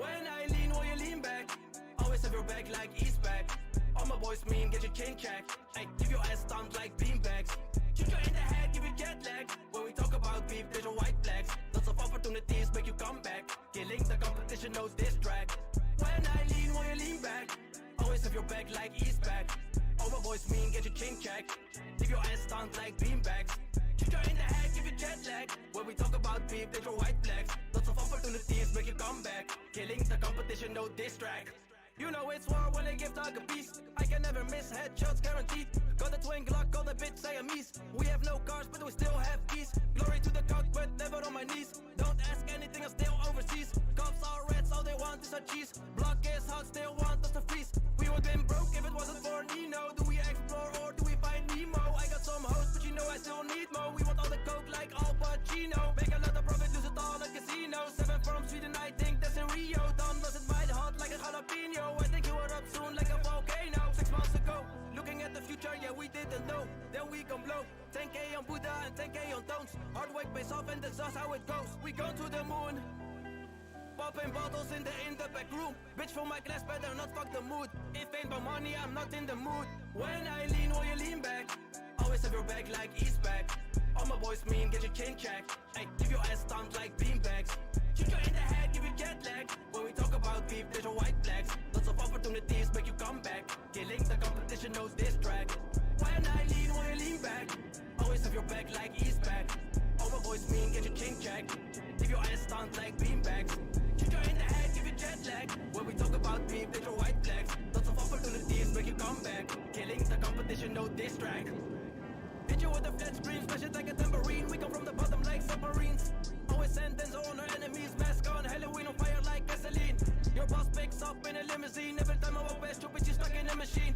When I lean, will you lean back? Always have your back like East back. All my boys mean, get your chin checked. I give your ass stumped like beanbags. Shoot you in the head, give you jet lag. When we talk about beef, there's your white flags. Lots of opportunities make you come back. Killing the competition, no diss track. When I lean, will you lean back? Always have your back like East back. All my boys mean, get your chin checked. Give your ass stumped like beanbags. Shoot you in the head, give you jet lag. When we talk about beef, there's your white flags. Lots of opportunities make you come back. Killing the competition, no diss track. You know it's war when they give dog a piece. I can never miss, headshots guaranteed. Got a twin Glock, call the bitch Siamese. We have no cars, but we still have keys. Glory to the cockpit, never on my knees. Don't ask anything, I'm still overseas. Cops are rats, all they want is our cheese. Block is hot, still want us to freeze. We would've been broke if it wasn't for Nino. Do we explore or do we find Nemo? I got some hoes, but you know I still need more. We want all the coke like Al Pacino. Make a lot of profit, lose it all at casino. 7 from Sweden, I think that's in Rio. Don lost it by the hot like a jalapeno. I think you were up soon like a volcano. 6 months ago, looking at the future, yeah, we didn't know. Then we gon' blow 10K on Buddha and 10K on Tones. Hard work pays off and that's just how it goes. We go to the moon, popping bottles in the back room. Bitch, for my glass, better not fuck the mood. If ain't about money, I'm not in the mood. When I lean, will you lean back? Always have your back like East back. All my boys mean, get your chin checked. I give your ass stumped like beanbags. Shoot you in the head, give you jet lag. When we talk about beef, there's your white flags. Lots of opportunities make you come back. Killing the competition, no diss track. When I lean, will you lean back? Always have your back like East back. All my boys mean, get your chin checked. Give your ass stumped like beanbags. Shoot you in the head, give you jet lag. When we talk about beef, there's your white flags. Lots of opportunities make you come back. Killing the competition, no diss track. Hit you with a flat screen, smash it like a tambourine. We come from the bottom like submarines. Always sentence on our enemies. Mask on, Halloween on fire like gasoline. Your boss picks up in a limousine. Every time I walk past you, bitch, you stuck in a machine.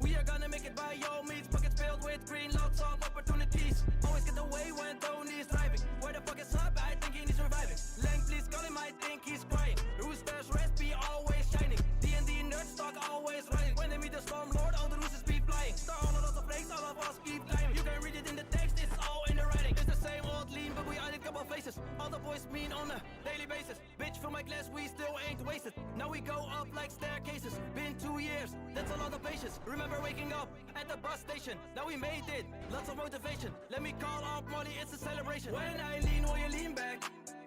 We are gonna make it by all means. Pockets filled with green, lots of opportunities. Always get away when Tony's driving. Where the fuck is Hub? I think he needs reviving. Lang, please call him, I think he's crying. Rooster's recipe always shining. D&D nerds talk always right. When they meet the Storm Lord, all the roosters be flying. Star on a lot of flakes, all of us keep climbing. You can read it in the text, it's all in the writing. It's the same old lean, but we added couple faces. All the boys mean on a daily basis. Bitch, from my glass, we still ain't wasted. Now we go up like staircases. Been 2 years, that's a lot of patience. Remember waking up at the bus station. Now we made it, lots of motivation. Let me call up Molly, it's a celebration. When I lean, will you lean back?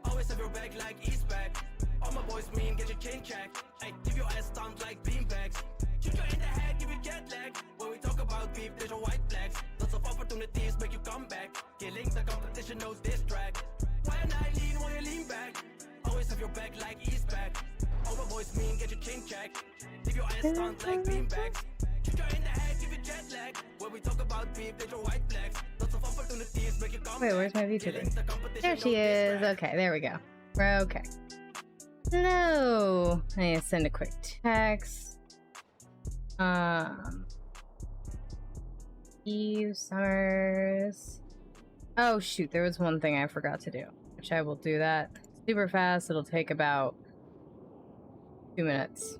Always have your back like East back. All my boys mean, get your chin checked. I give your ass stumped like beanbags. Shoot you in the head, give you jet lag. When we talk about beef, there's your white flags. Lots of opportunities make you come back. Killing the competition, no diss track. When I lean, will you lean back? Always have your back like East back. All my boys mean, get your chin checked. Give your ass stumped like beanbags. Shoot you in the head, give you jet lag. When we talk about beef, there's your white flags. Lots of opportunities make you come back. Wait, where's my VTuber? There she is. Okay, there we go. We're okay. Hello. I need to send a quick text. Eve Summers. Oh shoot, there was one thing I forgot to do, which I will do that super fast. It'll take about 2 minutes.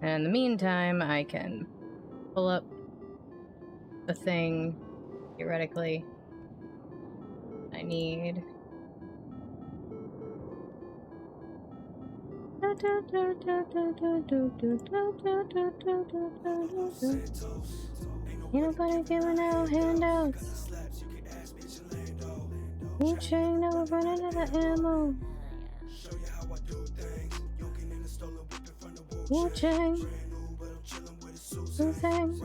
And in the meantime, I can pull up the thing, theoretically, I need. Ain't nobody giving out handouts. You chain never running out of ammo. You chain. You thing.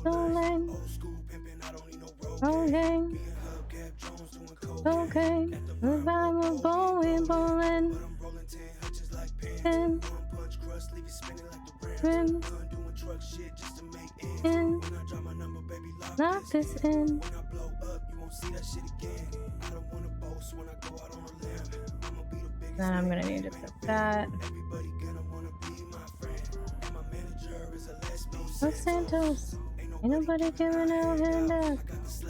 Rolling. Rolling. Okay. Revival bowling, bowling. In. Rim. In. Lock this in. Then I'm gonna need to put that. Los Santos. Ain't nobody giving out handouts.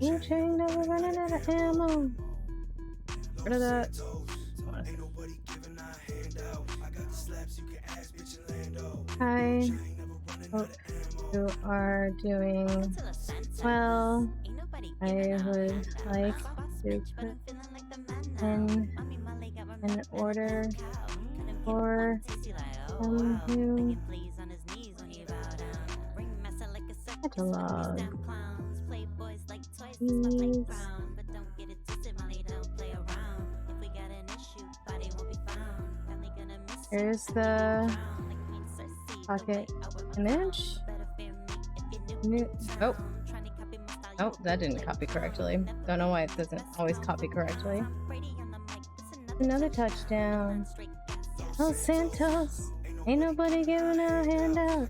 You chain never running out of ammo. Rid of that. I hope you are doing well. I would like to put in an order for some new catalog. Please. Here's the pocket image. Oh. Oh, that didn't copy correctly. Don't know why it doesn't always copy correctly. Another touchdown. Los Santos. Ain't nobody giving a handout.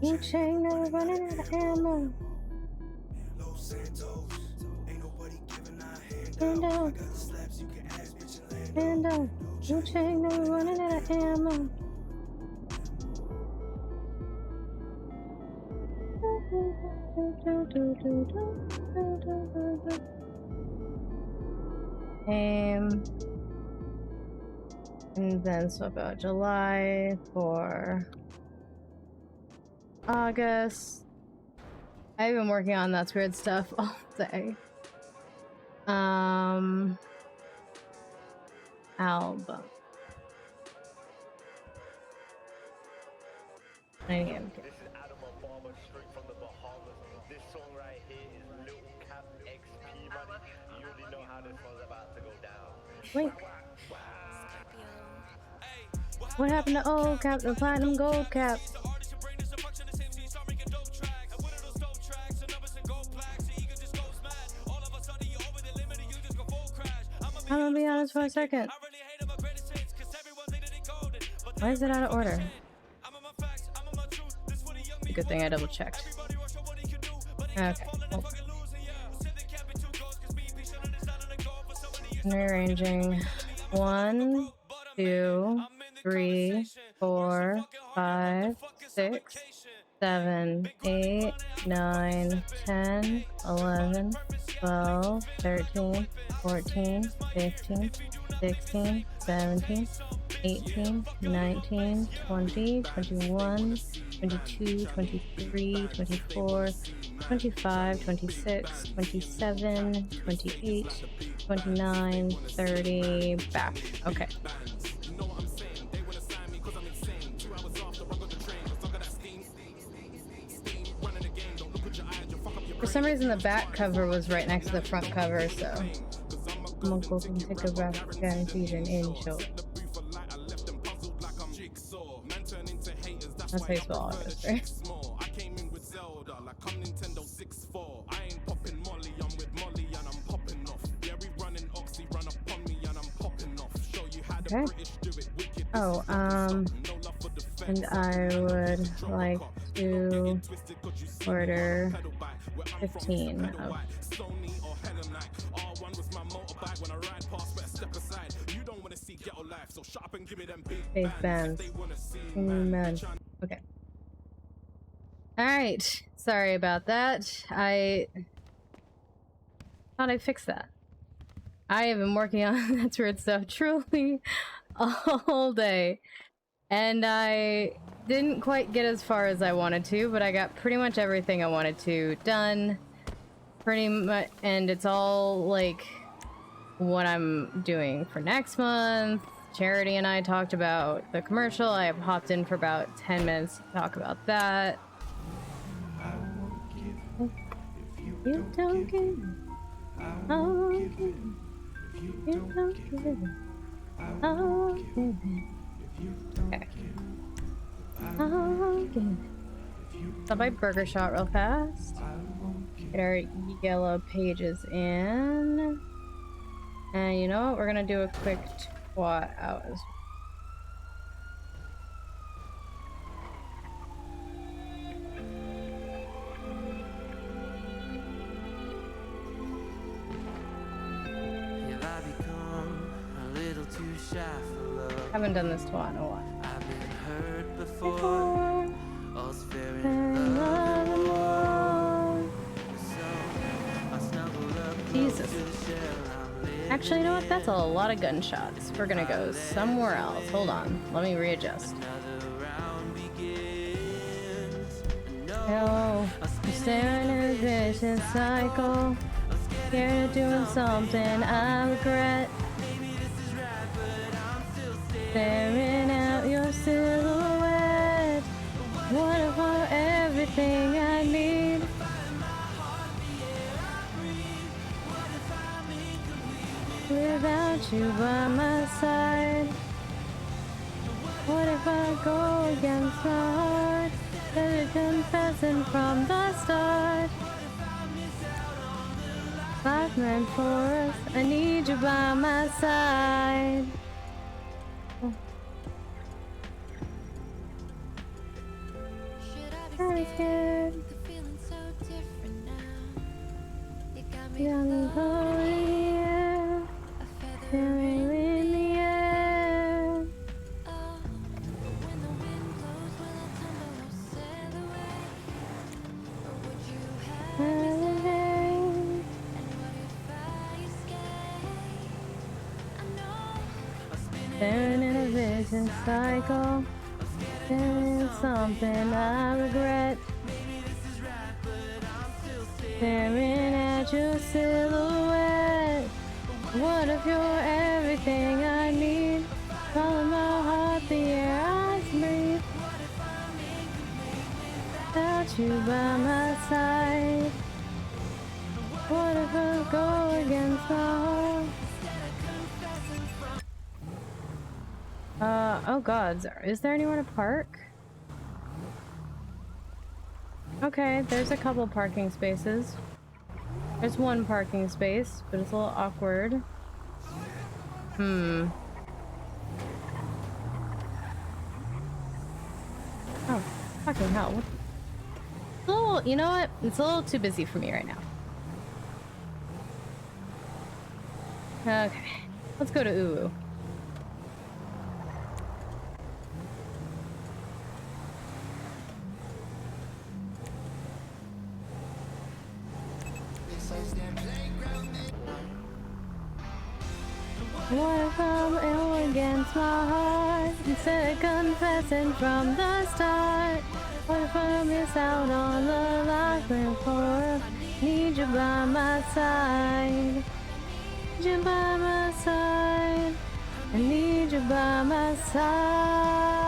Ain't chain never running out of ammo. Handout. Handout. Ain't chain never running out of ammo. And then swap out July for August. I've been working on That's Weird stuff all day. Album. Wait. What happened to old cap, the platinum gold cap? I'm gonna be honest for a second. Why is it out of order? Good thing I double checked. Okay. Oh. Rearranging 1, 2, 3, 4, 5, 6, 7, 8, 9, 10, 11, 12, 13, 14, 15, 16, 17, 18, 19, 20, 21, 22, 23, 24, 25, 26, 27, 28, 29, 30, back. Okay. For some reason the back cover was right next to the front cover, so I'm gonna go and take a back guaranteed and in show. That's how you spell August, right? Okay. Oh, and I would like to order 15 of face bands. Amen. Okay. Alright. Sorry about that. I thought I fixed that. I have been working on That's Weird stuff truly all day. And I didn't quite get as far as I wanted to, but I got pretty much everything I wanted to done. Pretty much, and it's all like what I'm doing for next month. Charity and I talked about the commercial. I have hopped in for about 10 minutes to talk about that. You don't give, I won't give. You don't give, I won't give. Okay. I'll give. Stop by Burger Shot real fast. Get our yellow pages in. And you know what? We're gonna do a quick twat out as well. Haven't done this twat in a while. I've been hurt before. All's fair in love and war. Jesus. Actually, you know what? That's a lot of gunshots. We're gonna go somewhere else. Hold on. Let me readjust. Oh, I'm staring at a vicious cycle. Scared of doing something I regret. Staring out your silhouette. What about everything I need? Without you by my side. What if I go against my heart? Better confessing from the start. Life meant for us. I need you by my side. I'm scared. Young holy air, feeling in the air. Staring in a vision cycle. There's something I regret. Staring at your silhouette. What if you're everything I need? Follow my heart, the air I breathe. Without you by my side. What if I go against my heart? Oh god, is there anywhere to park? Okay, there's a couple parking spaces. There's one parking space, but it's a little awkward. Oh, fucking hell. What? It's a little, you know what? It's a little too busy for me right now. Okay, let's go to Uwu. What if I'm ill against my heart? Instead of confessing from the start. What if I miss out on the life meant for us? Need you by my side. Need you by my side. I need you by my side.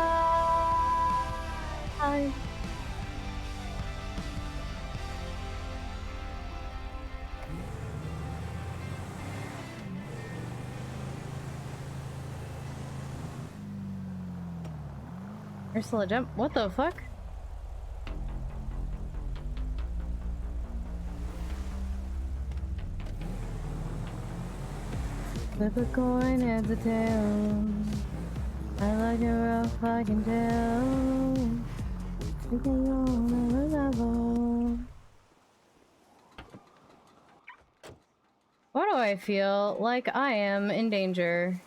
Ursula jump. What the fuck? Flip a coin, heads or tails. I like it rough, I can tell. We can go on another level. Why do I feel like I am in danger?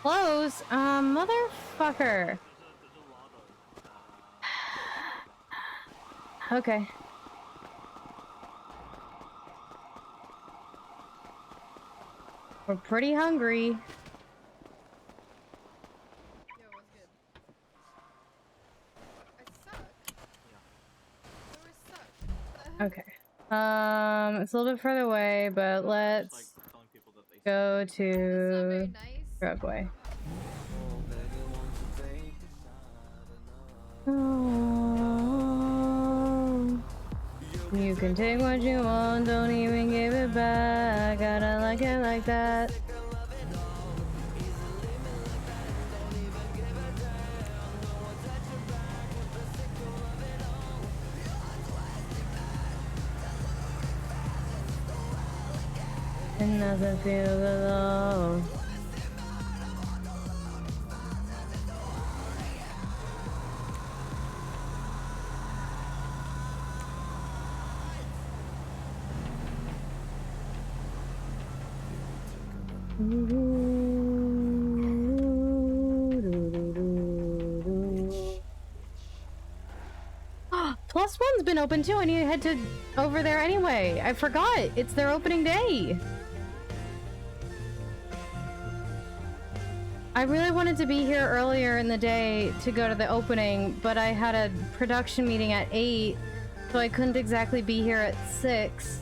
Close? Motherfucker. Okay. We're pretty hungry. Yo, what's good? I suck. Yeah. Okay. It's a little bit further away, but let's go to Drugway. Oh, you can take what you want, don't even give it back. Gotta like it like that. And doesn't feel alone. last one's been open too. I need to head to over there anyway. I forgot. It's their opening day. I really wanted to be here earlier in the day to go to the opening, but I had a production meeting at 8, so I couldn't exactly be here at 6.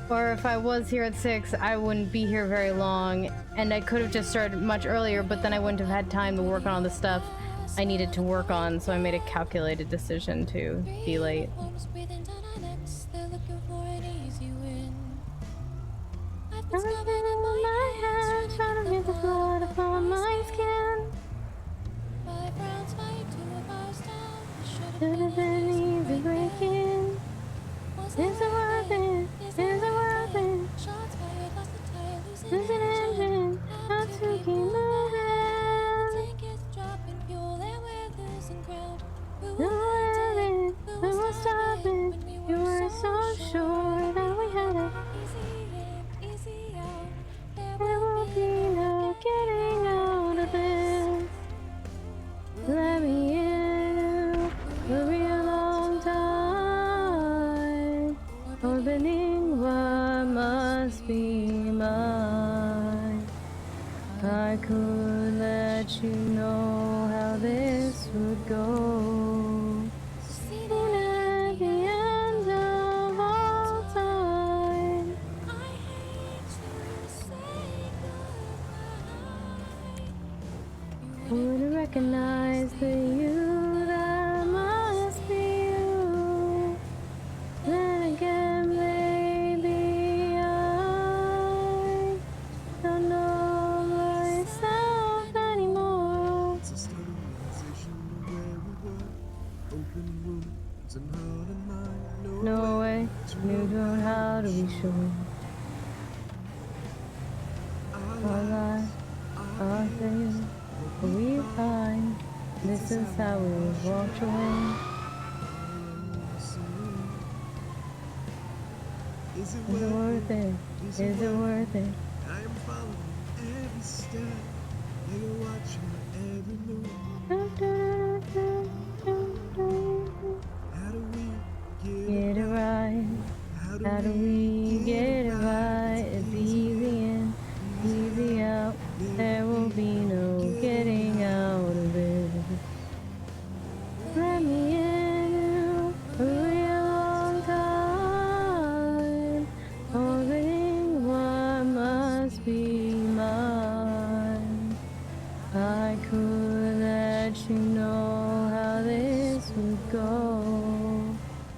Or if I was here at 6, I wouldn't be here very long, and I could have just started much earlier, but then I wouldn't have had time to work on all the stuff I needed to work on, so I made a calculated decision to be late. My hands trying to get the blood upon my skin. Should have been easy breaking. Is it worth it? Is it worth it? Is it engine? How to keep moving? Who will it? Who will stop it? You were so sure that we had it. There will be no getting out of this. Let me in. It'll be a long time. Opening what must be mine. I could let you know how this would go. Seen at the end of all time. Would recognize the you that must be you. Then again, maybe I don't know myself anymore. It's a sterilization of where we were. Open wounds and hurt and mind. No way, you know how to be sure. Our lives are things we find. This is how we walked away. Is it Is it worth it? Is it worth it? I am following every step. You're watching every move. How do we Get it right. How do we get it right? It's easy in, easy out. There will be no getting out of it. Let me in a real long time. Opening what must be mine. I could let you know how this would go.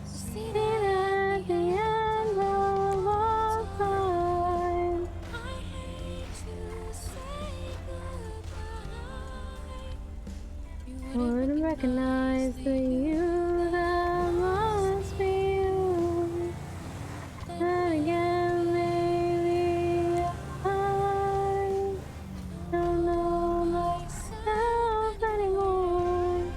Seen at the end of all time. Would recognize the you that must be you. Then again, maybe I don't know myself anymore.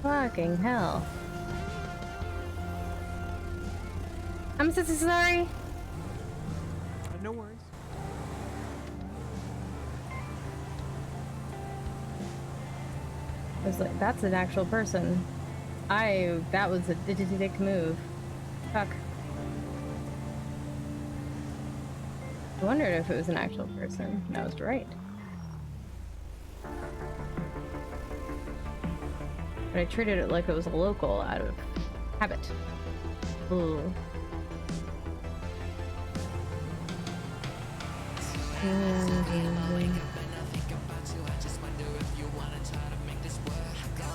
Fucking hell. I'm so sorry. No worries. I was like, that's an actual person. That was a dick move. Fuck. I wondered if it was an actual person. And I was right. But I treated it like it was a local out of habit. Ooh.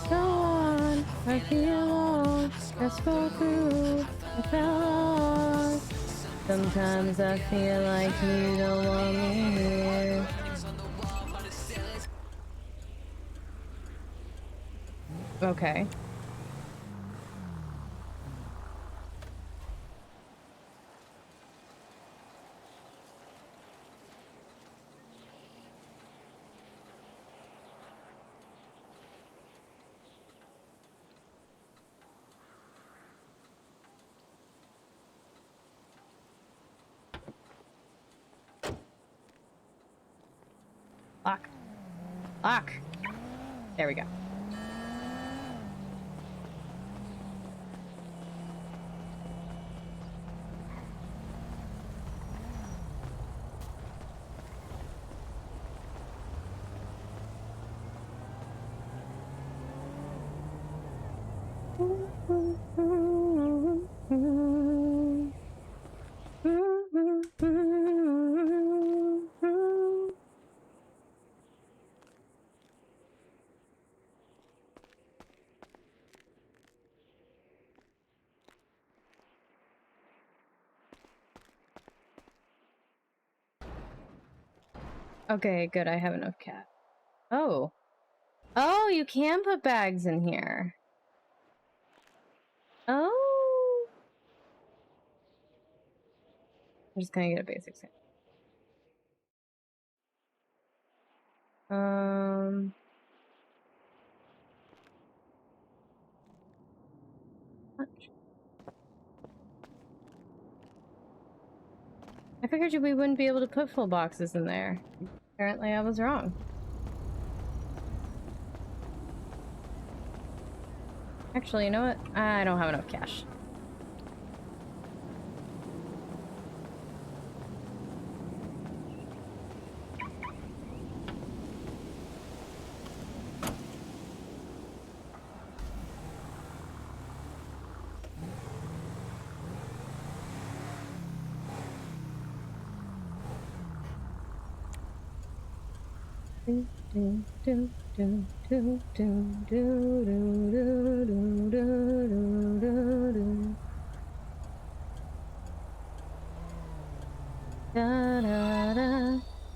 Go on, I feel lost. I spoke through, I fell lost. Sometimes I feel like you don't want me here. Okay. Lock. Lock. There we go. Okay, good. I have enough cat. Oh. Oh, you can put bags in here. Oh. I'm just gonna get a basic sample. I figured we wouldn't be able to put full boxes in there. Apparently I was wrong. Actually, you know what? I don't have enough cash.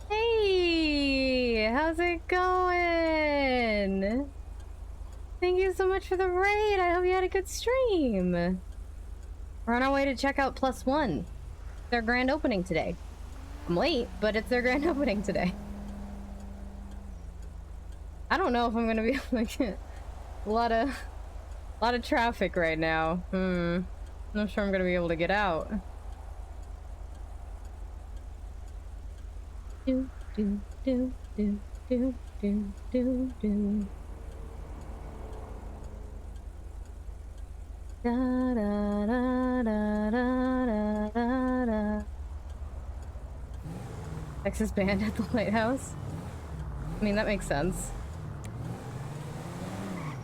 Hey, how's it going? Thank you so much for the raid. I hope you had a good stream. We're on our way to check out +1. Their grand opening today. I'm late, but it's their grand opening today. I don't know if I'm gonna be able to get a lot of traffic right now. Not sure I'm gonna be able to get out. Do do do do do do do do. Da da da da da da da. Texas band at the lighthouse. I mean, that makes sense.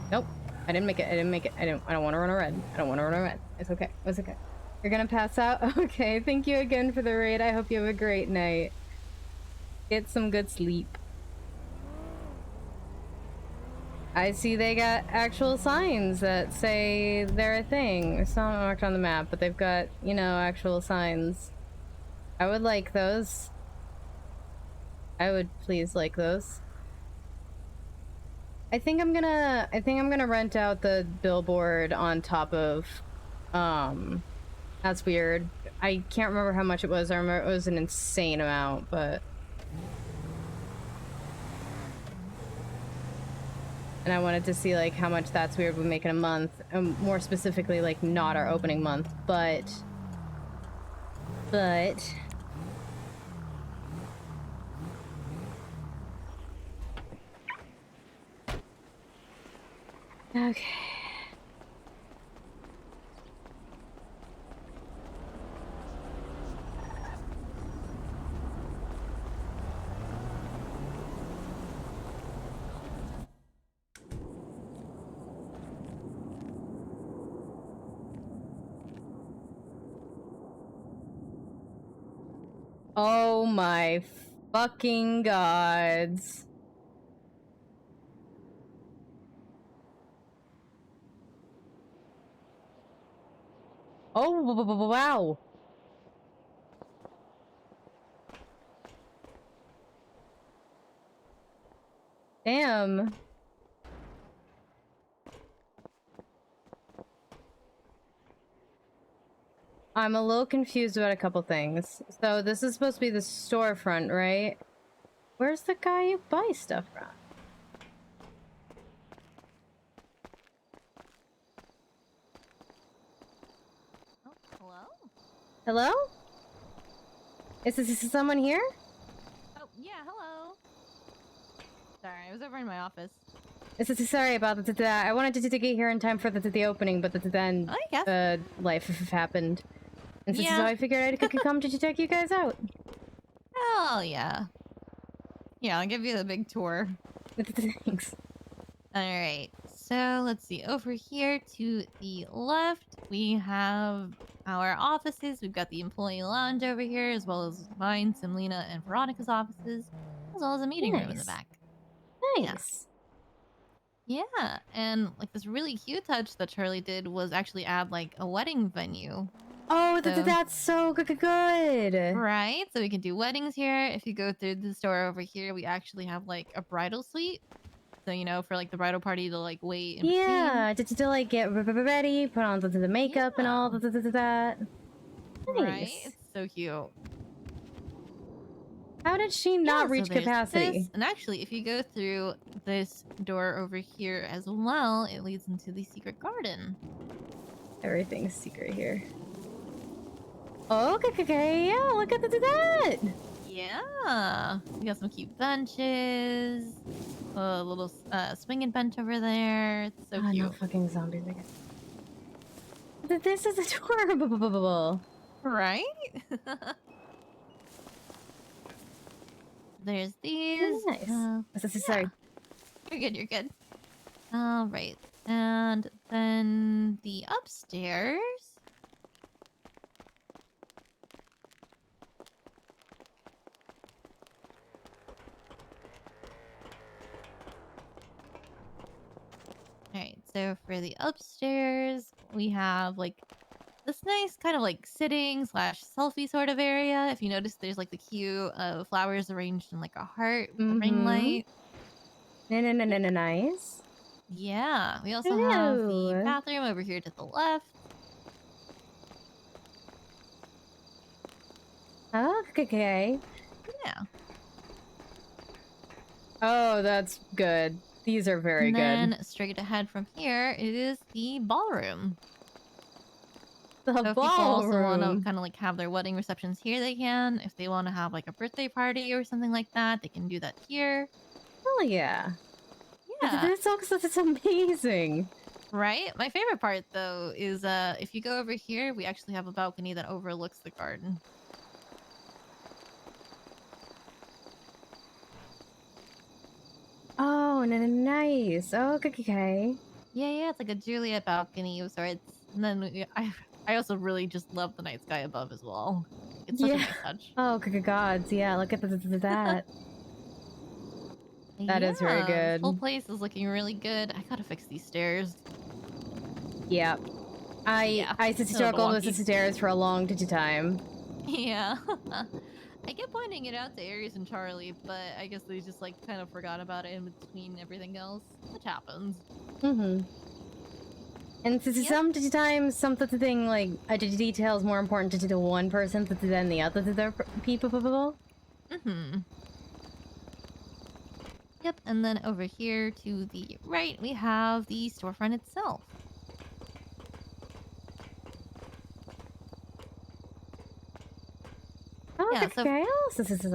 Nope, I didn't make it. I didn't make it. I don't want to run a red. I don't want to run a red. It's okay. It's okay. You're gonna pass out? Okay. Thank you again for the raid. I hope you have a great night. Get some good sleep. I see they got actual signs that say they're a thing. It's not marked on the map, but they've got, you know, actual signs. I would like those. I would please like those. I think I'm gonna rent out the billboard on top of, that's weird. I can't remember how much it was. I remember it was an insane amount, but... And I wanted to see, like, how much That's Weird would make in a month. More specifically, like, not our opening month, but... Okay. Oh my fucking gods. Oh, wow. Damn. I'm a little confused about a couple things. So this is supposed to be the storefront, right? Where's the guy you buy stuff from? Oh, hello? Hello? Is someone here? Oh, yeah, hello. was over in my office. Sorry about that. I wanted to get here in time for the opening, but then I guess. life happened. And so Yeah. I figured I could come to check you guys out. Hell yeah. Yeah, I'll give you the big tour. Thanks. Alright, so let's see. Over here to the left, we have our offices. We've got the employee lounge over here, as well as mine, Simlina, and Veronica's offices, as well as a meeting room in the Nice. back. Nice. Yeah, and like this really cute touch that Charlie did was actually add like a wedding venue. Oh, So- that's so good. Right? So we can do weddings here. If you go through the store over here, we actually have like a bridal suite. So, you know, for like the bridal party to like wait in Yeah, to like get ready, put on the makeup and all that. between. Nice. Right? It's so cute. How did she not Yeah, reach so there's capacity? this. And actually, if you go through this door over here as well, it leads into the secret garden. Everything's secret here. Oh, okay, yeah, look at that. Yeah. We got some cute benches. A little swinging bench over there. It's so Oh, cute. no fucking zombies again. This is adorable. Right? There's these. Nice. Sorry. You're good. All right. And then the upstairs. Alright, so for the upstairs, we have like this nice kind of like sitting slash selfie sort of area. If you notice, there's like the cute flowers arranged in like a heart with a ring light. Nice. Yeah, we also have the Hello. bathroom over here to the left. Oh, okay. Yeah. Oh, that's good. These are very And good. then straight ahead from here, it is the ballroom. The So if people also want to ballroom. kind of like have their wedding receptions here, they can. If they want to have like a birthday party or something like that, they can do that here. Hell yeah. Yeah. This looks it's amazing. Right? My favorite part though is if you go over here, we actually have a balcony that overlooks the garden. Oh, nice. Oh, okay. Yeah, it's like a Juliet balcony of sorts. And then I also really just love the night sky above as well. It's such a nice touch. Oh, good gods. Yeah, look at that. That is very This good. whole place is looking really good. I gotta fix these stairs. Yeah. I struggled with the wonky. stairs for a long time. Yeah. I kept pointing it out to Aries and Charlie, but I guess they just like kind of forgot about it in between everything else, which happens. Mm-hmm. And sometimes something like a detail is more important to one person than the other people. Mm-hmm. Yep, and then over here to the right, we have the storefront itself. Oh, Yeah, so- okay. This is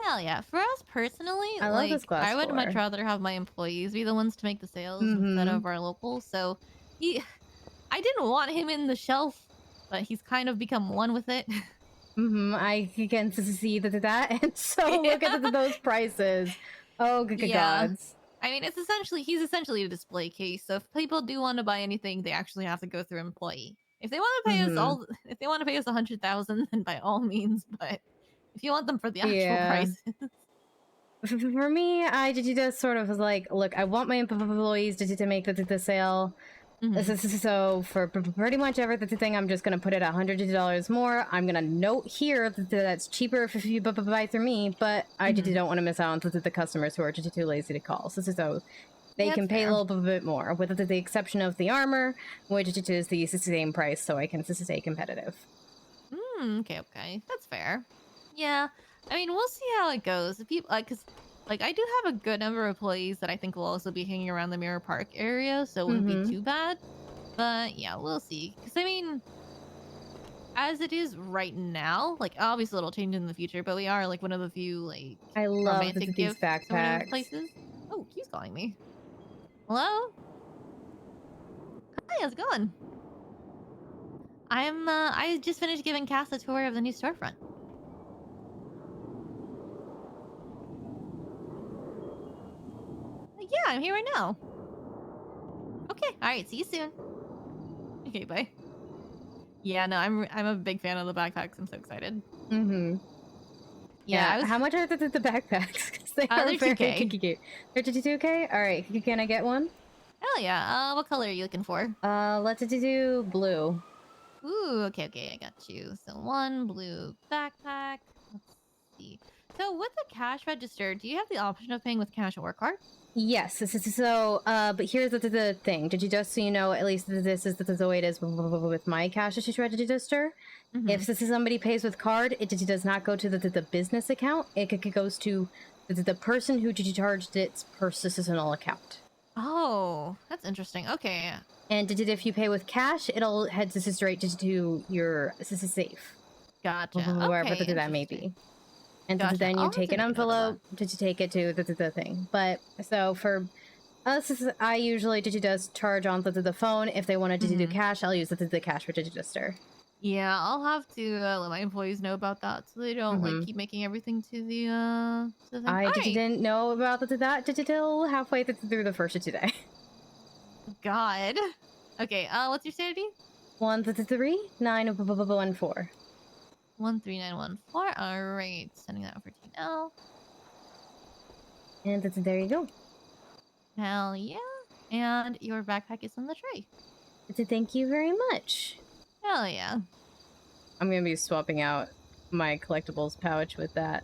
Hell yeah. For us personally, I love like, this glass I would much floor. rather have my employees be the ones to make the sales instead of our locals. So I didn't want him in the shelf, but he's kind of become one with it. I can see that, and so look at those prices. Oh, good Yeah. gods. I mean, he's essentially a display case. So if people do want to buy anything, they actually have to go through employee. If they want to pay us if they want to pay us 100,000, then by all means. But if you want them for the actual prices, For me, I just sort of was like, look, I want my employees to make the sale. So for pretty much everything, I'm just gonna put it $100 more. I'm gonna note here that that's cheaper if you buy through me, but I just don't want to miss out on the customers who are just too lazy to call. So they can pay a little bit more, with the exception of the armor, which is the same price, so I can stay competitive. Okay, that's fair. Yeah, I mean, we'll see how it goes. If people, because like I do have a good number of employees that I think will also be hanging around the Mirror Park area, so it wouldn't be too bad. But yeah, we'll see. Because I mean, as it is right now, like obviously it'll change in the future, but we are like one of the few like I love romantic these gift sort of backpacks. places. Q's calling me. Hello? Hi, how's it going? I just finished giving Cass a tour of the new storefront. Yeah, I'm here right now. Okay, alright, see you soon. Okay, bye. Yeah, no, I'm a big fan of the backpacks. I'm so excited. Mm-hmm. Yeah, I was... How much are the backpacks? Because they are they're very 2K. cute. They're 2K? Alright, can I get one? Hell yeah. What color are you looking for? Let's do blue. Ooh, okay, I got you. So 1 blue backpack. Let's see. So with the cash register, do you have the option of paying with cash or card? Yes. So, but here's the thing. Did you just so you know, at least this is the way it is with my cash register. Mhm. If somebody pays with card, it does not go to the business account. It goes to the person who charged its personal account. Oh, that's interesting. Okay. And if you pay with cash, it'll head straight to your safe. Gotcha. Wherever Okay, that may be. And Gotcha. then I'll you have take to an make a note of envelope to take it to the thing. But so for us, I usually just charge on the phone. If they wanted to do cash, I'll use the cash register. Yeah, I'll have to let my employees know about that so they don't like keep making everything to the thing. I didn't know about that till halfway through the first of today. God. Okay, what's your sanity? 13914. 13914. Alright, sending that over to you now. And there you go. Hell yeah. And your backpack is on the tray. Thank you very much. Hell yeah. I'm gonna be swapping out my collectibles pouch with that.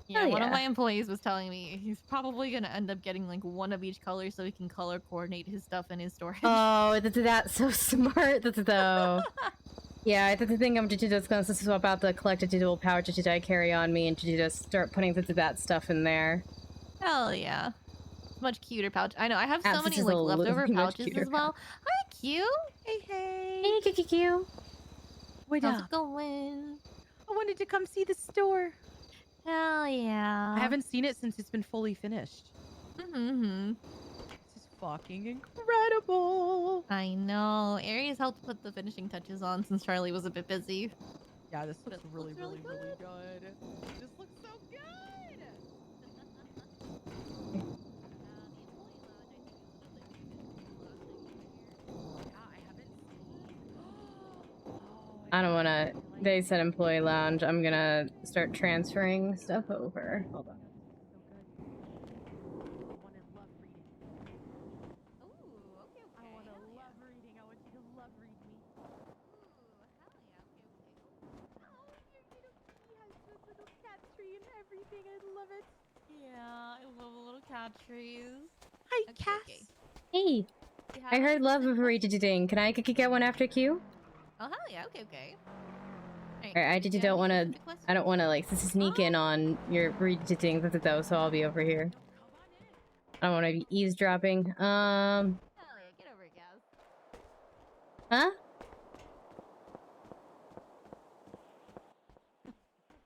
Yeah, one of my employees was telling me he's probably gonna end up getting like one of each color so he can color coordinate his stuff in his storage. Oh, that's so smart, though. Yeah, I think I'm just gonna swap out the collectible pouch that I carry on me and to just start putting that stuff in there. Hell yeah. Much cuter pouch. I know, I have so many is like a leftover much pouches cuter as well. Hi, Q. Hey. Hey, Q. What How's up? it going? I wanted to come see the store. Hell yeah. I haven't seen it since it's been fully finished. Mm-hmm. This is fucking incredible. I know. Aries helped put the finishing touches on since Charlie was a bit busy. Yeah, this looks But really, looks really really good. This looks so good. I don't wanna. They said employee lounge. I'm gonna start transferring stuff over. Hold on. Yeah, I love the little cat trees. Hi, Okay, Cass. okay. Hey, I heard love of reading. Can I get one after Q? Oh hell yeah! Okay. I just don't want to. I don't want to like sneak in on your reading though, so I'll be over here. I don't want to be eavesdropping. Hell yeah! Get over it, Gaz. Huh?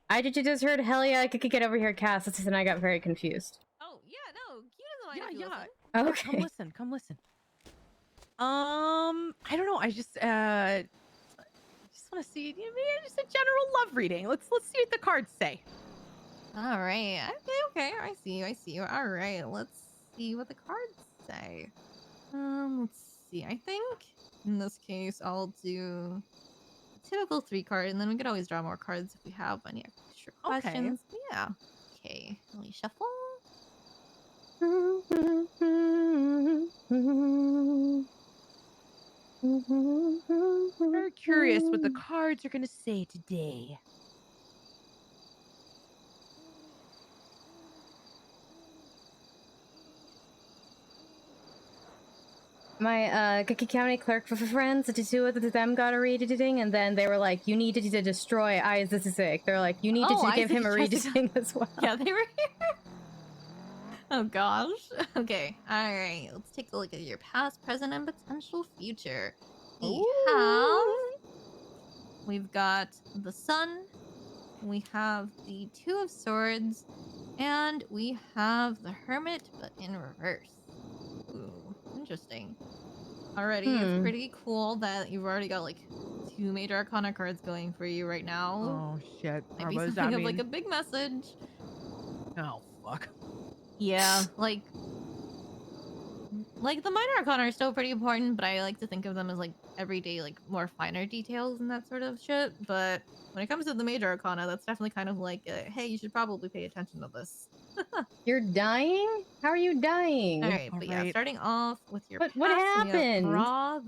I just heard hell yeah, I could get over here, Cass, and I got very confused. Oh yeah, no, Q doesn't mind if you listen. Okay. Come listen. I don't know. I just want to see, just a general love reading. Let's see what the cards say. All right. Okay. I see. All right. Let's see what the cards say. Let's see. I think in this case I'll do a typical 3 card, and then we could always draw more cards if we have any extra questions. Okay. Yeah. Okay. Let me shuffle. Very curious what the cards are gonna say today. My county clerk for friends, the two of them got a reading, and then they were like, "You need to destroy Isaac." They're like, "You need to give him a reading as well." Yeah, they were here. Oh gosh. Okay. All right. Let's take a look at your past, present, and potential future. We've got the Sun. We have the 2 of Swords. And we have the Hermit, but in reverse. Ooh, interesting. Already, it's pretty cool that you've already got like 2 major arcana cards going for you right now. Oh shit. Might Or be what does something that of like mean? a big message. Oh fuck. Yeah, like the minor arcana are still pretty important, but I like to think of them as like everyday, like more finer details and that sort of shit. But when it comes to the major arcana, that's definitely kind of like, hey, you should probably pay attention to this. You're dying? How are you dying? All right, but yeah, Alright. starting off with your What past, we have happened? Ra,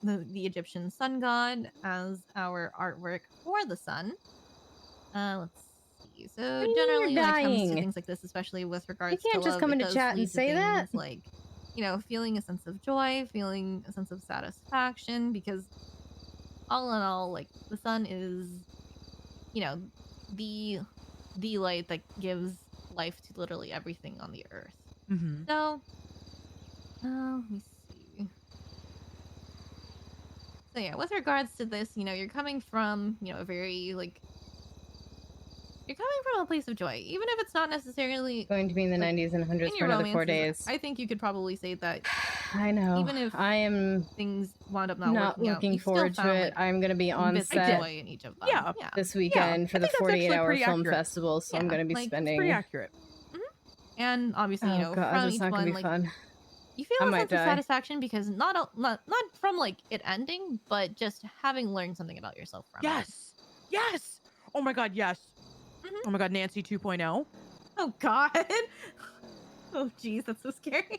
the Egyptian sun god, as our artwork for the sun. Let's see. So do you mean generally, you're when it comes to dying? things like this, especially with regards can't to just love, come it into does chat and lead to say that. things like, you know, feeling a sense of joy, feeling a sense of satisfaction, because all in all, like the sun is, you know, the light that gives life to literally everything on the earth. Mm-hmm. So, let me see. So yeah, with regards to this, you know, you're coming from, you know, a very like, you're coming from a place of joy, even if it's not necessarily Going to be in the like, 90s and 100s in for your another 4 romances. days. I think you could probably say that I know. even if I am things wound up not not working out, looking you still forward to found it. like I'm going to be on bits of set joy in each of them. Yeah. Yeah. this weekend for I the think that's actually 48-hour pretty film accurate. festival, so I'm Yeah, going to be like, it's It's spending. pretty accurate. And obviously, you Oh know, god, from this is each not going one, to be like fun. you feel I a might sense of die. satisfaction because not from like it ending, but just having learned something about yourself from it. Yes. Yes. Oh my god, yes. Mhm. Oh my god, Nancy 2.0. Oh god. Oh jeez, that's so scary.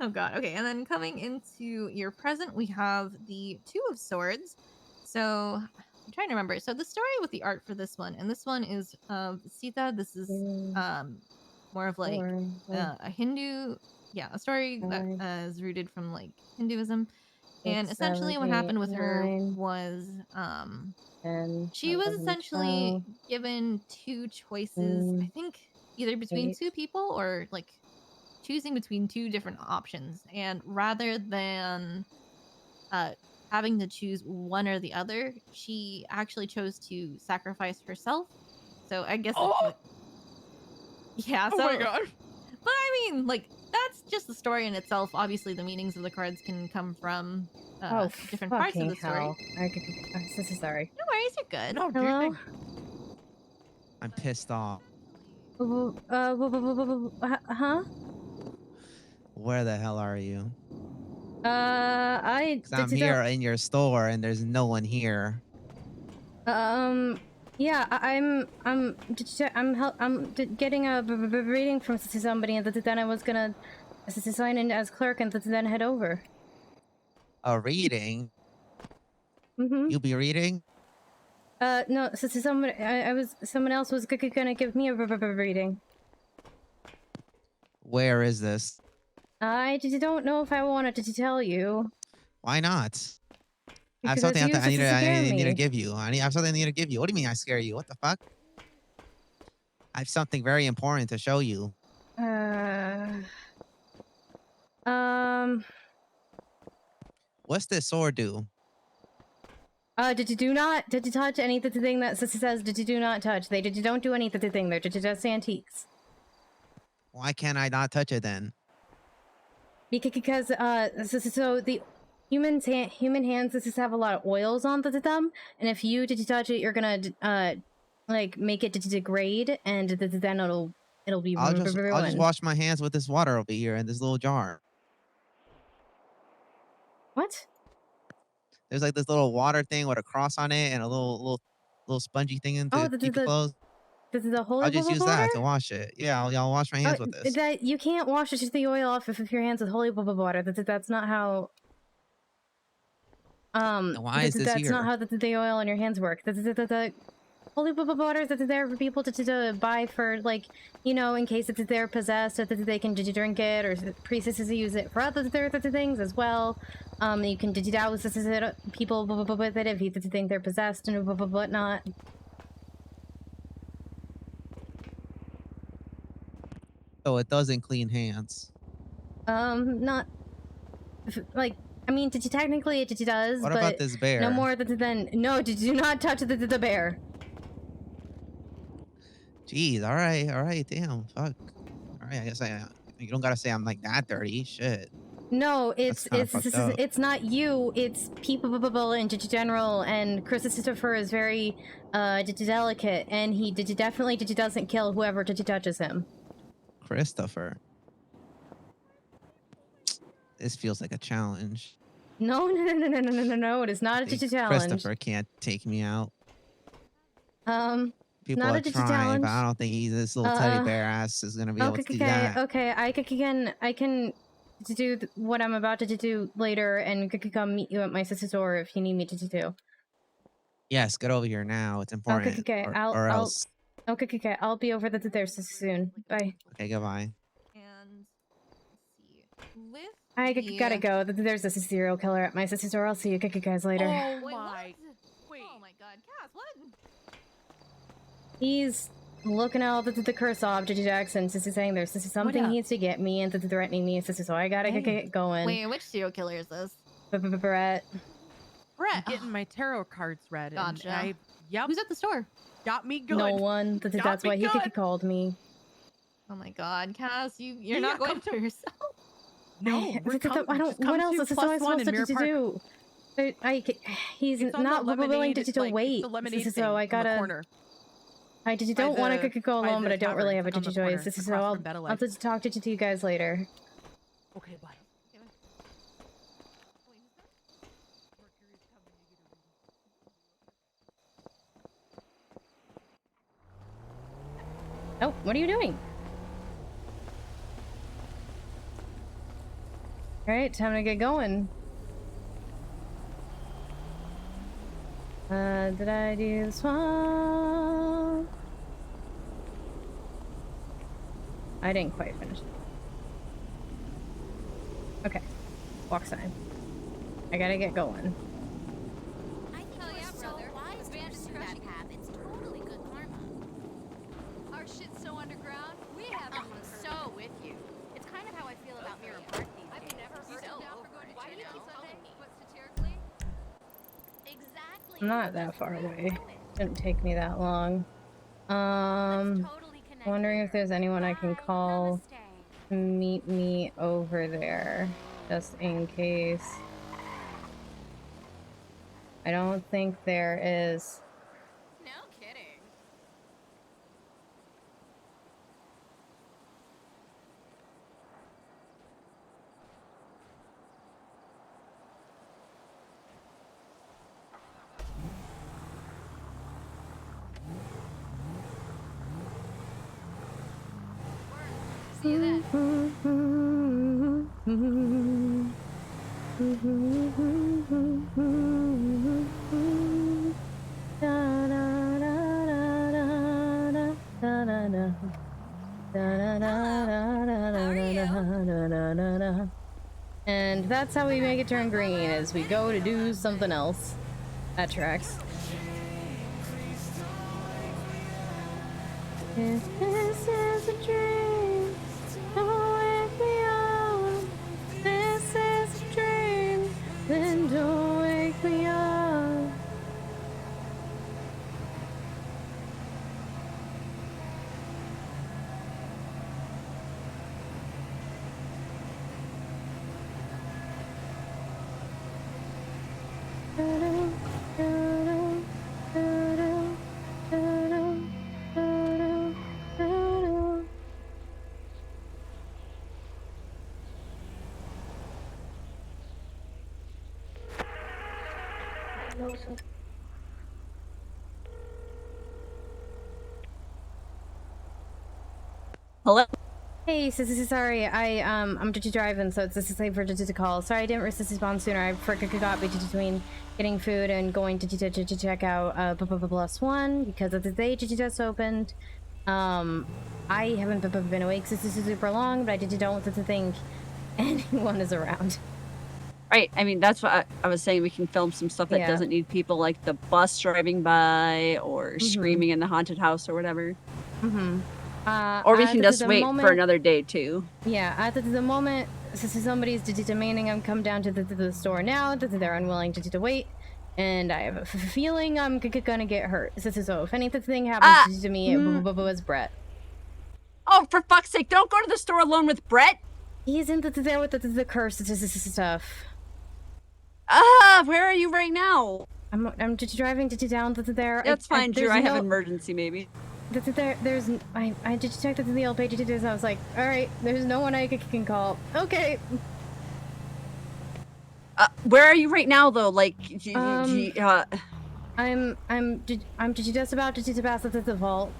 Oh god. Okay, and then coming into your present, we have the Two of Swords. So I'm trying to remember. So the story with the art for this one, and this one is Sita. This is more of like a Hindu, yeah, a story that is rooted from like Hinduism. And essentially what happened with her was she was essentially given two choices, I think either between two people or like choosing between two different options. And rather than having to choose one or the other, she actually chose to sacrifice herself. So I guess Oh! like, yeah, Oh so my god. but I mean, like, that's just the story in itself. Obviously, the meanings of the cards can come from different parts of the story. Hell. I'm so sorry. No worries, you're good. No, do you Hello? think? I'm pissed off. Huh? Where the hell are you? I 'Cause I'm here in your store and there's no one here. yeah, I'm getting a reading from somebody, and then I was gonna sign in as clerk and then head over. A reading? Mm-hmm. You be reading? No, someone someone else was gonna give me a reading. Where is this? I don't know if I wanted to tell you. Why not? I have Because something that's I used to scare need to me. give you. I have something I need to give you. What do you mean I scare you? What the fuck? I have something very important to show you. What's this sword do? Did you touch anything that says did you do not touch? They don't do anything. They're just antiques. Why can't I not touch it then? Because so the human hands have a lot of oils on them, and if you touch it, you're gonna like make it degrade, and then it'll be I'll just ruined. wash my hands with this water over here in this little jar. What? There's like this little water thing with a cross on it and a little spongy thing to keep your clothes. This is the holy I'll just use water? that to wash it. Yeah, I'll wash my hands with this. That you can't wash just the oil off of your hands with holy water. That's not how. And why is this that's here? not how the oil on your hands work. The holy water is there for people to buy for, like, you know, in case they're possessed, so that they can drink it, or priestesses use it for other things as well. You can douse people with it if you think they're possessed and whatnot. So it doesn't clean hands. Not like, I mean, technically it does. What but about this bear? No more than no. Did you not touch the bear? Jeez, all right, damn, fuck. All right, I guess you don't gotta say I'm like that dirty. Shit, No, that's kind of fucked up. it's not you. It's people in general. And Christopher is very delicate, and he definitely doesn't kill whoever touches him. Christopher, this feels like a challenge. No. It is not I a think challenge. Christopher can't take me out. People not are a trying, challenge. but I don't think this little teddy bear ass is gonna be able to do that. Okay. I can do what I'm about to do later, and come meet you at my sister's door if you need me to do. Yes, get over here now. It's important. Okay. Or else. Okay. I'll be over there soon. Bye. Okay, goodbye. And let's see. With I the- gotta go. There's a serial killer at my sister's door. I'll see you guys later. Oh Wait, my. what? Wait. Oh my god, Cass, what? He's looking at all the curse object Jackson. Sister saying there's something up? he needs to get me, and threatening me. Sister, so I gotta get going. Wait, which serial killer is this? Brett. Brett, getting my tarot cards read. Gotcha. And yep, Who's at the store? got me good. No one. That's me why he good. called me. Oh my god, Cass, you're Yeah, not going come for yourself. No, we're I don't. What else is I supposed to do? He's It's on not the willing lemonade, to it's like, wait. it's the lemonade So thing I on the gotta. corner. I don't By want to the- go by alone, the but I don't really have a tavern on the choice. corner, So across from Better I'll Life. just talk to you guys later. Okay, bye. Oh, what are you doing? Alright, time to get going. Did I do this one? I didn't quite finish it. Okay. Walk sign. I gotta get going. I think Hell we're yeah, so brother. wise to Band is pursue that crushing path. It's totally good karma. Our shit's so underground. We haven't I'm even heard so of it. with you. It's kind of how I feel about Mirror Park these I've days. never heard So of down for over going. it, Why do you know? keep Sunday? Own me. But satirically, Exactly. I'm not that far away. Didn't take me that long. Let's totally connect Wondering here. if there's anyone I can Bye. call Namaste. to meet me over there, just in case. I don't think there is. No kidding. see you then. And that's how we make it turn green, as we go to do something else. That tracks. If this is a dream, don't wake me up. This is a dream, then don't wake me up. Hello? Hey, sorry, I'm just driving, so it's late for just to call. Sorry, I didn't respond sooner. I forgot between getting food and going to check out plus one because of the day just opened. I haven't been awake since this is super long, but I don't think anyone is around. Right, I mean, that's what I was saying. We can film some stuff that Yeah. doesn't need people like the bus driving by or screaming in the haunted house or whatever. Or we can just wait for another day too. Yeah, at the moment, somebody's demanding I come down to the store now, that they're unwilling to wait, and I have a feeling I'm gonna get hurt. So if anything happens to me, it was Brett. Oh, for fuck's sake, don't go to the store alone with Brett! He's in there with the curse stuff. Where are you right now? I'm just driving down there. That's fine, Drew. I have an emergency, maybe. I just checked the old page and I was like, alright, there's no one I can call. Okay. Where are you right now, though? Like, I'm just about to pass at the vault.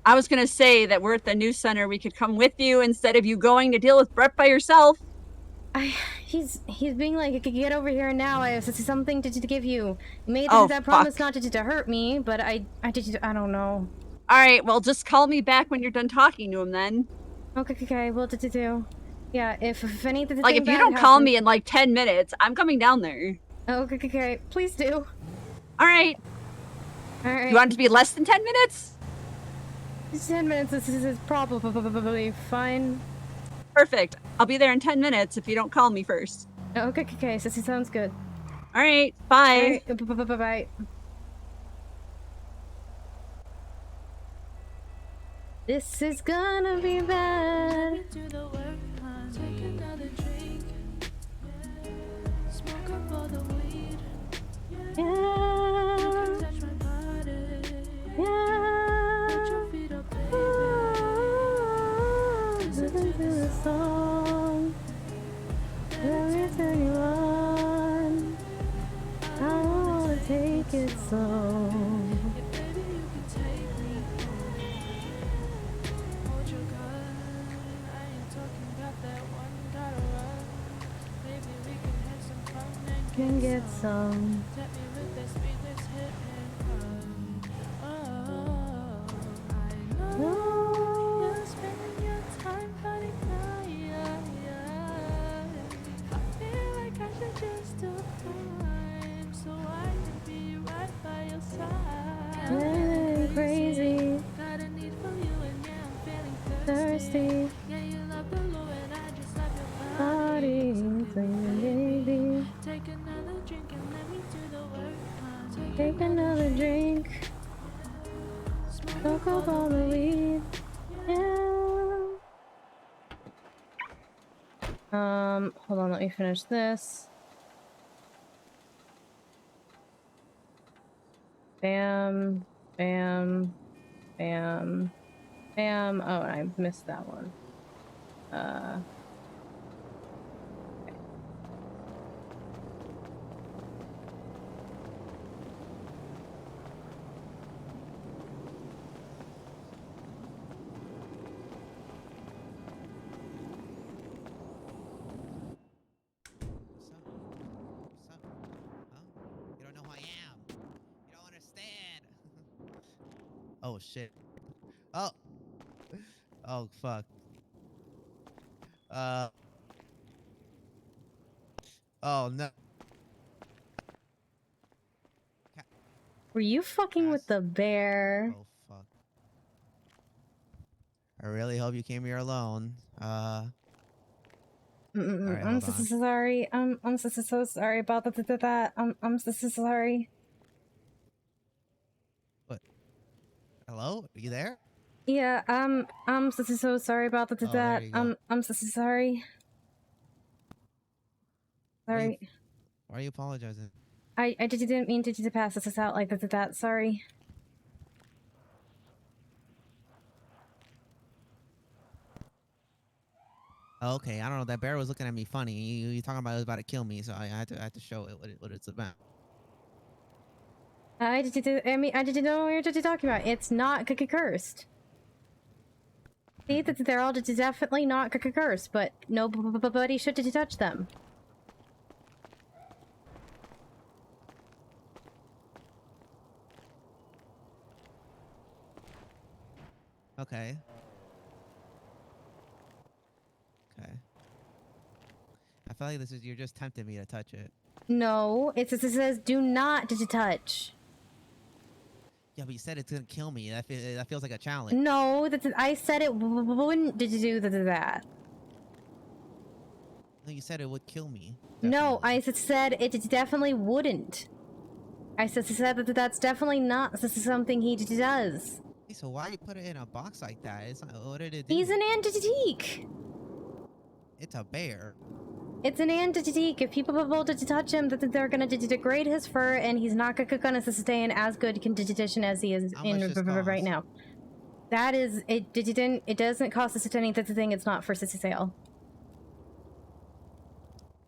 I was gonna say that we're at the news center. We could come with you instead of you going to deal with Brett by yourself. He's being like, get over here now. I have something to give you. You made that promise not to hurt me, but I don't know. All right, well, just call me back when you're done talking to him, then. Okay. Well, yeah. If anything, like, if you don't call me in like 10 minutes, I'm coming down there. Okay. Please do. All right. You want it to be less than 10 minutes? 10 minutes. This is probably fine. Perfect. I'll be there in 10 minutes if you don't call me first. Okay. So sounds good. All right. Bye. All right, bye. This is gonna be bad. Take another drink. Smoke up all the weed. Yeah. You can touch my body. Yeah. Put your feet up, baby. Listen to the song. Let me turn you on. I wanna take it slow. Can get some. I know you're spending your time fighting fire. I feel like I should just do time so I can be right by your side. Feeling crazy. Got a need for you and yeah, I'm feeling Thirsty. Yeah, you love the Lord and I just love your Body, baby. Take another drink and let me do the work. Take another drink. Smoke up all the weed. Yeah. Hold on, let me finish this. Bam, bam, bam, bam. Oh, I missed that one. Oh shit. Oh fuck. Oh no. Were you fucking with the bear? Oh fuck. I really hope you came here alone. Right, I'm so sorry. I'm so sorry about that. I'm so sorry. What? Hello? Are you there? Yeah, I'm so sorry about that. I'm so sorry. Sorry. Why are you apologizing? I didn't mean to pass this out like that. Sorry. Okay, I don't know. That bear was looking at me funny. You talking about it was about to kill me, so I had to show it what it's about. I didn't know what you're talking about. It's not cursed. See, that they're all definitely not cursed, but nobody should touch them. Okay. I feel like you're just tempting me to touch it. No, it says do not touch. Yeah, but you said it's gonna kill me. That feels like a challenge. No, I said it wouldn't do that. No, you said it would kill me. Definitely. No, I said it definitely wouldn't. I said that that's definitely not something he does. Hey, so why you put it in a box like that? It's not, what did it do? He's an antitique. It's a bear. It's an antitique. If people are able to touch him, they're gonna degrade his fur, and he's not gonna stay in as good condition as he is in right now. That is it. It doesn't cost us anything. That's the thing. It's not for sale.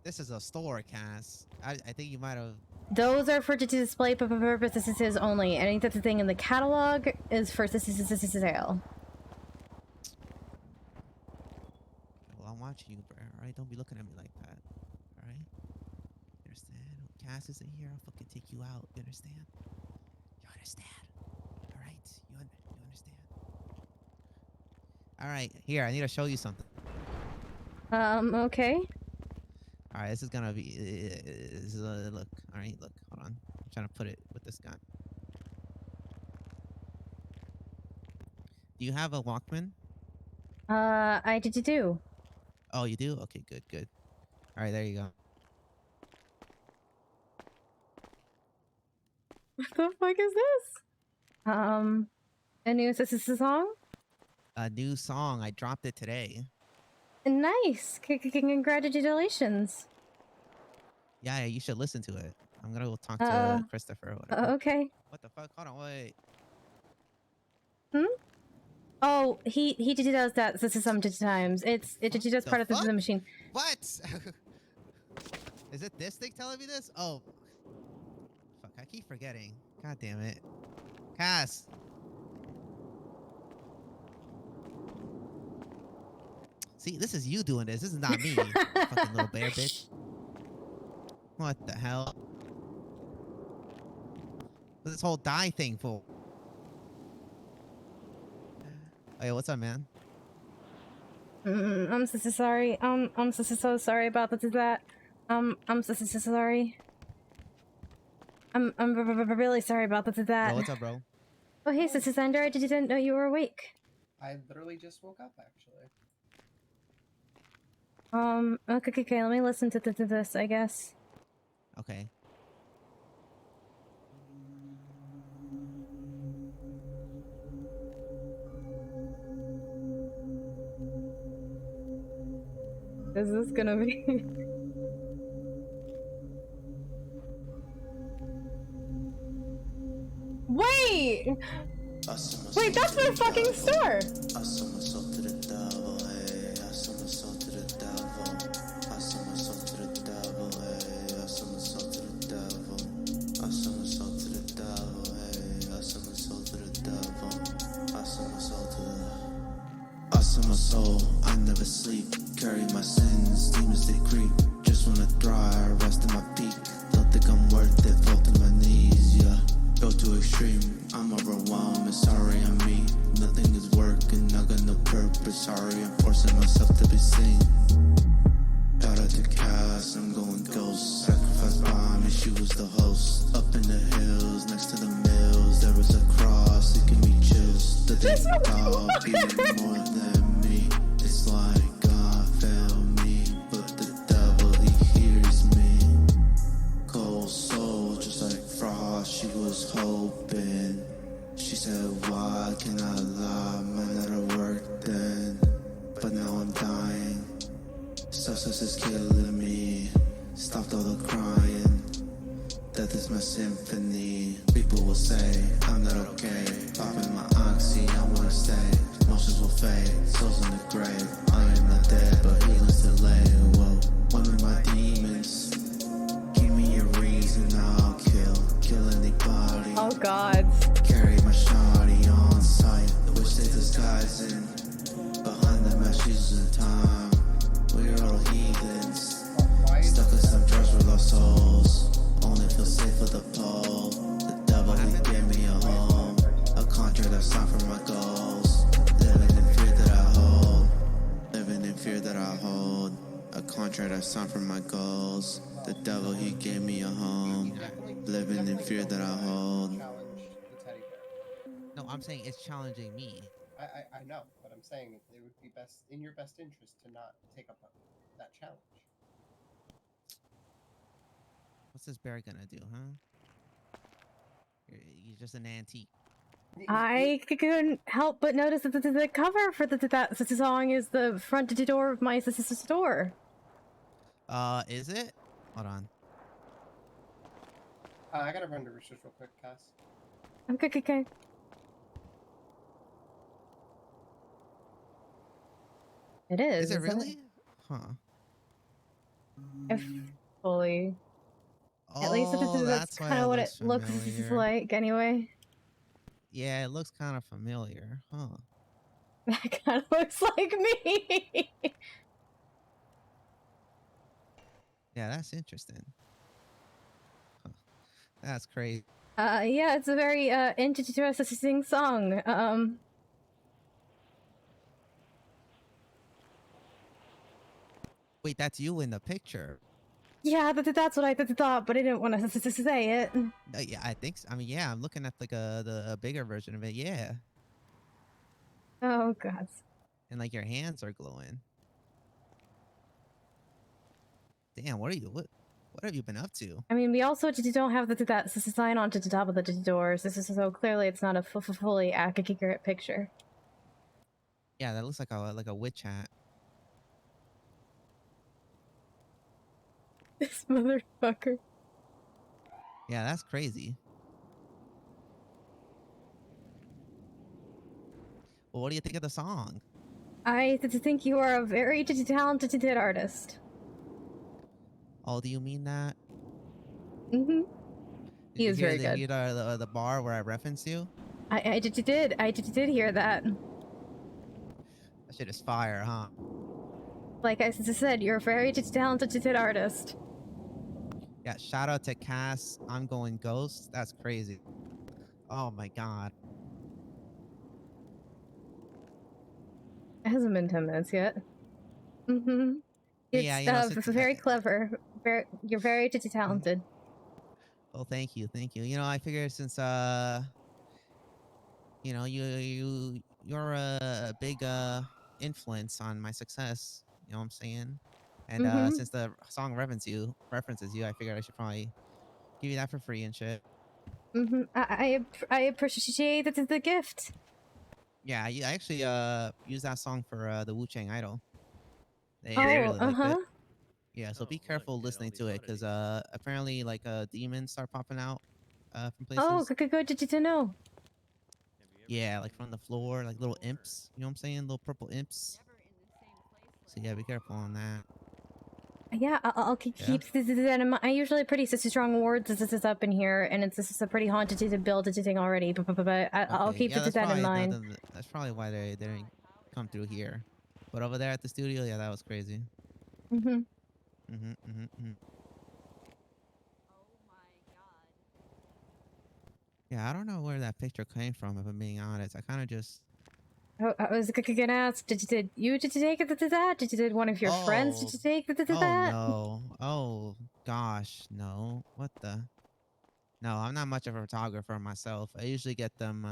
This is a store, Cass. I think you might have. Those are for display purposes only. Anything in the catalog is for sale. Well, I'm watching you, bro. All right, don't be looking at me like that. All right, you understand? When Cass isn't here, I'll fucking take you out. You understand? You understand? All right, you understand? All right, here. I need to show you something. Okay. All right, this is gonna be. Look. All right, look. Hold on. I'm trying to put it with this gun. Do you have a Walkman? I do. Oh, you do? Okay, good. All right, there you go. What the fuck is this? A new song? A new song. I dropped it today. Nice. Congratulations. Yeah, you should listen to it. I'm gonna go talk to Christopher or whatever. Okay. What the fuck? Hold on, wait. Oh, he does that sometimes. It does part of the machine. What? Is it this thing telling me this? Oh. Fuck, I keep forgetting. God damn it. Cass. See, this is you doing this. This is not me. Fucking little bear bitch. What the hell? What's this whole die thing for? Hey, what's up, man? I'm so sorry. I'm so sorry about that. I'm so sorry. I'm really sorry about that. Yo, what's up, bro? Oh, hey, Cassandra. I didn't know you were awake. I literally just woke up, actually. Okay, let me listen to this, I guess. Okay. Is this gonna be... Wait! Wait, that's my fucking store! My soul, I never sleep. Carry my sins, demons they creep. Just wanna dry, rest in my peak. Don't think I'm worth it, fall to my knees, yeah. Go to extreme, I'm overwhelmed, it's sorry I'm me. Nothing is working, I got no purpose. Sorry, I'm forcing myself to be seen. Shout out to Cass, I'm going ghost. Sacrificed by me, she was the host. Up in the hills, next to the mills, there was a cross, it gave me chills. The day God being more than me. It's like God failed me, but the devil, he hears me. Cold soul, just like frost, she was hoping. She said, why can I lie? Might not have worked then, but now I'm dying. Substance is killing me. Stopped all the crying. Death is my symphony. People will say I'm not okay. Popping my oxy, I wanna stay. Emotions will fade, souls in the grave. I am not dead, but healing's delayed. Whoa, one of my demons. Give me a reason, I'll kill anybody. Oh God. Carry my shawty on sight, which they disguising. Behind the meshes of time, we are all heathens. Stuck in some drugs with our souls. Only feel safe for the pole. The devil, he gave me a home. A contract I signed for my goals. Living in fear that I hold. Living in fear that I hold. A contract I signed for my goals. The devil, he gave me a home. Living in fear that I hold. No, I'm saying it's challenging me. I know, but I'm saying it would be best in your best interest to not take up that challenge. What's this bear gonna do, huh? You're just an antique. I couldn't help but notice that the cover for that song is the front door of my sister's store. Is it? Hold on. I gotta run to research real quick, Cass. Okay. It is. Is it really? Huh. If fully. At least that's kind of what it looks like, anyway. Yeah, it looks kind of familiar, huh? That kind of looks like me. Yeah, that's interesting. Huh. That's crazy. Yeah, it's a very interesting song. Wait, that's you in the picture. Yeah, that's what I thought, but I didn't want to say it. Yeah, I think so. I mean, yeah, I'm looking at like the bigger version of it. Yeah, Oh god. and like your hands are glowing. Damn, what have you been up to? I mean, we also don't have that sign on to the top of the doors. This is so clearly it's not a fully accurate picture. Yeah, that looks like a witch hat. This motherfucker. Yeah, that's crazy. Well, what do you think of the song? I think you are a very talented artist. Oh, do you mean that? Mm-hmm. Did you hear the bar where I referenced you? I did hear that. That shit is fire, huh? Like I said, you're a very talented artist. Yeah, shout out to Cass. I'm going ghost. That's crazy. Oh my god. It hasn't been 10 minutes yet. Mm-hmm. It's very clever. You're very talented. Oh, thank you. You know, I figure since you know, you're a big influence on my success. You know what I'm saying? And since the song references you, I figured I should probably give you that for free and shit. Mm-hmm. I appreciate the gift. Yeah, I actually used that song for the Wu Chang Idol. They really liked it. Yeah, so be careful listening to it, because apparently like demons start popping out from places. Oh, good to know. Yeah, like from the floor, like little imps. You know what I'm saying? Little purple imps. So yeah, be careful on that. Yeah, I'll keep that in mind. I usually pretty strong words this up in here, and this is a pretty haunted build thing already. But I'll keep that in mind. That's probably why they didn't come through here. But over there at the studio, yeah, that was crazy. Yeah, I don't know where that picture came from, if I'm being honest. I kind of just... Oh, I was gonna ask, did you take it to that? Did one of your friends take it to that? Oh, no. Oh, gosh, no. What the... No, I'm not much of a photographer myself. I usually get them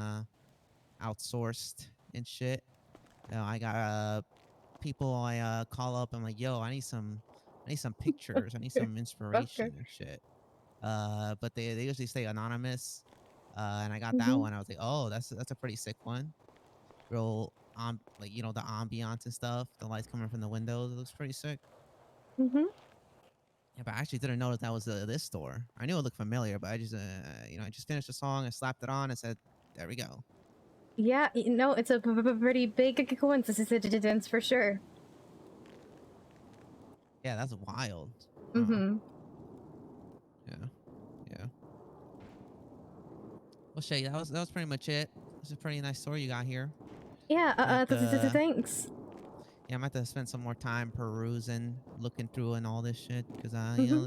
outsourced and shit. You know, I got people I call up. I'm like, yo, I need some pictures. I need some inspiration and shit. But they usually stay anonymous. And I got that one. I was like, oh, that's a pretty sick one. Real like, you know, the ambiance and stuff. The lights coming from the windows. It looks pretty sick. Yeah, but I actually didn't notice that was this store. I knew it looked familiar, but I just, you know, I just finished the song and slapped it on and said, there we go. Yeah, no, it's a pretty big coincidence for sure. Yeah, that's wild. Yeah. Well, Shay, that was pretty much it. It's a pretty nice store you got here. Yeah, thanks. Yeah, I'm about to spend some more time perusing, looking through and all this shit, because you know,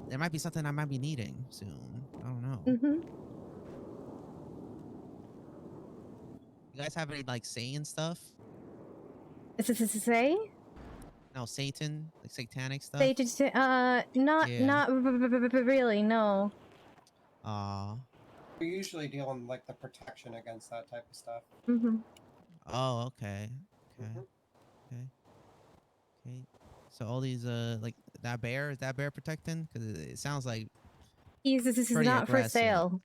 there might be something I might be needing soon. I don't know. You guys have any like saying stuff? Say? No, Satan, like satanic stuff. Not really, no. We usually deal in like the protection against that type of stuff. Oh, okay. So all these like that bear, is that bear protecting? Because it sounds like This is not aggressive. for sale.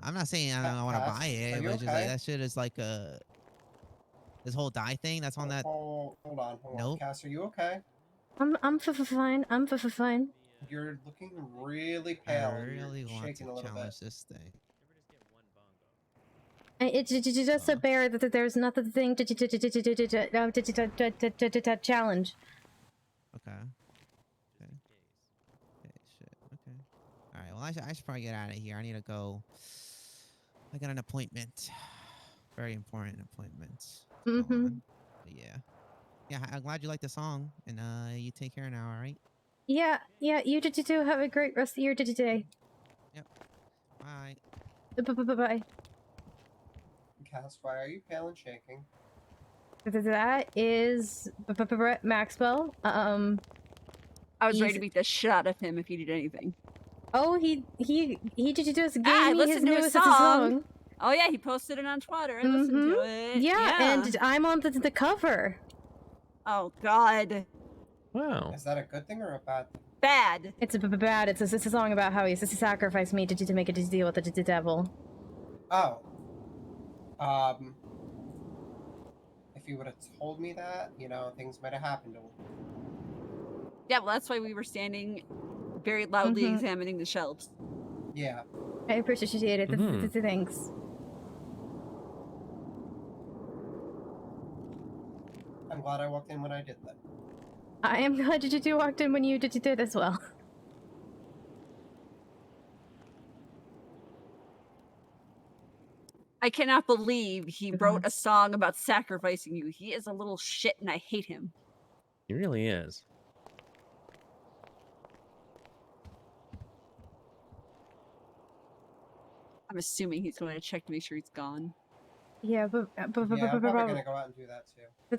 I'm not saying I don't want to Cass, buy it, are but you it's just like okay? that shit is like this whole dye thing that's on that. Hold on. Nope. Cass, are you okay? I'm fine. I'm fine. You're looking really I pale and really you're want shaking to a little bit. challenge this thing. It's just a bear that there's nothing to challenge. Okay. Shit. Okay. All right. Well, I should probably get out of here. I need to go. I got an appointment. Very important appointment. Mm-hmm. But yeah. Yeah. I'm glad you like the song, and you take care now. All right. Yeah. You too. Have a great rest of your day. Yep. Bye. Bye. Cass, why are you pale and shaking? That is Maxwell. I was ready to beat the shit out of him if he did anything. Oh, he just gave I me his listened to his newest song. Oh yeah, he posted it on Twitter. I listened to it. Yeah, and I'm on the cover. Oh God. Wow. Is that a good thing or a bad thing? Bad. It's bad. It's a song about how he sacrificed me to make a deal with the devil. Oh. If you would have told me that, things might have happened. Yeah, well, that's why we were standing very loudly examining the shelves. Yeah. I appreciate it. Thanks. I'm glad I walked in when I did that. I am glad you walked in when you did as well. I cannot believe he wrote a song about sacrificing you. He is a little shit and I hate him. He really is. I'm assuming he's going to check to make sure he's gone. Yeah, but I'm probably gonna go out and do that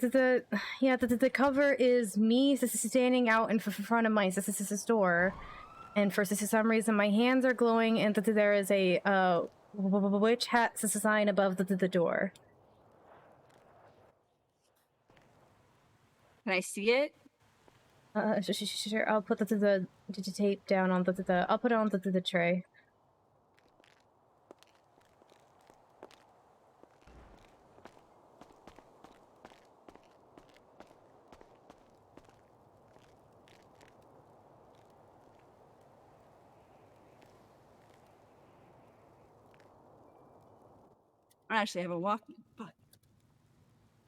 too. The cover is me standing out in front of my store, and for some reason my hands are glowing, and there is a witch hat sign above the door. Can I see it? Sure. I'll put the tape down on I'll put it on the tray. I actually have a Walkman, but...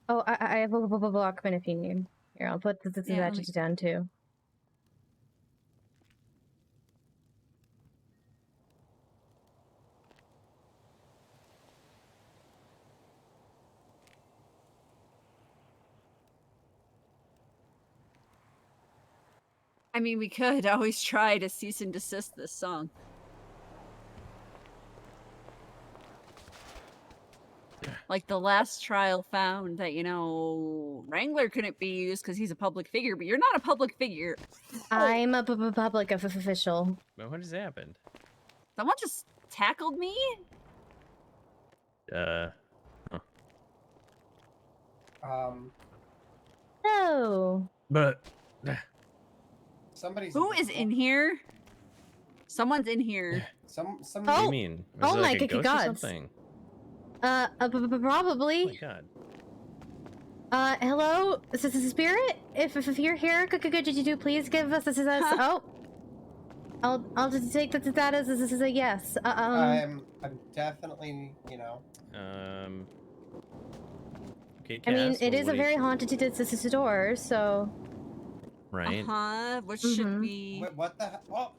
Oh, I have a Walkman if you need. Here, I'll put that down too. I mean, we could always try to cease and desist this song. Like the last trial found that, Wrangler couldn't be used because he's a public figure, but you're not a public figure. I'm a public official. But what has happened? Someone just tackled me? Huh. No. But somebody's. Who is in here? Someone's in here. What do you mean? Was Oh it my like a ghost or God. something? Probably. Oh my God. Hello, this is Spirit. If you're here, could you please give us oh, I'll just take that as this is a yes. I'm definitely, Okay, Cass, I mean, it is a what do you- very haunted store, so. Right. What should we? Wait, what the hell?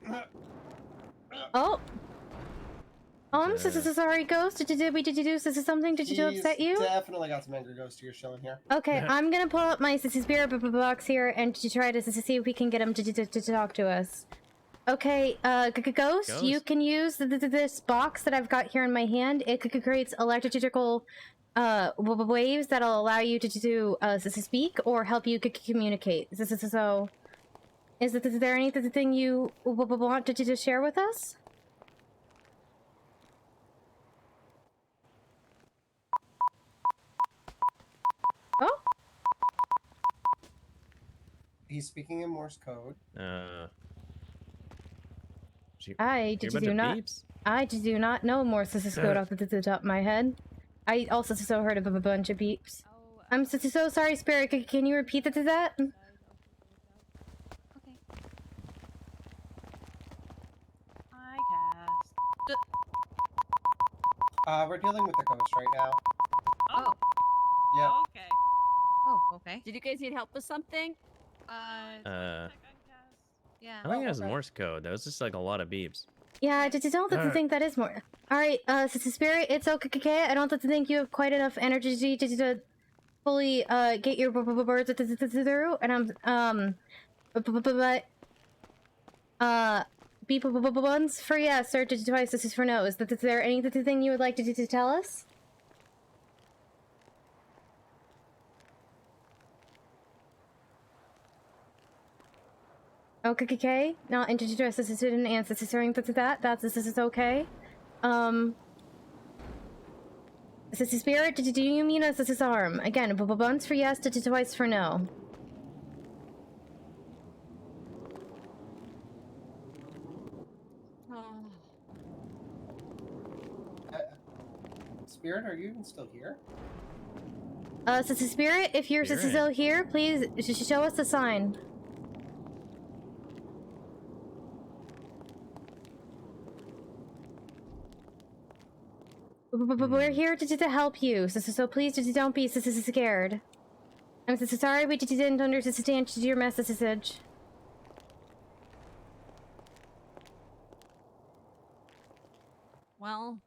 Oh. I'm so sorry, Ghost. Did we do something? Did you upset you? Definitely got some angry ghost ears showing here. Okay, I'm gonna pull up my spirit box here and to try to see if we can get him to talk to us. Okay, Ghost, you can use this box that I've got here in my hand. It creates electrical waves that'll allow you to speak or help you communicate. So, is there anything you want to share with us? Oh? He's speaking in Morse code. I Hear a did bunch do of not. beeps? I did do not know more code off the top of my head. I also so heard of a bunch of beeps. I'm so sorry, Spirit. Can you repeat that? Okay. Hi, Cass. We're dealing with the ghost right now. Oh. Yeah. Okay. Oh, okay. Did you guys need help with something? Yeah. I think it was Morse code. That was just like a lot of beeps. Yeah, I don't think that is more. Alright, Spirit, it's okay. I don't think you have quite enough energy to fully get your birds through, and beep ones for yes, or twice this is for no. Is there anything you would like to tell us? Okay, not interested in answering this is okay. This is Spirit, do you mean as this is arm? Again, buns for yes, twice for no. Spirit, are you even still here? Spirit, if you're still here, please show us the sign. We're here to help you, so please don't be scared. I'm so sorry we didn't understand your message. Well.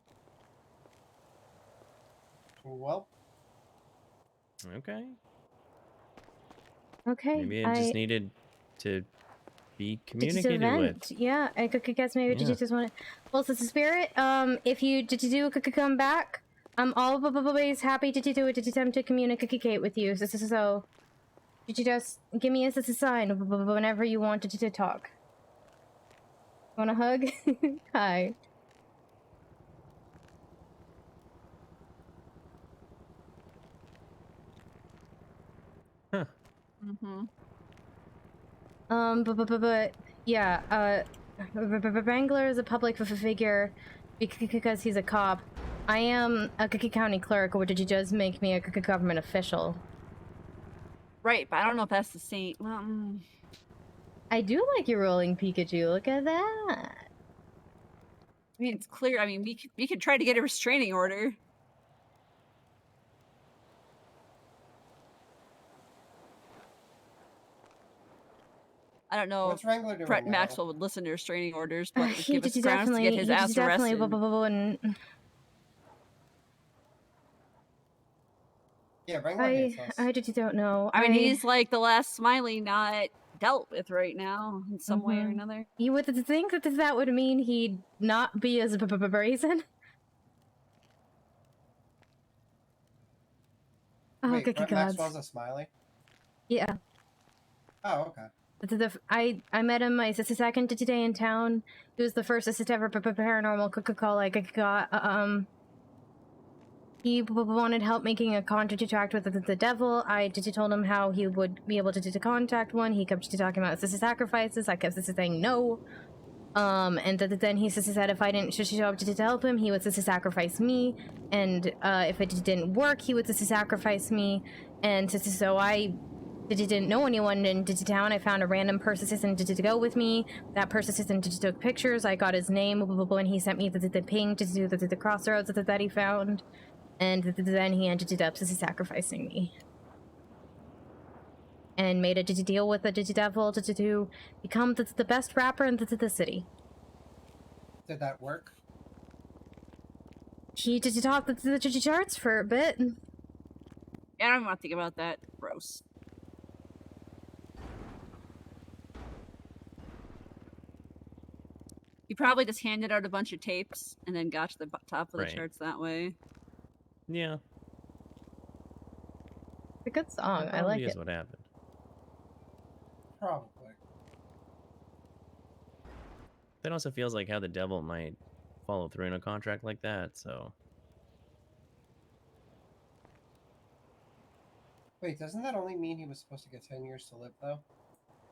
Okay. Okay. Maybe it just needed to be communicated with. Yeah, I could guess maybe you just want to. Well, Spirit, if you could come back, I'm always happy to attempt to communicate with you. So you just give me a sign whenever you want to talk. Want a hug? Hi. Huh. But yeah, Wrangler is a public figure because he's a cop. I am a county clerk, which does make me a government official. Right, but I don't know if that's the same. Well, I do like your rolling Pikachu. Look at that. I mean, it's clear. I mean, we could try to get a restraining order. I don't know if Brett Maxwell would listen to restraining orders, but would give us grounds to get his ass arrested. Yeah, Wrangler hates us. I don't know. I mean, he's like the last Smiley not dealt with right now in some way or another. You would think that would mean he'd not be as brazen? Wait, Brett Maxwell's a Smiley? Yeah. Oh, okay. I met him my second today in town. He was the first ever paranormal call I got. He wanted help making a contract with the devil. I told him how he would be able to contact one. He kept talking about sacrifices. I kept saying no. And then he said if I didn't show up to help him, he would sacrifice me. And if it didn't work, he would sacrifice me. And so I didn't know anyone in town. I found a random person to go with me. That person took pictures. I got his name, and he sent me the ping to do the crossroads that he found. And then he ended up sacrificing me. And made a deal with the devil to become the best rapper in the city. Did that work? He did top the charts for a bit. Yeah, I don't want to think about that. Gross. He probably just handed out a bunch of tapes and then got to the top of the charts that way. Yeah. It's a good song. I like it. Is what happened. Probably. That also feels like how the devil might follow through in a contract like that, so. Wait, doesn't that only mean he was supposed to get 10 years to live, though?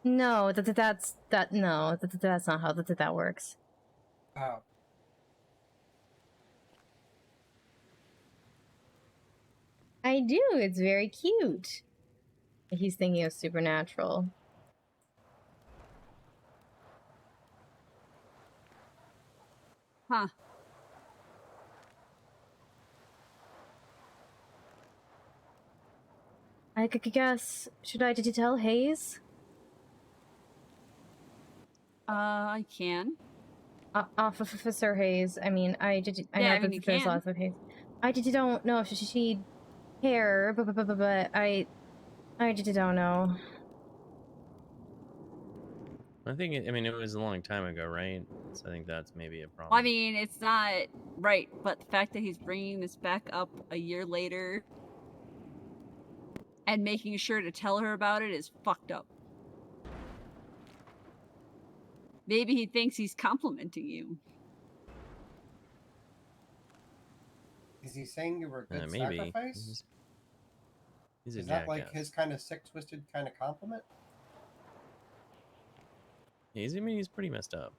No, that's not how that works. Oh. I do. It's very cute. He's thinking of Supernatural. Huh. I could guess. Should I did you tell Hayes? I can. Officer Hayes. I mean, I know that there's lots of Hayes. I don't know if she'd care, but I don't know. I think I mean it was a long time ago, right? So I think that's maybe a problem. Well, I mean, it's not right, but the fact that he's bringing this back up a year later and making sure to tell her about it is fucked up. Maybe he thinks he's complimenting you. Is he saying you were a good maybe. sacrifice? He's a Is that jackass. like his kind of sick, twisted kind of compliment? I mean, he's pretty messed up.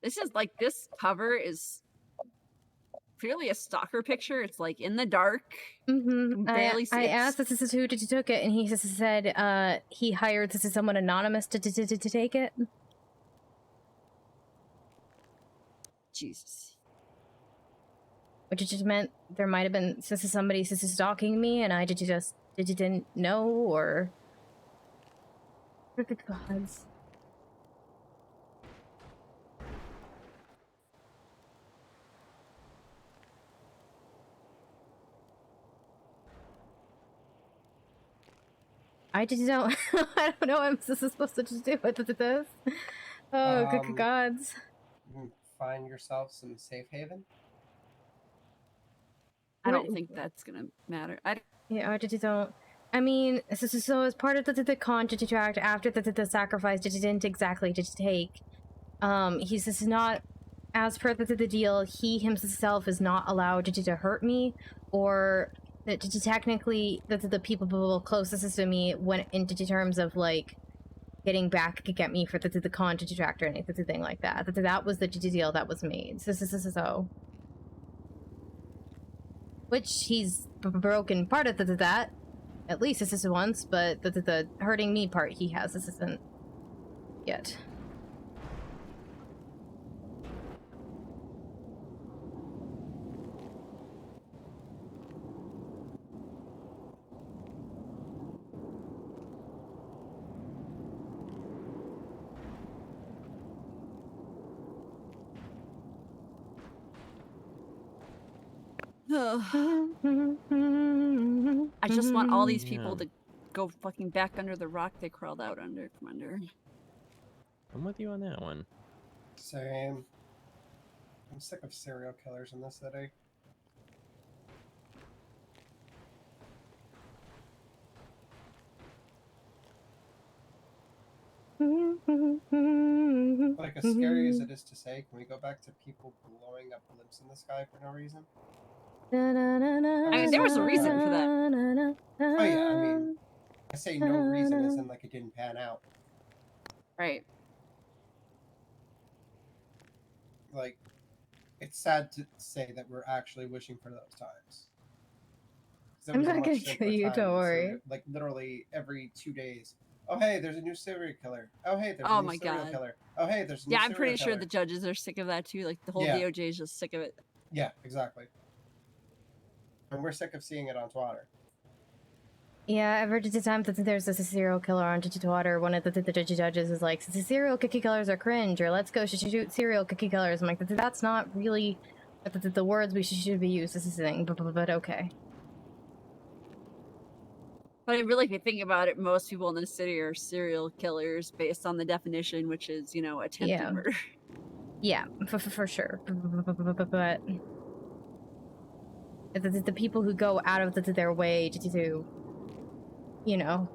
This is like, this cover is clearly a stalker picture. It's like in the dark. Mm-hmm. Barely I asked this is who took it, and he said he hired this is someone anonymous to take it. Jesus. Which just meant there might have been somebody stalking me, and I didn't know, or good gods. I just don't. I don't know what I'm supposed to do with this. Oh, good gods! Find yourself some safe haven. I don't think that's gonna matter. Yeah, I just don't. I mean, so as part of the contract after the sacrifice, didn't exactly take. He says not as per the deal. He himself is not allowed to hurt me, or technically the people closest to me went into terms of like getting back to get me for the contract or anything like that. That was the deal that was made. So. Which he's broken part of that. At least this is once, but the hurting me part he has. This isn't yet. I just want all these people to go fucking back under the rock they crawled out under. Come under. I'm with you on that one. Same. I'm sick of serial killers in this city. Like, as scary as it is to say, can we go back to people blowing up blimps in the sky for no reason? I mean, there was a reason for that. Oh yeah, I mean, I say no reason as in like it didn't pan out. Right. Like, it's sad to say that we're actually wishing for those times. I'm not gonna kill you, don't worry. Like, literally every 2 days. Oh, hey, there's a new serial killer. Oh, hey, there's a new serial killer. Oh, hey, there's a new serial killer. Yeah, I'm pretty sure the judges are sick of that too. Like, the whole DOJ is just sick of it. Yeah, exactly. And we're sick of seeing it on Twitter. Yeah, I've heard at the time that there's a serial killer on Twitter. One of the judges is like, the serial killers are cringe, or let's go shoot serial killers. I'm like, that's not really the words we should be used. This is the thing, but okay. But really, if you think about it, most people in the city are serial killers based on the definition, which is, you know, attempted murder. Yeah, for sure. But The people who go out of their way to, you know,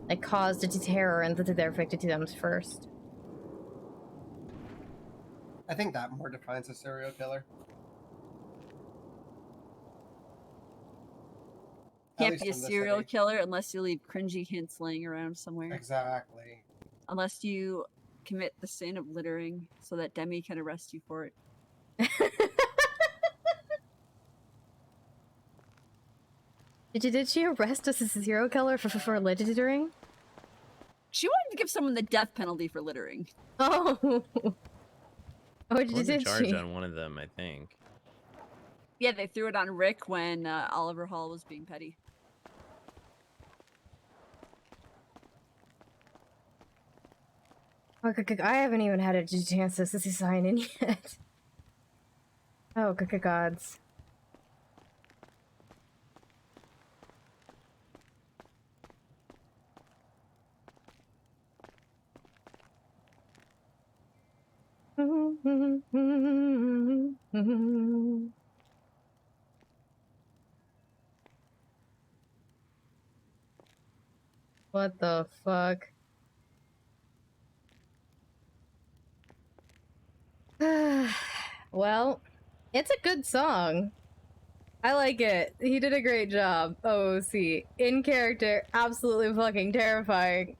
like cause the terror and their victims first. I think that more defines a serial killer. Can't be a serial killer unless you leave cringy hints laying around somewhere. Exactly. Unless you commit the sin of littering so that Demi can arrest you for it. Did she arrest us as a serial killer for littering? She wanted to give someone the death penalty for littering. Oh. Oh, She wasn't did charged she? on one of them, I think. Yeah, they threw it on Rick when Oliver Hall was being petty. Oh, I haven't even had a chance to sign in yet. Oh, gods. What the fuck? Well, it's a good song. I like it. He did a great job. OOC. In character, absolutely fucking terrifying.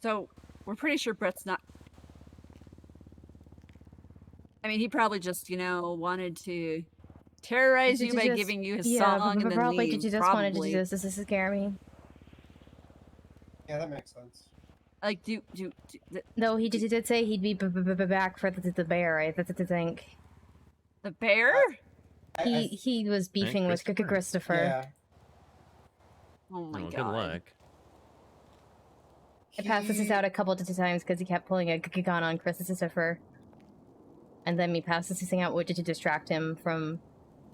So, we're pretty sure Brett's not... I mean, he probably just, you know, wanted to terrorize you by giving you his song and then probably leave. Did you just wanted to do this to scare me? Yeah, that makes sense. Like, No, he did say he'd be back for the bear, I think. The bear? He was beefing with Christopher. Yeah. Oh my god. Good luck. I passed this out a couple of times because he kept pulling a gun on Christopher. And then me passed this thing out to distract him from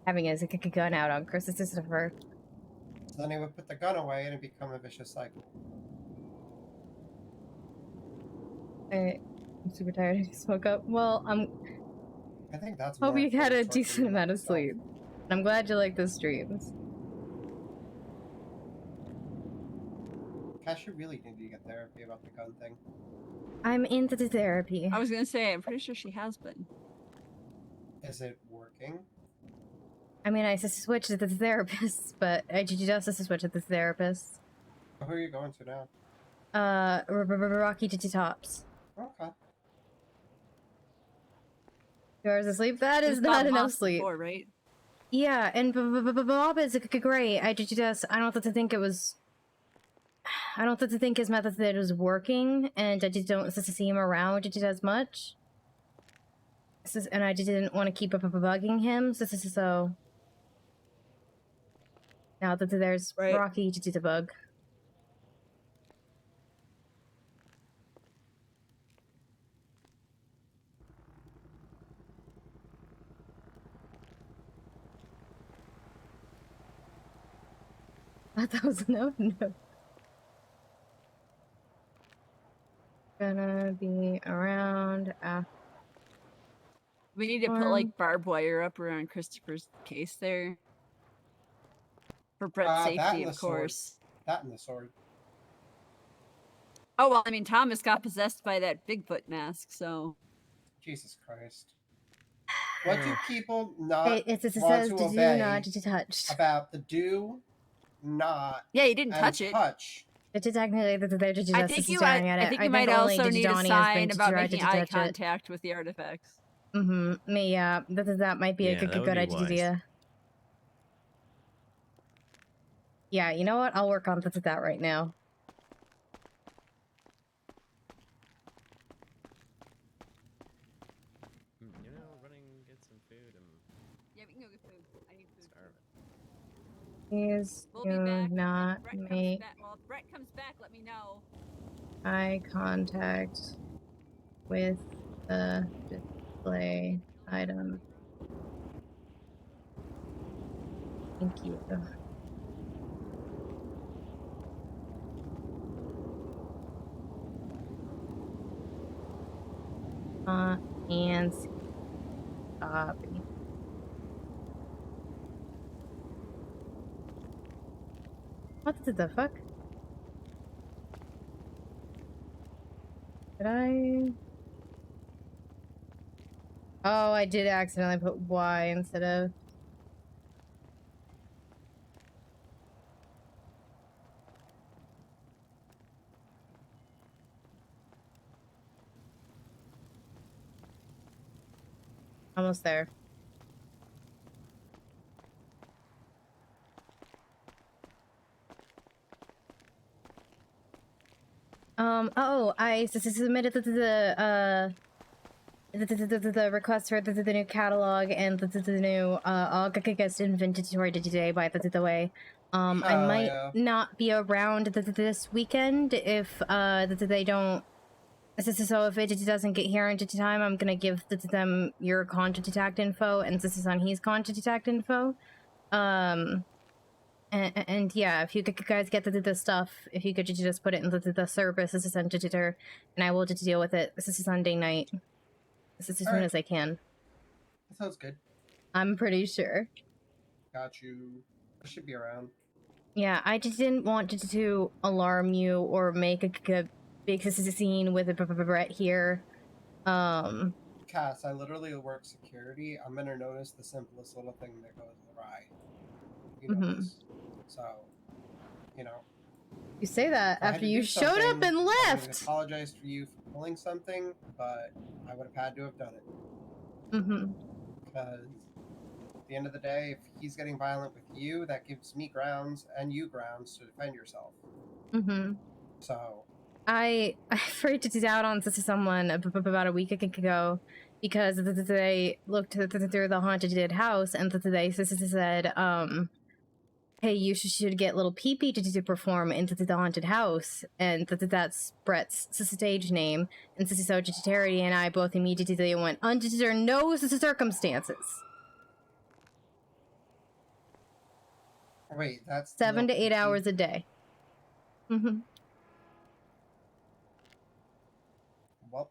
having his gun out on Christopher. So then he would put the gun away and it'd become a vicious cycle. I'm super tired. I just woke up. Well, I think that's. Hope you had a decent amount of sleep. I'm glad you like the streams. Cash, you really need to get therapy about the gun thing. I'm into the therapy. I was gonna say, I'm pretty sure she has been. Is it working? I mean, I switched to the therapist, but I just switched to the therapist. Who are you going to now? Rocky Tops. Okay. 2 hours of sleep? That is not enough sleep. Before, right? Yeah, and Bob is great. I don't think it was... I don't think his method was working, and I just don't see him around as much. And I just didn't want to keep bugging him, so... Now that there's Rocky to do the bug. That was no. Gonna be around after. We need to put like barbed wire up around Christopher's case there. For Brett's safety, of course. That and the sword. Oh, well, I mean, Thomas got possessed by that Bigfoot mask, so... Jesus Christ. What do people not want says, to do obey not touch. about the do not Yeah, you didn't touch it. It's technically that they're just I think you I might also need a sign about making eye contact with the artifacts. Mm-hmm. Yeah, that might be a good idea. Yeah, you know what? I'll work on that right now. You know, running, get some food, and... Yeah, we can go get food. I need food. Please We'll do be back. not make Well, if Brett comes back, let me know. eye contact with the display item. Thank you. And Copy. What the fuck? Did I? Oh, I did accidentally put Y instead of... Almost there. Oh, I submitted the request for the new catalog and the new August inventory today, by the way. I might not be around this weekend if they don't. So if it doesn't get here in time, I'm gonna give them your contact info, and this is on his contact info. And yeah, if you guys get the stuff, if you could just put it in the service editor, and I will just deal with it. This is Sunday night. This is as soon as I can. That sounds good. I'm pretty sure. Got you. I should be around. Yeah, I just didn't want to alarm you or make a big scene with a Brett here. Cass, I literally work security. I'm gonna notice the simplest little thing that goes awry. You know this. So, you know. You say that after you showed up and left. I apologize for you for pulling something, but I would have had to have done it. Because at the end of the day, if he's getting violent with you, that gives me grounds and you grounds to defend yourself. So. I freaked out on someone about a week ago because they looked through the haunted house and they said, hey, you should get little Pee-Pee to perform into the haunted house, and that's Brett's stage name, and so Charity and I both immediately went under no circumstances. Wait, that's 7 to 8 hours a day. Well.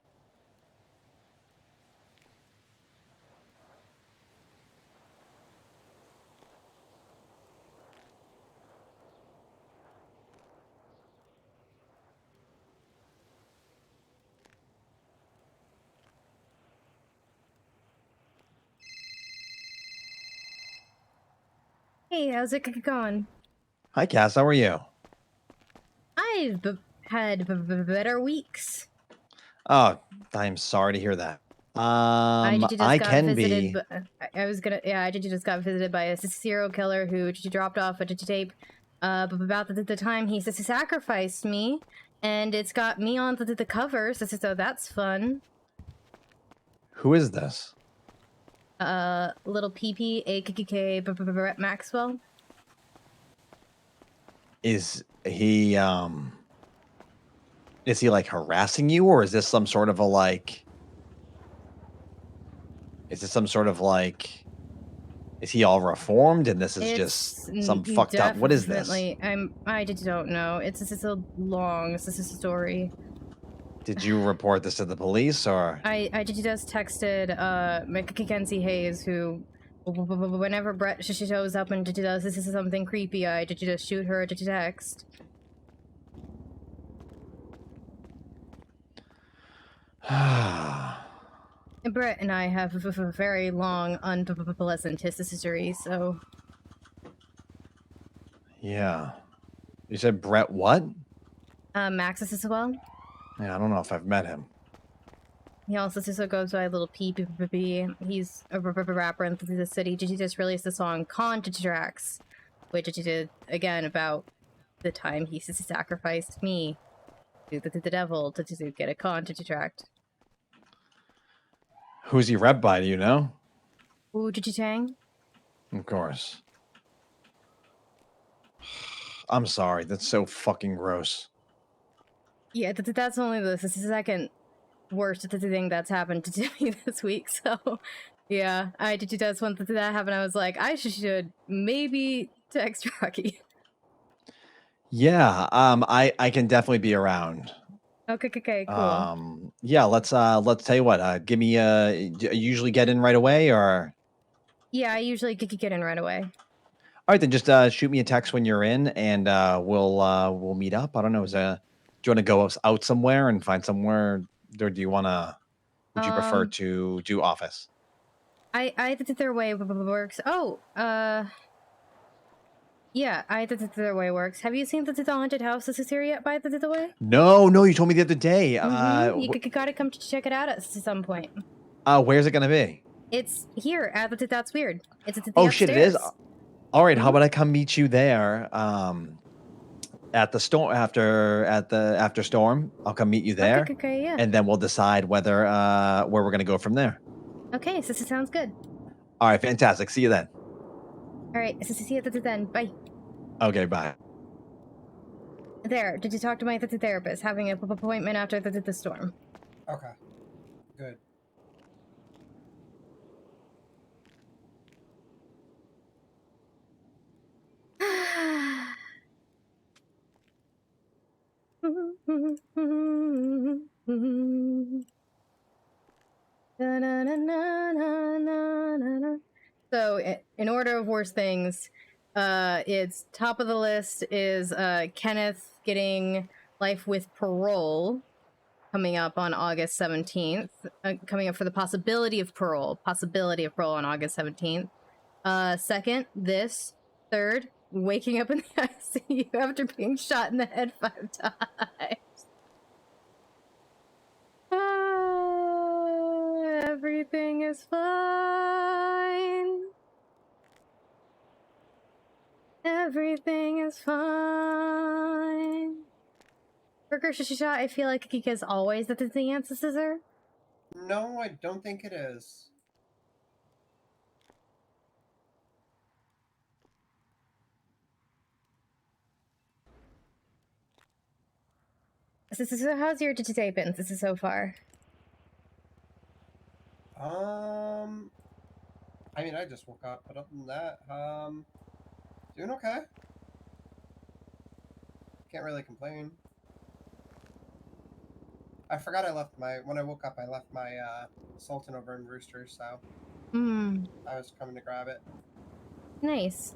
Hey, how's it going? Hi, Cass. How are you? I've had better weeks. Oh, I'm sorry to hear that. I can be. I was gonna. Yeah, I just got visited by a serial killer who dropped off a tape about the time he sacrificed me, and it's got me on the cover. So that's fun. Who is this? Little PP, aka Brett Maxwell. Is he like harassing you, or is this some sort of a like? Is this some sort of like? Is he all reformed and this is just some fucked up? What is this? I just don't know. It's a long story. Did you report this to the police, or? I just texted Mackenzie Hayes, who whenever Brett shows up and does this is something creepy, I just shoot her a text. Brett and I have a very long, unpleasant history, so... Yeah. You said Brett what? Maxis as well. Yeah, I don't know if I've met him. He also goes by Little P. He's a rapper in the city. He just released the song Contracts, which he did, again, about the time he sacrificed me to the devil to get a contract. Who's he rep by, do you know? Ooh, Tang? Of course. I'm sorry, that's so fucking gross. Yeah, that's only the second worst thing that's happened to me this week, so... Yeah, I just when that happened, I was like, I should maybe text Rocky. Yeah, I can definitely be around. Okay, cool. Yeah, let's tell you what. Give me do you usually get in right away, or? Yeah, I usually get in right away. All right, then just shoot me a text when you're in, and we'll meet up. I don't know. Do you want to go out somewhere and find somewhere, or do you want to? Would you prefer to do office? I did their way works. Oh, yeah, I did their way works. Have you seen the haunted house this is here yet? By the way? No, you told me the other day. You gotta come to check it out at some point. Where's it gonna be? It's here at That's Weird. It's at the Oh upstairs. shit, it is. All right, how about I come meet you there? At the storm after storm, I'll come meet you there. Okay, yeah. And then we'll decide whether where we're gonna go from there. Okay, so this sounds good. All right, fantastic. See you then. All right, so see you then. Bye. Okay, bye. There, did you talk to my therapist? Having an appointment after the storm. Okay. Good. So, in order of worst things, it's top of the list is Kenneth getting life with parole coming up on August 17th. Coming up for the possibility of parole on August 17th. Second, this. Third, waking up in the ICU after being shot in the head 5 times. Everything is fine. Everything is fine. Burger shot, I feel like Kika is always the answer, scissor. No, I don't think it is. So how's your day been? This is so far. I mean, I just woke up, but other than that, doing okay. Can't really complain. I forgot when I woke up, I left my, Sultan over in Rooster, so. I was coming to grab it. Nice.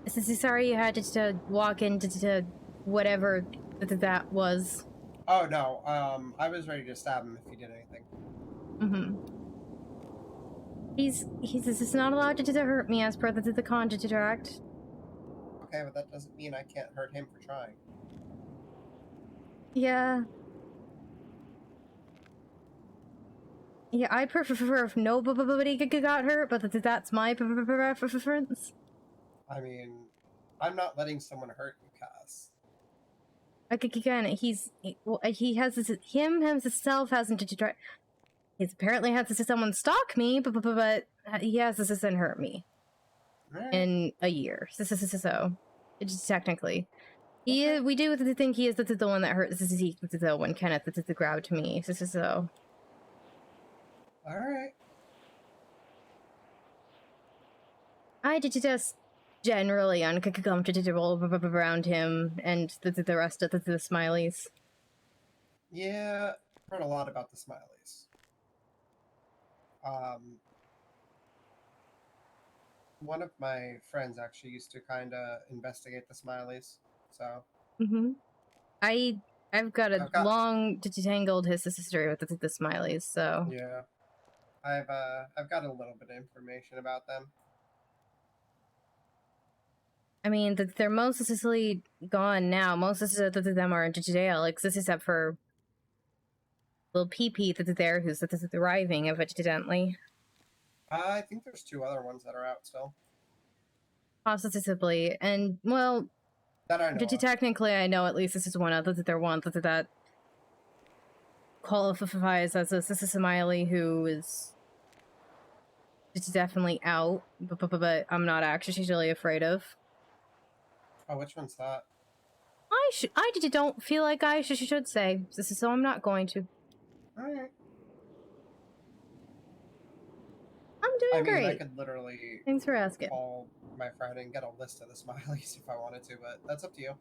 Sorry you had to walk into whatever that was. Oh, no, I was ready to stab him if he did anything. He's not allowed to hurt me as per the contract. Okay, but that doesn't mean I can't hurt him for trying. Yeah. Yeah, I prefer if nobody got hurt, but that's my preference. I mean, I'm not letting someone hurt you, Cass. Again, he has himself hasn't to try. He's apparently had someone stalk me, but he has and hurt me in a year. So, it's technically, we do think he is the one that hurt Zeke when Kenneth grabbed me. So. All right. I did just generally uncomfortable around him and the rest of the Smileys. Yeah, heard a lot about the Smileys. One of my friends actually used to kind of investigate the Smileys, so. I've got a long detangled history with the Smileys, so. Yeah, I've got a little bit of information about them. I mean, they're mostly gone now. Most of them are into jail, except for little PP that's there who's thriving evidently. I think there's 2 other ones that are out still. Possibly, and well, that I know. Technically, I know at least this is one other that qualifies as a Smiley who is definitely out, but I'm not actually really afraid of. Oh, which one's that? I don't feel like I should say. So I'm not going to. Alright. I'm doing I mean, great. I could literally Thanks for asking. call my friend and get a list of the smileys if I wanted to, but that's up to you.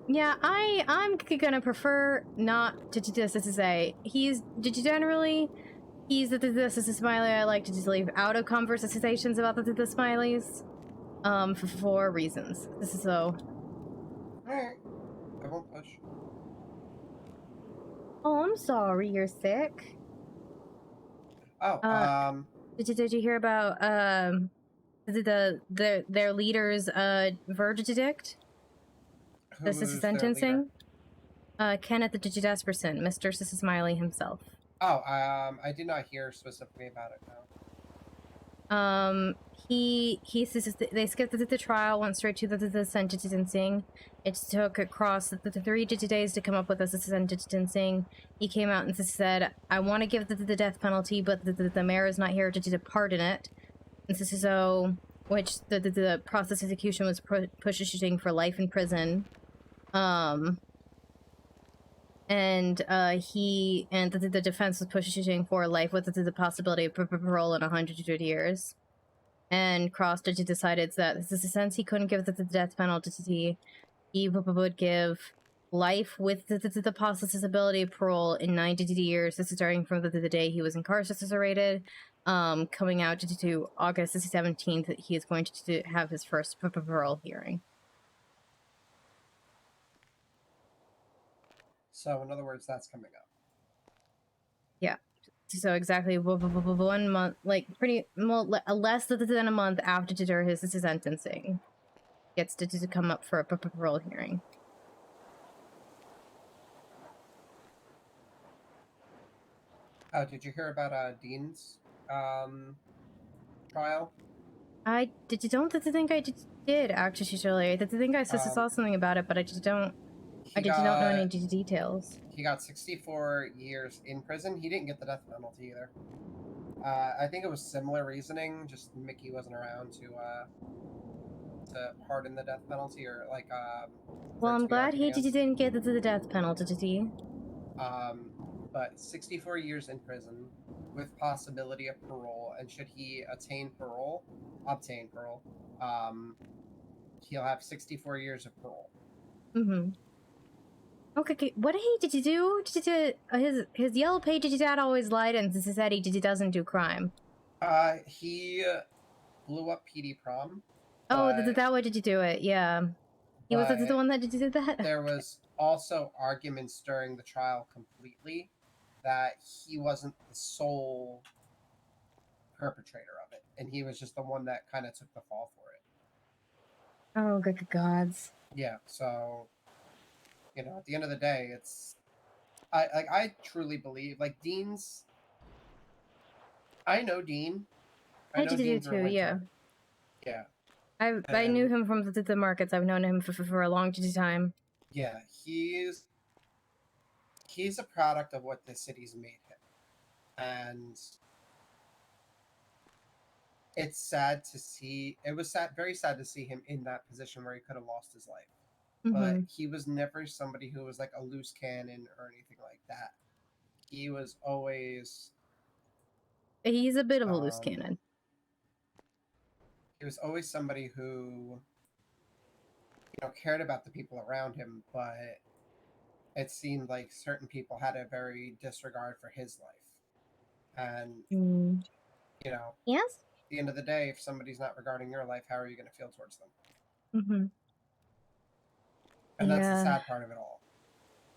Yeah, I'm gonna prefer not to just to say he's generally he's this is a smiley I like to just leave out of conversations about the smileys, for reasons. This is so. Alright, I won't push. Oh, I'm sorry, you're sick. Oh, did you hear about their leader's verdict? This is who's their leader? sentencing. Kenneth the Desperson, Mr. Smiley himself. Oh, I did not hear specifically about it now. He says they skipped the trial, went straight to the sentencing. It took across the 3 days to come up with the sentencing. He came out and said, "I want to give the death penalty, but the mayor is not here to pardon it." And so, which the process of execution was pushing for life in prison. And he and the defense was pushing for life with the possibility of parole in 100 years. And Cross decided that since he couldn't give the death penalty, he would give life with the possibility of parole in 90 years. This is starting from the day he was incarcerated. Coming out to August 17th, he is going to have his first parole hearing. So, in other words, that's coming up. Yeah. So exactly 1 month, like pretty less than a month after his sentencing, gets to come up for a parole hearing. Oh, did you hear about Dean's trial? I don't think I did actually. I think I saw something about it, but I just don't. I just don't know any details. He got 64 years in prison. He didn't get the death penalty either. I think it was similar reasoning. Just Mickey wasn't around to pardon the death penalty or like. Well, I'm glad he didn't get the death penalty. But 64 years in prison with possibility of parole, and should he obtain parole, he'll have 64 years of parole. Mm-hmm. Okay, what did he do? His yellow page dad always lied and said he doesn't do crime. He blew up PD prom. Oh, that way did you do it? Yeah. He was the one that did that? There was also arguments during the trial completely that he wasn't the sole perpetrator of it, and he was just the one that kind of took the fall for it. Oh, good gods. Yeah, so, at the end of the day, it's... I truly believe, like, Dean's... I know Dean. I did do too, yeah. Yeah. I knew him from the markets. I've known him for a long time. Yeah, he's a product of what the city's made him. And it's sad to see... It was very sad to see him in that position where he could have lost his life. But he was never somebody who was like a loose cannon or anything like that. He was always... He's a bit of a loose cannon. He was always somebody who, cared about the people around him, but it seemed like certain people had a very disregard for his life. And, yes? At the end of the day, if somebody's not regarding your life, how are you going to feel towards them? Mm-hmm. And that's the sad part of it all.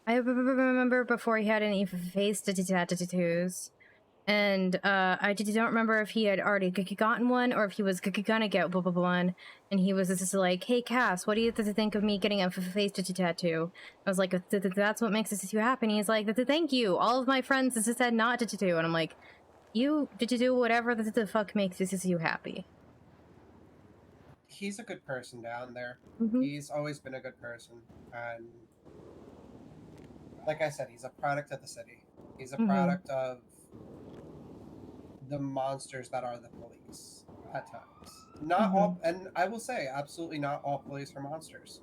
I remember before he had any face tattoos. And I don't remember if he had already gotten one or if he was gonna get one. And he was just like, "Hey, Cass, what do you think of me getting a face tattoo?" I was like, "That's what makes us you happy." And he's like, "Thank you. All of my friends said not to do." And I'm like, "You do whatever the fuck makes you happy." He's a good person down there. Mm-hmm. He's always been a good person. And like I said, he's a product of the city. He's a product of the monsters that are the police at times. Not all, and I will say, absolutely not all police are monsters.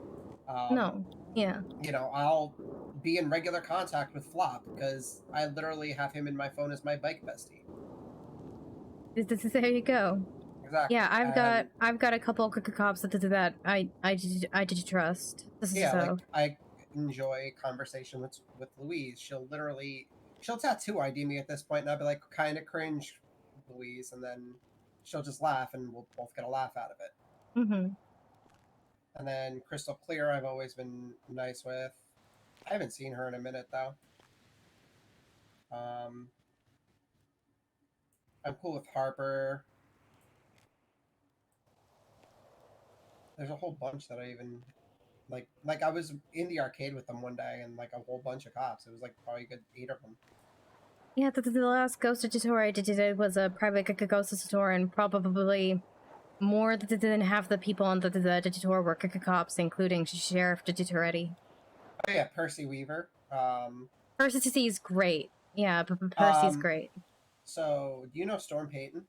No, yeah. I'll be in regular contact with Flop because I literally have him in my phone as my bike bestie. There you go. Exactly. Yeah, I've got a couple cops that I did trust. Yeah, So. like I enjoy conversation with Louise. She'll tattoo ID me at this point, and I'll be like, kind of cringe, Louise, and then she'll just laugh, and we'll both get a laugh out of it. Mm-hmm. And then Crystal Clear, I've always been nice with. I haven't seen her in a minute though. I'm cool with Harper. There's a whole bunch that I even like I was in the arcade with them one day, and like a whole bunch of cops. It was like probably a good 8 of them. Yeah, the last ghost editor I did was a private ghost editor, and probably more than half the people on the editor were cops, including Sheriff Digitoretti. Oh yeah, Percy Weaver. Percy is great. Yeah, Percy's great. So, do you know Storm Payton?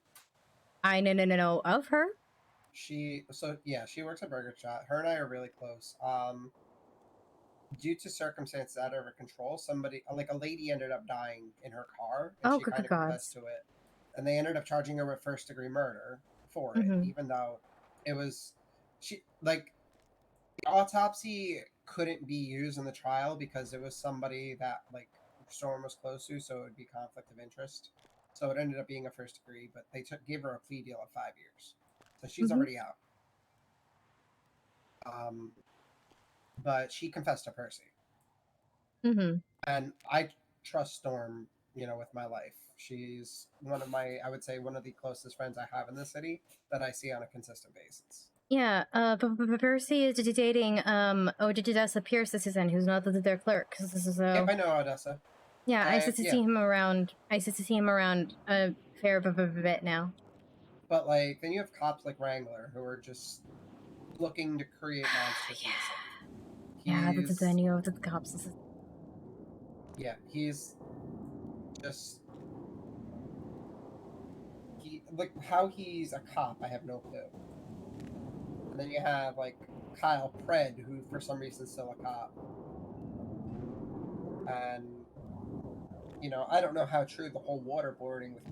I know of her. She works at Burger Shot. Her and I are really close. Due to circumstances out of her control, a lady ended up dying in her car, and she kind of confessed to it. And they ended up charging her with first-degree murder for it, even though it was the autopsy couldn't be used in the trial because it was somebody that Storm was close to, so it would be conflict of interest. So it ended up being a first degree, but they gave her a plea deal of 5 years. So she's already out. But she confessed to Percy. And I trust Storm, with my life. She's one of the closest friends I have in the city that I see on a consistent basis. Yeah, Percy is dating Odessa Pierce, who's not their clerk. So... Yep, I know Odessa. Yeah, I used to see him around. A fair bit now. But then you have cops like Wrangler who are just looking to create monsters. Yeah, that's the new of the cops. Yeah, he's just how he's a cop. I have no clue. And then you have Kyle Pred, who for some reason is still a cop. And I don't know how true the whole waterboarding with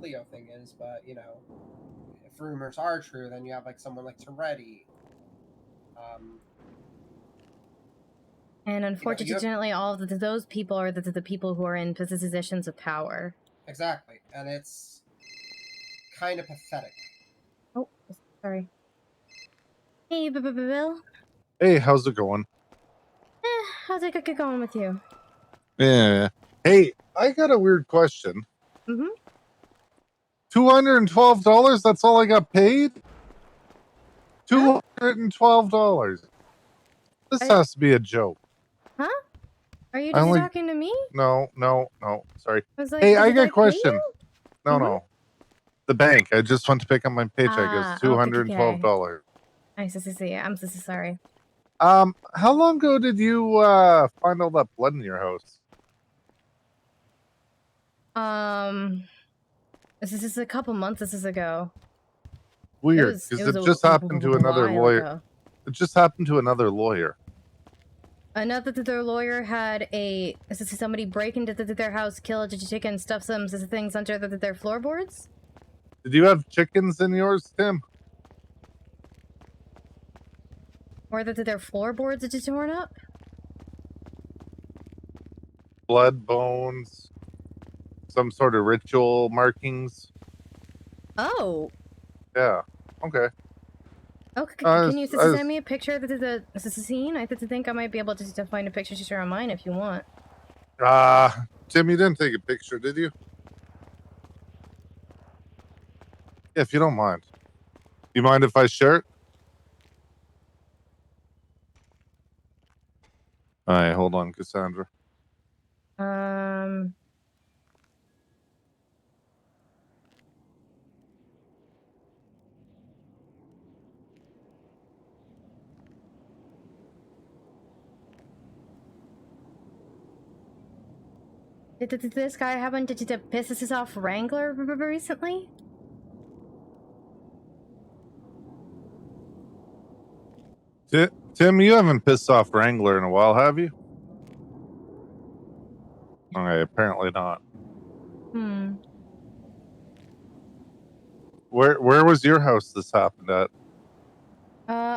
Cleo thing is, but if rumors are true, then you have someone like Toretti. And unfortunately, all of those people are the people who are in positions of power. Exactly, and it's kind of pathetic. Oh, sorry. Hey, Bill. Hey, how's it going? How's it going with you? Yeah. Hey, I got a weird question. $212? That's all I got paid? $212. This has to be a joke. Huh? Are you just talking to me? No. Sorry. Hey, I got a question. No. The bank. I just went to pick up my paycheck. It's $212. I'm so sorry. How long ago did you find all that blood in your house? This is a couple months ago. Weird, because it just happened to another lawyer. It just happened to another lawyer. Another lawyer had somebody break into their house, kill a chicken, stuff some things under their floorboards. Did you have chickens in yours, Tim? Or their floorboards are torn up? Blood, bones, some sort of ritual markings. Oh. Yeah. Okay. Okay. Can you send me a picture of the scene? I think I might be able to find a picture to share on mine if you want. Tim, you didn't take a picture, did you? Yeah, if you don't mind. You mind if I share it? All right, hold on, Cassandra. Did this guy happen to piss us off Wrangler recently? Tim, you haven't pissed off Wrangler in a while, have you? Okay, apparently not. Where was your house this happened at?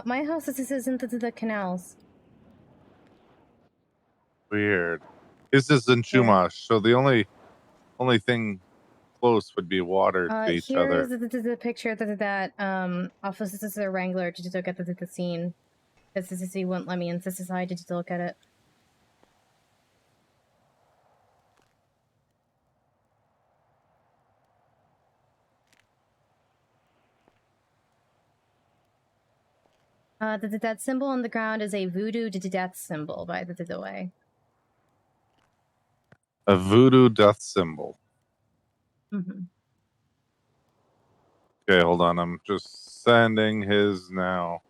My house is in the canals. Weird. His is in Yeah. Chumash, so the only thing close would be water to each Here's other. the picture that Officer Wrangler to look at the scene. Because he wouldn't let me in society to look at it. That symbol on the ground is a voodoo death symbol, by the way. A voodoo death symbol. Mm-hmm. Okay, hold on. I'm just sending his now.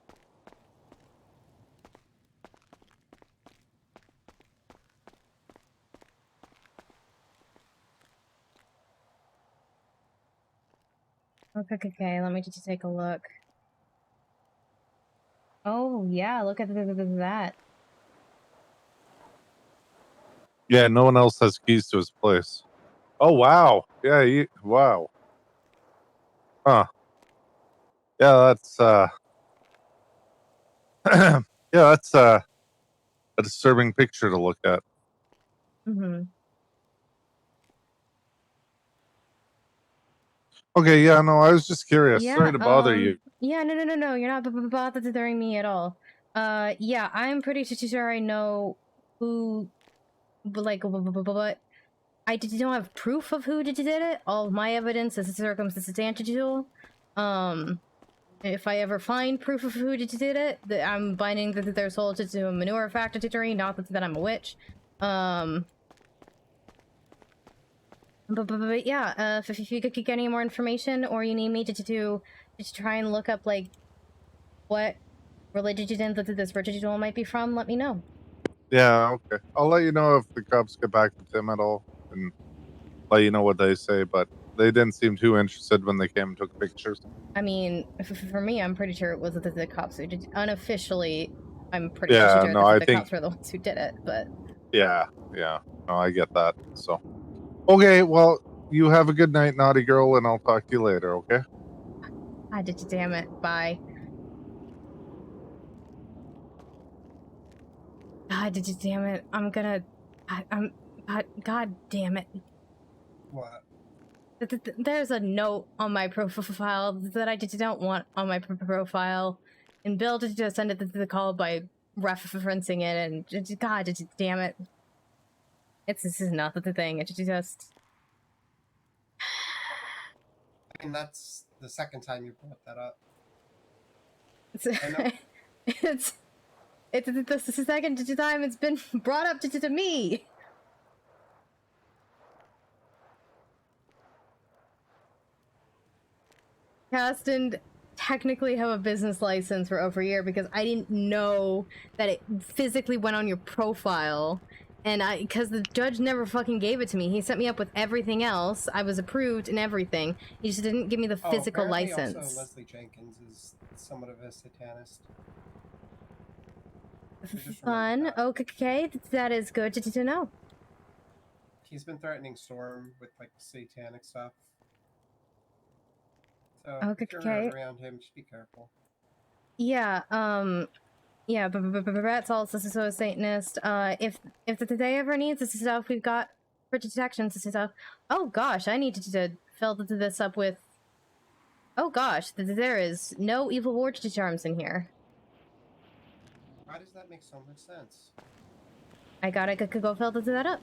Okay, let me just take a look. Oh, yeah, look at that. Yeah, no one else has keys to his place. Oh, wow. Yeah, wow. Huh. Yeah, yeah, that's a disturbing picture to look at. Mm-hmm. Okay, yeah, no, I was just curious. Yeah, Sorry to bother you. Yeah, no, you're not bothering me at all. Yeah, I'm pretty sure I know who, but I don't have proof of who did it. All of my evidence is circumstantial. If I ever find proof of who did it, I'm binding their soul to a manure factory, not that I'm a witch. But yeah, if you could get any more information, or you need me to try and look up like what religion that this ritual might be from, let me know. Yeah, okay. I'll let you know if the cops get back to Tim at all, and let you know what they say, but they didn't seem too interested when they came and took pictures. I mean, for me, I'm pretty sure it was the cops who did. Unofficially, I'm pretty sure No, that I the think cops were the ones who did it, but... Yeah. No, I get that. So, okay, well, you have a good night, naughty girl, and I'll talk to you later, okay? Damn it. Bye. Damn it. I'm gonna... God damn it. What? There's a note on my profile that I don't want on my profile, and Bill just send it to the call by referencing it, and God damn it. This is not the thing. It's just... I mean, that's the second time you brought that up. It's the second time it's been brought up to me. Caston technically have a business license for over a year because I didn't know that it physically went on your profile, and because the judge never fucking gave it to me. He set me up with everything else. I was approved and everything. He just didn't give me the physical license. Also, Leslie Jenkins is somewhat of a satanist. Fun. Okay, that is good to know. He's been threatening Storm with like satanic stuff. So if you're around him, just be careful. Yeah, yeah, but Brett's also a Satanist. If they ever needs this stuff, we've got for detections and stuff. Oh gosh, I need to fill this up with... Oh gosh, there is no evil ward charms in here. Why does that make so much sense? I gotta go fill that up.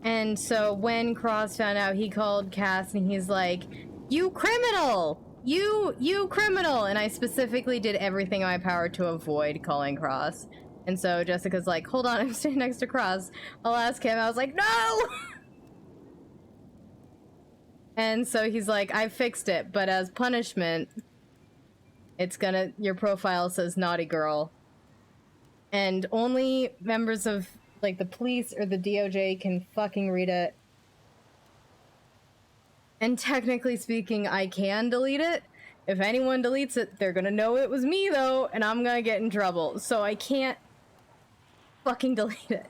And so when Cross found out, he called Cass and he's like, "You criminal! You criminal!" And I specifically did everything in my power to avoid calling Cross. And so Jessica's like, "Hold on, I'm staying next to Cross. I'll ask him." I was like, "No!" And so he's like, "I fixed it, but as punishment, it's gonna... your profile says naughty girl. And only members of, like, the police or the DOJ can fucking read it. And technically speaking, I can delete it if anyone deletes it, they're gonna know it was me though, and I'm gonna get in trouble. So I can't fucking delete it.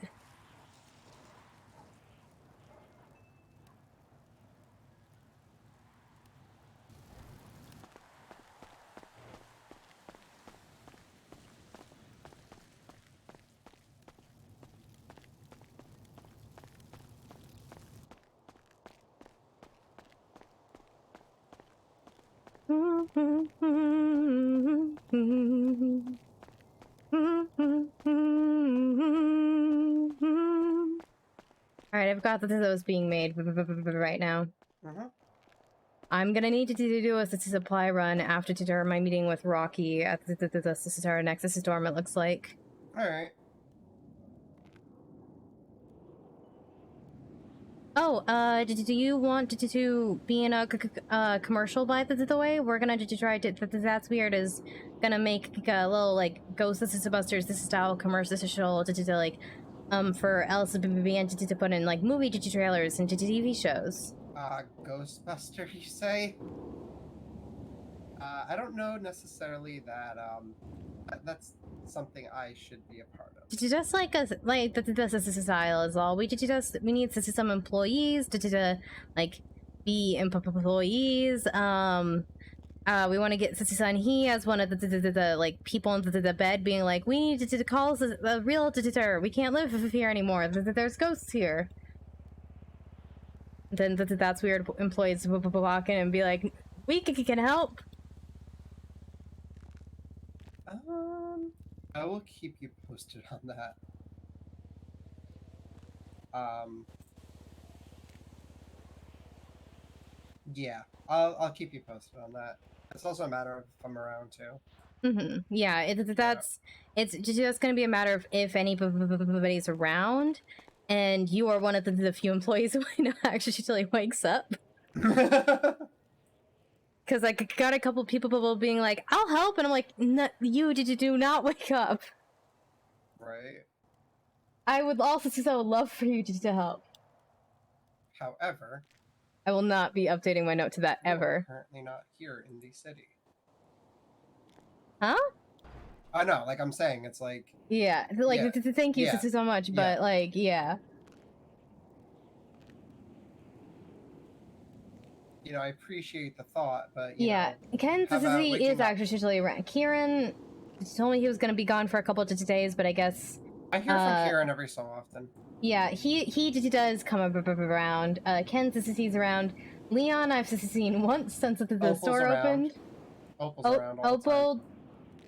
Alright, I've got those being made right now. I'm gonna need to do a supply run after my meeting with Rocky at this is our Nexus Storm, it looks like. Alright. Oh, do you want to be in a commercial by the way? We're gonna try to, that's weird, is gonna make a little, like, Ghost Busters, this style commercial, like, for LSBN to put in, like, movie trailers and TV shows. Ghostbuster, you say? I don't know necessarily that, that's something I should be a part of. Just like the style is all. We need some employees to like be employees. We want to get Son. He as one of the like people in the bed being like, we need to call the real editor. We can't live here anymore. There's ghosts here. Then that's weird. Employees walk in and be like, we can help. I will keep you posted on that. Yeah, I'll keep you posted on that. It's also a matter of if I'm around too. Yeah, it's just gonna be a matter of if anybody's around, and you are one of the few employees who I know actually wakes up. Because I got a couple people being like, I'll help, and I'm like, no, you do not wake up. Right. I would also love for you to help. However, I will not be updating my note to that ever. Currently not here in the city. Huh? I know, like I'm saying, it's like... Yeah, like, yeah. thank you so much, but, like, yeah. You know, I appreciate the thought, but, you know, Ken is actually around. Kieran told me he was going to be gone for a couple of days, but I guess... I hear from Kieran every so often. Yeah, he does come around. Ken he's around. Leon I've seen once since the store opened. Opal's around all the time.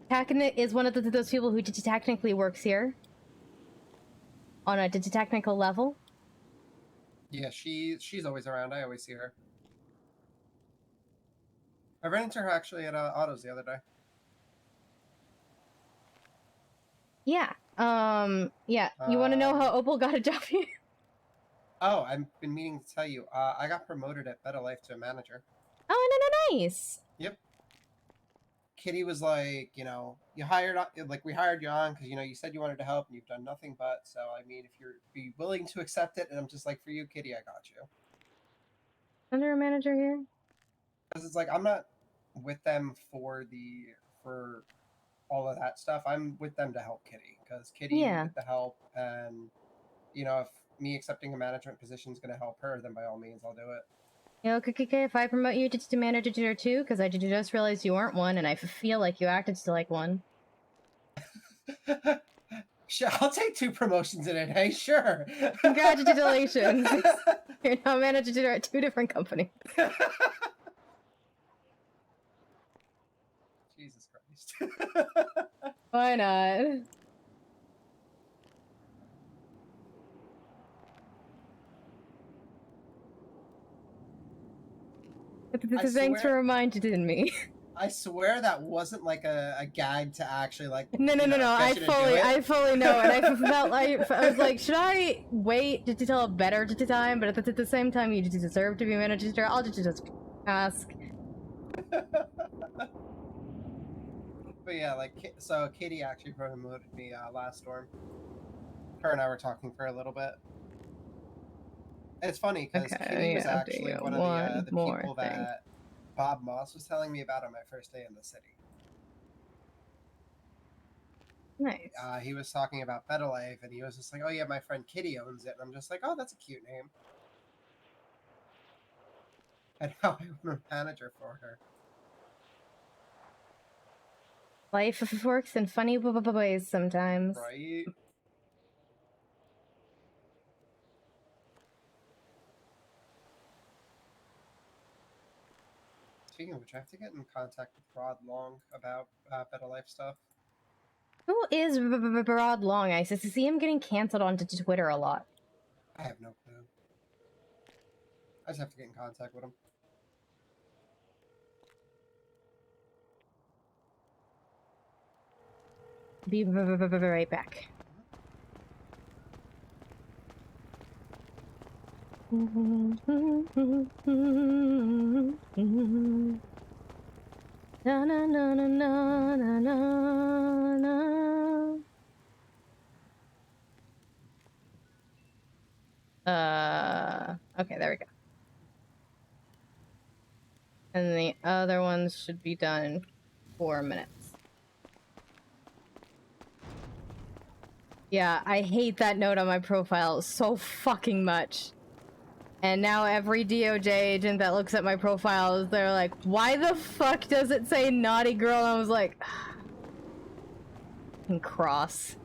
Opal is one of those people who technically works here. On a technical level. Yeah, she's always around. I always see her. I ran into her actually at Autos the other day. Yeah. Yeah. You want to know how Opal got a job here? Oh, I've been meaning to tell you. I got promoted at Better Life to a manager. Oh, no, nice. Yep. Kitty was like, you know, we hired you on because, you know, you said you wanted to help and you've done nothing but. So, I mean, if you're be willing to accept it, and I'm just like, for you, Kitty, I got you. Under a manager here? Because it's like, I'm not with them for all of that stuff. I'm with them to help Kitty because Kitty needed the help, and you know, if me accepting a management position is going to help her, then by all means I'll do it. Yeah, okay, if I promote you to manager too, because I just realized you aren't one, and I feel like you acted like one. Sure, I'll take 2 promotions in a day, sure. Congratulations. You're now manager at 2 different companies. Jesus Christ. Why not? Thanks for reminding me. I swear that wasn't like a gag to actually like. No. I fully know, and I felt like I was like, should I wait to tell a better time? But at the same time, you deserve to be manager. I'll just ask. But yeah, like, so Katie actually promoted me last storm. Her and I were talking for a little bit. It's funny because Katie was actually one of the people that Bob Moss was telling me about on my first day in the city. Nice. He was talking about Better Life, and he was just like, "Oh yeah, my friend Kitty owns it," and I'm just like, "Oh, that's a cute name." And now I'm a manager for her. Life works in funny ways sometimes. Right. Speaking of which, I have to get in contact with Rod Long about Better Life stuff. Who is Rod Long? I see him getting canceled onto Twitter a lot. I have no clue. I just have to get in contact with him. Be right back. Na na na na na na na na. Okay, there we go. And the other ones should be done in 4 minutes. Yeah, I hate that note on my profile so fucking much. And now every DOJ agent that looks at my profiles, they're like, why the fuck does it say naughty girl? And I was like, fucking cross.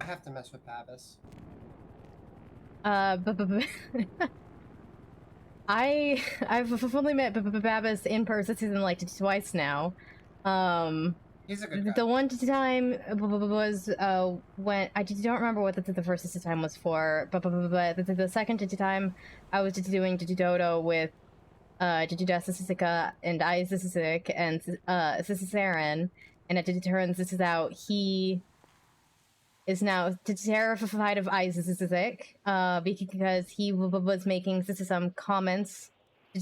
I have to mess with Babis. I've only met Babis in person like twice now. He's a good guy. The one time was when I don't remember what the first time was for, but the second time I was doing Dodo with Jessica and Isisic and Saren, and it turns this out he is now terrified of Isisic because he was making some comments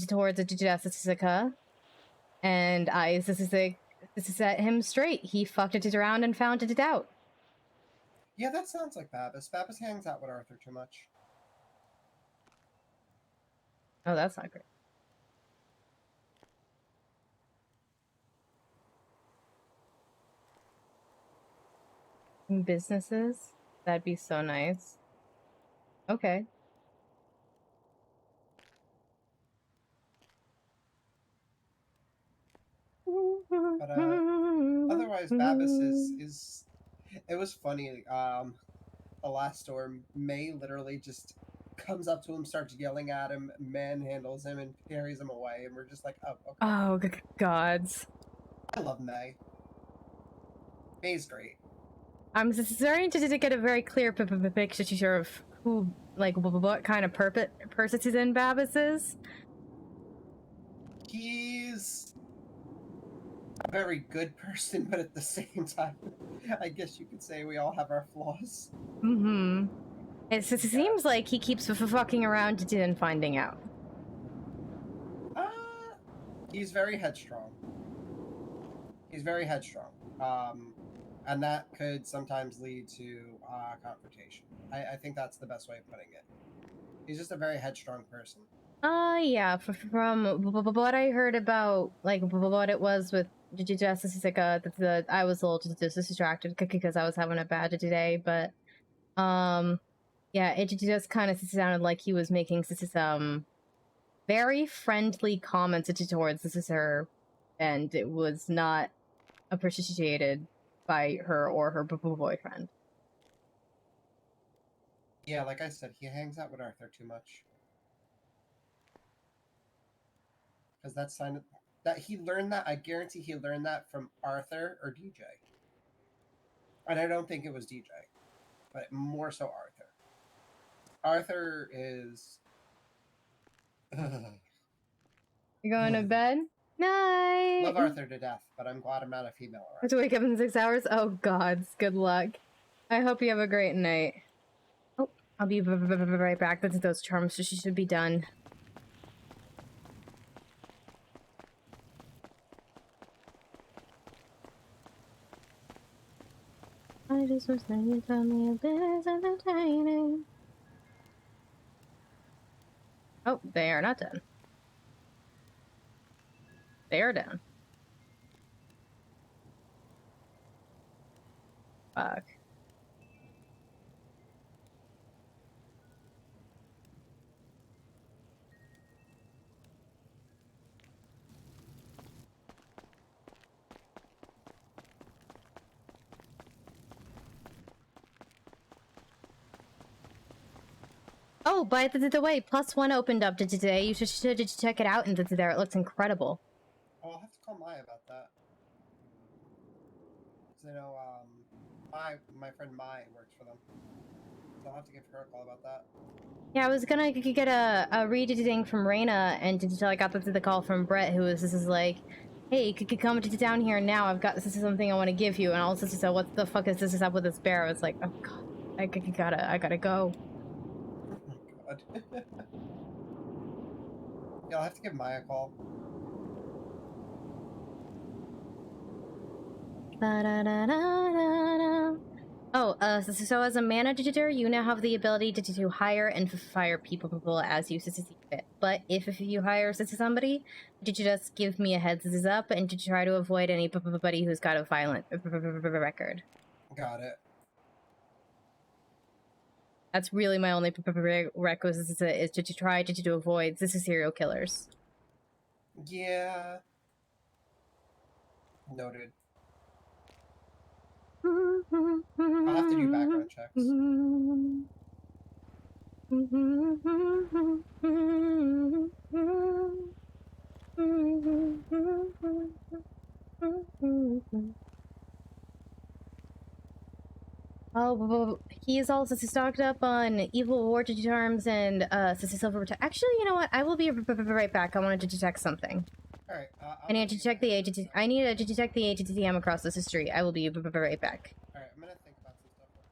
towards Jessica, and Isisic set him straight. He fucked it around and found it out. Yeah, that sounds like Babis. Babis hangs out with Arthur too much. Oh, that's not great. Businesses? That'd be so nice. Okay. But otherwise, Babis is. It was funny. The last storm, May literally just comes up to him, starts yelling at him, manhandles him, and carries him away, and we're just like, oh, okay. Oh, gods. I love May. May's great. I'm starting to get a very clear picture of who, like, what kind of person in Babis is. He's a very good person, but at the same time, I guess you could say we all have our flaws. Mm-hmm. It seems like he keeps fucking around and finding out. He's very headstrong. He's very headstrong. And that could sometimes lead to confrontation. I think that's the best way of putting it. He's just a very headstrong person. Yeah, from what I heard about, like, what it was with Jessica, I was a little distracted because I was having a bad day, but, yeah, it just kind of sounded like he was making some very friendly comments towards her, and it was not appreciated by her or her boyfriend. Yeah, like I said, he hangs out with Arthur too much. Because that's sign of, that he learned that. I guarantee he learned that from Arthur or DJ. And I don't think it was DJ, but more so Arthur. Arthur is. You going to bed? Night. Love Arthur to death, but I'm glad I'm not a female. I have to wake up in 6 hours? Oh, gods. Good luck. I hope you have a great night. Oh, I'll be right back. Those charms should be done. just wish that you told me a bit is entertaining. Oh, they are not done. They are done. Fuck. Oh, by the way, +1 opened up today. You should check it out. And there, it looks incredible. Oh, I'll have to call Maya about that. Cause I know my friend Mai works for them, so I'll have to give her a call about that. Yeah, I was gonna get a re-editing from Raina, and until I got the call from Brett, who was like, "Hey, could you come down here now? I've got this is something I want to give you." And all this is so, what the fuck is this up with this bear? I was like, "Oh god, I gotta go." Oh my god. Yeah, I'll have to give Maya a call. Oh, so as a manager, you now have the ability to hire and fire people as you see fit. But if you hire somebody, did you just give me a heads up and to try to avoid anybody who's got a violent record? Got it. That's really my only requisite is to try to avoid serial killers. Yeah. Noted. I'll have to do background checks. Oh, he is also stocked up on evil war charms and silver. Actually, you know what? I will be right back. I wanted to detect something. All right. I need to check the ATT. I need to detect the ATTM across the street. I will be right back. All right. I'm gonna think about some stuff real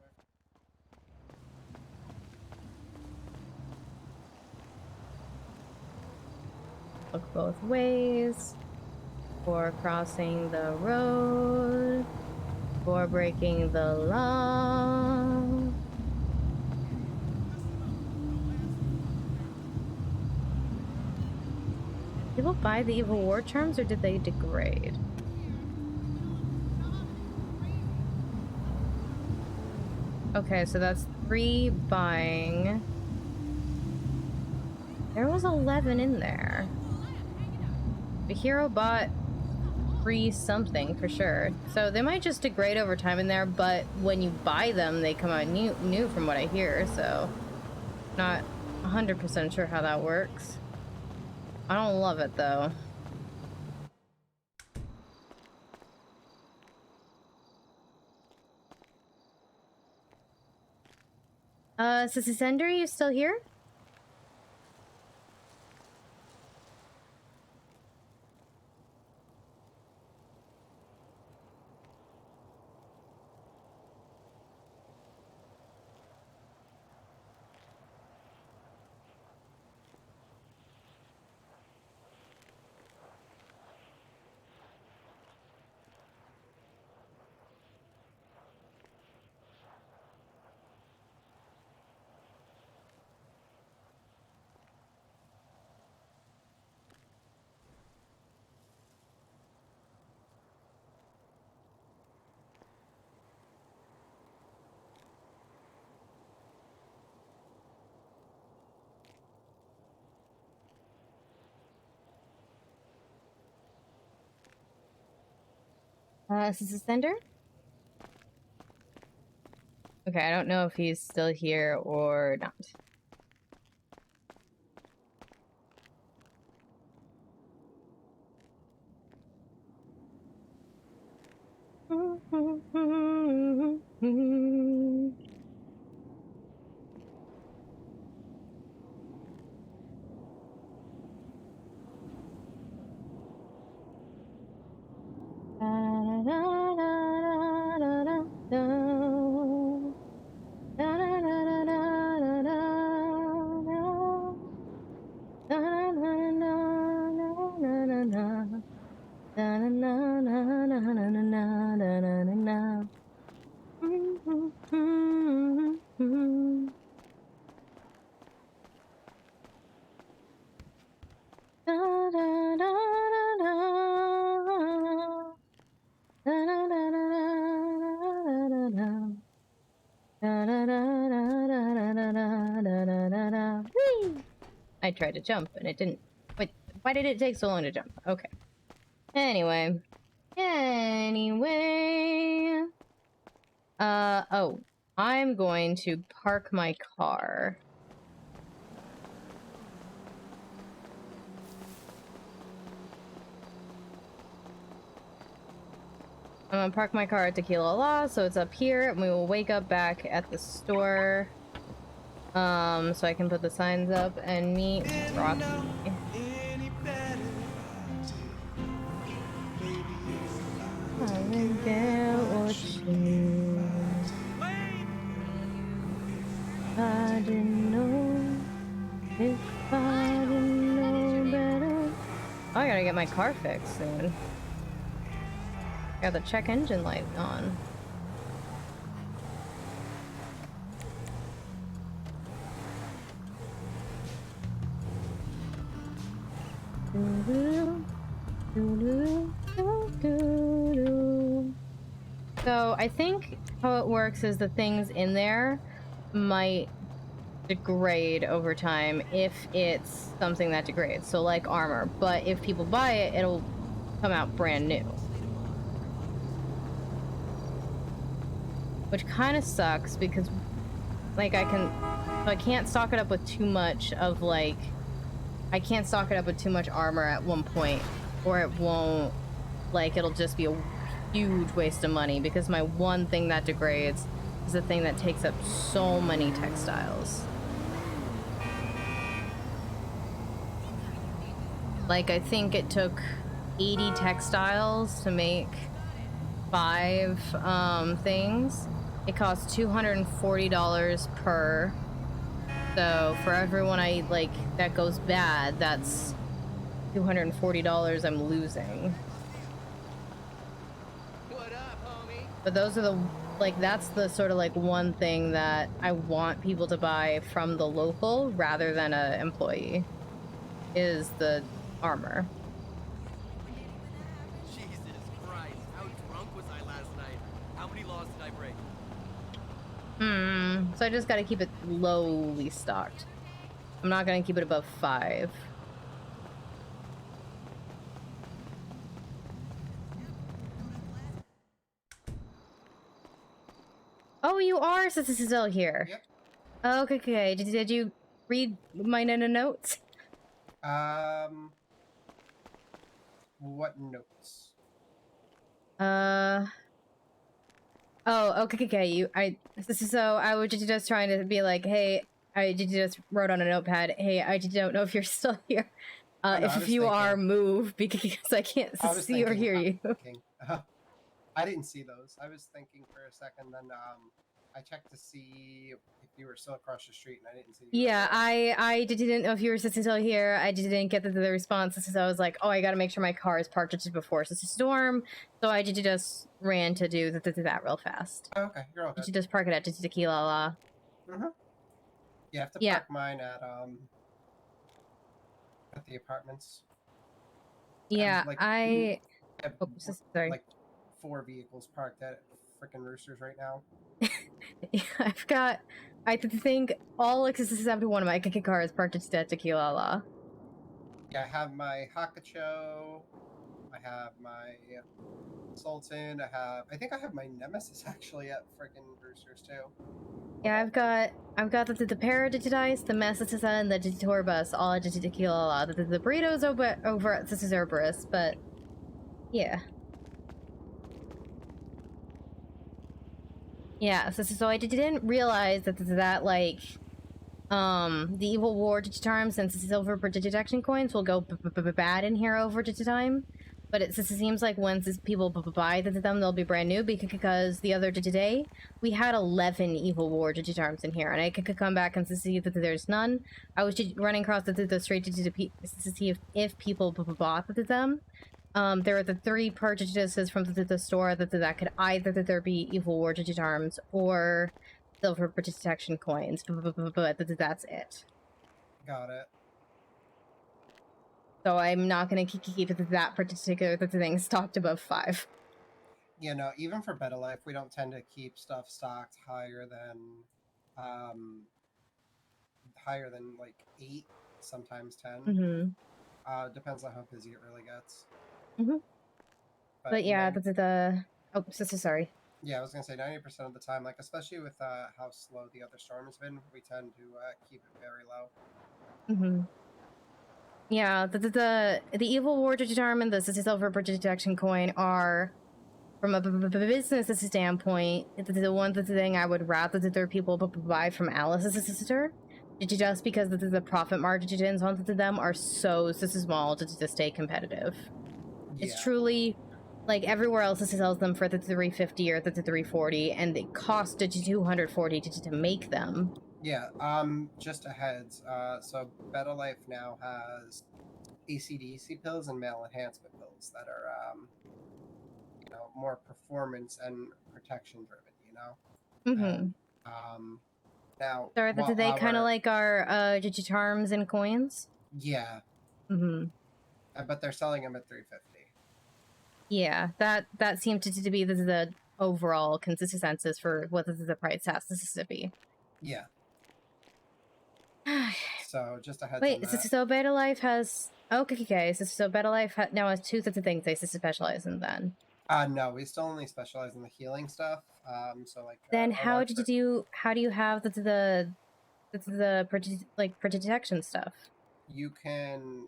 quick. Look both ways. For crossing the road. For breaking the law. People buy the evil war charms, or did they degrade? Okay, so that's 3 buying. There was 11 in there. The hero bought 3 something for sure. So they might just degrade over time in there, but when you buy them, they come out new from what I hear, so not 100% sure how that works. I don't love it though. Sissy Sender, you still here? Sissy Sender? Okay, I don't know if he's still here or not. I tried to jump and it didn't. Wait, why did it take so long to jump? Okay. Anyway. Oh. I'm going to park my car. I'm gonna park my car at Tequila La, so it's up here, and we will wake up back at the store. So I can put the signs up and meet Rocky. I will get what you. I didn't know if I didn't know better. Oh, I gotta get my car fixed soon. Got the check engine light on. So I think how it works is the things in there might degrade over time if it's something that degrades. So like armor, but if people buy it, it'll come out brand new. Which kind of sucks because like I can't stock it up with too much of like, I can't stock it up with too much armor at one point or it won't, like it'll just be a huge waste of money because my one thing that degrades is the thing that takes up so many textiles. Like I think it took 80 textiles to make 5 things. It costs $240 per. So for everyone I like that goes bad, that's $240 I'm losing. What up, homie? But those are the like that's the sort of like one thing that I want people to buy from the local rather than an employee is the armor. Jesus Christ, how drunk was I last night? How many laws did I break? So I just gotta keep it lowly stocked. I'm not gonna keep it above 5. Oh, you are still here. Yep. Okay. Did you read my notes? What notes? Oh, okay. So I was just trying to be like, hey, I just wrote on a notepad, hey, I don't know if you're still here. If you are, move because I can't see or hear you. I didn't see those. I was thinking for a second, then I checked to see if you were still across the street, and I didn't see you. Yeah, I didn't know if you were still here. I didn't get the response, so I was like, oh, I gotta make sure my car is parked just before it's a storm. So I just ran to do that real fast. Oh, okay, you're all good. Did you just park it at Tequila La? You have to park mine at the apartments. Yeah, I have, sorry. Like 4 vehicles parked at frickin' Roosters right now. Yeah, I think all except one of my cars parked at Tequila La. Yeah, I have my Hakacho, I have my Sultan, I think I have my Nemesis actually at frickin' Roosters too. Yeah, I've got the Paradigitize, the Massacisa, and the Tour Bus all at Tequila La. The burritos over at Cerberus, but yeah. Yeah, so I didn't realize that like the Evil War Digitarm, since it's silver for Digidetection coins, will go bad in here over Digitime. But it seems like once people buy them, they'll be brand new because the other day we had 11 Evil War Digitarms in here, and I could come back and see that there's none. I was just running across the street to see if people bought them. there are the 3 purchases from the store that could either be evil war digitarms or silver protection coins, but that's it. Got it. So I'm not going to keep that particular thing stocked above 5. You know, even for Better Life, we don't tend to keep stuff stocked higher than like 8, sometimes 10. Mm-hmm. Depends on how busy it really gets. Mm-hmm. But yeah, oh, sorry. Yeah, I was gonna say 90% of the time, like especially with how slow the other storm has been, we tend to keep it very low. Mm-hmm. Yeah, the evil war digitarm and the silver protection coin are, from a business standpoint, the one thing I would rather that there people buy from Alice's sister, just because the profit margins on them are so small to stay competitive. Yeah. It's truly like everywhere else it sells them for the 350 or the 340, and it costs $240 to make them. Yeah, just a heads. So Better Life now has ACDC pills and male enhancement pills that are, you know, more performance and protection driven, you know? Mm-hmm. And, now... So are they kind of like our digitarms and coins? Yeah. Mm-hmm. But they're selling them at $350. Yeah, that seemed to be the overall consensus for what the price has to be. Yeah. So just a heads Wait, on that. so Better Life has... Okay, so Better Life now has 2 sets of things they specialize in then. No, we still only specialize in the healing stuff. So like... Then how do you have the protection stuff? You can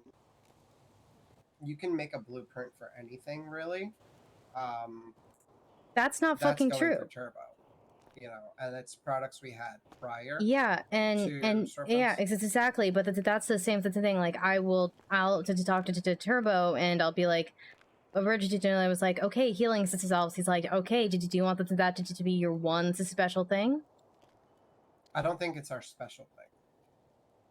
make a blueprint for anything, really. That's not fucking true. For Turbo, you know, and it's products we had prior. Yeah, and yeah, exactly. But that's the same thing. Like I'll talk to Turbo, and I'll be like, originally I was like, okay, healing dissolves. He's like, okay, do you want that to be your one special thing? I don't think it's our special thing.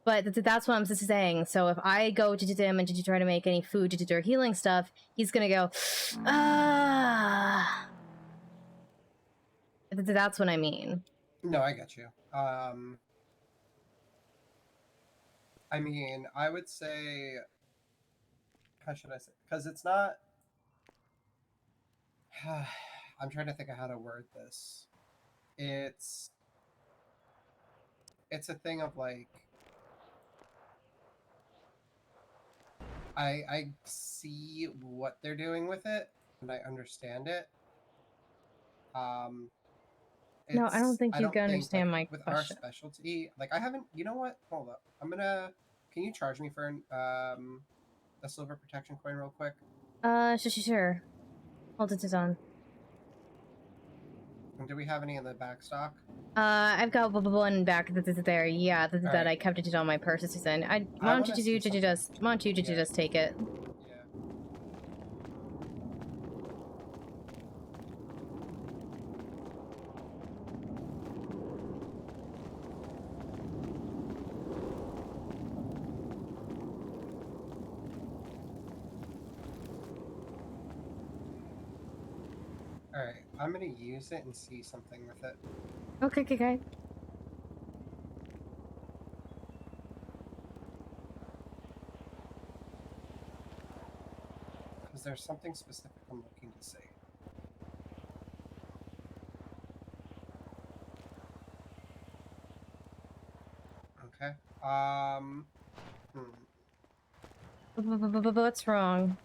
But that's what I'm saying. So if I go to him and to try to make any food to do healing stuff, he's gonna go, ah. That's what I mean. No, I get you. I mean, I would say, how should I say? Because it's not. I'm trying to think of how to word this. It's a thing of like. I see what they're doing with it, and I understand it. No, I don't think you can understand my with question. Our specialty, like I haven't. You know what? Hold up. Can you charge me for a silver protection coin real quick? Sure. Hold it on. And do we have any in the back stock? I've got one back there. Yeah, that right. I kept it on my purchases in. Why don't you just take it? Alright, I'm gonna use it and see something with it. Okay. Because there's something specific I'm looking to see. Okay. What's wrong?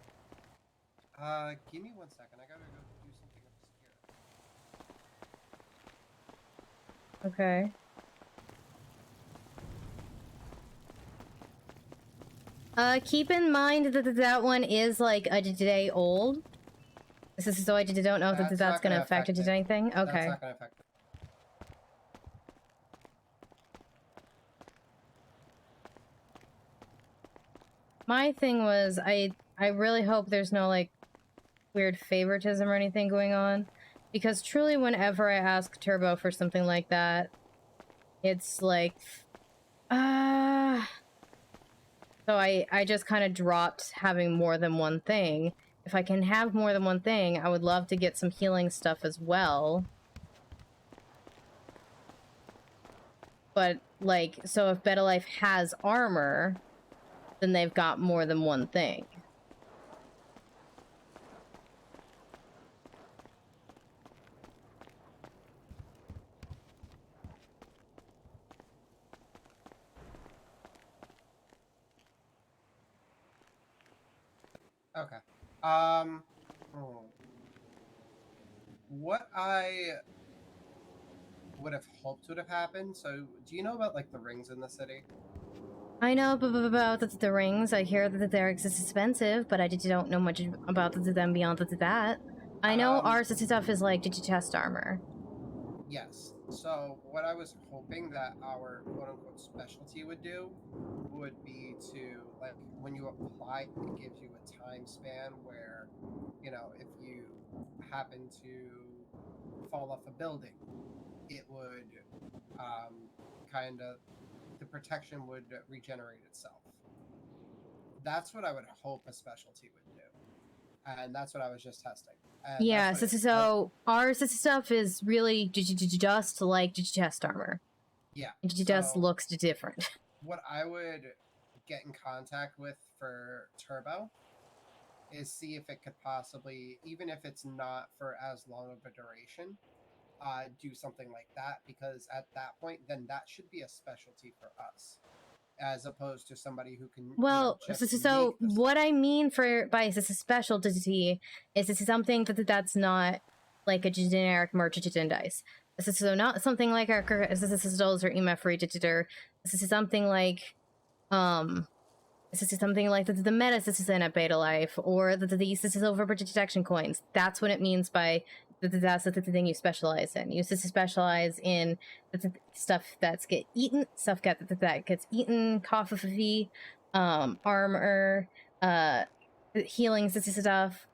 Give me 1 second. I gotta go do something up here. Okay. Keep in mind that one is like a day old. So I don't know if that's gonna affect it to anything. Okay. That's not gonna affect it. My thing was, I really hope there's no like weird favoritism or anything going on, because truly whenever I ask Turbo for something like that, it's like, so I just kind of dropped having more than one thing. if I can have more than one thing, I would love to get some healing stuff as well. But, like, so if Better Life has armor, then they've got more than one thing. Okay. What I would have hoped would have happened. So, do you know about like the rings in the city? I know about the rings. I hear that they're expensive, but I don't know much about them beyond that. I know our stuff is like chest armor. Yes. So what I was hoping that our quote-unquote specialty would do would be to, like, when you apply, it gives you a time span where, you know, if you happen to fall off a building, it would kind of, the protection would regenerate itself. That's what I would hope a specialty would do. And that's what I was just testing. And yeah, so our stuff is really just like chest armor. Yeah. It just looks different. What I would get in contact with for Turbo is see if it could possibly, even if it's not for as long of a duration, do something like that, because at that point, then that should be a specialty for us, as opposed to somebody who can. Well, so what I mean by this specialty is this is something that's not like a generic merchandise. This is so not something like our dolls or EMF register. This is something like this is something like the meta this is in at Beta Life, or this is over detection coins. That's what it means by that's the thing you specialize in. You specialize in the stuff that gets eaten, stuff that gets eaten, coffee, armor, healing stuff.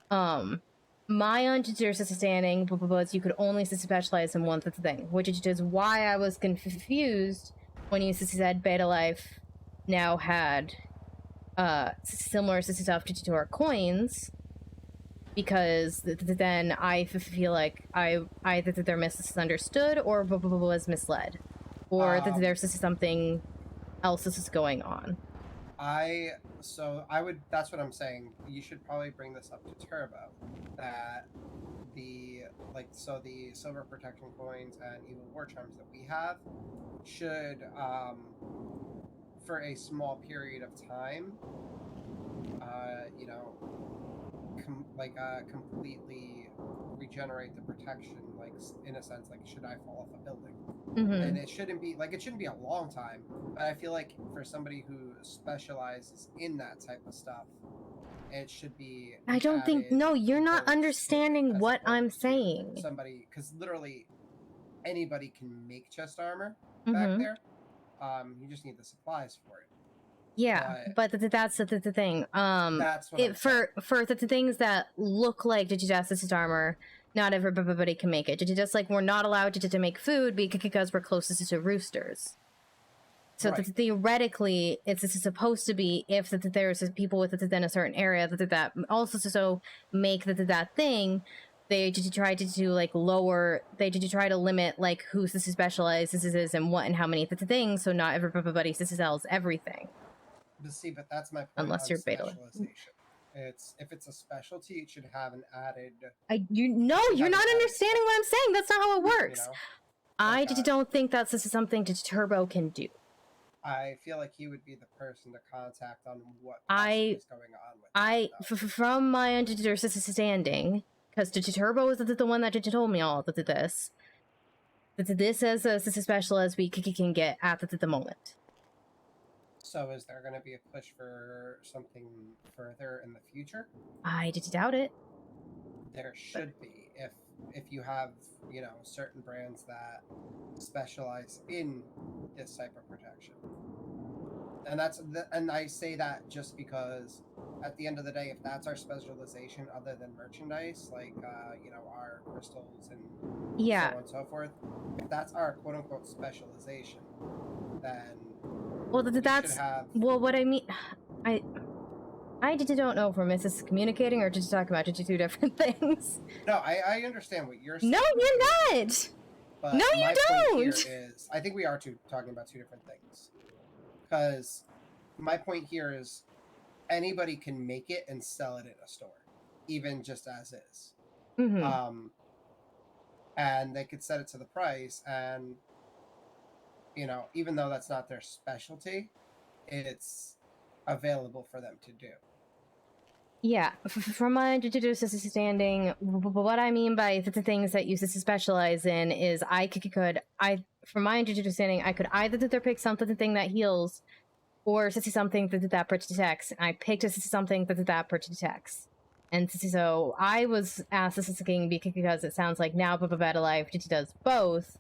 My understanding was you could only specialize in one thing, which is why I was confused when you said Beta Life now had similar stuff to our coins, because then I feel like either they're misunderstood or was misled, or that there's something else is going on. That's what I'm saying. You should probably bring this up to Turbo, that the silver protection coins and evil war charms that we have should for a small period of time completely regenerate the protection, like, in a sense, like, should I fall off a building. And it shouldn't be a long time, but I feel like for somebody who specializes in that type of stuff, it should be I don't think no, you're not understanding what I'm saying. Somebody, because literally anybody can make chest armor back there. You just need the supplies for it. Yeah, but that's the thing. That's what for the things that look like Dikiza armor, not everybody can make it. Just like we're not allowed to make food because we're closest to roosters. So theoretically, it's supposed to be if there's people within a certain area that also so make that thing. They try to do like lower. They try to limit like who's specialized this is and what and how many things. So not everybody sells everything. But that's my point. Unless you're beta. If it's a specialty, it should have an added. You're not understanding what I'm saying. That's not how it works. You know? I don't think that's something that Turbo can do. I feel like he would be the person to contact on what is going on with from my understanding, because Turbo is the one that told me all of this. This is as special as we can get at the moment. So is there going to be a push for something further in the future? I doubt it. There should be, if you have, certain brands that specialize in this type of protection. And I say that just because at the end of the day, if that's our specialization other than merchandise, like our crystals and so on and so forth, if that's our quote unquote specialization, then what I mean, I don't know if we're miscommunicating or just talking about two different things. No, I understand what you're saying. No, you're not. But No, you my don't. point here is, I think we are talking about two different things. Because my point here is, anybody can make it and sell it in a store, even just as is. Mm-hmm. And they could set it to the price, and even though that's not their specialty, it's available for them to do. Yeah, from my understanding, what I mean by the things that you specialize in is from my understanding, I could either pick something that heals, or something that protects. And I picked something that protects. And so I was asked this because it sounds like now Better Life does both.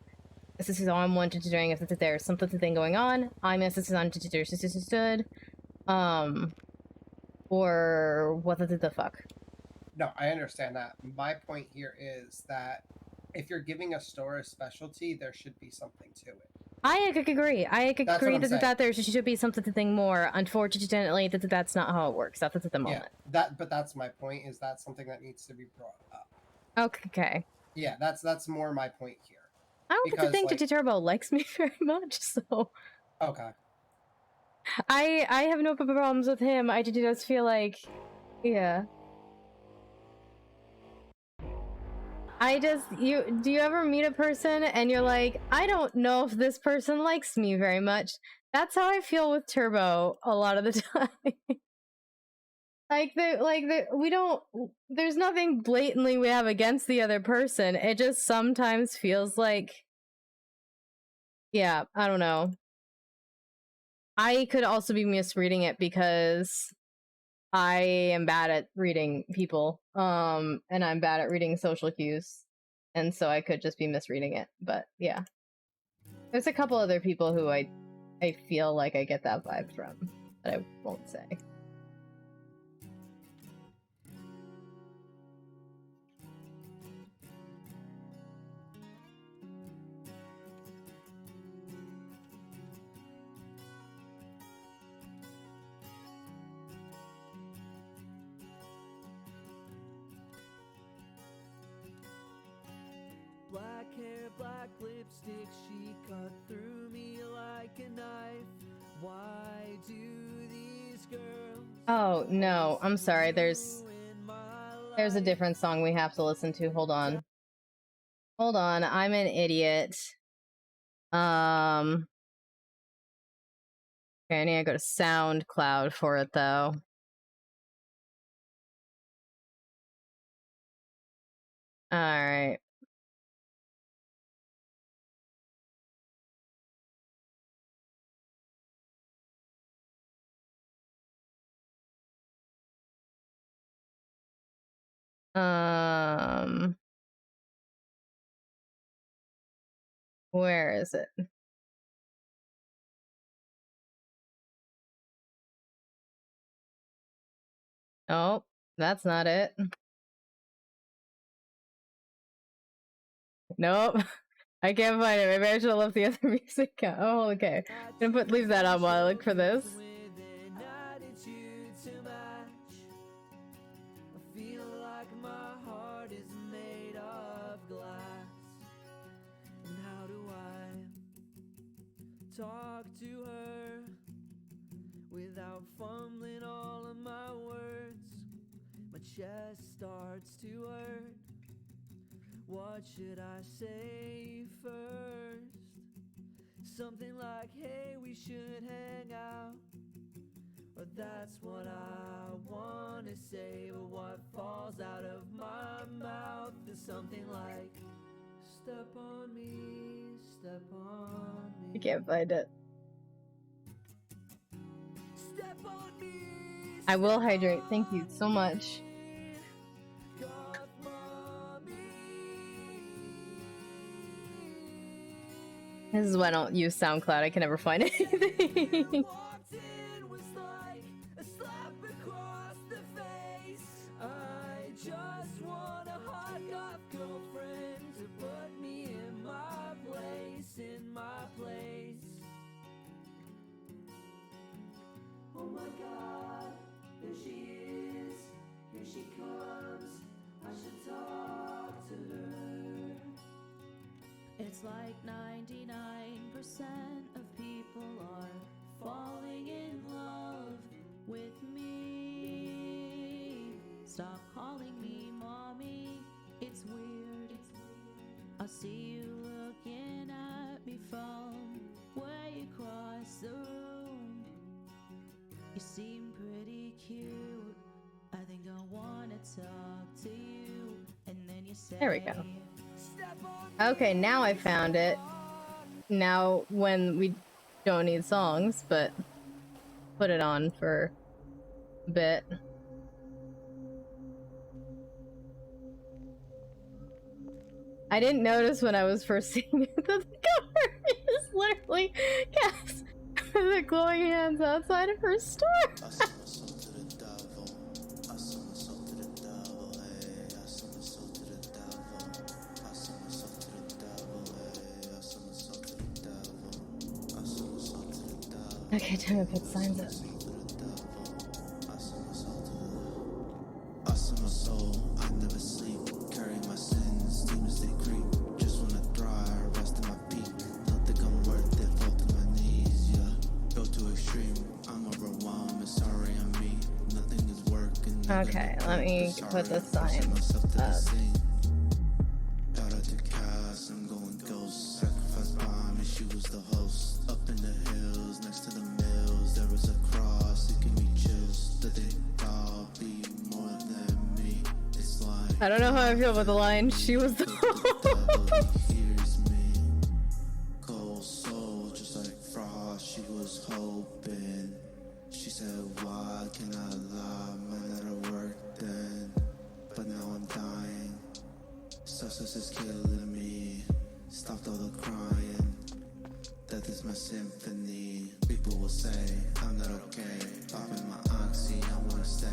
This is all I'm wondering if there's something going on. I'm understood. Or what the fuck? No, I understand that. My point here is that if you're giving a store a specialty, there should be something to it. I agree. That there should be something more. Unfortunately, that's not how it works. That's at the moment. Yeah, but that's my point. Is that something that needs to be brought up? Okay. Yeah, that's more my point here. I don't think Turbo likes me very much, so. Okay. I have no problems with him. I just feel like, yeah. Do you ever meet a person and you're like, I don't know if this person likes me very much? That's how I feel with Turbo a lot of the time. There's nothing blatantly we have against the other person. It just sometimes feels like, yeah, I don't know. I could also be misreading it because I am bad at reading people, and I'm bad at reading social cues, and so I could just be misreading it. But yeah, there's a couple other people who I feel like I get that vibe from, but I won't say. Black hair, black lipstick, she cut through me like a knife. Why do these girls? Oh no, I'm sorry. There's a different song we have to listen to. Hold on, I'm an idiot. Okay, I need to go to SoundCloud for it though. All right. Where is it? Oh, that's not it. Nope. I can't find it. Maybe I should have left the other music out. Oh, okay. I'm gonna leave that on while I look for this. I feel like my heart is made of glass. And how do I talk to her without fumbling all of my words? My chest starts to hurt. What should I say first? Something like, hey, we should hang out. Or that's what I wanna say, but what falls out of my mouth is something like, step on me, step on me. I can't find it. Step on me. I will hydrate. Thank you so much. This is why I don't use SoundCloud. I can never find anything. I just want a hot goth girlfriend to put me in my place, Oh my god, there she like 99% of people are falling in love with me. Stop calling me mommy, it's weird. I see you looking at me from way across the room. You seem pretty cute. I think I wanna talk to you. And then you say, There we go. Okay, now I found it. Now when we don't need songs, but put it on for a bit. I didn't notice when I was first seeing it that the cover is literally Cass with the glowing hands outside of her store. Okay, time to put signs up. I sell my soul, I never sleep. Carry my sins, demons they creep. Just wanna dry, rest in my peak. Don't think I'm worth it, fall to my knees, yeah. Go to extreme, I'm overwhelmed, it's sorry I'm me. Nothing is working. Okay, let me put the signs up. Shout out to Cass, I'm going ghost. Sacrifice bomb, and she was the host. Up in the hills, next to the mills, there was a cross, it gave me chills. That they all be more than me. It's like I don't know how I feel about the line, she was the hears me. Cold soul, just like frost, she was hoping. She said, why can I lie? Man, that'll work then. But now I'm dying. Substance is killing me. Stopped all the crying. Death is my symphony. People will say I'm not okay. Popping my oxy, I wanna stay.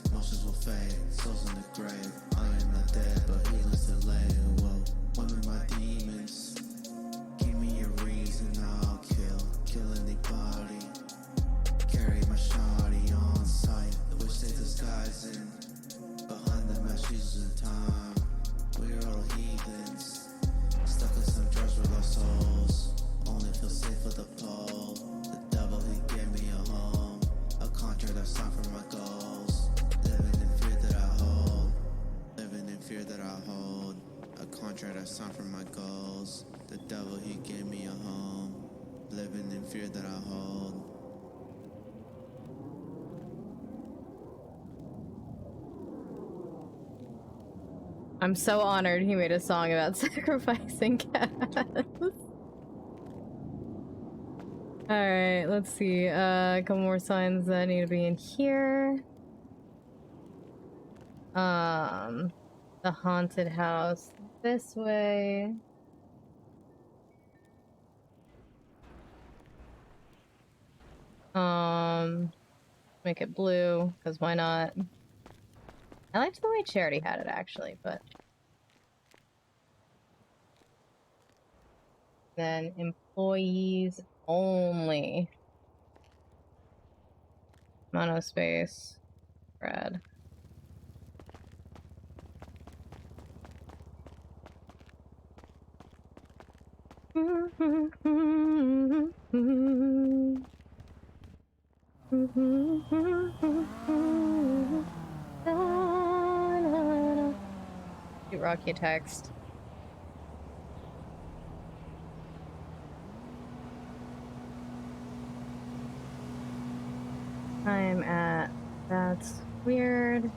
Emotions will fade, souls in the grave. I am not dead, but healing's delayed. Whoa, one of my demons. Give me a reason, I'll kill anybody. Carry my shawty on sight. Which they disguising behind the meshes of time. We're all heathens, stuck in some drugs with our souls. Only feel safe with the pole. The devil, he gave me a home. A contract I signed for my goals. Living in fear that I hold. Living in fear that I hold. A contract I signed for my goals. The devil, he gave me a home. Living in fear that I hold. I'm so honored he made a song about sacrificing cats. Alright, let's see. A couple more signs that need to be in here. The haunted house this way. Make it blue, because why not? I liked the way Charity had it, actually, but... Then employees only. Monospace. Red. You rock your text. I'm at That's Weird.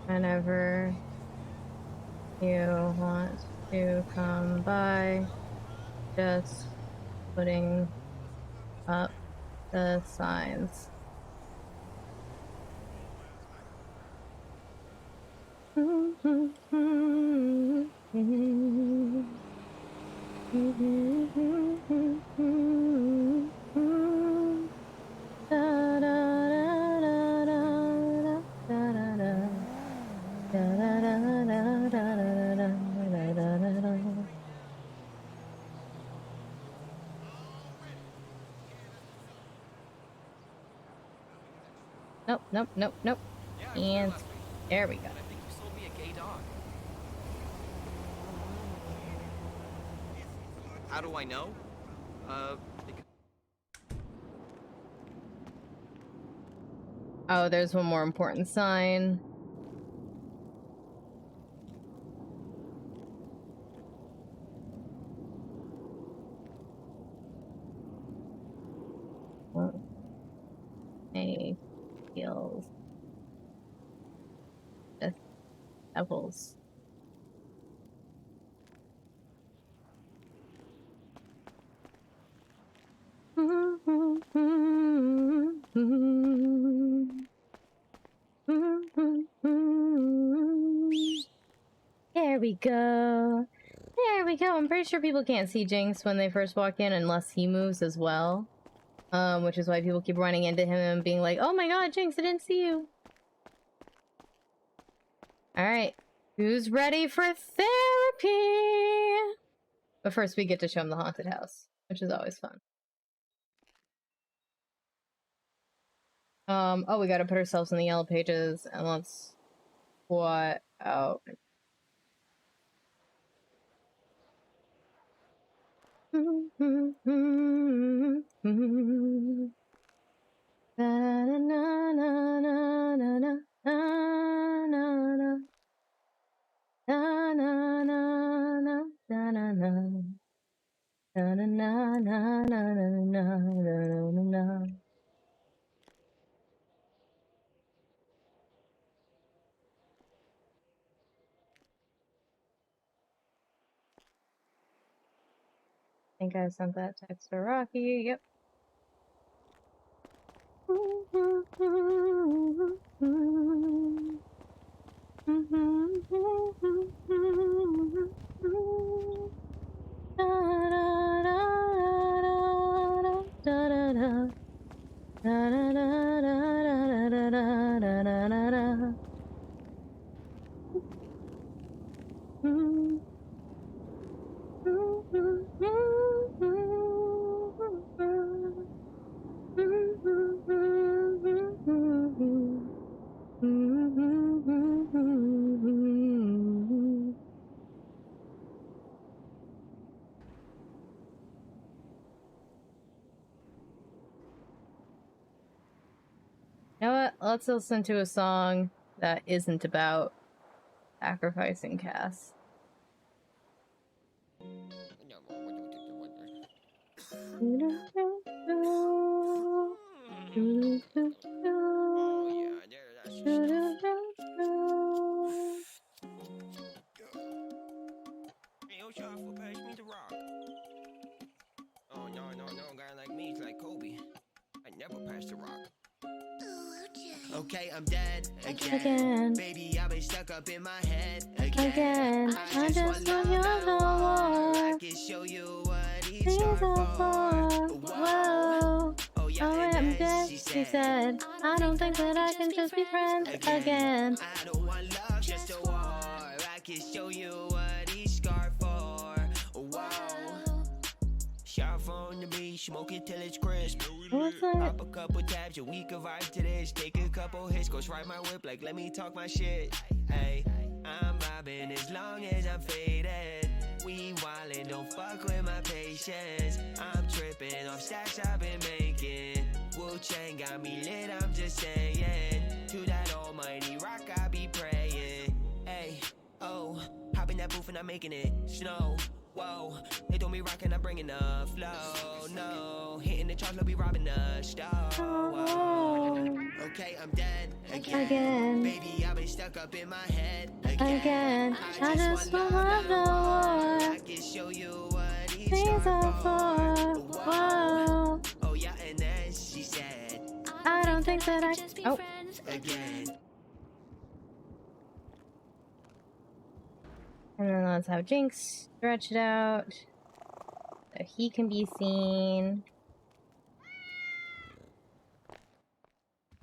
Whenever you want to come by, just putting up the signs. Nope. And there we go. I think you sold me a gay dog. How do I know? Oh, there's one more important sign. Hey, feels. Devils. There we go. There we go. I'm pretty sure people can't see Jinx when they first walk in unless he moves as well. Which is why people keep running into him and being like, oh my god, Jinx, I didn't see you. Alright. Who's ready for therapy? But first we get to show him the haunted house, which is always fun. Oh, we gotta put ourselves in the yellow pages, and let's... What? Oh. I think I sent that text to Rocky. Yep. You know what? Let's listen to a song that isn't about sacrificing Cass. Oh no, a guy like me is like Kobe. I never pass the rock. Okay, I'm dead again. Baby, I've been stuck up in my head again. I just want your love. I can show you what these are for. Whoa. Oh yeah, I'm dead, she said. I don't think that I can just be friends again. I don't want love, just a war. I can show you what these scars for. Whoa. Sharp on the beach, smoke it till it's crisp. Pop a couple tabs, and we can vibe to this. Take a couple hits, go ride my whip like let me talk my shit. Hey, I'm vibing as long as I'm faded. We wildin', don't fuck with my patience. I'm tripping off stacks I've been making. Wu-Chang got me lit, I'm just saying. To that almighty rock I be praying. Hey, oh, hop in that booth and I'm making it snow. Whoa, they don't be rockin', I'm bringing the flow. No, hitting the charts, they'll be robbing the store. Okay, I'm dead again. Baby, I've been stuck up in my head again. I just wanna know. I can show you what these are for. Whoa. Oh yeah, and then she said, I don't think that I can be friends again. And then let's have Jinx stretch it out so he can be seen.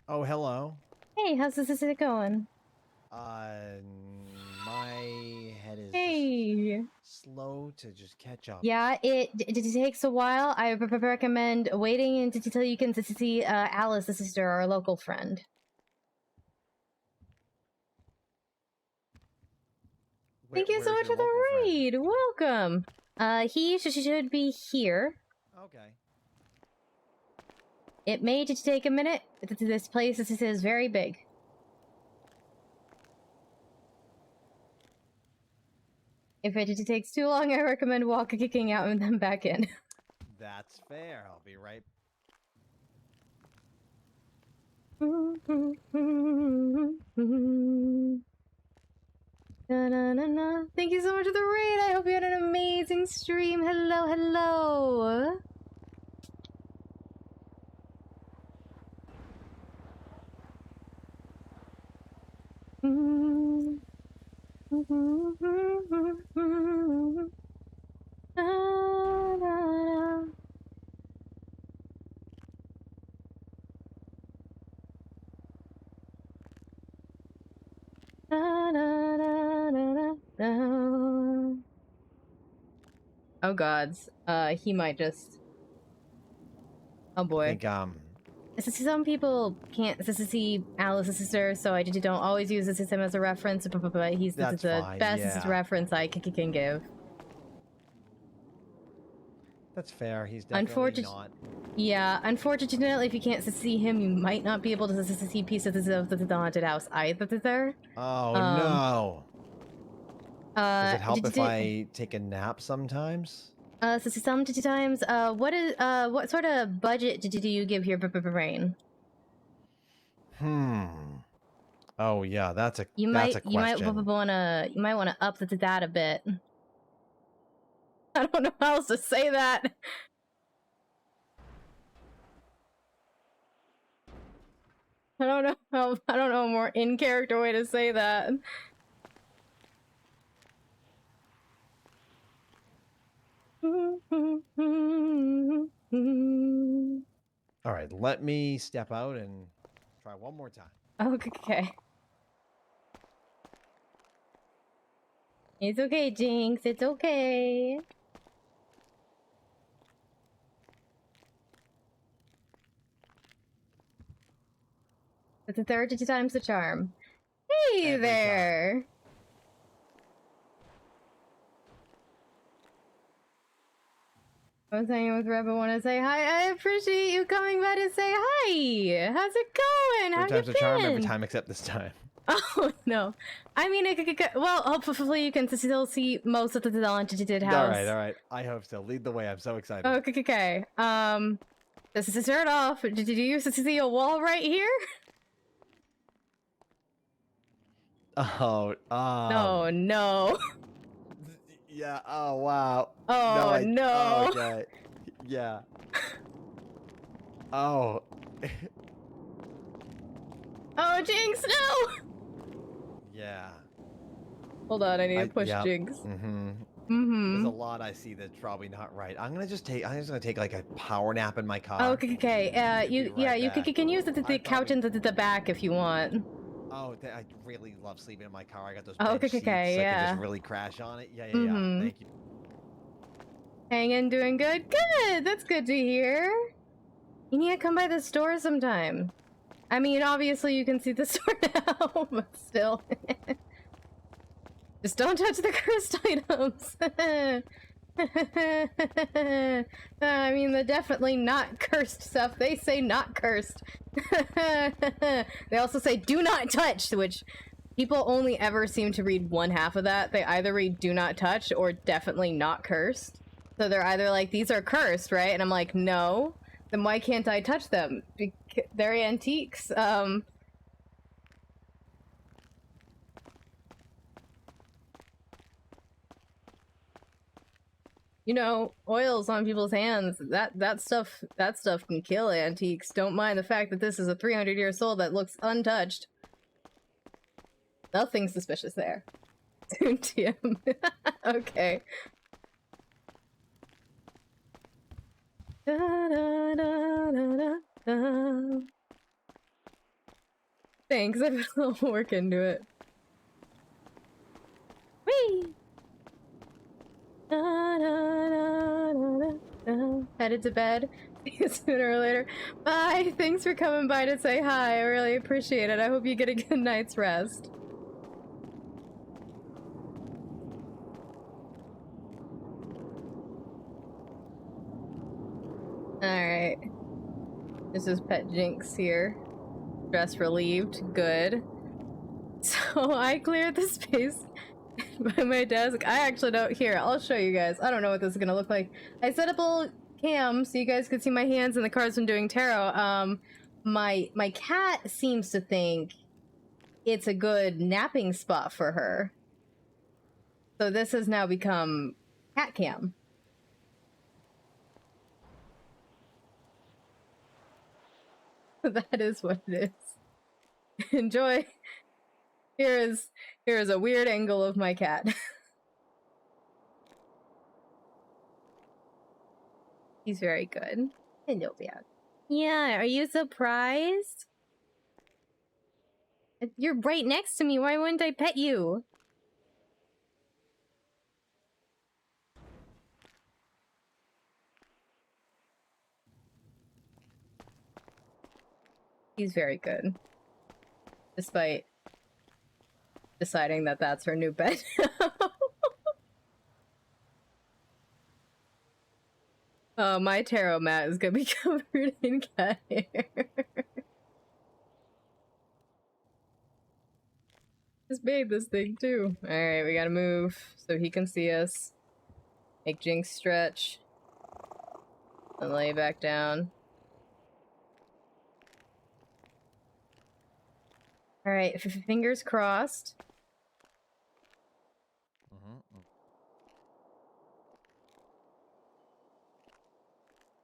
Oh, hello. Hey, how's this going? My head is Hey. slow to just catch up. Yeah, it takes a while. I recommend waiting until you can see Alice, the sister, our local friend. Thank you so much for the raid. Welcome. He should be here. Okay. It may just take a minute. This place is very big. If it takes too long, I recommend kicking out and then back in. That's fair. I'll be right. Thank you so much for the raid. I hope you had an amazing stream. Hello, hello. Oh gods. He might just. Oh boy. I think Some people can't see Alice's sister, so I don't always use him as a reference, but he's That's the fine, best yeah. reference I can give. that's fair. He's definitely not. Yeah, unfortunately, if you can't see him, you might not be able to see pieces of the haunted house either. Oh no. Does it help if did- I take a nap sometimes? Sometimes, what sort of budget did you give your brain? Oh yeah, that's a You that's might a question. wanna up that a bit. I don't know how else to say that. I don't know a more in character way to say that. All right, let me step out and try one more time. Okay. It's okay, Jinx. It's okay. It's the third time's the charm. Hey Every there. I was hanging with Reb. I want to say hi. I appreciate you coming by to say hi. How's it going? How Third you time's a charm every been? time except this time. Oh no! I mean, well, hopefully you can still see most of the haunted house. All right. I hope so. Lead the way. I'm so excited. Okay. This is to start off. Did you see a wall right here? Oh, Oh no! yeah. Oh wow. Oh no! Okay. Yeah. Oh. Oh, Jinx, no! Yeah. Hold on, I need to push yep. Jinx. There's a lot I see that's probably not right. I'm just gonna take like a power nap in my car. Oh, okay. You can use the couch in the back if you want. Oh, I really love sleeping in my car. I got those Oh, bench seats. I yeah. can just really crash on it. Yeah. Thank you. Hanging, doing good? Good! That's good to hear. You need to come by the store sometime. I mean, obviously you can see the store now, but still. Just don't touch the cursed items. I mean, they're definitely not cursed stuff. They say not cursed. They also say do not touch, which people only ever seem to read one half of that. They either read do not touch or definitely not cursed. So they're either like, these are cursed, right? And I'm like, no. Then why can't I touch them? They're antiques. You know, oils on people's hands, that stuff can kill antiques. Don't mind the fact that this is a 300-year old that looks untouched. Nothing suspicious there. TM. Okay. Da, da, da, da, da, da. Thanks, I put a little work into it. Whee! Da, da, da, da, da. Headed to bed. See you sooner or later. Bye! Thanks for coming by to say hi. I really appreciate it. I hope you get a good night's rest. Alright. This is Pet Jinx here. Stress relieved. Good. So I cleared the space by my desk. I actually don't. Here, I'll show you guys. I don't know what this is gonna look like. I set up a little cam so you guys could see my hands and the cards from doing tarot. My cat seems to think it's a good napping spot for her. So this has now become cat cam. That is what it is. Enjoy. Here is a weird angle of my cat. He's very good. And you'll be out. Yeah, are you surprised? You're right next to me. Why wouldn't I pet you? He's very good. Despite deciding that that's her new bed. Oh, my tarot mat is gonna be covered in cat hair. Just made this thing too. Alright, we gotta move so he can see us. Make Jinx stretch. And lay back down. Alright, fingers crossed.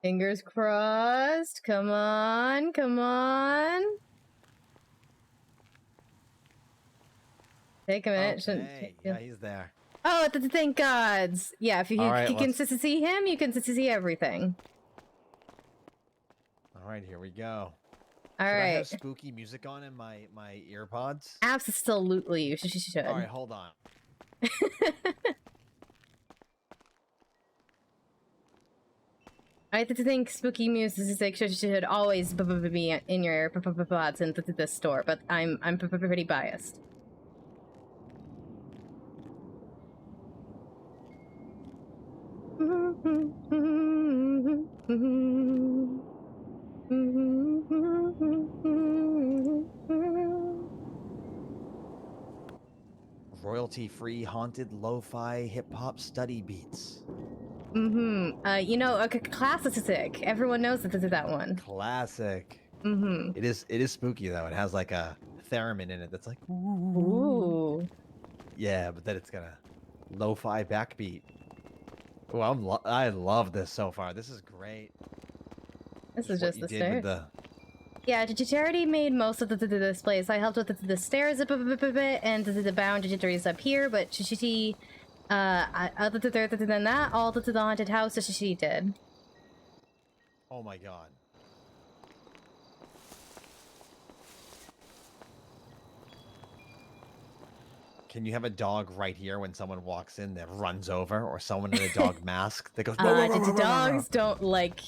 Fingers crossed. Come on, come on. Take a minute. Okay. Yeah, he's there. Oh, thank gods. Yeah, if you can see him, you can see everything. All right, here we go. All Should right. I have spooky music on in my earpods? Absolutely, you should. All right, hold on. I think spooky music should always be in your AirPods in the store, but I'm pretty biased. Royalty-free haunted lo-fi hip-hop study beats. You know, a classic. Everyone knows that one. Classic. It is spooky though. It has like a theremin in it that's like ooh. Yeah, but then it's got a lo-fi backbeat. Oh, I love this so far. This is great. This is just the stairs. The... Yeah, Charity made most of the displays. I helped with the stairs a bit and the boundaries up here, but she other than that, all the haunted house she did. Oh my god. Can you have a dog right here when someone walks in that runs over, or someone in a dog mask that goes? Dogs don't like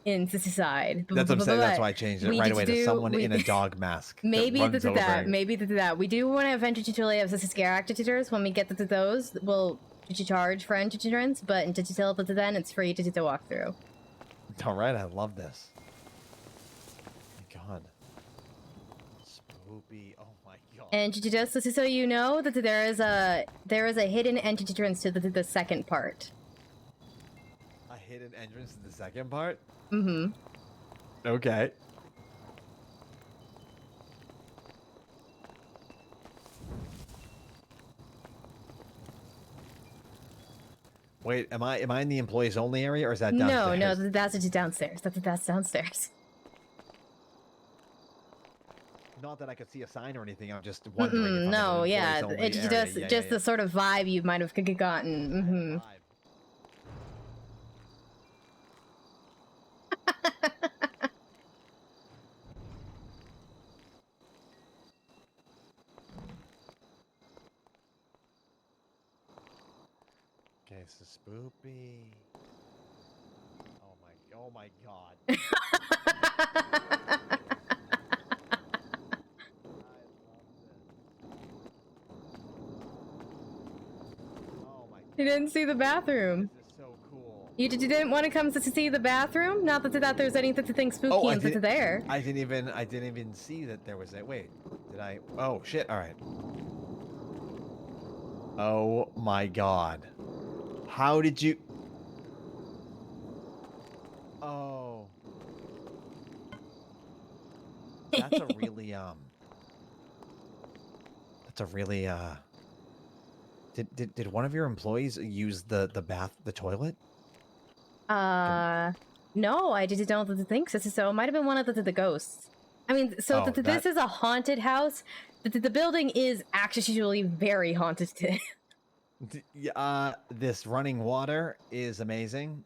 inside. That's what I'm saying. That's why I changed it right away to someone in a dog mask. Maybe that. Maybe that. We do want to eventually have scare actors. When we get to those, we'll charge for entrance, but until then, it's free to walk through. All right, I love this. Oh my god. Spoopy. Oh my god. And just so you know that there is a hidden entrance to the second part. A hidden entrance to the second part? Mm-hmm. Okay. Wait, am I in the employees only area, or is that downstairs? No, that's downstairs. That's downstairs. Not that I could see a sign or anything. I'm just wondering. No, yeah, it's just the sort of vibe you might have gotten. Okay, so spoopy. Oh my god. You didn't see the bathroom. This is so cool. You didn't want to come to see the bathroom? Not that there's anything spooky into there. I didn't even see that there was a. Wait, did I? Oh shit! All right. Oh my god. How did you? Oh. That's a really That's a really Did one of your employees use the toilet? No, I don't think so. So it might have been one of the ghosts. I mean, so Oh, this is a haunted house. The building is actually very haunted today. This running water is amazing.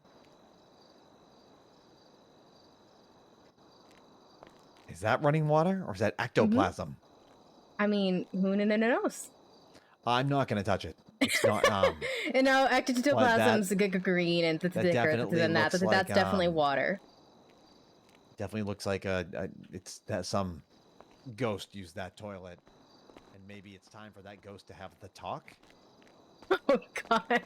Is that running water or is that ectoplasm? I mean, who knows? I'm not gonna touch it. It's not. You know, ectoplasm's green and that's definitely water. Definitely looks like it's that some ghost used that toilet, and maybe it's time for that ghost to have the talk. Oh god.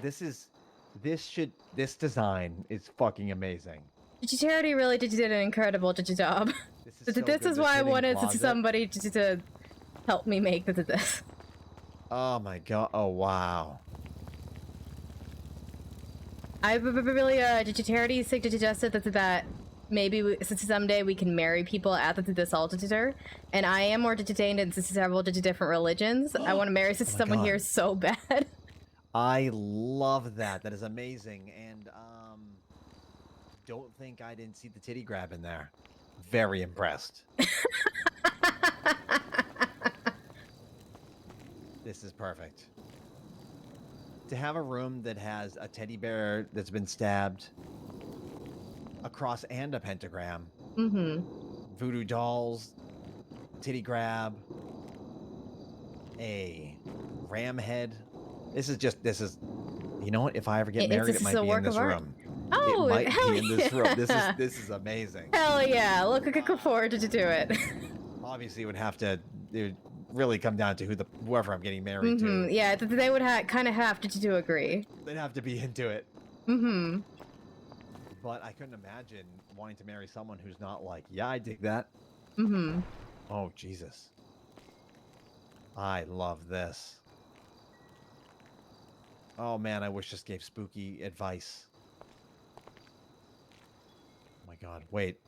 This design is fucking amazing. Charity really did an incredible job. This is why I wanted somebody to help me make this. Oh my god! Oh wow! I really Charity suggested that maybe someday we can marry people at this altar, and I am more entertained in several different religions. I want to marry someone here so bad. I love that. That is amazing, and don't think I didn't see the titty grab in there. Very impressed. This is perfect. To have a room that has a teddy bear that's been stabbed, a cross and a pentagram, voodoo dolls, titty grab, a ram head. This is, you know what? If I ever get married, it might be in this room. Oh, it might hell be in this room. yeah. This is amazing. Hell yeah! Look forward to do it. Obviously, it would really come down to whoever I'm getting married to. Yeah, they would kind of have to agree. They'd have to be into it. But I couldn't imagine wanting to marry someone who's not like, yeah, I dig that. Oh Jesus! I love this. Oh man, I wish this gave spooky advice. Oh my god, wait.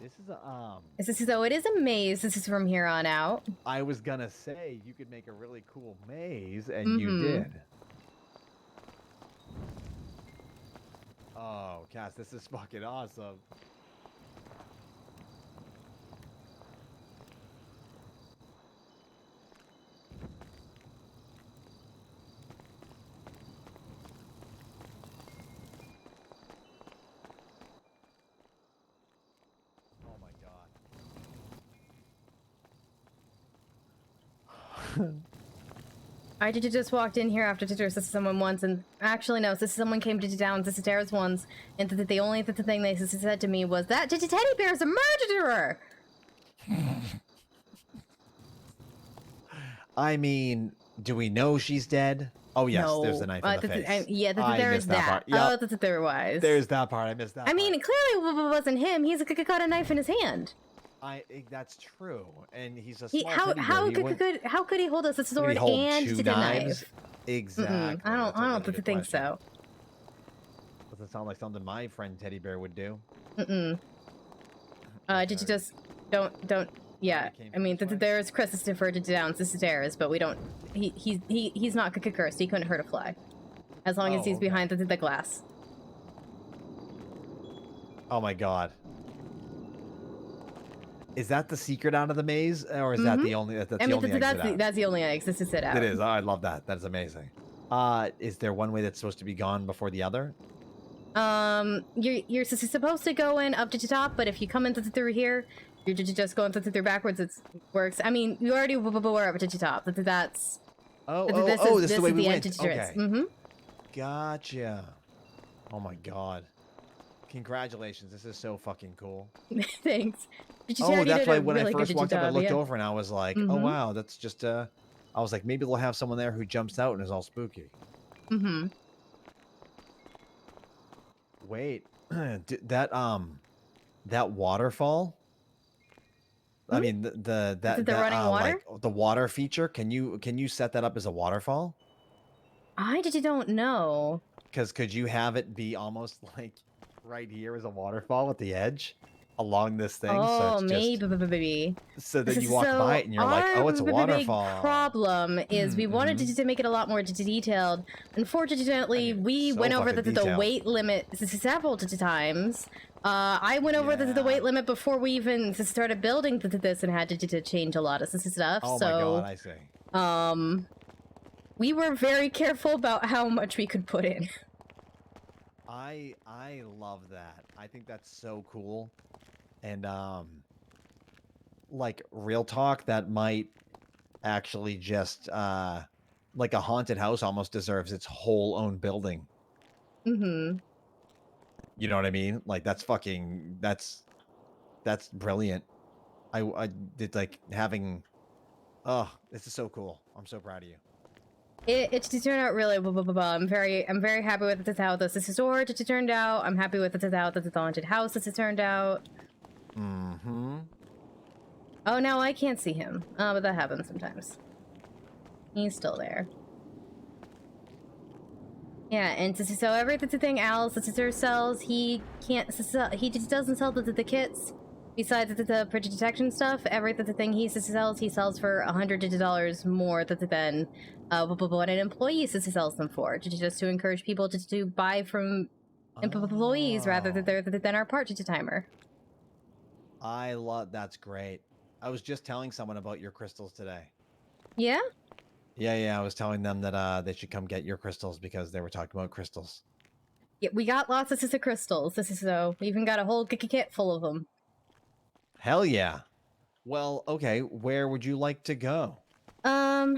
This is So it is a maze. This is from here on out. I was gonna say you could make a really cool maze, and you did. Oh, Cass, this is fucking awesome. I just walked in here after to assist someone once, and actually no, someone came to down to stairs once, and the only thing they said to me was that teddy bear's a murderer. I mean, do we know she's dead? Oh yes, no. There's the knife in the face. There is that. Yep. Oh, there was. There's that part. I missed that. I mean, it clearly wasn't him. He's got a knife in his hand. That's true, and he's a small how could he hold a sword and two a knife? Exactly. I don't think so. Doesn't sound like something my friend Teddy Bear would do. Did you just don't? Yeah, I mean, there's Christopher down the stairs, but we don't. He's not cursed. He couldn't hurt a fly, as long as he's behind the glass. Oh my god. Is that the secret out of the maze, or is that the only? That's the only exit out? That's the only exit to sit out. It is. Oh, I love that. That is amazing. Is there one way that's supposed to be gone before the other? You're supposed to go in up to the top, but if you come in through here, you're just going through backwards. It works. I mean, you already were up to the top. That's. This is the way we went. Okay. Gotcha. Oh my god. Congratulations. This is so fucking cool. Thanks. Oh, that's did why a when really I good first walked up, I job, looked yeah. over and I was like, oh Mhm. wow, that's just I was like, maybe they'll have someone there who jumps out and is all spooky. Mm-hmm. Wait, that waterfall. I mean Is it the running water? like the water feature. Can you set that up as a waterfall? I don't know. Because could you have it be almost like right here as a waterfall at the edge along this thing? So Oh, it's just maybe. so that you walk by it and you're like, oh, it's a Our waterfall. big problem is we wanted to make it a lot more detailed. Unfortunately, we so went over fucking the detailed. weight limit several times. I went over the weight limit before we even started building this and had to change a lot of this stuff. Oh my god, I see. We were very careful about how much we could put in. I love that. I think that's so cool. And like real talk, that might actually just like a haunted house almost deserves its whole own building. Mm-hmm. You know what I mean? Like that's brilliant. I did like having this is so cool. I'm so proud of you. It turned out really well. I'm very happy with this how this store turned out. I'm happy with this how the haunted house this turned out. Mm-hmm. Oh, now I can't see him. But that happens sometimes. He's still there. Yeah, and so everything Al's sister sells, he can't sell. He just doesn't sell the kits. Besides the pressure detection stuff, everything he sells for $100 more than what an employee sells them for, just to encourage people to buy from employees rather than our part timer. I love that's great. I was just telling someone about your crystals today. Yeah? Yeah, I was telling them that they should come get your crystals because they were talking about crystals. Yeah, we got lots of crystals. We even got a whole kit full of them. Hell yeah. Well, okay, where would you like to go? I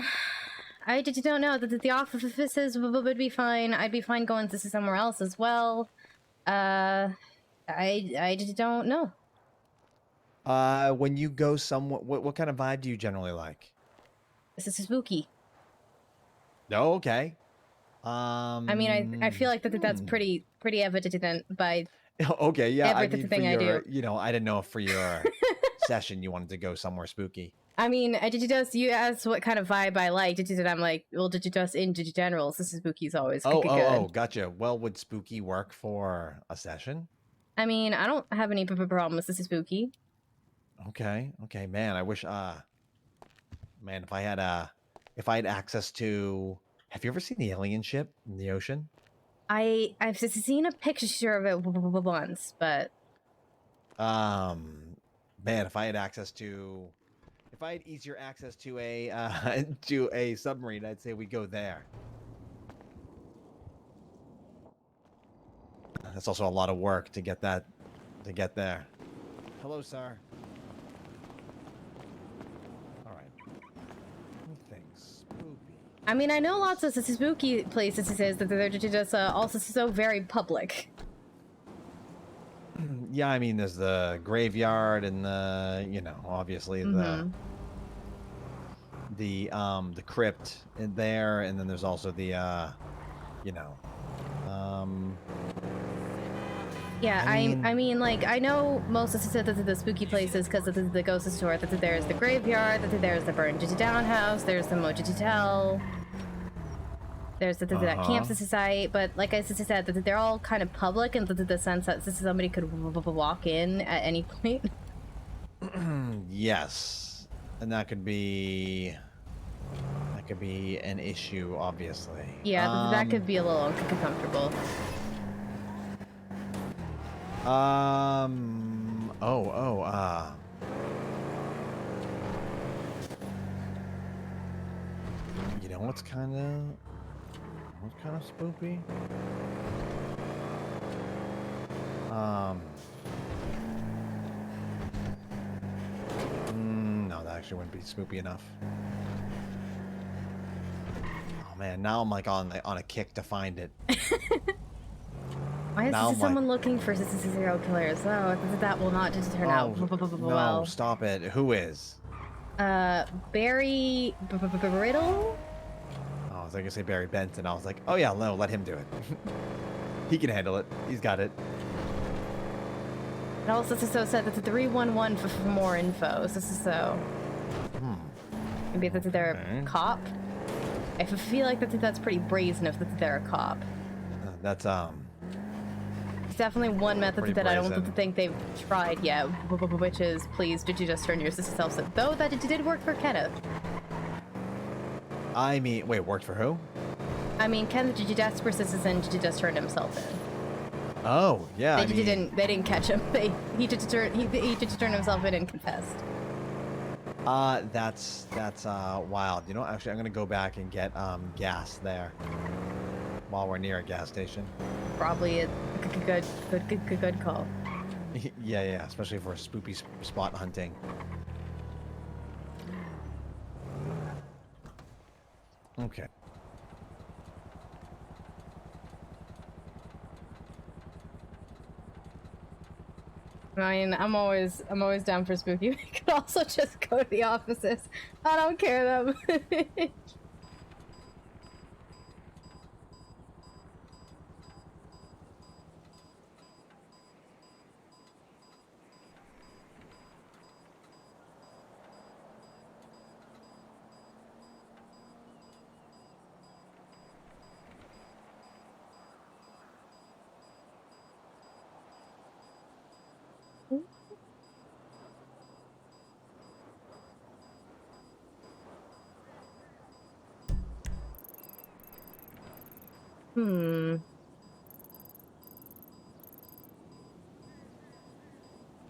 don't know. The offices would be fine. I'd be fine going to somewhere else as well. I don't know. When you go somewhere, what kind of vibe do you generally like? This is spooky. Oh, okay. I mean, I feel like that's pretty evident by okay, yeah. everything I do. You know, I didn't know if for your session you wanted to go somewhere spooky. I mean, you asked what kind of vibe I like. I'm like, well, just in general, this is spooky's always good. Oh, gotcha. Well, would spooky work for a session? I mean, I don't have any problem with this is spooky. Okay, man. I wish, man, if I had access to. Have you ever seen the alien ship in the ocean? I've seen a picture of it once, but man, if I had easier access to a submarine, I'd say we go there. That's also a lot of work to get there. Hello, sir. All right. Things spooky. I mean, I know lots of spooky places that they're just also so very public. Yeah, I mean, there's the graveyard and obviously the crypt in there, and then there's also the Yeah, I mean, like, I know most of the spooky places because of the ghost store. That there's the graveyard, that there's the burned down house, there's the motel, there's that campsite site. But like I said, that they're all kind of public, and the sense that somebody could walk in at any point. Yes, and that could be an issue, obviously. Yeah, that could be a little uncomfortable. You know what's kind of spooky? No, that actually wouldn't be spooky enough. Oh man, now I'm like on a kick to find it. Why is Now I'm like, someone looking for serial killers? Oh, that will not just turn out no, well. stop it. Who is? Barry Brittle? Oh, I was going to say Barry Benson. I was like, oh yeah, no, let him do it. He can handle it. He's got it. And also, so said that's a 311 for more info. So. Maybe that's their cop. I feel like that's pretty brazen if they're a cop. That's It's definitely one method pretty that I don't brazen. think they've tried yet, which is please did you just turn your sister self in? Though that it did work for Kenneth. I mean, wait, worked for who? I mean, Kenneth did you desperate citizen did you just turn himself in? Oh yeah. They didn't catch him. He just turned himself in and confessed. That's wild. You know, actually, I'm gonna go back and get gas there while we're near a gas station. Probably a good call. Yeah, especially for spoopy spot hunting. Okay. I mean, I'm always down for spooky. We could also just go to the offices. I don't care that much.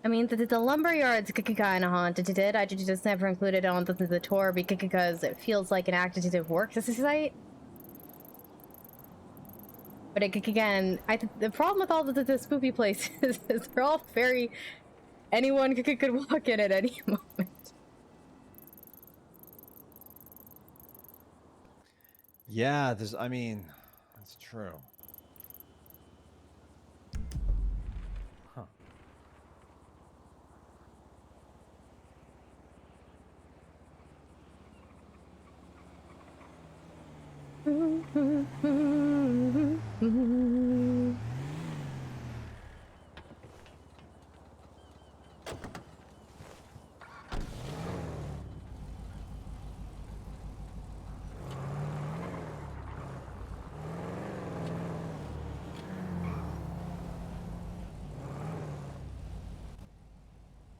I mean, the lumberyard's kind of haunted. I just never included it on the tour because it feels like an active work site. But again, the problem with all the spoopy places is they're all very... Anyone could walk in at any moment. Yeah, I mean, that's true. Huh.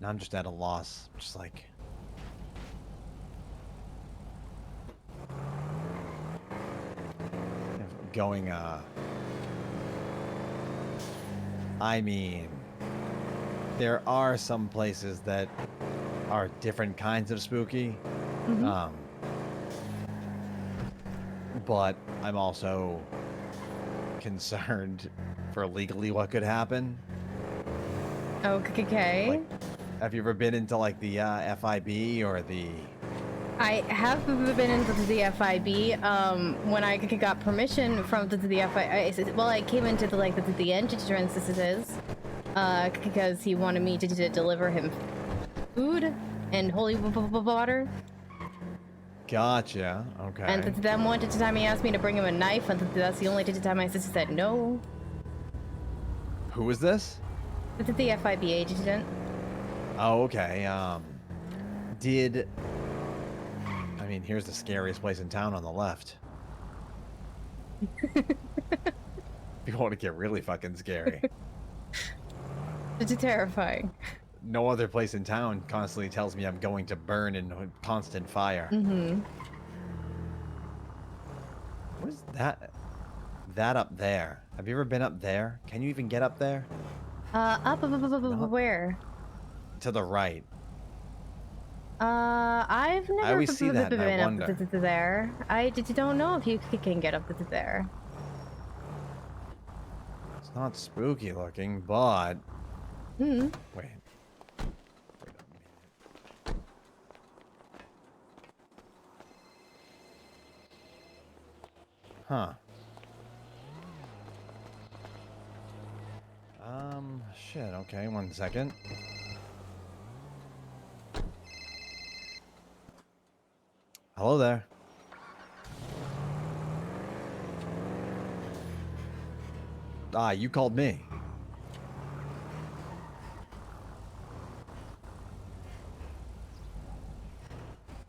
Now I'm just at a loss. Just like... going, I mean... There are some places that are different kinds of spooky. But I'm also concerned for legally what could happen. Okay. Like, have you ever been into like the FIB or the... I have been into the FIB. When I got permission from the FIB, well, I came into the entrances, because he wanted me to deliver him food and holy water. Gotcha. Okay. And then one time he asked me to bring him a knife, and that's the only time my sister said no. Who was this? The FIB agent. Oh, okay. I mean, here's the scariest place in town on the left. If you want to get really fucking scary. It's terrifying. No other place in town constantly tells me I'm going to burn in constant fire. What is that? That up there. Have you ever been up there? Can you even get up there? Up where? To the right. I've never I always see that and I been wonder. up there. I don't know if you can get up there. It's not spooky looking, but... Wait. Huh. Shit. Okay, 1 second. Hello there. Ah, you called me.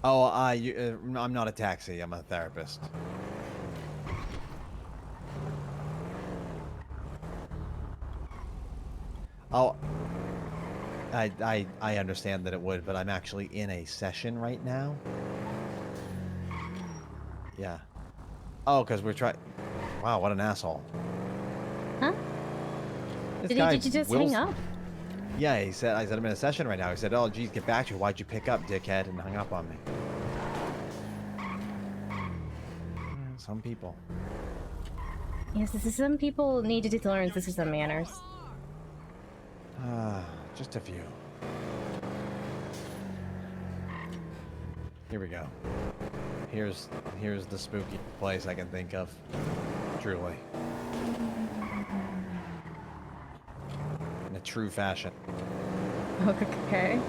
Oh, I'm not a taxi. I'm a therapist. Oh, I understand that it would, but I'm actually in a session right now. Yeah. Oh, because we're trying. Wow, what an asshole. Huh? This Did you just hang up? Yeah, I said I'm in a session right now. He said, "Oh, geez, get back to you. Why'd you pick up, dickhead?" And hung up on me. Some people. Yes, some people need to learn system manners. Just a few. Here we go. Here's the spooky place I can think of. Truly. In a true fashion. Okay.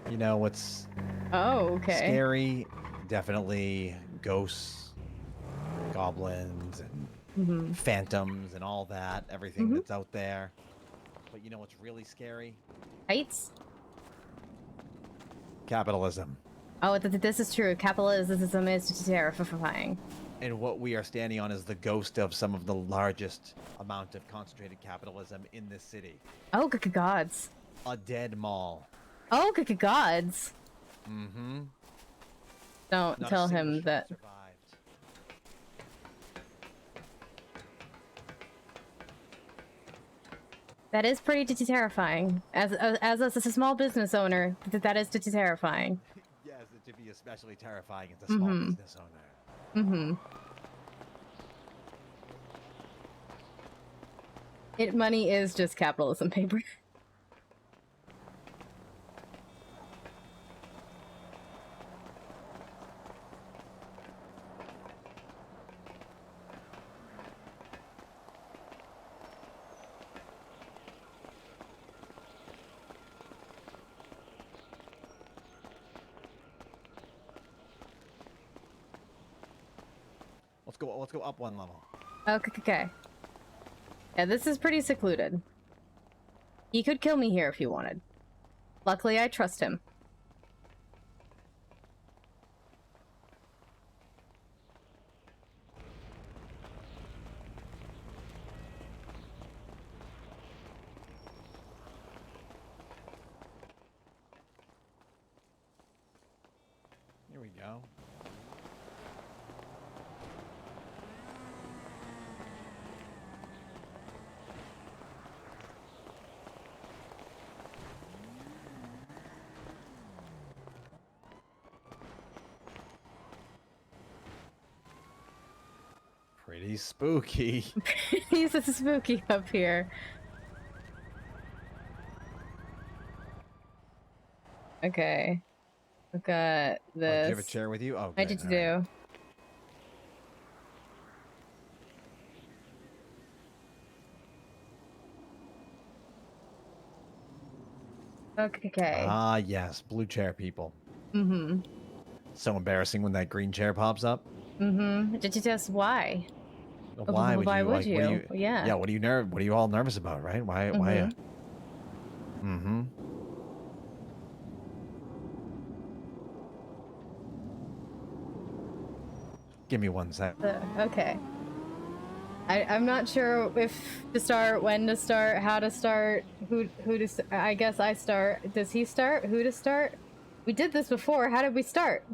You know what's okay. Scary? Definitely ghosts, goblins, and phantoms, and all that. Everything that's out there. But you know what's really scary? Heights? Capitalism. Oh, this is true. Capitalism is terrifying. And what we are standing on is the ghost of some of the largest amount of concentrated capitalism in this city. Oh, good gods. A dead mall. Oh, good gods. Mm-hmm. Don't tell him that. Survived. That is pretty terrifying. As a small business owner, that is terrifying. Yes, it should be especially terrifying as a small business owner. Money is just capitalism paper. Let's go up one level. Okay. Yeah, this is pretty secluded. He could kill me here if he wanted. Luckily, I trust him. Here we go. Pretty spooky. He's a spooky up here. Okay. I've got this. Do you have a chair with you? Oh, good. I do. Okay. Ah, yes. Blue chair people. Mm-hmm. So embarrassing when that green chair pops up. Mm-hmm. Did you just why? Why would why you? Would like, you? What are you? Yeah. Yeah. What are you What are you all nervous about, right? Why? Why? Mm-hmm. Give me 1 sec. Okay. I'm not sure if to start, when to start, how to start, who to. I guess I start. Does he start? Who to start? We did this before. How did we start?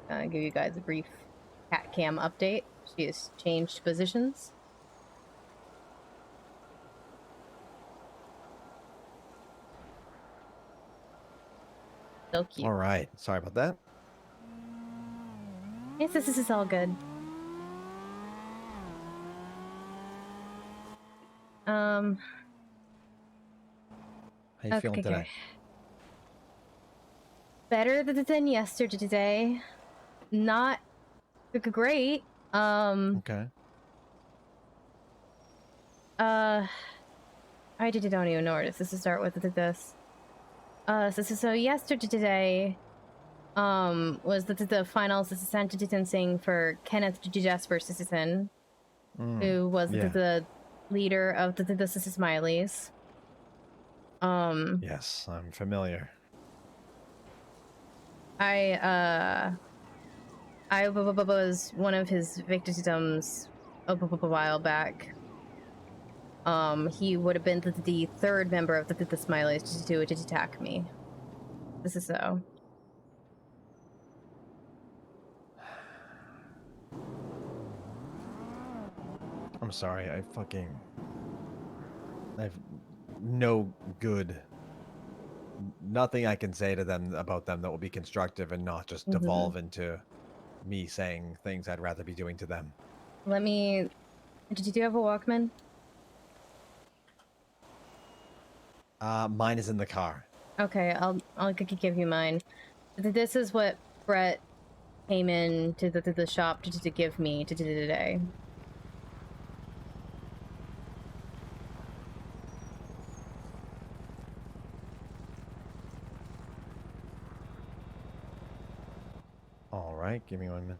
I'll give you guys a brief cat cam update. She has changed positions. So cute. All right. Sorry about that. Yes, this is all good. How you feeling today? Okay. Better than yesterday. Not great. Okay. I don't even know where this is to start with this. So yesterday, was the final sentencing for Kenneth Jasper Sisson, who was the leader of the Smileys. Yes, I'm familiar. I was one of his victims a while back. He would have been the third member of the Smileys to attack me. This is so. I'm sorry. I have no good. Nothing I can say to them about them that will be constructive and not just devolve into me saying things I'd rather be doing to them. Let me. Did you have a Walkman? Mine is in the car. Okay, I'll give you mine. This is what Brett came in to the shop to give me today. All right, give me 1 minute.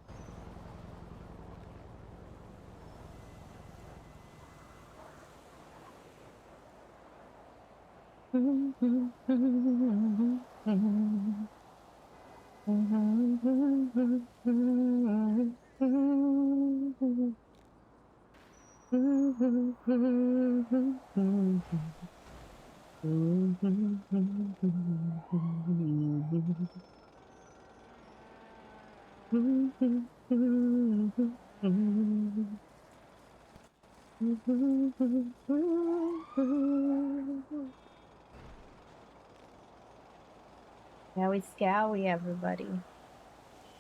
Scowy scowy, everybody.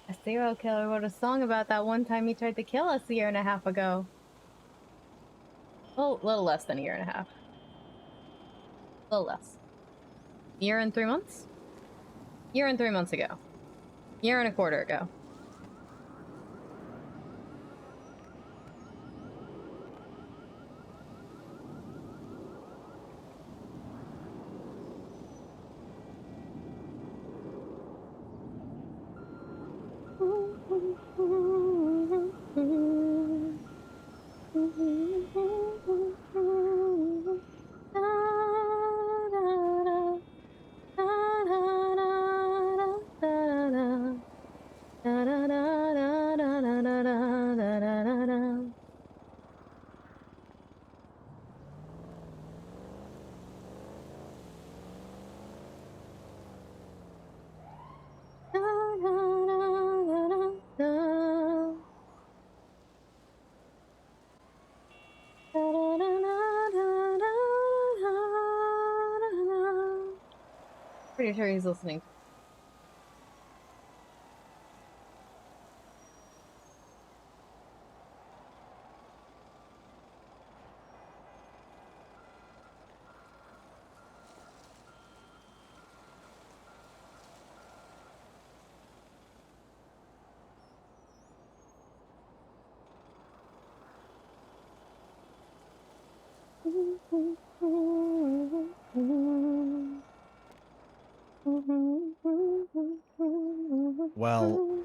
A serial killer wrote a song about that one time he tried to kill us a year and a half ago. Well, a little less than a year and a half. A little less. Year and 3 months? Year and 3 months ago. Year and a quarter ago. Pretty sure he's listening. Well,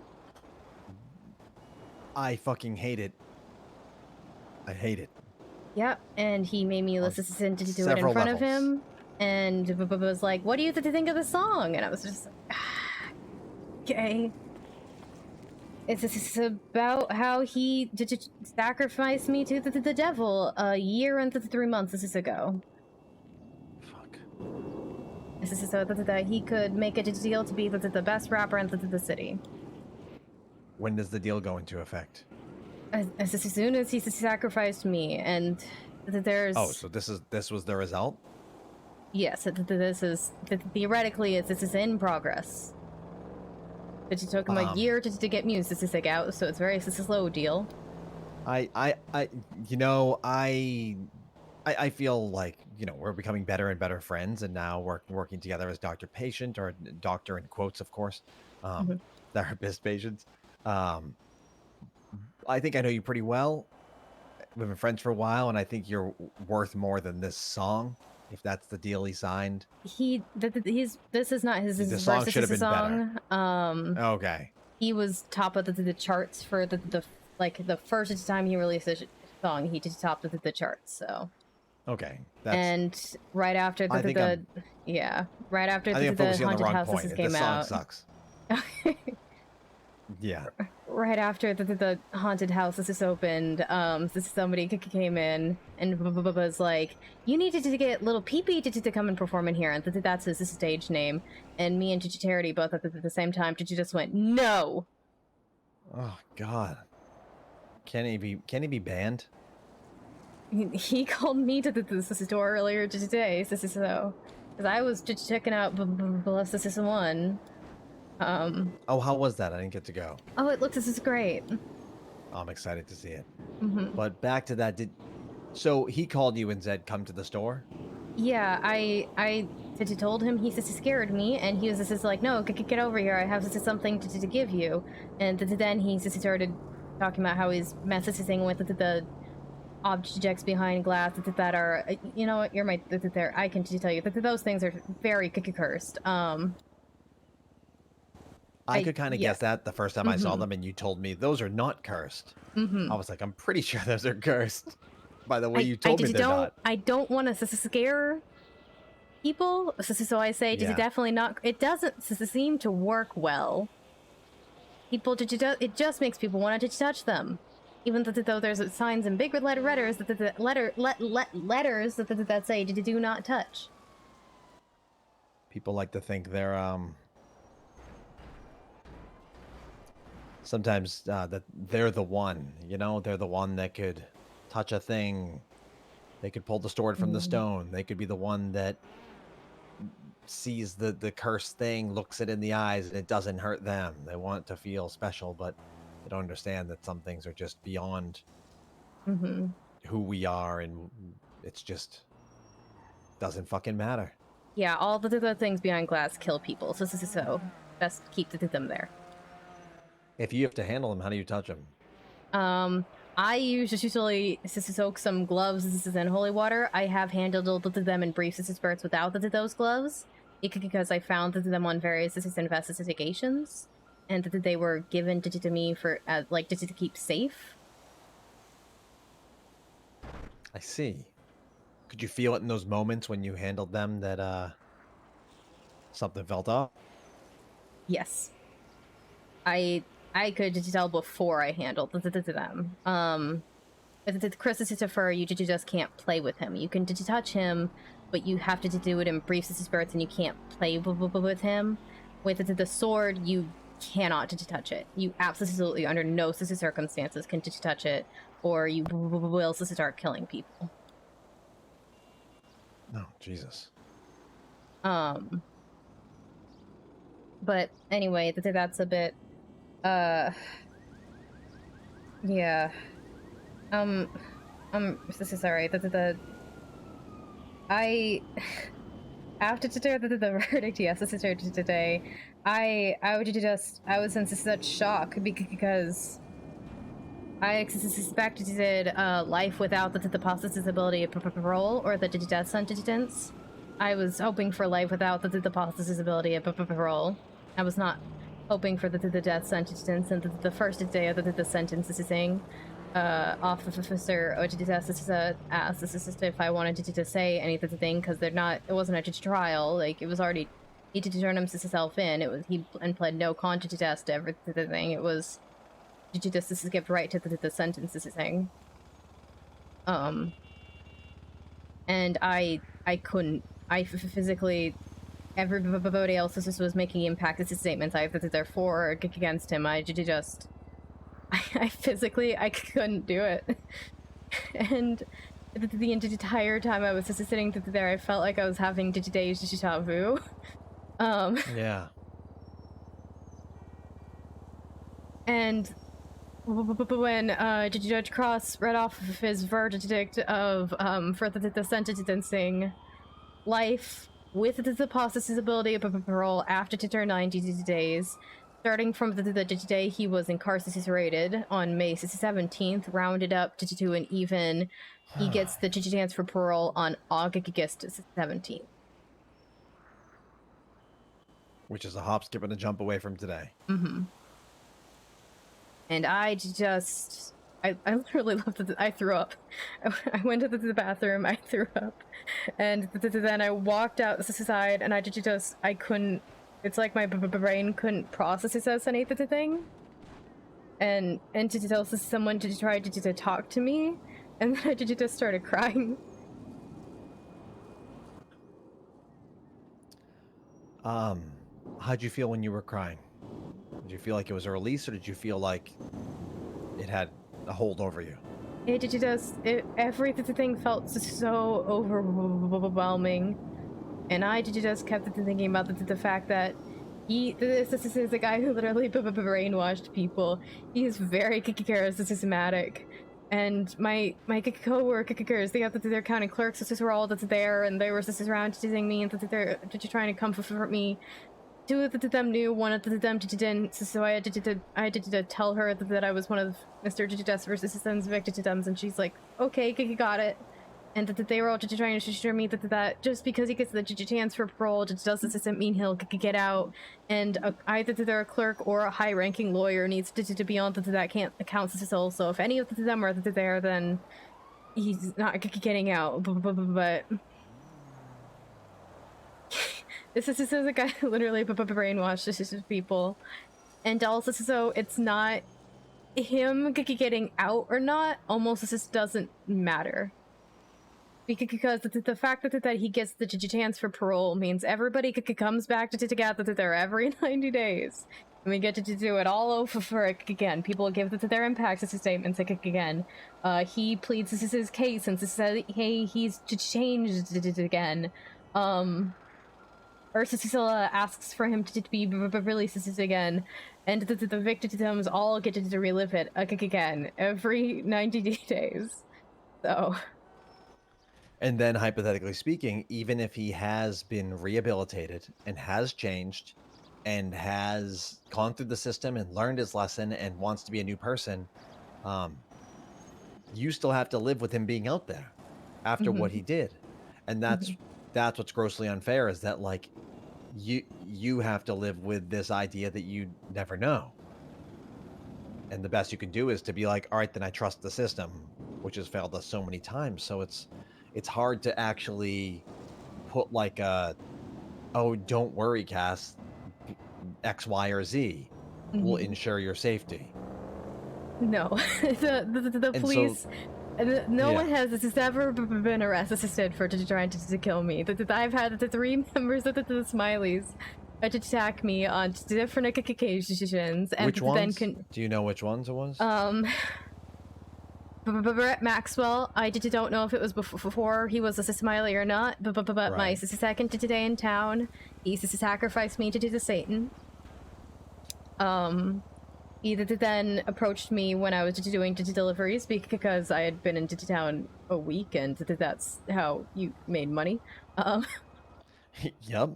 I fucking hate it. I hate it. Yep, and he made me listen to do it in several front of levels. him, and was like, "What do you think of the song?" And I was just like, "Okay." It's about how he sacrificed me to the devil a year and 3 months ago. Fuck. This is so that he could make a deal to be the best rapper in the city. When does the deal go into effect? As soon as he sacrificed me, and there's... Oh, so this was the result? Yes, this is theoretically this is in progress. But it took him a year to get music out, so it's very slow deal. I feel like, we're becoming better and better friends, and now we're working together as doctor patient, or doctor in quotes, of course, therapist patients. I think I know you pretty well. We've been friends for a while, and I think you're worth more than this song, if that's the deal he signed. This is not his The song should have been song. better. Okay. He was top of the charts for the first time he released a song. He did top of the charts. So. Okay. And right after right after the Haunted Houses came out. The song sucks. Yeah. Right after the Haunted Houses opened, somebody came in and was like, "You needed to get Little Peepee to come and perform in here," and that's his stage name. And me and Charity both at the same time, just went, "No." Oh God. Can he be banned? He called me to the store earlier today, so because I was just checking out Bless 1. Oh, how was that? I didn't get to go. Oh, it looks great. I'm excited to see it. But back to that, so he called you and said, "Come to the store"? Yeah, I told him. He scared me, and he was like, "No, get over here. I have something to give you." And then he started talking about how he's messing with the objects behind glass that are, you know what? You're my there. I can tell you that those things are very cursed. I could kind of guess that the first time I saw them, and you told me those are not cursed. I was like, I'm pretty sure those are cursed. By the way you told me they're not. I don't want to scare people, so I say definitely not. It doesn't seem to work well. People, it just makes people want to touch them, even though there's signs in big letters that say "do not touch." People like to think they're sometimes that they're the one, they're the one that could touch a thing. They could pull the sword from the stone. They could be the one that sees the cursed thing, looks it in the eyes, and it doesn't hurt them. They want to feel special, but they don't understand that some things are just beyond who we are, and it's just doesn't fucking matter. Yeah, all the things behind glass kill people, so best keep them there. If you have to handle them, how do you touch them? I usually soak some gloves and holy water. I have handled them in brief spurts without those gloves, because I found them on various investigations, and that they were given to me for to keep safe. I see. Could you feel it in those moments when you handled them that something felt off? Yes. I could tell before I handled them. With Christopher, you just can't play with him. You can touch him, but you have to do it in brief spurts, and you can't play with him. With the sword, you cannot touch it. You absolutely, under no circumstances, can touch it, or you will start killing people. Oh, Jesus. But anyway, that's a bit... yeah. This is sorry. After the verdict, yes, this is today. I was in such shock because I suspected life without the possibility of parole or the death sentence. I was hoping for life without the possibility of parole. I was not hoping for the death sentence, and the first day of the sentencing. Officer Oddities asked if I wanted to say anything because they're not. It wasn't a trial. Like it was already. He to turn himself in. It was he and pled no contest to everything. It was. This skipped right to the sentencing. And I couldn't. I physically. Everybody else was making impact statements. I therefore against him. I just. I physically, I couldn't do it. And the entire time I was just sitting there, I felt like I was having deja vu. Yeah. And when Judge Cross read off of his verdict of for the sentencing life with the possibility of parole after to turn 90 days, starting from the day he was incarcerated on May 17th, rounded up to an even, he gets the chance for parole on August 17th. Which is a hop, skip, and a jump away from today. Mm-hmm. And I just, I literally loved it. I threw up. I went to the bathroom, I threw up. And then I walked outside and I couldn't, it's like my brain couldn't process it as anything. And to tell someone to try to talk to me. And then I just started crying. How'd you feel when you were crying? Did you feel like it was a release, or did you feel like it had a hold over you? Everything felt so overwhelming. And I just kept thinking about the fact that this is a guy who literally brainwashed people. He's very charismatic. And my co-workers, their county clerks, were all there, and they were around teasing me, and they're trying to comfort me. Two of them knew, one of them didn't, so I had to tell her that I was one of Mr. Desver's victims, and she's like, okay, got it. And that they were all trying to assure me that just because he gets the chance for parole doesn't mean he'll get out. And either they're a clerk or a high-ranking lawyer needs to be on that can't account also. If any of them are there, then he's not getting out. But this is a guy who literally brainwashes people. And also, so it's not him getting out or not, almost just doesn't matter. Because the fact that he gets the chance for parole means everybody comes back together there every 90 days. And we get to do it all over again. People give their impact statements again. He pleads this is his case and says, hey, he's changed it again. Ursula asks for him to be released again. And the victims all get to relive it again every 90 days. So... And then, hypothetically speaking, even if he has been rehabilitated and has changed and has gone through the system and learned his lesson and wants to be a new person, you still have to live with him being out there after what he did. And that's what's grossly unfair, is that, like, you have to live with this idea that you never know. And the best you can do is to be like, all right, then I trust the system, which has failed us so many times. So it's hard to actually put like a, oh, don't worry, Cass, X, Y, or Z will ensure your safety. No, the police, so, no one has ever been arrested for trying to kill me. I've had the 3 members of the Smileys attack me on different occasions. And which ones? Do you know which ones it was? Brett Maxwell, I don't know if it was before he was a Smiley or not, but right. My second today in town, he sacrificed me to Satan. He then approached me when I was doing deliveries because I had been into town a week, and that's how you made money. Yep.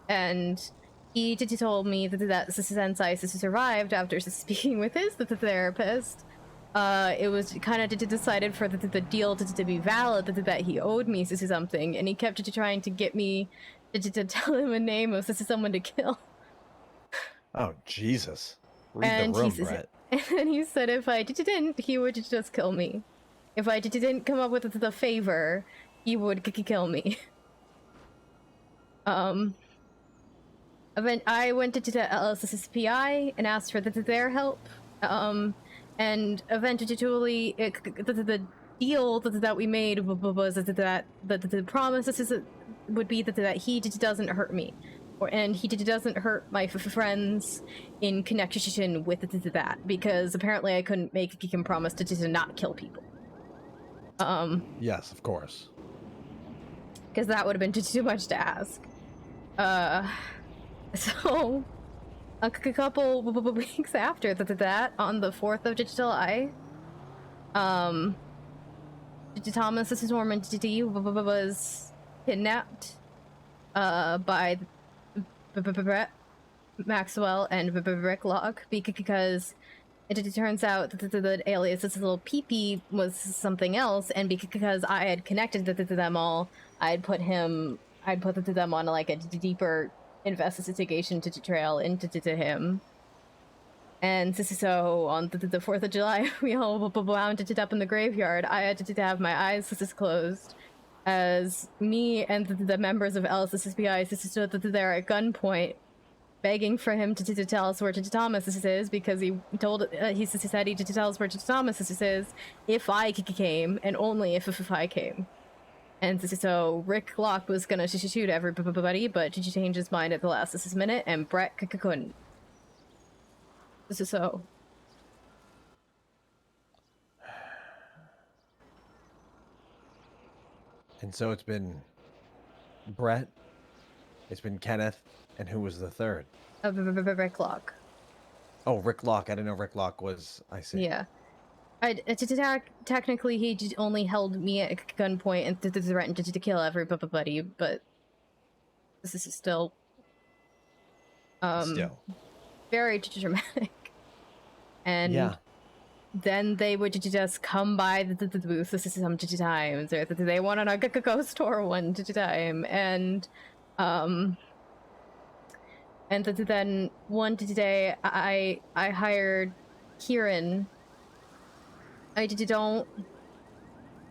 And he told me that since I survived after speaking with his therapist, it was kind of decided for the deal to be valid that he owed me something, and he kept trying to get me to tell him a name of someone to kill. Oh, Jesus. Read the room, Brett. And then he said if I didn't, he would just kill me. If I didn't come up with the favor, he would kill me. I went to LSS's PI and asked for their help. And eventually, the deal that we made was that the promise would be that he doesn't hurt me. And he doesn't hurt my friends in connection with that, because apparently I couldn't make him promise to not kill people. Yes, of course. Because that would have been too much to ask. So a couple weeks after that, on the 4th of July, Thomas Norman was kidnapped by Brett Maxwell and Rick Locke, because it turns out that the alias, this little peepee, was something else, and because I had connected to them all, I'd put them on like a deeper investigation trail into him. And so on the 4th of July, we all wound up in the graveyard. I had to have my eyes closed as me and the members of LSSPI stood there at gunpoint, begging for him to tell us where Thomas is, because he said he tell us where Thomas is if I came, and only if I came. And so Rick Locke was gonna shoot everybody, but he changed his mind at the last minute, and Brett couldn't. So. And so it's been Brett, it's been Kenneth, and who was the third? Rick Locke. Oh, Rick Locke. I didn't know Rick Locke was. I see. Yeah. Technically, he only held me at gunpoint and threatened to kill everybody, but this is still very dramatic. And yeah. Then they would just come by the booth sometimes, or they went on a ghost tour one time, and then one day I hired Kieran. I don't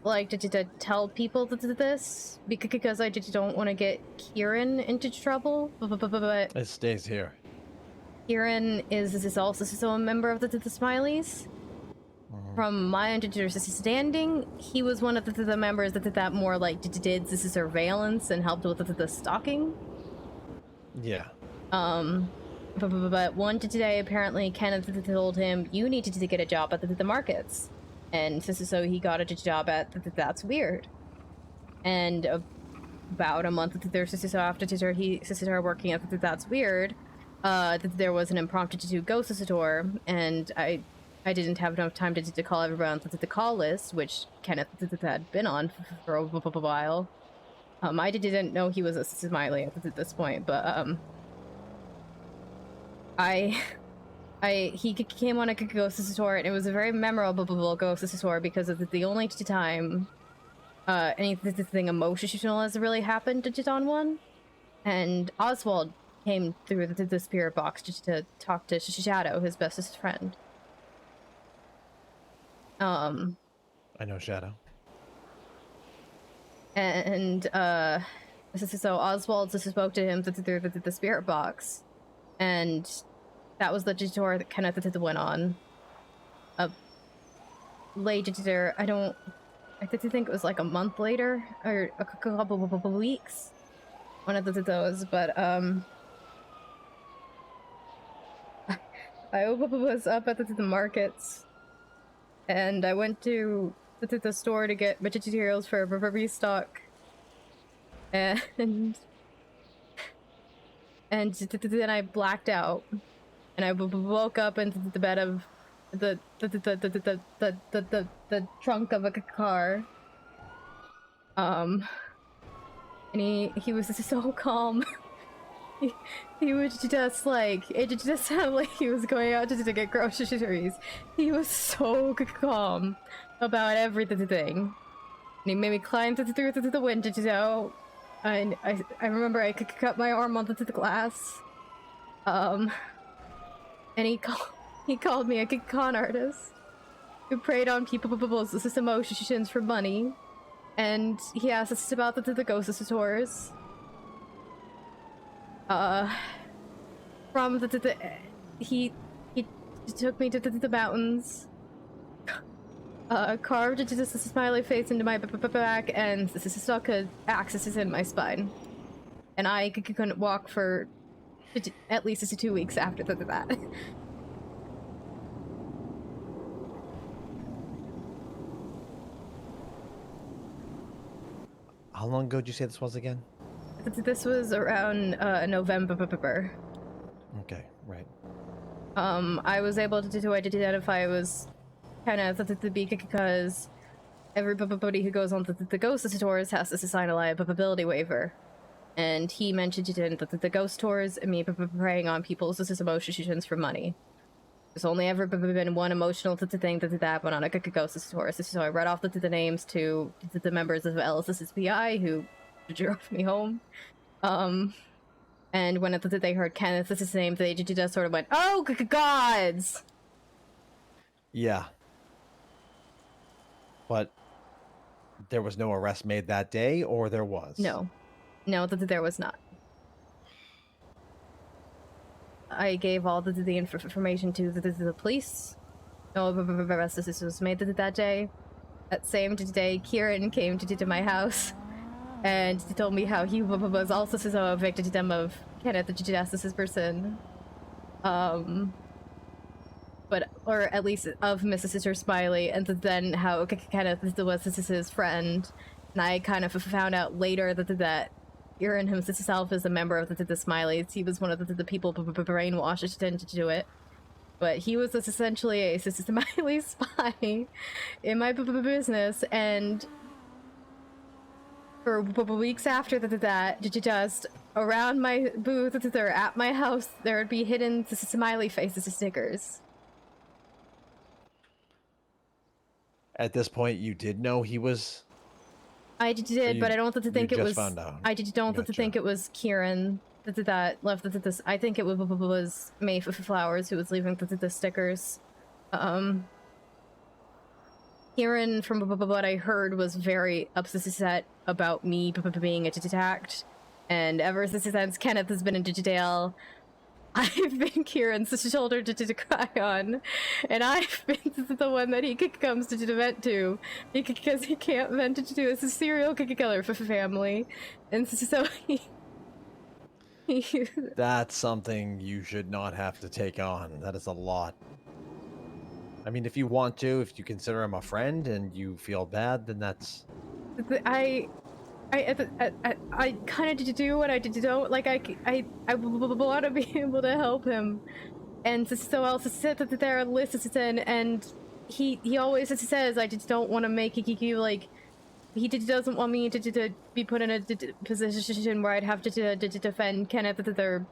like to tell people this because I don't want to get Kieran into trouble. But it stays here. Kieran is also a member of the Smileys. From my understanding, he was one of the members that more like did this surveillance and helped with the stalking. Yeah. But one today, apparently Kenneth told him, you need to get a job at the markets. And so he got a job at That's Weird. And about a month after he started working at That's Weird, there was an impromptu ghost tour, and I didn't have enough time to call everyone to the call list, which Kenneth had been on for a while. I didn't know he was a Smiley at this point, but he came on a ghost tour, and it was a very memorable ghost tour because of the only time anything emotional has really happened on one. And Oswald came through the spirit box just to talk to Shadow, his bestest friend. I know Shadow. And so Oswald just spoke to him through the spirit box, and that was the tour that Kenneth went on. Later, I think it was like a month later, or a couple of weeks. One of those, but I was up at the markets, and I went to the store to get materials for a restock, and then I blacked out, and I woke up into the bed of the trunk of a car. And he was so calm. He was just like, it just sounded like he was going out to get groceries. He was so calm about everything. And he made me climb through the window. And I remember I could cut my arm onto the glass. And he called me a con artist who preyed on people's emotions for money, and he asked us about the ghost tours. From he took me to the mountains, carved a smiley face into my back, and stuck an axis in my spine. And I couldn't walk for at least 2 weeks after that. How long ago did you say this was again? This was around November. Okay, right. I was able to identify it was kind of the beak because everybody who goes on the ghost tours has to sign a liability waiver. And he mentioned it in the ghost tours and me preying on people's emotions for money. There's only ever been one emotional thing that happened on a ghost tour. So I read off the names to the members of LSSPI who drove me home. And when they heard Kenneth's name, they just sort of went, "Oh, gods!" Yeah. But there was no arrest made that day, or there was? No. No, there was not. I gave all the information to the police. No arrest was made that day. That same day, Kieran came to my house and he told me how he was also a victim of Kenneth, the justice's person. But, or at least of Mrs. Sister Smiley, and then how Kenneth was his friend. And I kind of found out later that Kieran himself is a member of the Smileys. He was one of the people brainwashed to do it. But he was essentially a Smiley spy in my business, and for weeks after that, just around my booth or at my house, there would be hidden smiley faces stickers. At this point, you did know he was... I did, but I don't think it was... found out. I don't think it was Kieran that left this. I think it was May Flowers who was leaving the stickers. Kieran, from what I heard, was very upset about me being attacked, and ever since Kenneth has been in jail, I've been Kieran's shoulder to cry on, and I've been the one that he comes to vent to, because he can't vent to as a serial killer for family, and so he That's something you should not have to take on. That is a lot. I mean, if you want to, if you consider him a friend and you feel bad, then that's... I kind of do what I don't like. I want to be able to help him, and so I'll sit there and listen. And he always says, I just don't want to make you like. He doesn't want me to be put in a position where I'd have to defend Kenneth or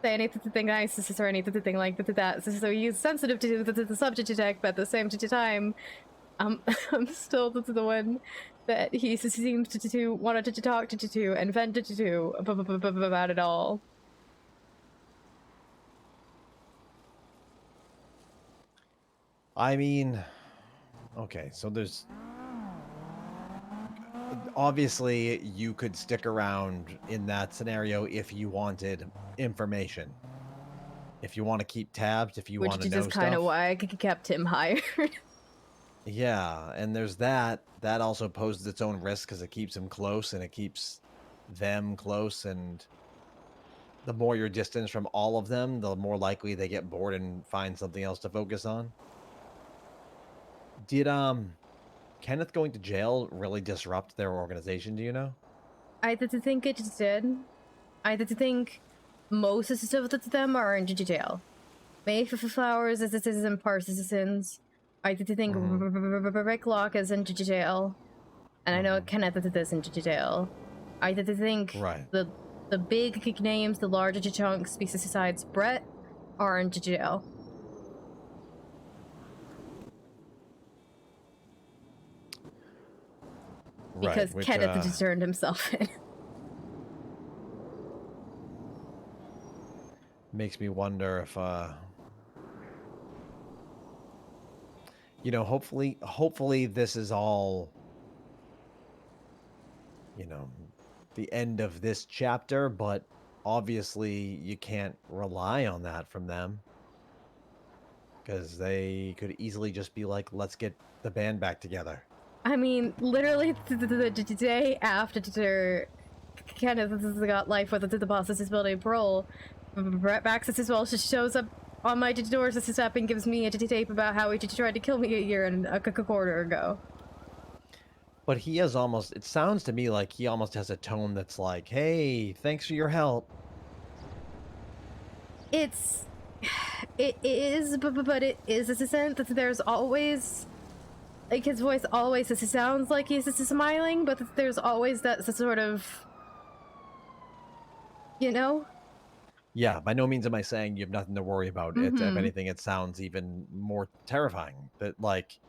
say anything nice or anything like that. So he's sensitive to the subject attack, but at the same time, I'm still the one that he seems to wanted to talk to and vent to about it all. I mean, okay, so there's... Obviously, you could stick around in that scenario if you wanted information. If you want to keep tabs, if you want to know stuff. Which is kind of why I kept him hired. Yeah, and there's that. That also poses its own risk because it keeps him close and it keeps them close, and the more you're distanced from all of them, the more likely they get bored and find something else to focus on. Did Kenneth going to jail really disrupt their organization, do you know? I think it did. I think most of them are in jail. Mayflowers is in Parsons. I think Rick Locke is in jail. And I know Kenneth is in jail. I think the big names, the larger chunks, besides Brett, are in jail. Because Kenneth just turned himself in. Makes me wonder if You know, hopefully this is all, you know, the end of this chapter, but obviously you can't rely on that from them. Because they could easily just be like, let's get the band back together. I mean, literally the day after kind of got life with the boss is building parole, Baxis as well just shows up on my doors this is up and gives me a tape about how he tried to kill me a year and a quarter ago. But he has almost, it sounds to me like he almost has a tone that's like, hey, thanks for your help. It is, but it is a sense that there's always, like, his voice always sounds like he's smiling, but there's always that sort of, you know? Yeah, by no means am I saying you have nothing to worry about. If anything, it sounds even more terrifying that, like,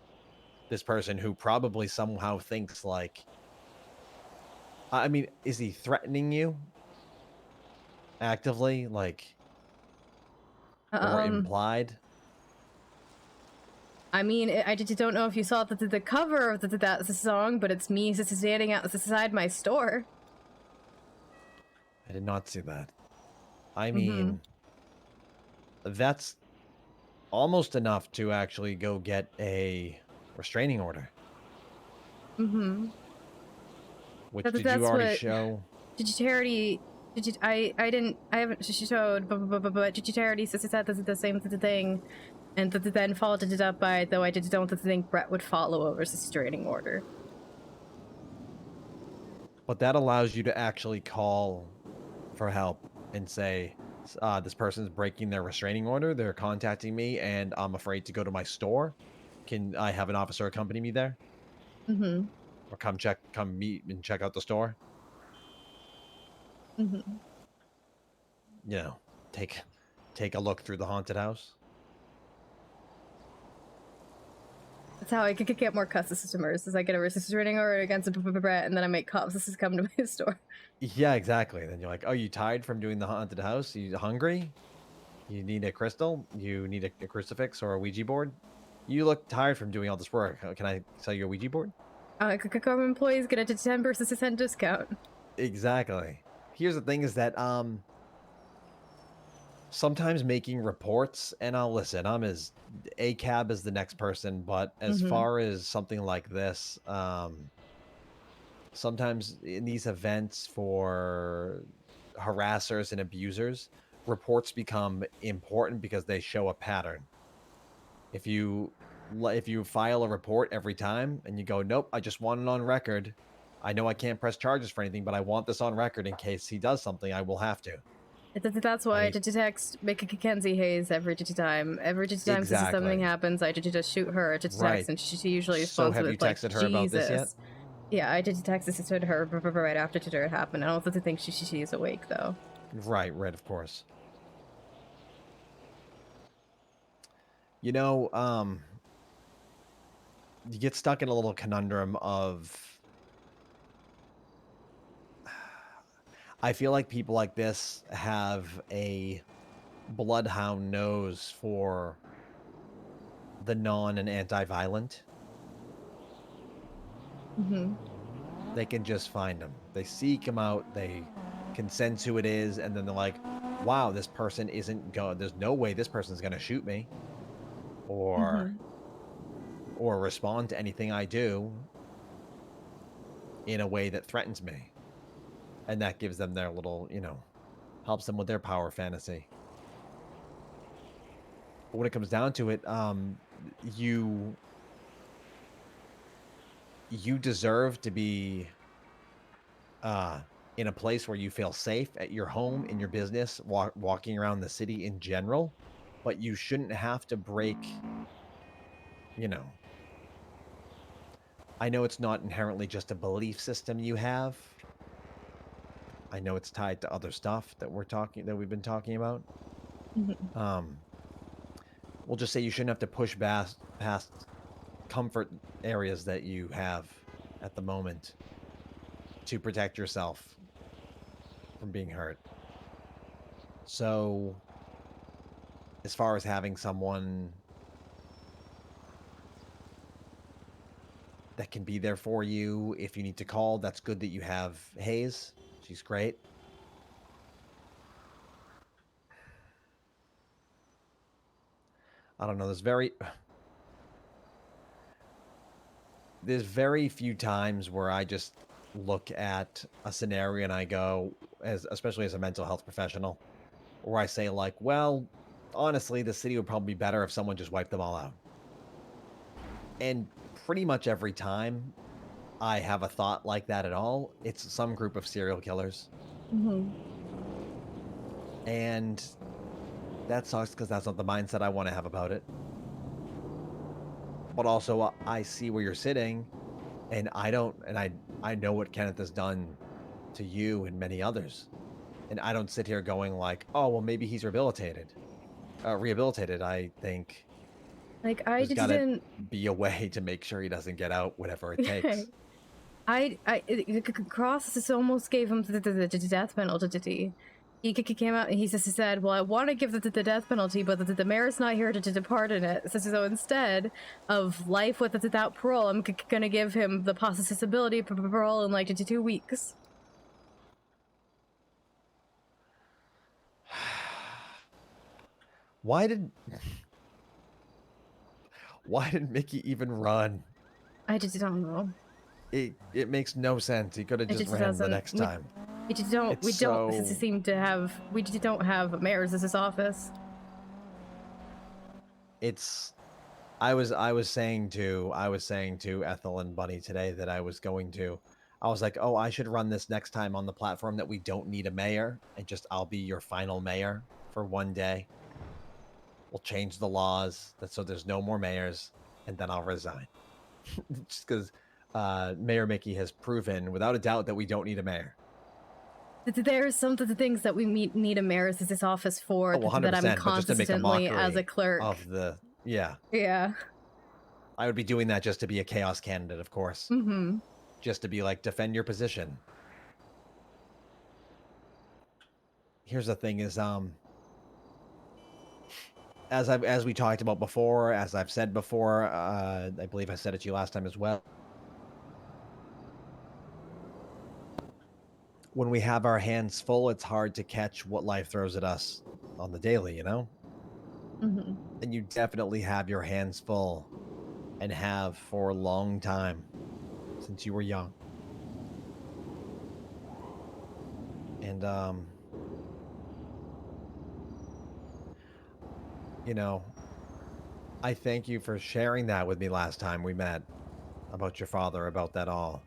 this person who probably somehow thinks, like, I mean, is he threatening you actively, like, or implied? I mean, I just don't know if you saw the cover of that song, but it's me standing outside my store. I did not see that. I mean, that's almost enough to actually go get a restraining order. Which did you already show? I haven't showed, but Charity said that's the same thing, and then followed it up by, though I don't think Brett would follow over a restraining order. But that allows you to actually call for help and say, this person's breaking their restraining order, they're contacting me, and I'm afraid to go to my store. Can I have an officer accompany me there? Or come meet and check out the store? You know, take a look through the haunted house. That's how I could get more customers, is I get a restraining order against Brett, and then I make cops come to my store. Yeah, exactly. Then you're like, oh, you tired from doing the haunted house? You hungry? You need a crystal? You need a crucifix or a Ouija board? You look tired from doing all this work. Can I sell you a Ouija board? Government employees get a 10% discount. Exactly. Here's the thing is that, sometimes making reports, and I'll listen, I'm as ACAB as the next person, but as far as something like this, sometimes in these events for harassers and abusers, reports become important because they show a pattern. If you file a report every time and you go, nope, I just want it on record. I know I can't press charges for anything, but I want this on record in case he does something, I will have to. That's why I text Mackenzie Hayes every time. Every time something happens, I just shoot her a text, and she usually responds have with, you texted her about this yet? Yeah, I did text this to her right after it happened. I don't think she is awake though. Right, of course. You know, you get stuck in a little conundrum of, I feel like people like this have a bloodhound nose for the non and anti-violent. They can just find them. They seek them out. They can sense who it is, and then they're like, wow, this person isn't going, there's no way this person's going to shoot me or respond to anything I do in a way that threatens me. And that gives them their little, you know, helps them with their power fantasy. But when it comes down to it, you deserve to be in a place where you feel safe at your home, in your business, walking around the city in general. But you shouldn't have to break, you know. I know it's not inherently just a belief system you have. I know it's tied to other stuff that we've been talking about. We'll just say you shouldn't have to push past comfort areas that you have at the moment to protect yourself from being hurt. So, as far as having someone that can be there for you if you need to call. That's good that you have Hayes. She's great. I don't know. There's very few times where I just look at a scenario and I go, especially as a mental health professional, where I say like, well, honestly, the city would probably be better if someone just wiped them all out. And pretty much every time I have a thought like that at all, it's some group of serial killers. And that sucks because that's not the mindset I want to have about it. But also, I see where you're sitting, and I know what Kenneth has done to you and many others. And I don't sit here going like, oh, well, maybe he's rehabilitated. I think like I there's gotta didn't be a way to make sure he doesn't get out, whatever it takes. Cross almost gave him the death penalty. He came out and he said, well, I want to give the death penalty, but the mayor's not here to pardon it. So instead of life without parole, I'm going to give him the possibility of parole in like 2 weeks. Why did Mickey even run? I just don't know. It makes no sense. He could have just ran the next time. We don't have a mayor's as his office. I was saying to Ethel and Bunny today that I was like, oh, I should run this next time on the platform that we don't need a mayor and just I'll be your final mayor for one day. We'll change the laws so there's no more mayors, and then I'll resign. Just because Mayor Mickey has proven without a doubt that we don't need a mayor. There are some of the things that we need a mayor's this office for that I'm constantly as a clerk of the Yeah. I would be doing that just to be a chaos candidate, of course. Just to be like, defend your position. Here's the thing is, as we talked about before, as I've said before, I believe I said it to you last time as well. When we have our hands full, it's hard to catch what life throws at us on the daily, you know? And you definitely have your hands full and have for a long time since you were young. And, you know, I thank you for sharing that with me last time we met about your father, about that all.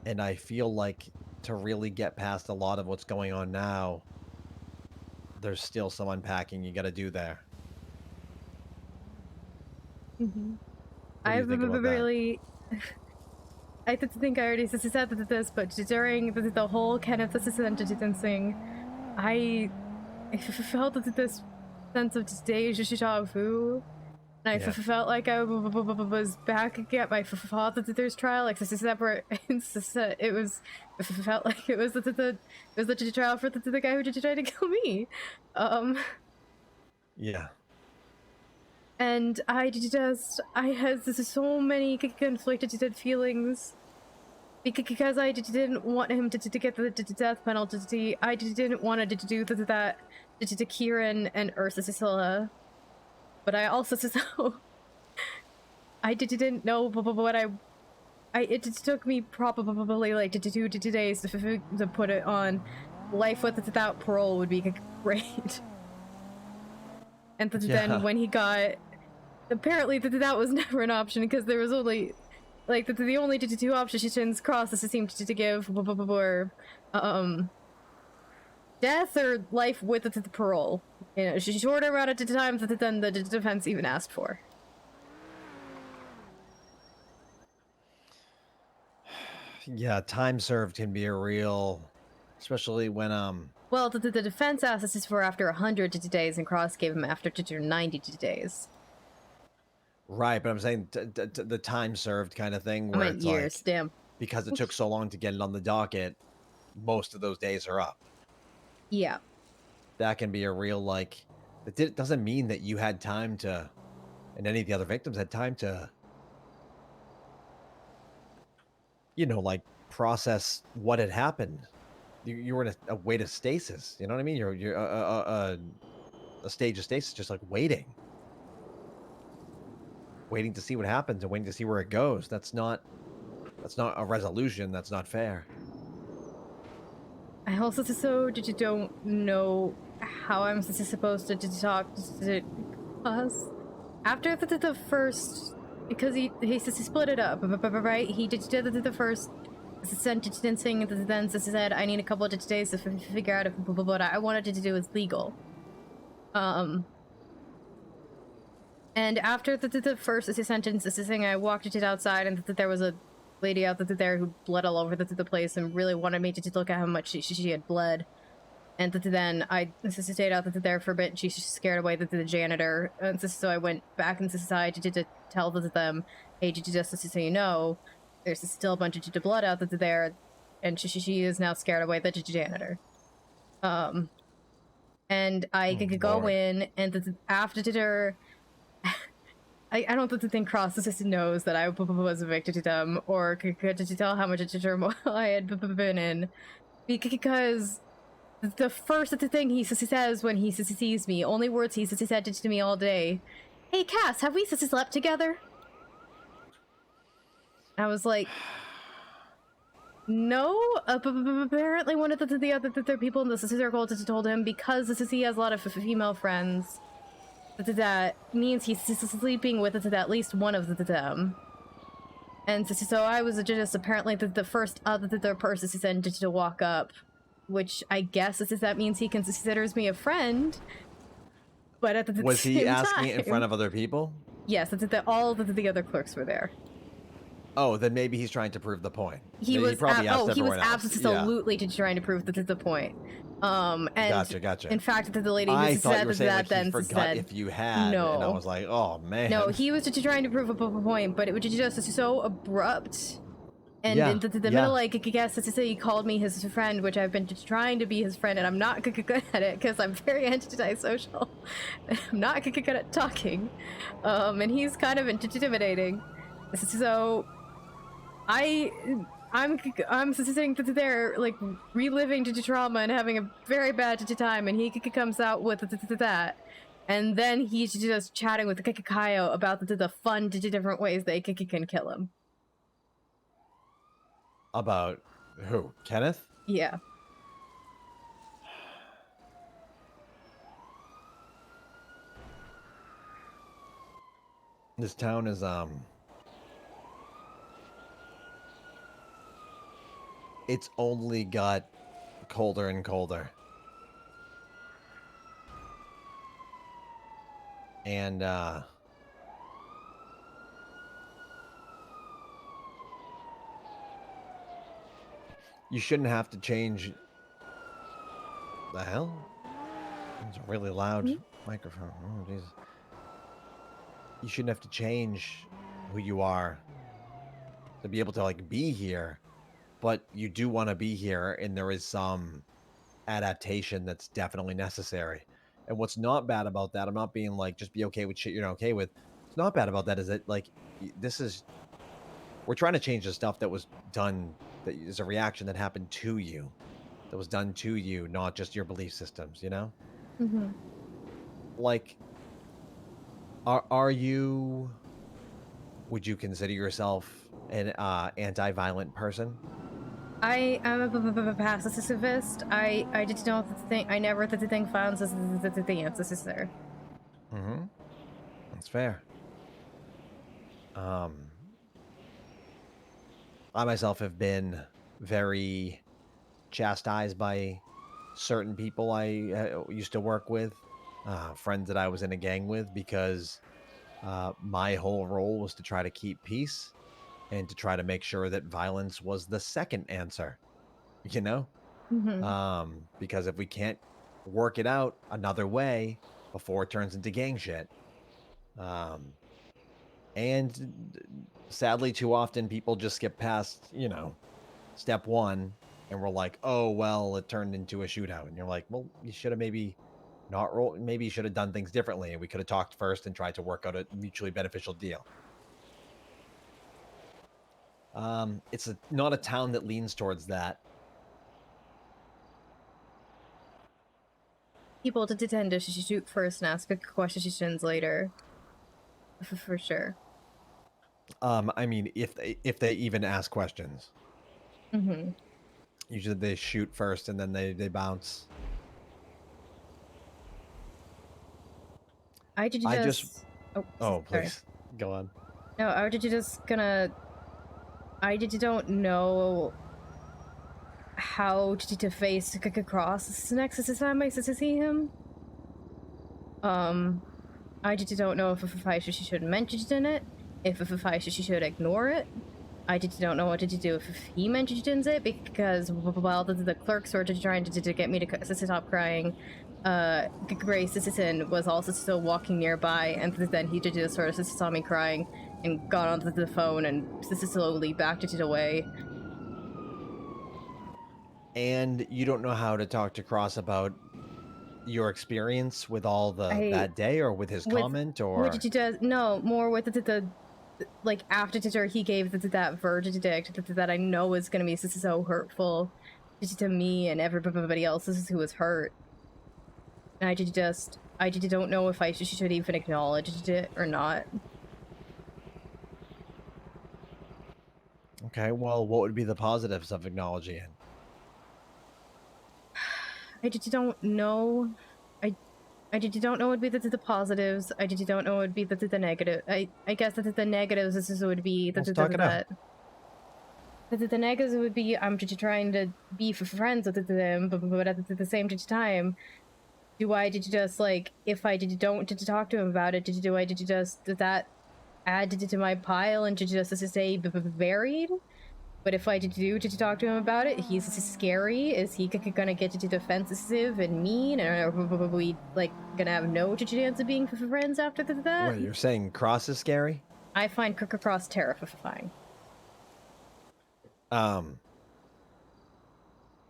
And I feel like to really get past a lot of what's going on now, there's still some unpacking you got to do there. I really... I think I already said this, but during the whole kind of thing, I felt this sense of deja vu. And I felt like I was back at my father's trial, like this is separate. It felt like it was the trial for the guy who tried to kill me. Yeah. And I had so many conflicted feelings because I didn't want him to get the death penalty. I didn't want to do that to Kieran and Ursula. But I also I didn't know what it took me probably like 2 days to put it on. Life without parole would be great. And then when he got, apparently that was never an option because there was only like the only 2 options Cross seemed to give were death or life with the parole. You know, shorter amount of time than the defense even asked for. Yeah, time served can be a real, especially when Well, the defense asked us for after 100 days, and Cross gave him after 90 days. Right, but I'm saying the time served kind of thing. Where it's years, like, damn. Because it took so long to get it on the docket, most of those days are up. Yeah. That can be a real, like, it doesn't mean that you had time to, and any of the other victims had time to you know, like process what had happened. You were in a weight of stasis. You know what I mean? You're a stage of stasis, just like waiting to see what happens and waiting to see where it goes. That's not a resolution. That's not fair. I also don't know how I'm supposed to talk to us after the first, because he split it up, right? He did the first sentencing, and then said I need a couple of days to figure out if what I wanted to do is legal. And after the first sentence, I walked it outside, and there was a lady out there who bled all over the place and really wanted me to look at how much she had bled. And then I stayed out there for a bit. She scared away the janitor, and so I went back into society to tell them, hey, just so you know, there's still a bunch of blood out there, and she is now scared away the janitor. And I could go in, and after I don't think Cross knows that I was a victim, or could tell how much turmoil I had been in, because the first thing he says when he sees me, only words he said to me all day, "Hey Cass, have we slept together?" I was like, no. Apparently one of the other people in the circle told him, because he has a lot of female friends, that means he's sleeping with at least one of them. And so I was just apparently the first other person to walk up, which I guess that means he considers me a friend. But at the Was he same asking time, it in front of other people? Yes, all the other clerks were there. Oh, then maybe he's trying to prove the point. He was absolutely trying to prove the point. And gotcha. In fact, the lady I who thought said you were saying, that like, then he forgot said, if you had, no. and I was like, oh man. No, he was just trying to prove a point, but it was just so abrupt. And in the middle, like, I guess he called me his friend, which I've been trying to be his friend, and I'm not good at it because I'm very antisocial. I'm not good at talking, and he's kind of intimidating. So I'm sitting there, like, reliving trauma and having a very bad time, and he comes out with that. And then he's just chatting with Kakayo about the fun different ways they can kill him. About who? Kenneth? Yeah. This town is it's only got colder and colder. And you shouldn't have to change. The hell? It's a really loud microphone. Oh, Jesus. You shouldn't have to change who you are to be able to, like, be here. But you do want to be here, and there is some adaptation that's definitely necessary. And what's not bad about that, I'm not being like, just be okay with shit you're not okay with. What's not bad about that is that, like, we're trying to change the stuff that was done, that is a reaction that happened to you, that was done to you, not just your belief systems, you know? Mm-hmm. Like, would you consider yourself an anti-violent person? I am a pacifist. I just don't think, I never think violence is the answer. Mm-hmm. That's fair. I myself have been very chastised by certain people I used to work with, friends that I was in a gang with, because my whole role was to try to keep peace and to try to make sure that violence was the second answer, you know? Mm-hmm. Because if we can't work it out another way before it turns into gang shit, and sadly too often people just skip past, you know, step one, and we're like, oh, well, it turned into a shootout. And you're like, well, you should have maybe not maybe you should have done things differently, and we could have talked first and tried to work out a mutually beneficial deal. It's not a town that leans towards that. People to tend to shoot first and ask questions later. For sure. I mean, if they even ask questions. Mm-hmm. Usually they shoot first and then they bounce. Oh, Oh, sorry. please go on. No, I don't know how to face across next time I see him. I don't know if I should mention it, if I should ignore it. I don't know what to do if he mentions it, because while the clerks were trying to get me to stop crying, Grace Citizen was also still walking nearby, and then he just sort of saw me crying and got onto the phone and slowly backed it away. And you don't know how to talk to Cross about your experience with all that day, or with his comment, or no, more with the like after he gave that verdict that I know is going to be so hurtful to me and everybody else who was hurt. And I don't know if I should even acknowledge it or not. Okay, well, what would be the positives of acknowledging it? I don't know. I don't know what would be the positives. I don't know what would be the negative. I guess that the negatives would be Let's talk it out. The negatives would be I'm just trying to be friends with them, but at the same time, do I just like if I don't talk to him about it? Does that add to my pile and just stay buried? But if I do talk to him about it, he's scary. Is he gonna get defensive and mean, or are we like gonna have no chance of being friends after that? Wait, you're saying Cross is scary? I find Cross terrifying.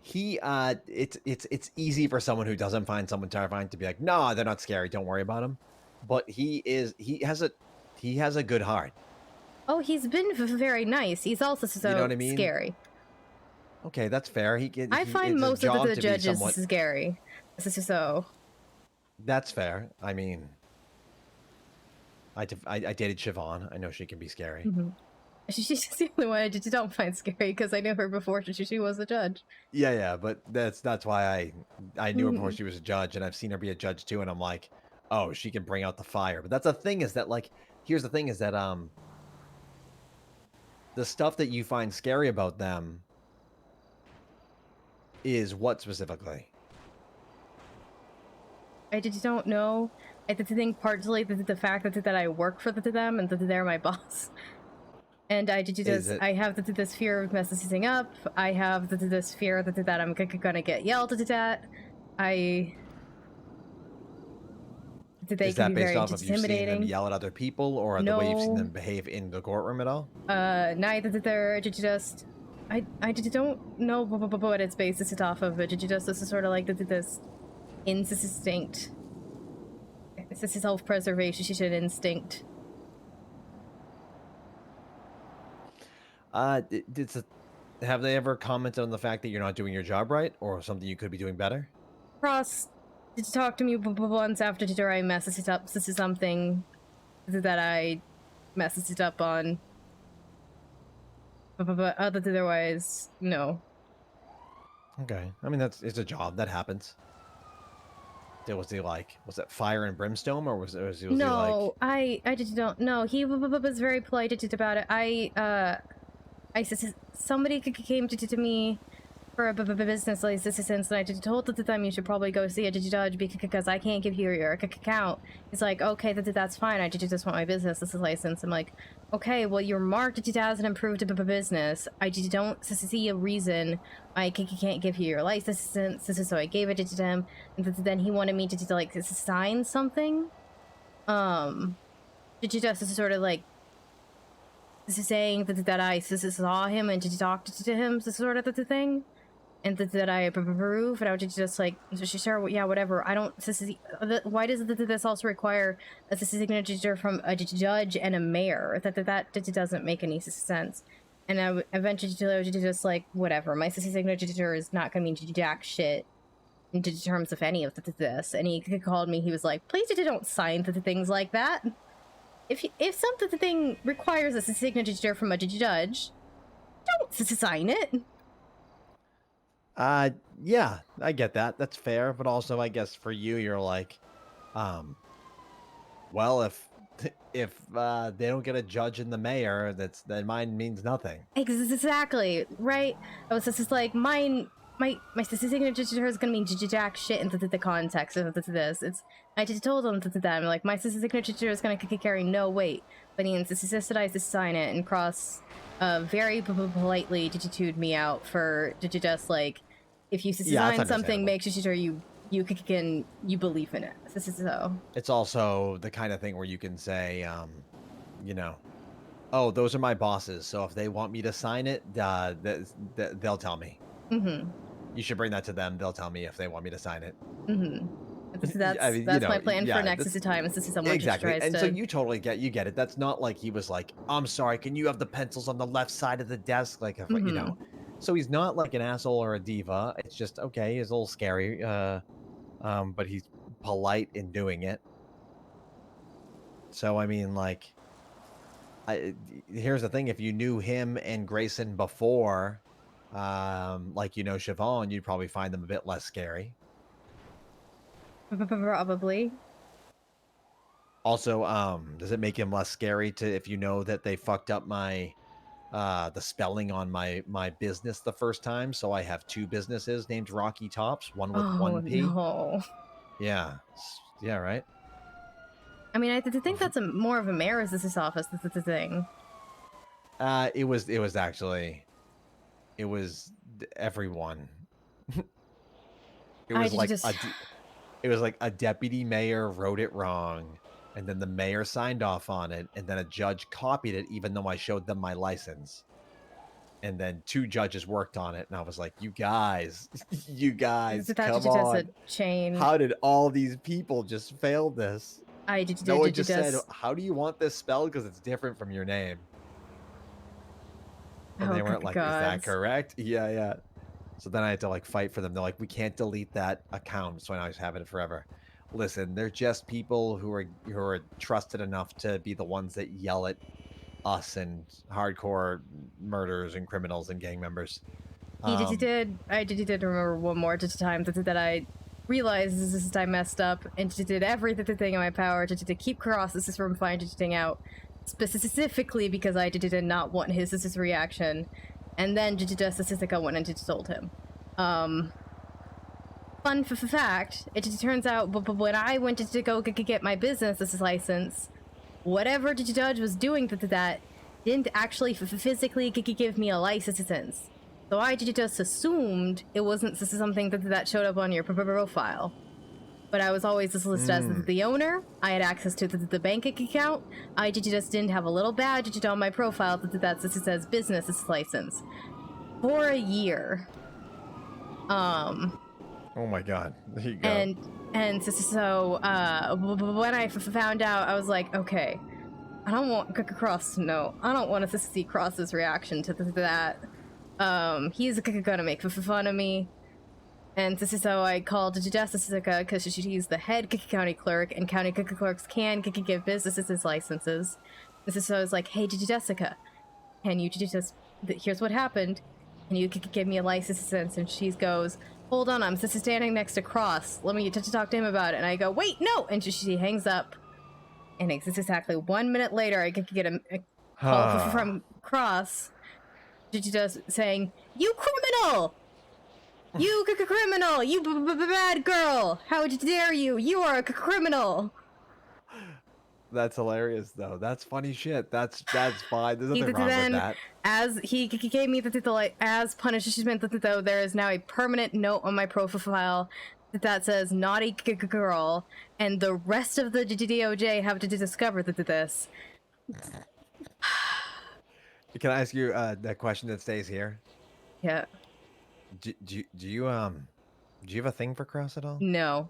It's easy for someone who doesn't find someone terrifying to be like, nah, they're not scary, don't worry about them. But he has a good heart. Oh, he's been very nice. He's also You know what I mean? scary. Okay, that's fair. I find most of the judges scary. So. That's fair. I mean, I dated Siobhan. I know she can be scary. Mm-hmm. She's the only one I don't find scary because I knew her before she was a judge. Yeah, but that's why I knew her before she was a judge, and I've seen her be a judge too, and I'm like, oh, she can bring out the fire. But that's the thing is that, like, here's the thing is that the stuff that you find scary about them is what specifically? I just don't know. I think partly the fact that I work for them and that they're my boss. And I have this fear of messing up. I have this fear that I'm gonna get yelled at. Is that based off of you seeing them yell at other people, or the way you've seen them behave in the courtroom at all? Neither. They're just. I don't know what it's based off of. It's just this is sort of like this instinct. It's this self-preservation instinct. Have they ever commented on the fact that you're not doing your job right, or something you could be doing better? Cross did talk to me once after I messed it up. This is something that I messed it up on. But otherwise, no. Okay. I mean, it's a job. That happens. Was it fire and brimstone, or was he no, like... I just don't know. He was very polite about it. I said somebody came to me for a business license, and I told them you should probably go see a judge because I can't give you your account. He's like, okay, that's fine. I just want my business license. I'm like, okay, well, you're marked as an improved business. I just don't see a reason I can't give you your license. So I gave it to him, and then he wanted me to like sign something. Just sort of like saying that I saw him and talked to him, sort of the thing, and that I approve. And I was just like, sure, yeah, whatever. I don't. Why does this also require a signature from a judge and a mayor? That doesn't make any sense. And I eventually just like, whatever. My signature is not going to mean jack shit in terms of any of this. And he called me. He was like, please don't sign things like that. If something requires a signature from a judge, don't sign it. Yeah, I get that. That's fair. But also, I guess for you, you're like, well, if they don't get a judge and the mayor, then mine means nothing. Exactly, right? I was just like, my signature is gonna mean jack shit into the context of this. I just told them I'm like, my signature is gonna carry no weight, but he insisted I to sign it, and Cross very politely tutored me out for just like, if you sign something, make sure you believe in it. So it's also the kind of thing where you can say, you know, oh, those are my bosses, so if they want me to sign it, they'll tell me. You should bring that to them. They'll tell me if they want me to sign it. That's my plan for next time. This is someone exactly, and so you totally get it. That's not like he was like, I'm sorry, can you have the pencils on the left side of the desk, like if, you know. So he's not like an asshole or a diva. It's just okay. He's a little scary, but he's polite in doing it. So I mean, like, here's the thing: if you knew him and Grayson before, like you know Siobhan, you'd probably find them a bit less scary. Probably. Also, does it make him less scary if you know that they fucked up my the spelling on my business the first time? So I have two businesses named Rocky Tops, one with one P. No. Yeah, right. I mean, I think that's more of a mayor's office. That's the thing. It was actually, it was everyone. It was like a deputy mayor wrote it wrong, and then the mayor signed off on it, and then a judge copied it, even though I showed them my license. And then two judges worked on it, and I was like, you guys, come on. Chain. How did all these people just fail this? No one just said, how do you want this spelled? Because it's different from your name. And they weren't like, is that correct? Yeah. So then I had to like fight for them. They're like, we can't delete that account. So I was having it forever. Listen, they're just people who are trusted enough to be the ones that yell at us and hardcore murderers and criminals and gang members. I did remember one more time that I realized I messed up and did everything in my power to keep Cross from finding out, specifically because I did not want his reaction. And then I went and told him. Fun fact, it turns out when I went to go get my business license, whatever the judge was doing that didn't actually physically give me a license. So I just assumed it wasn't something that showed up on your profile. But I was always listed as the owner. I had access to the bank account. I just didn't have a little badge on my profile that says business license. For a year. Oh my god. There you go. And so when I found out, I was like, okay, I don't want Cross to know. I don't want to see Cross's reaction to that. He's gonna make fun of me. And this is how I called Jessica, because she's the head county clerk, and county clerks can give businesses licenses. This is how I was like, hey, Jessica, can you just, here's what happened. Can you give me a license? And she goes, hold on, I'm standing next to Cross. Let me talk to him about it. And I go, wait, no! And she hangs up. And it's exactly 1 minute later, I get a call from Cross, just saying, you criminal! You criminal! You bad girl! How dare you! You are a criminal! That's hilarious, though. That's funny shit. That's fine. There's nothing wrong with that. As he gave me as punishment, though, there is now a permanent note on my profile that says naughty girl, and the rest of the DOJ have to discover this. Can I ask you that question that stays here? Yeah. Do you have a thing for Cross at all? No.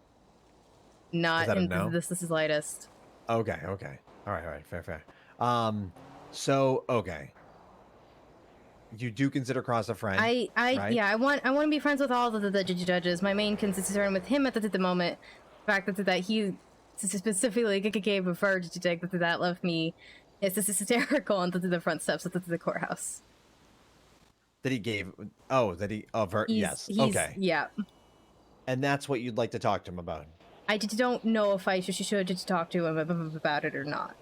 Not in no? the slightest. Okay. All right. Fair. So, okay. you do consider Cross a friend. right? Yeah, I want to be friends with all the judges. My main concern with him at the moment, the fact that he specifically gave a verge to take that left me is hysterical on the front steps of the courthouse. That he gave. Oh, that he. Yes. Okay. Yeah. And that's what you'd like to talk to him about. I don't know if I should just talk to him about it or not.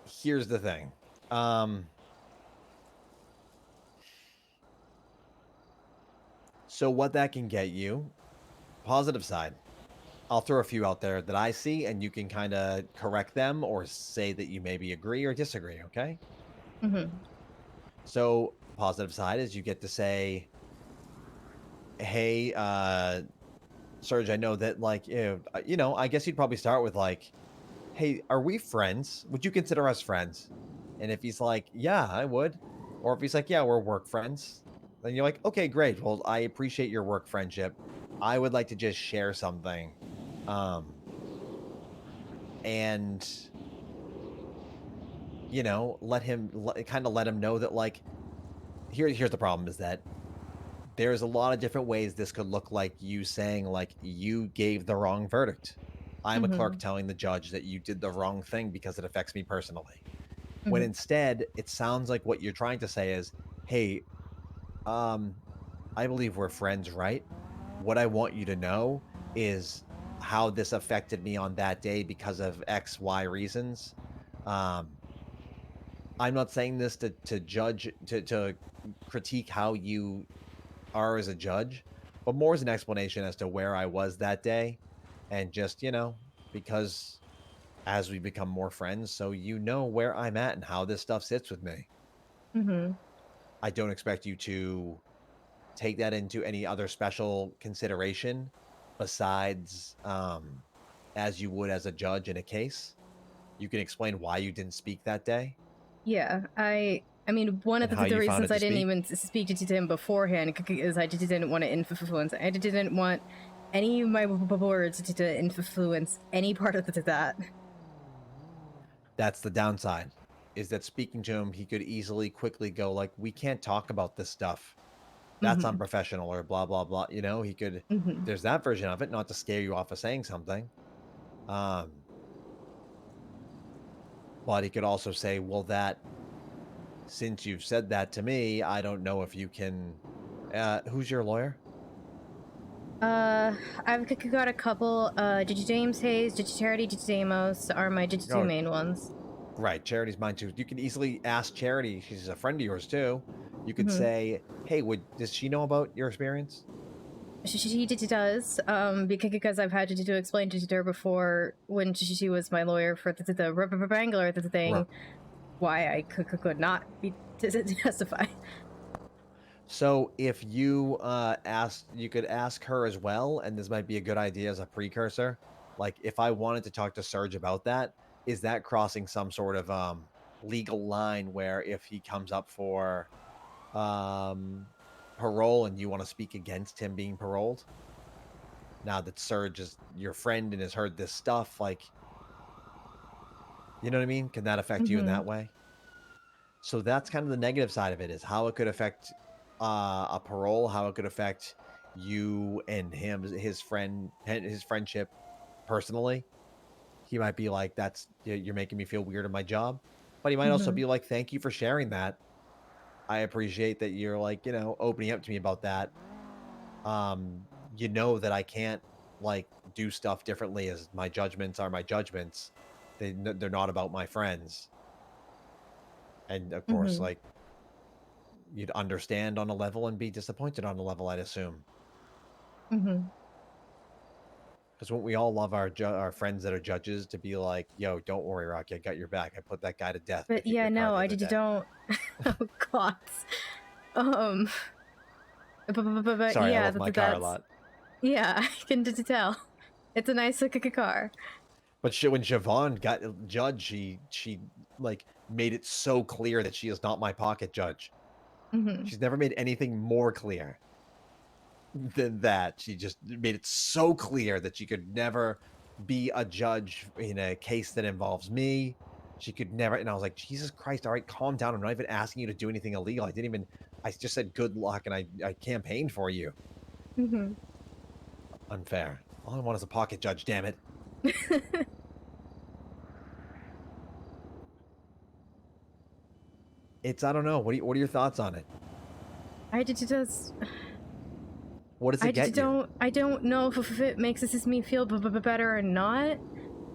Here's the thing. So what that can get you, positive side, I'll throw a few out there that I see, and you can kind of correct them or say that you maybe agree or disagree, okay? Mm-hmm. So positive side is you get to say, hey, Serge, I know that, like, I guess you'd probably start with, like, hey, are we friends? Would you consider us friends? And if he's like, yeah, I would. Or if he's like, yeah, we're work friends. Then you're like, okay, great. Well, I appreciate your work friendship. I would like to just share something. And, let him know that, like, here's the problem is that there's a lot of different ways this could look like you saying, like, you gave the wrong verdict. I'm a clerk telling the judge that you did the wrong thing because it affects me personally. When instead, it sounds like what you're trying to say is, hey, I believe we're friends, right? What I want you to know is how this affected me on that day because of X, Y reasons. I'm not saying this to judge, to critique how you are as a judge, but more as an explanation as to where I was that day. And just, because as we become more friends, so where I'm at and how this stuff sits with me. I don't expect you to take that into any other special consideration besides as you would as a judge in a case. You can explain why you didn't speak that day. Yeah, I mean, one of the reasons I didn't even speak to him beforehand is I just didn't want to influence. I didn't want any of my words to influence any part of that. That's the downside, is that speaking to him, he could easily quickly go like, we can't talk about this stuff. That's unprofessional or blah, blah, blah. He could, there's that version of it, not to scare you off of saying something. But he could also say, well, since you've said that to me, I don't know if you can, who's your lawyer? I've got a couple, James Hayes, Charity, Amos are my two main ones. Right, Charity's mine too. You can easily ask Charity, she's a friend of yours too. You could say, hey, does she know about your experience? She does, because I've had to explain to her before when she was my lawyer for the Wrangler thing, why I could not be testify. So if you you could ask her as well, and this might be a good idea as a precursor. Like, if I wanted to talk to Serge about that, is that crossing some sort of legal line where if he comes up for parole and you want to speak against him being paroled? Now that Serge is your friend and has heard this stuff, like, you know what I mean? Can that affect you in that way? So that's kind of the negative side of it, is how it could affect a parole, how it could affect you and him, his friendship personally. He might be like, you're making me feel weird in my job. But he might also be like, thank you for sharing that. I appreciate that you're like, opening up to me about that. That I can't like do stuff differently, as my judgments are my judgments. They're not about my friends. And of course, like, you'd understand on a level and be disappointed on a level, I'd assume. Because won't we all love our friends that are judges to be like, yo, don't worry, Rocky, I got your back. I put that guy to death. But yeah, no, I don't. Oh, God. But sorry, yeah, I love my car a lot. Yeah, I can tell. It's a nice looking car. But when Siobhan got judged, she like made it so clear that she is not my pocket judge. She's never made anything more clear than that. She just made it so clear that she could never be a judge in a case that involves me. She could never. And I was like, Jesus Christ, all right, calm down. I'm not even asking you to do anything illegal. I didn't even I just said good luck, and I campaigned for you. Mm-hmm. Unfair. All I want is a pocket judge, damn it. I don't know. What are your thoughts on it? I just. What does it get you? I don't know if it makes me feel better or not.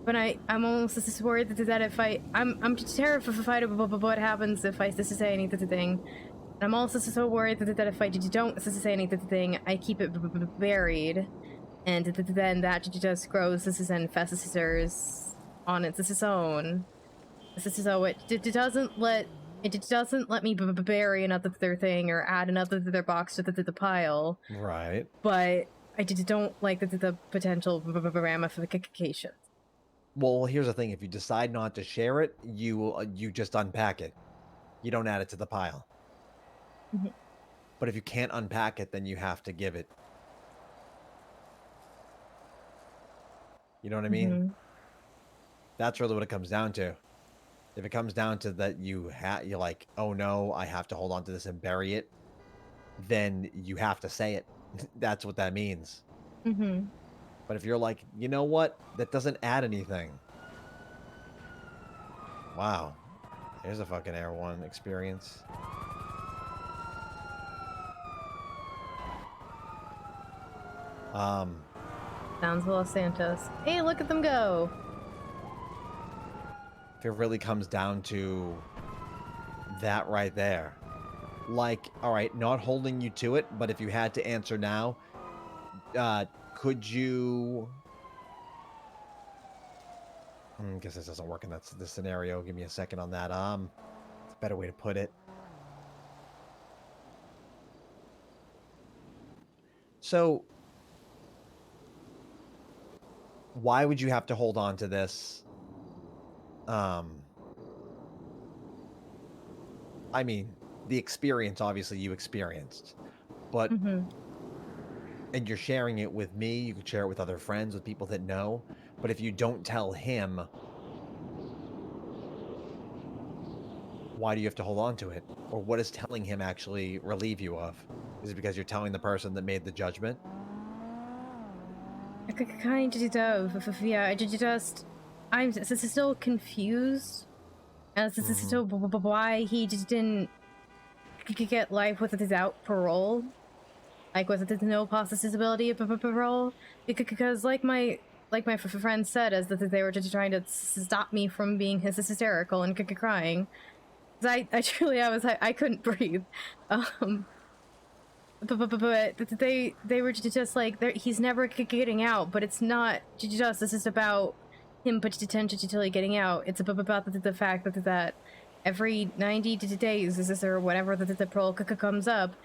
But I'm almost just worried that if I'm terrified of what happens if I say anything. I'm also so worried that if I don't say anything, I keep it buried, and then that just grows and festers on its own. So it doesn't let me bury another thing or add another box to the pile. Right. But I don't like the potential ramifications. Well, here's the thing: if you decide not to share it, you just unpack it. You don't add it to the pile. Mm-hmm. But if you can't unpack it, then you have to give it. You know what I mean? Mm-hmm. That's really what it comes down to. If it comes down to that you're like, oh no, I have to hold on to this and bury it, then you have to say it. That's what that means. Mm-hmm. But if you're like, you know what, that doesn't add anything. Wow. Here's a fucking Air 1 experience. Sounds Los Santos. Hey, look at them go. If it really comes down to that right there. Like, all right, not holding you to it, but if you had to answer now, could you... I guess this doesn't work in this scenario. Give me a second on that. It's a better way to put it. So, why would you have to hold on to this? I mean, the experience, obviously, you experienced. But, and you're sharing it with me, you could share it with other friends, with people that know. But if you don't tell him, why do you have to hold on to it? Or what does telling him actually relieve you of? Is it because you're telling the person that made the judgment? I kind of, yeah, I'm still confused as to why he just didn't get life without parole. Like, with no possibility of parole. Because like my friend said, as that they were just trying to stop me from being hysterical and crying. I truly, I couldn't breathe. But they were just like, he's never getting out, but it's not just, this is about him potentially getting out. It's about the fact that every 90 days, or whenever the parole comes up,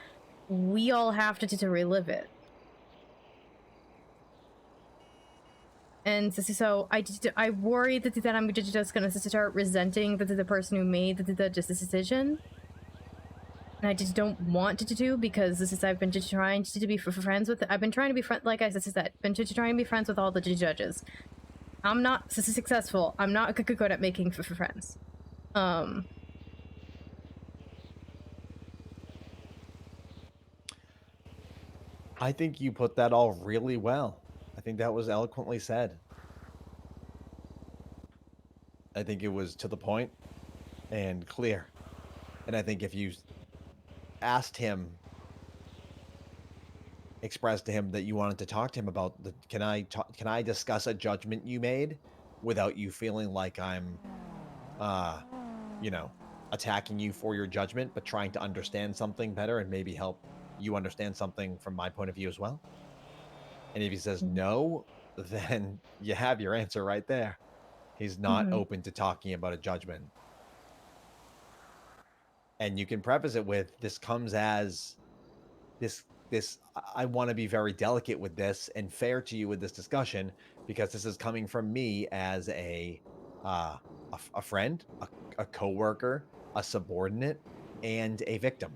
we all have to relive it. And so I worry that I'm just gonna start resenting the person who made the decision. And I just don't want to do, because I've been just trying to be friends with. I've been trying to be like I said, been trying to be friends with all the judges. I'm not successful. I'm not good at making friends. I think you put that all really well. I think that was eloquently said. I think it was to the point and clear. And I think if you asked him, expressed to him that you wanted to talk to him about can I discuss a judgment you made without you feeling like I'm attacking you for your judgment, but trying to understand something better and maybe help you understand something from my point of view as well. And if he says no, then you have your answer right there. He's not open to talking about a judgment. And you can preface it with, this comes as this I want to be very delicate with this and fair to you with this discussion, because this is coming from me as a friend, a coworker, a subordinate, and a victim.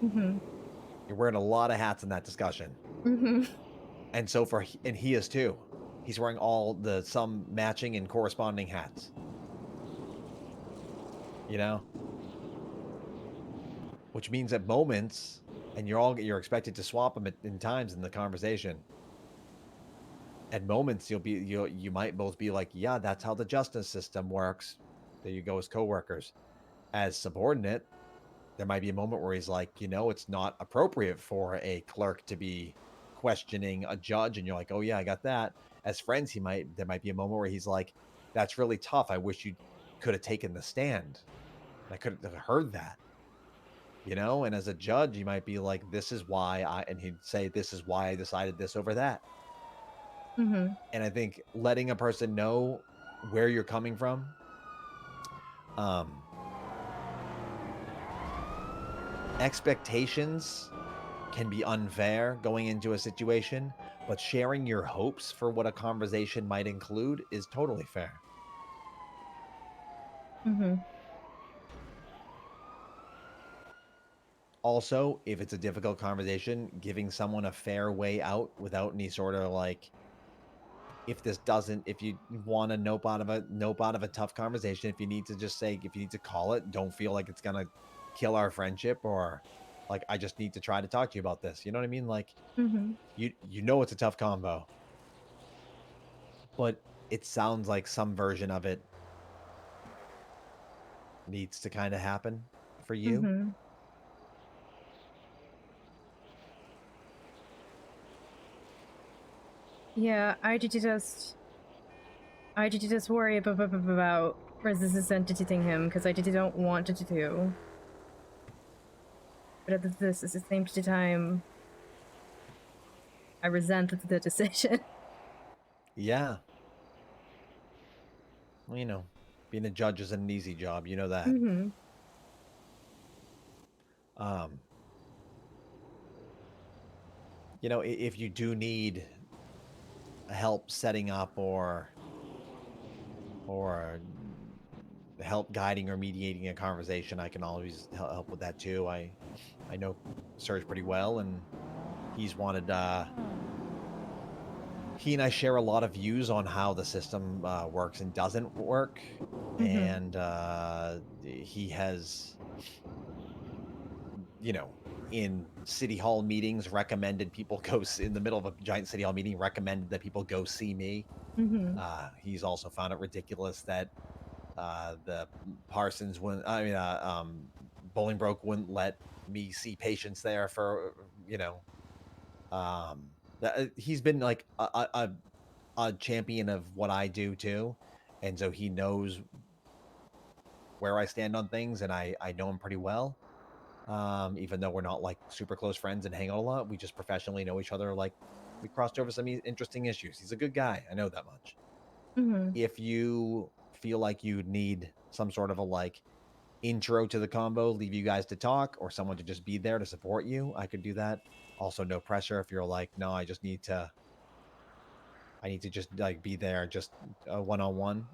You're wearing a lot of hats in that discussion. And so and he is too. He's wearing some matching and corresponding hats. You know? which means at moments, and you're expected to swap them in times in the conversation. At moments, you might both be like, yeah, that's how the justice system works. There you go as coworkers. As subordinate, there might be a moment where he's like, it's not appropriate for a clerk to be questioning a judge, and you're like, oh yeah, I got that. As friends, there might be a moment where he's like, that's really tough. I wish you could have taken the stand. I could have heard that. And as a judge, you might be like, this is why and he'd say, this is why I decided this over that. Mm-hmm. And I think letting a person know where you're coming from, expectations can be unfair going into a situation, but sharing your hopes for what a conversation might include is totally fair. Mm-hmm. Also, if it's a difficult conversation, giving someone a fair way out without any sort of like, if you want to nope out of a tough conversation, if you need to call it, don't feel like it's gonna kill our friendship, or like, I just need to try to talk to you about this. You know what I mean? Like, Mm-hmm. it's a tough combo, but it sounds like some version of it needs to kind of happen for you. Mm-hmm. Yeah, I did just worry about resisting him because I don't want it to. But at the same time, I resent the decision. Yeah. Well, being a judge isn't an easy job. You know that. Mm-hmm. If you do need help setting up or help guiding or mediating a conversation, I can always help with that too. I know Serge pretty well, and he's wanted he and I share a lot of views on how the system works and doesn't work. Mm-hmm. And he has, in city hall meetings, recommended people go in the middle of a giant city hall meeting, recommended that people go see me. Mm-hmm. He's also found it ridiculous that the Parsons Bolingbroke wouldn't let me see patients there for, he's been like a champion of what I do too, and so he knows where I stand on things, and I know him pretty well. Even though we're not like super close friends and hang out a lot, we just professionally know each other. Like, we crossed over some interesting issues. He's a good guy. I know that much. Mm-hmm. If you feel like you need some sort of a like intro to the combo, leave you guys to talk, or someone to just be there to support you, I could do that. Also, no pressure. If you're like, no, I need to just like be there, just one-on-one.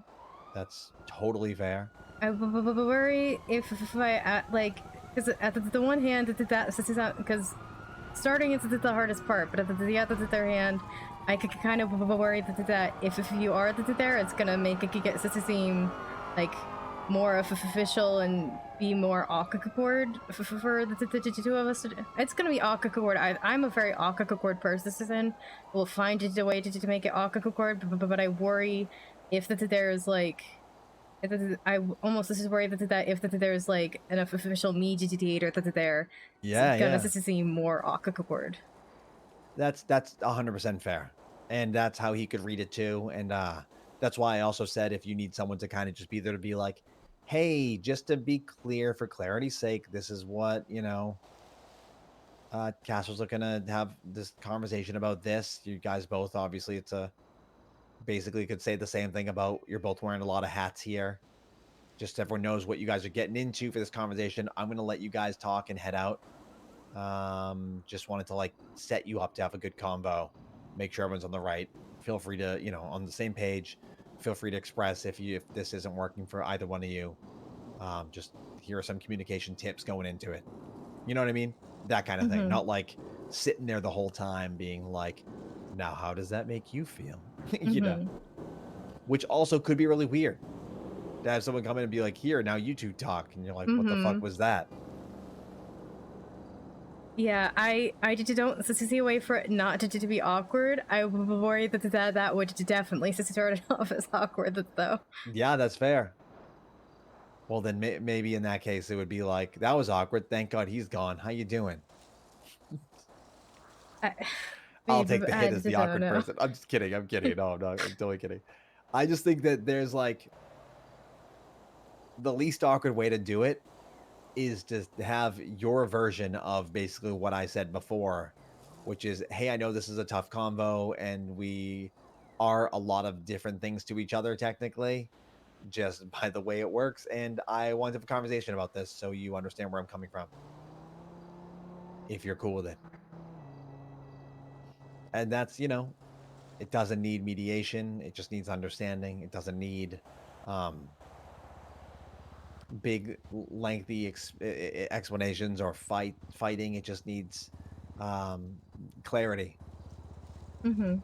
That's totally fair. I worry if I like, because at the one hand, because starting is the hardest part, but at the other hand, I could kind of worry that if you are there, it's gonna make it seem like more official and be more awkward for the two of us. It's gonna be awkward. I'm a very awkward person. We'll find a way to make it awkward, but I worry if there's like. I almost just worry that if there's like an official mediator there, it's gonna seem more awkward. That's 100% fair, and that's how he could read it too. And that's why I also said, if you need someone to kind of just be there to be like, hey, just to be clear, for clarity's sake, this is what Cass was looking to have this conversation about this. You guys both, obviously, basically could say the same thing about, you're both wearing a lot of hats here. Just so everyone knows what you guys are getting into for this conversation. I'm going to let you guys talk and head out. Just wanted to like set you up to have a good combo, make sure everyone's on the right. Feel free to, on the same page. Feel free to express if this isn't working for either one of you. Just here are some communication tips going into it. You know what I mean? That kind of thing. Not like sitting there the whole time being like, now how does that make you feel? You know, which also could be really weird to have someone come in and be like, here, now you two talk, and you're like, what the fuck was that? Yeah, I don't see a way for it not to be awkward. I worry that would definitely start it off as awkward though. Yeah, that's fair. Well, then maybe in that case it would be like, that was awkward. Thank God he's gone. How you doing? I'll take the hit as the awkward person. I'm just kidding. I'm kidding. No, I'm not. I'm totally kidding. I just think that there's like the least awkward way to do it is to have your version of basically what I said before, which is, hey, I know this is a tough convo and we are a lot of different things to each other technically, just by the way it works. And I want to have a conversation about this so you understand where I'm coming from. If you're cool with it. And that's, you know, it doesn't need mediation. It just needs understanding. It doesn't need big, lengthy explanations or fighting. It just needs clarity. Mm-hmm.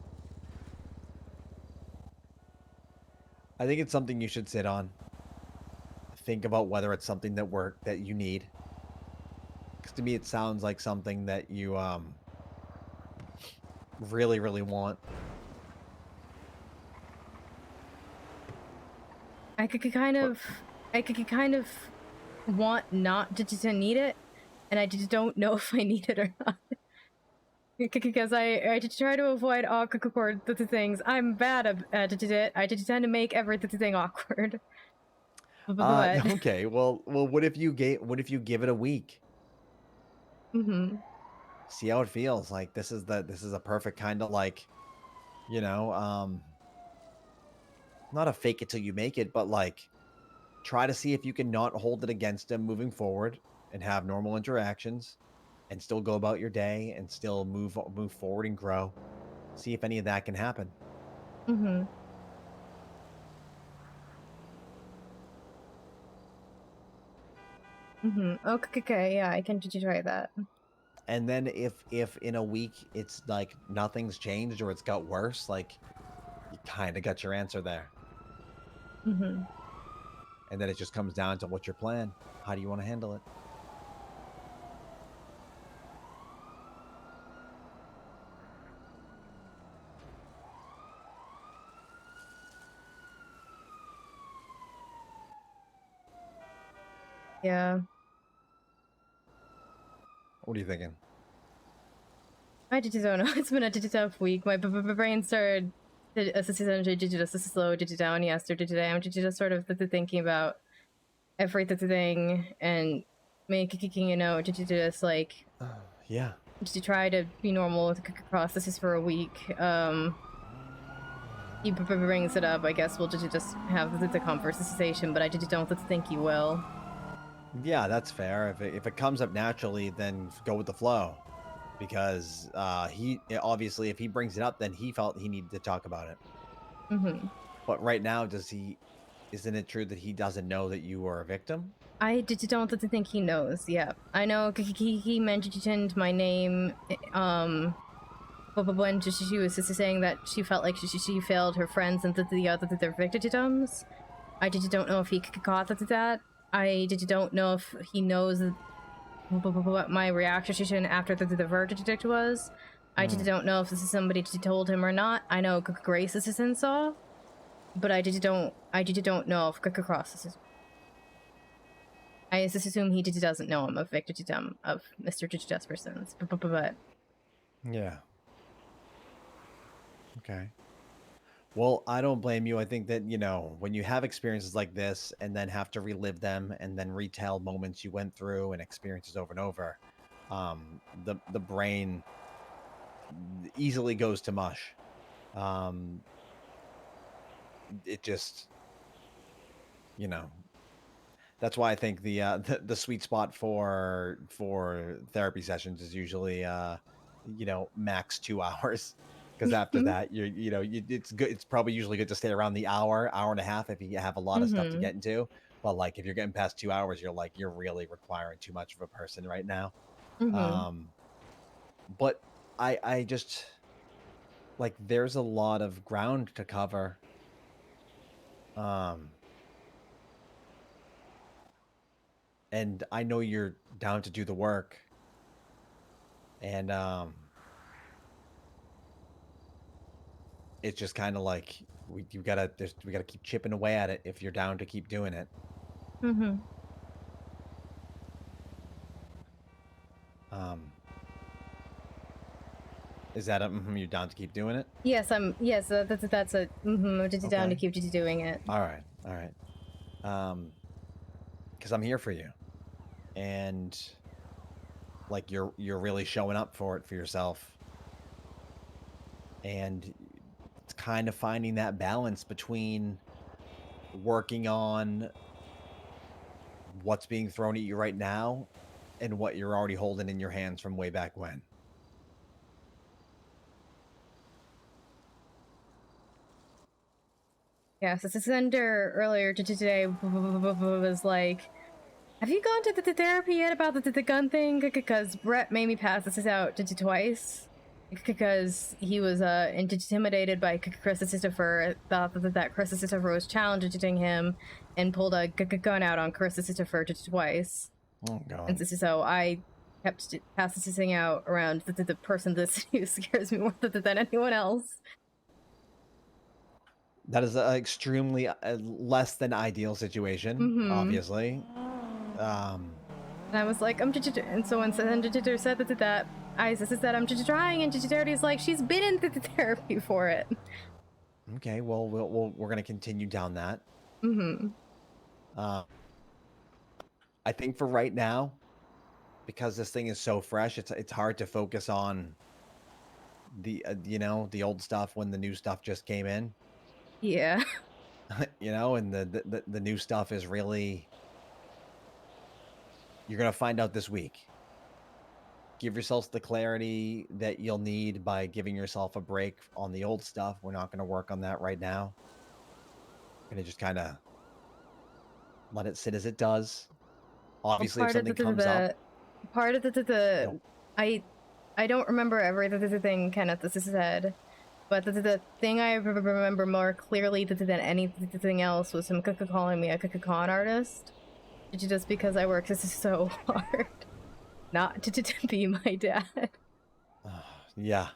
I think it's something you should sit on. Think about whether it's something that you need. Because to me, it sounds like something that you really, really want. I could kind of want not to need it, and I just don't know if I need it or not. Because I try to avoid awkward things. I'm bad at it. I just tend to make everything awkward. But Okay. Well, what if you give it a week? Mm-hmm. See how it feels. Like this is a perfect kind of like, you know, not a fake it till you make it, but like try to see if you can not hold it against him moving forward and have normal interactions and still go about your day and still move forward and grow. See if any of that can happen. Mm-hmm. Mm-hmm. Okay, yeah, I can try that. And then if in a week it's like nothing's changed or it's got worse, like you kind of got your answer there. Mm-hmm. And then it just comes down to what's your plan? How do you want to handle it? Yeah. What are you thinking? I just don't know. It's been a tough week. My brain started slow down yesterday. Today I'm just sort of thinking about everything and making just like yeah, just to try to be normal with processes for a week. He brings it up. I guess we'll just have the conversation, but I just don't think he will. Yeah, that's fair. If it comes up naturally, then go with the flow. Because he obviously, if he brings it up, then he felt he needed to talk about it. Mm-hmm. But right now, isn't it true that he doesn't know that you were a victim? I don't think he knows. Yeah, I know he mentioned my name. But when she was saying that she felt like she failed her friends and the other their victims, I just don't know if he caught that. I just don't know if he knows what my reaction after the verdict was. I just don't know if this is somebody told him or not. I know Grace assistant saw, but I just don't know if Cross is. I just assume he just doesn't know I'm a victim of Mr. Jesperson's. But yeah. Okay. Well, I don't blame you. I think that, you know, when you have experiences like this and then have to relive them and then retell moments you went through and experiences over and over, the brain easily goes to mush. It just, you know, that's why I think the sweet spot for therapy sessions is usually you know, max 2 hours. Because after that, it's good. It's probably usually good to stay around the hour and a half if you have a lot of stuff to get into. But like, if you're getting past 2 hours, you're really requiring too much of a person right now. But I just like, there's a lot of ground to cover. And I know you're down to do the work. And it's just kind of like we gotta keep chipping away at it if you're down to keep doing it. Mm-hmm. Is that you're down to keep doing it? Yes, yes, that's a I'm just down to keep doing it. All right. Because I'm here for you, and like you're really showing up for it for yourself, and it's kind of finding that balance between working on what's being thrown at you right now and what you're already holding in your hands from way back when. Yeah, so Cassandra earlier today was like, have you gone to the therapy yet about the gun thing? Because Brett made me pass this out twice. Because he was intimidated by Christopher, thought that Christopher was challenging him, and pulled a gun out on Christopher twice. Oh God! And so I kept passing this thing out around the person that scares me more than anyone else. That is an extremely less than ideal situation, obviously. And I was like, and so when Cassandra said that I said I'm trying, and Charity's like, she's been in the therapy for it. Okay, well, we're gonna continue down that. I think for right now, because this thing is so fresh, it's hard to focus on the the old stuff when the new stuff just came in. Yeah. And the new stuff is really, you're gonna find out this week. Give yourselves the clarity that you'll need by giving yourself a break on the old stuff. We're not going to work on that right now. We're going to just kind of let it sit as it does. Obviously, if something comes up. Part of I don't remember everything Kenneth this said, but the thing I remember more clearly than anything else was him calling me a con artist. Just because I worked so hard. Not to be my dad. Yeah.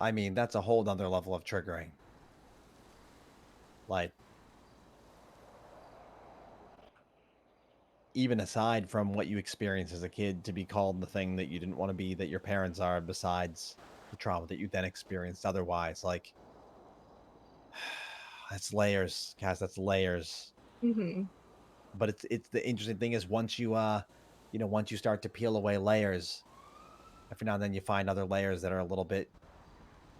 I mean, that's a whole nother level of triggering. Like, even aside from what you experienced as a kid, to be called the thing that you didn't want to be, that your parents are, besides the trauma that you then experienced otherwise, like, that's layers, Cass, that's layers. But it's the interesting thing is once you once you start to peel away layers, every now and then you find other layers that are a little bit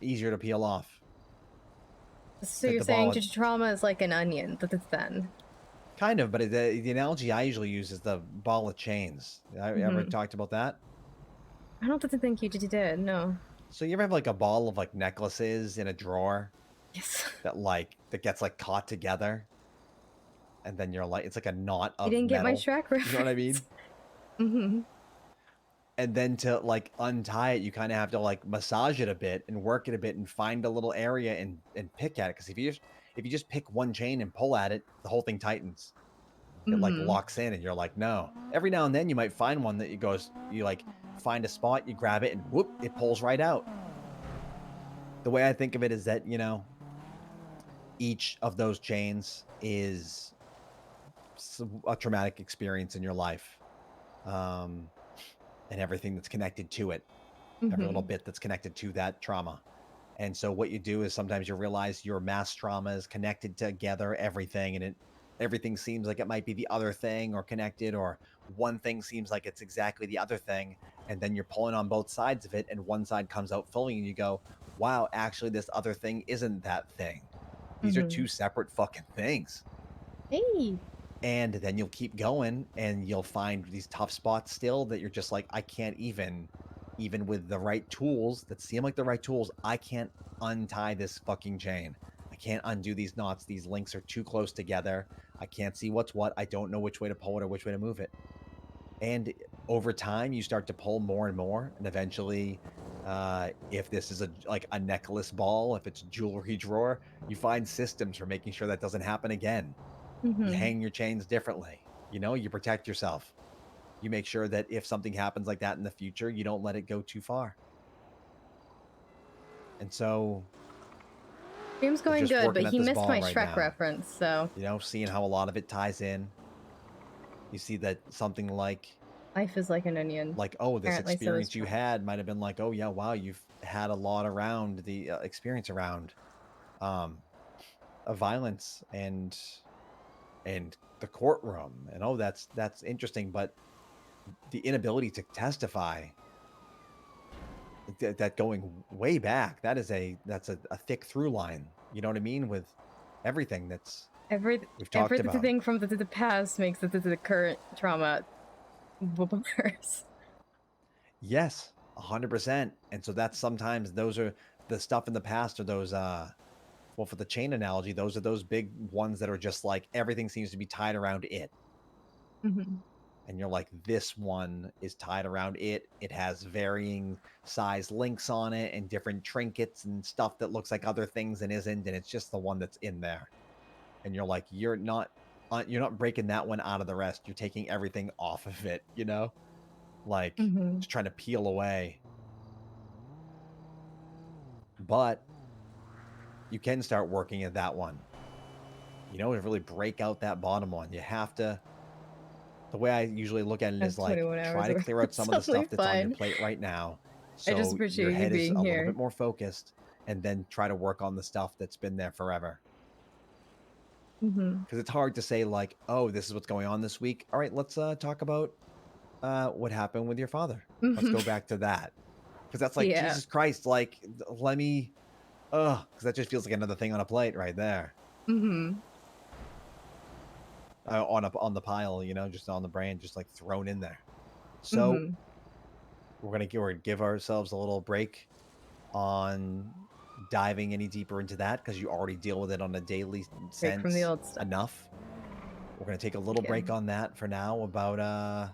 easier to peel off. So you're saying trauma is like an onion, then? Kind of, but the analogy I usually use is the ball of chains. I ever talked about that? I don't think you did, no. So you ever have like a ball of like necklaces in a drawer? Yes. That gets like caught together, and then you're like, it's like a knot of You didn't metal. Get my Shrek reference. You know what I mean? And then to like untie it, you kind of have to like massage it a bit and work it a bit and find a little area and pick at it. Because if you just pick one chain and pull at it, the whole thing tightens. It like locks in, and you're like, no. Every now and then you might find one that you like find a spot, you grab it, and whoop, it pulls right out. The way I think of it is that each of those chains is a traumatic experience in your life. And everything that's connected to it, every little bit that's connected to that trauma. And so what you do is sometimes you realize your mass trauma is connected together, everything, and everything seems like it might be the other thing or connected, or one thing seems like it's exactly the other thing, and then you're pulling on both sides of it, and one side comes out fully, and you go, wow, actually this other thing isn't that thing. These are two separate fucking things. Hey. And then you'll keep going, and you'll find these tough spots still that you're just like, I can't even with the right tools that seem like the right tools, I can't untie this fucking chain. I can't undo these knots. These links are too close together. I can't see what's what. I don't know which way to pull it or which way to move it. And over time, you start to pull more and more, and eventually, if this is a necklace ball, if it's a jewelry drawer, you find systems for making sure that doesn't happen again. You hang your chains differently. You protect yourself. you make sure that if something happens like that in the future, you don't let it go too far. And so Game's we're going just good, working but at he this missed ball my right Shrek now. reference, so You know, seeing how a lot of it ties in. You see that something like life is like an onion. like, oh, this Apparently so is experience you had might have been like, oh yeah, wow, you've had a lot around the experience around violence and the courtroom, and oh, that's interesting, but the inability to testify, that going way back, that's a thick through line, you know what I mean, with everything that's we've talked about. Everything from the past makes the current trauma worse. Yes, 100%. And so that's sometimes those are the stuff in the past, or those well, for the chain analogy, those are those big ones that are just like everything seems to be tied around it. Mm-hmm. And you're like, this one is tied around it. It has varying size links on it and different trinkets and stuff that looks like other things and isn't, and it's just the one that's in there. And you're like, you're not breaking that one out of the rest. You're taking everything off of it, you know? Like just trying to peel away. But you can start working at that one. You know, to really break out that bottom one. You have to. The way I usually look at it is like, try to clear out some of the stuff that's on your plate right now. So I just appreciate your you head is being a here. little bit more focused, and then try to work on the stuff that's been there forever. Because it's hard to say like, oh, this is what's going on this week. All right, let's talk about what happened with your father. Let's go back to that. Because that's like, Yeah. Jesus Christ, like, let me, because that just feels like another thing on a plate right there. On the pile, you know, just on the brain, just like thrown in there. So we're gonna give ourselves a little break on diving any deeper into that, because you already deal with it on a daily sense from the old stuff. enough. We're gonna take a little break on that for now, about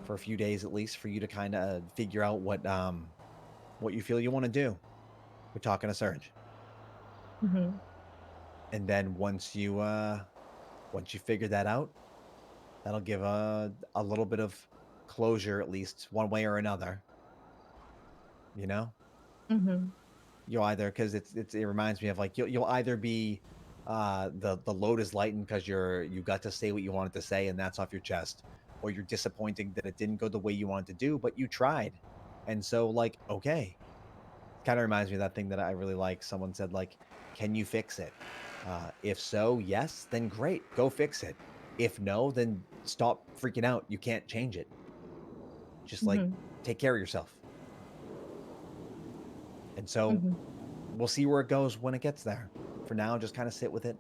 for a few days at least, for you to kind of figure out what you feel you want to do. We're talking to Surge. And then once you figure that out, that'll give a little bit of closure, at least one way or another. You know, you'll either, because it reminds me of like, you'll either be the load is lightened because you got to say what you wanted to say and that's off your chest, or you're disappointed that it didn't go the way you wanted to do, but you tried. And so like, okay, kind of reminds me of that thing that I really like. Someone said like, can you fix it? If so, yes, then great, go fix it. If no, then stop freaking out. You can't change it. Just like take care of yourself. And so we'll see where it goes when it gets there. For now, just kind of sit with it.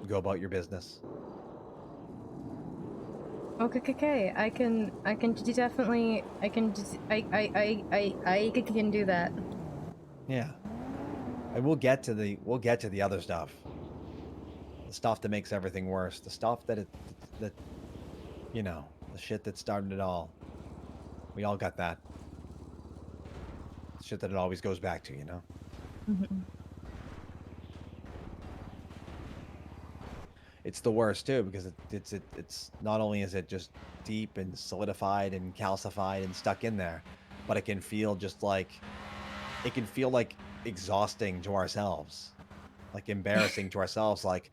Go about your business. Okay. I can definitely, I can do that. Yeah. And we'll get to the other stuff. The stuff that makes everything worse. The stuff that you know, the shit that started it all. We all got that. Shit that it always goes back to, you know? It's the worst too, because it's not only is it just deep and solidified and calcified and stuck in there, but it can feel just like, it can feel like exhausting to ourselves, like embarrassing to ourselves, like,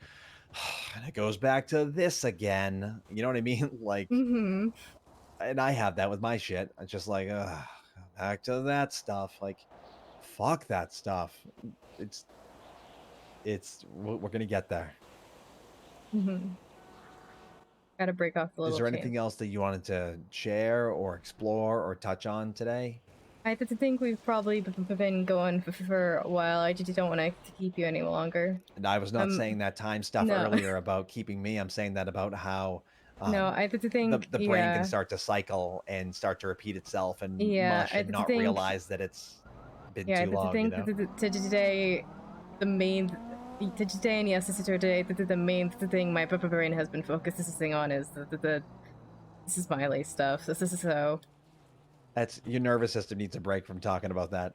and it goes back to this again, you know what I mean? Like, and I have that with my shit. It's just like, back to that stuff. Like, fuck that stuff. We're gonna get there. Gotta break off the little Is there chain. anything else that you wanted to share or explore or touch on today? I think we've probably been going for a while. I just don't want to keep you any longer. And I was not saying that time stuff no. earlier about keeping me. I'm saying that about how no, I think the brain can start to cycle and start to repeat itself and mush and not realize that it's been too long. I think you know? today, today and yesterday, the main thing my brain has been focusing on is this is Miley stuff. This is so. That's your nervous system needs a break from talking about that,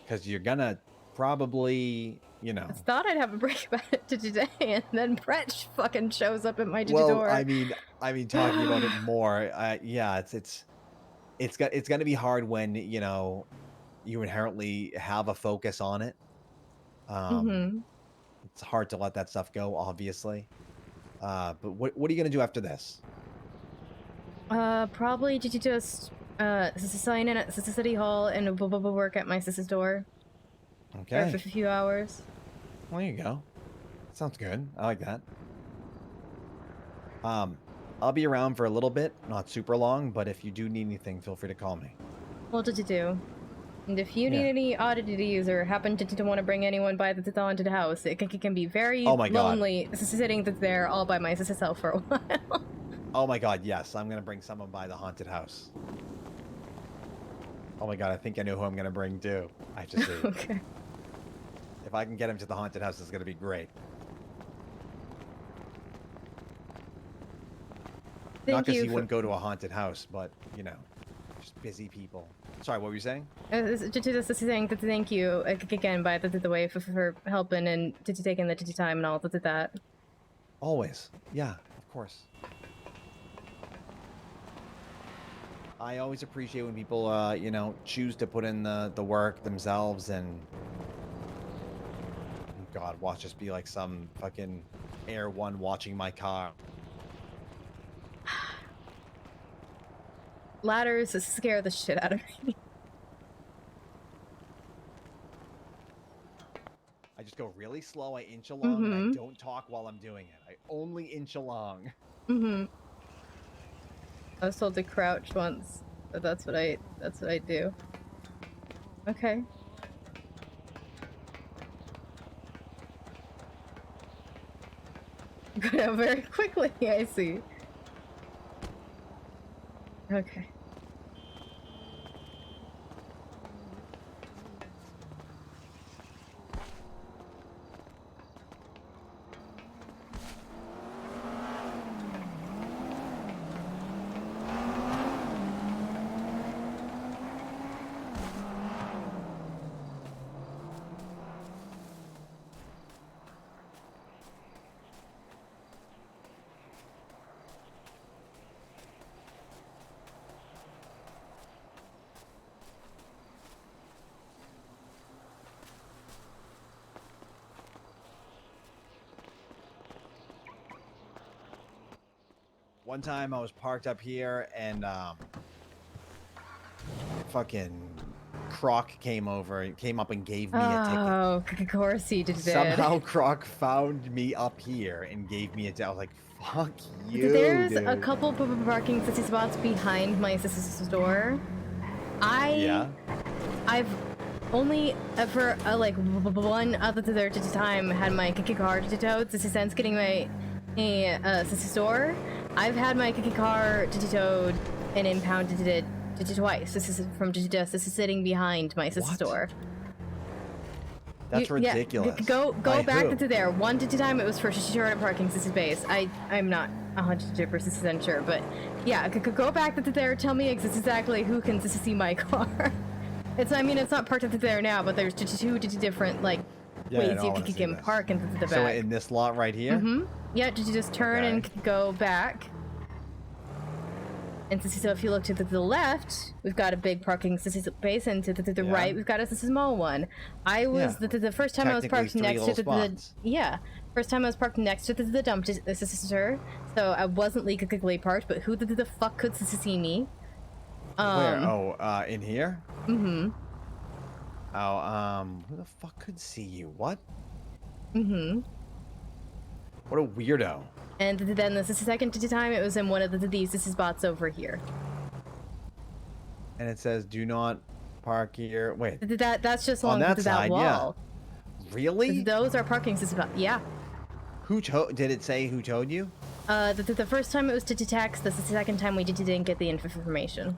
because you're gonna probably you know. I thought I'd have a break about it today, and then Brett fucking shows up at my Well, door. I mean, talking about it more. Yeah, it's going to be hard when you know you inherently have a focus on it. It's hard to let that stuff go, obviously. But what are you going to do after this? Probably just sign in at City Hall and work at my sister's door. Okay. For a few hours. Well, there you go. Sounds good. I like that. I'll be around for a little bit, not super long, but if you do need anything, feel free to call me. What did you do? And if you need any oddities or happen to want to bring anyone by the haunted house, it can be very lonely sitting there all by myself for a while. Oh my god, yes. I'm going to bring someone by the haunted house. Oh my god, I think I know who I'm going to bring too. I have to see. Okay. If I can get him to the haunted house, it's going to be great. Not because he wouldn't go to a haunted house, but, you know, just busy people. Sorry, what were you saying? Just saying to thank you again by the way for helping and to taking the time and all that. Always. Yeah, of course. I always appreciate when people, you know, choose to put in the work themselves and... God, watch this be like some fucking Air One watching my car. Ladders scare the shit out of me. I just go really slow, I inch along, and I don't talk while I'm doing it. I only inch along. I was told to crouch once, but that's what I do. Okay. Go down very quickly, I see. Okay. One time I was parked up here and fucking Croc came up and gave me a ticket. Oh, of course he did. Somehow Croc found me up here and gave me a ticket. I was like, fuck you, There's dude. a couple of parking spots behind my sister's store. I've only ever like one other time had my car towed. Since getting my sister's store, I've had my car towed and impounded it twice. This is from just sitting behind my sister's store. That's ridiculous. Yeah, go back to there. One time it was for short parking space. I'm not 100% sure, but yeah, go back to there. Tell me exactly who can see my car. It's not parked there now, but there's two different ways you can park into the back. So in this lot right here? Yeah, just turn and go back. And so if you look to the left, we've got a big parking space, and to the right, we've got a small one. I was the first time I was parked next to first time I was parked next to the dump sister, so I wasn't legally parked. But who the fuck could see me? Where? Oh, in here? Mm-hmm. Oh, who the fuck could see you? What? Mm-hmm. What a weirdo. And then the second time, it was in one of these spots over here. And it says, "Do not park here." Wait. That's just along that that side, wall. Yeah. Really? Those are parking spots. Yeah. Who did it say who towed you? The first time it was to text. The second time we didn't get the information.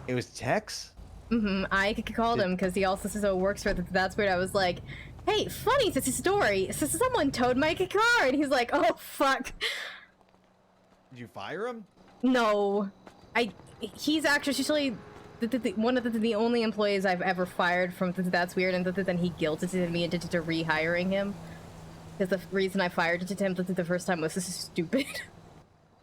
It was Tex? Mm-hmm. I called him because he also works for That's Weird. I was like, hey, funny, it's a story. Someone towed my car. And he's like, oh, fuck. Did you fire him? No. He's actually one of the only employees I've ever fired from That's Weird, and then he guilted me into rehiring him. Because the reason I fired him the first time was this is stupid.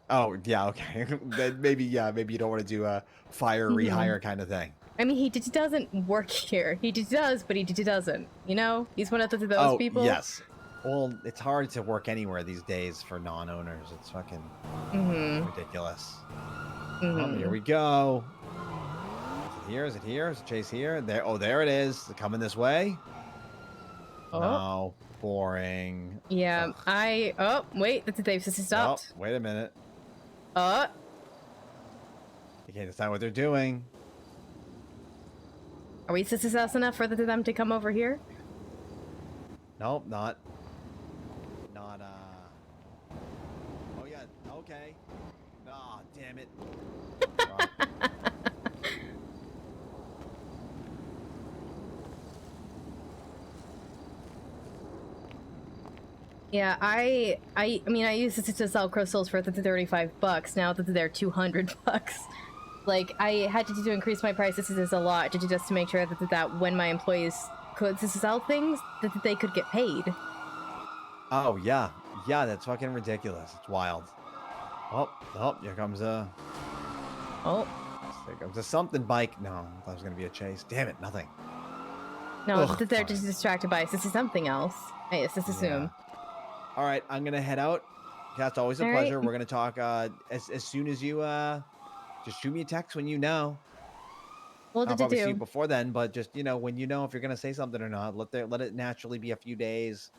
Oh, yeah, okay. Then maybe you don't want to do a fire rehire kind of thing. I mean, he doesn't work here. He does, but he doesn't. You know? He's one of those people. Yes. Well, it's hard to work anywhere these days for non-owners. It's fucking ridiculous. Oh, here we go. Is it here? Is it Chase here? There. Oh, there it is. It's coming this way. Oh. No. Boring. Yeah, oh, wait, they've stopped. Oh, wait a minute. Oh. You can't decide what they're doing. Are we success enough for them to come over here? Nope, not. Oh, yeah, okay. Oh, damn it. Yeah, I mean, I used to sell crystals for $35. Now that they're $200. Like, I had to increase my price. This is a lot just to make sure that when my employees could sell things, that they could get paid. Oh, yeah. Yeah, that's fucking ridiculous. It's wild. Oh, here comes a... Oh. Here comes a something bike. No, I thought it was going to be a chase. Damn it, nothing. No, they're just distracted by this is something else. I just assume. Yeah. All right, I'm going to head out. That's always a pleasure. We're going to talk as soon as you... just shoot me a text when you know. Well, I'll probably see you before then, but just, when you know if you're going to say something or not, let it naturally be a few days,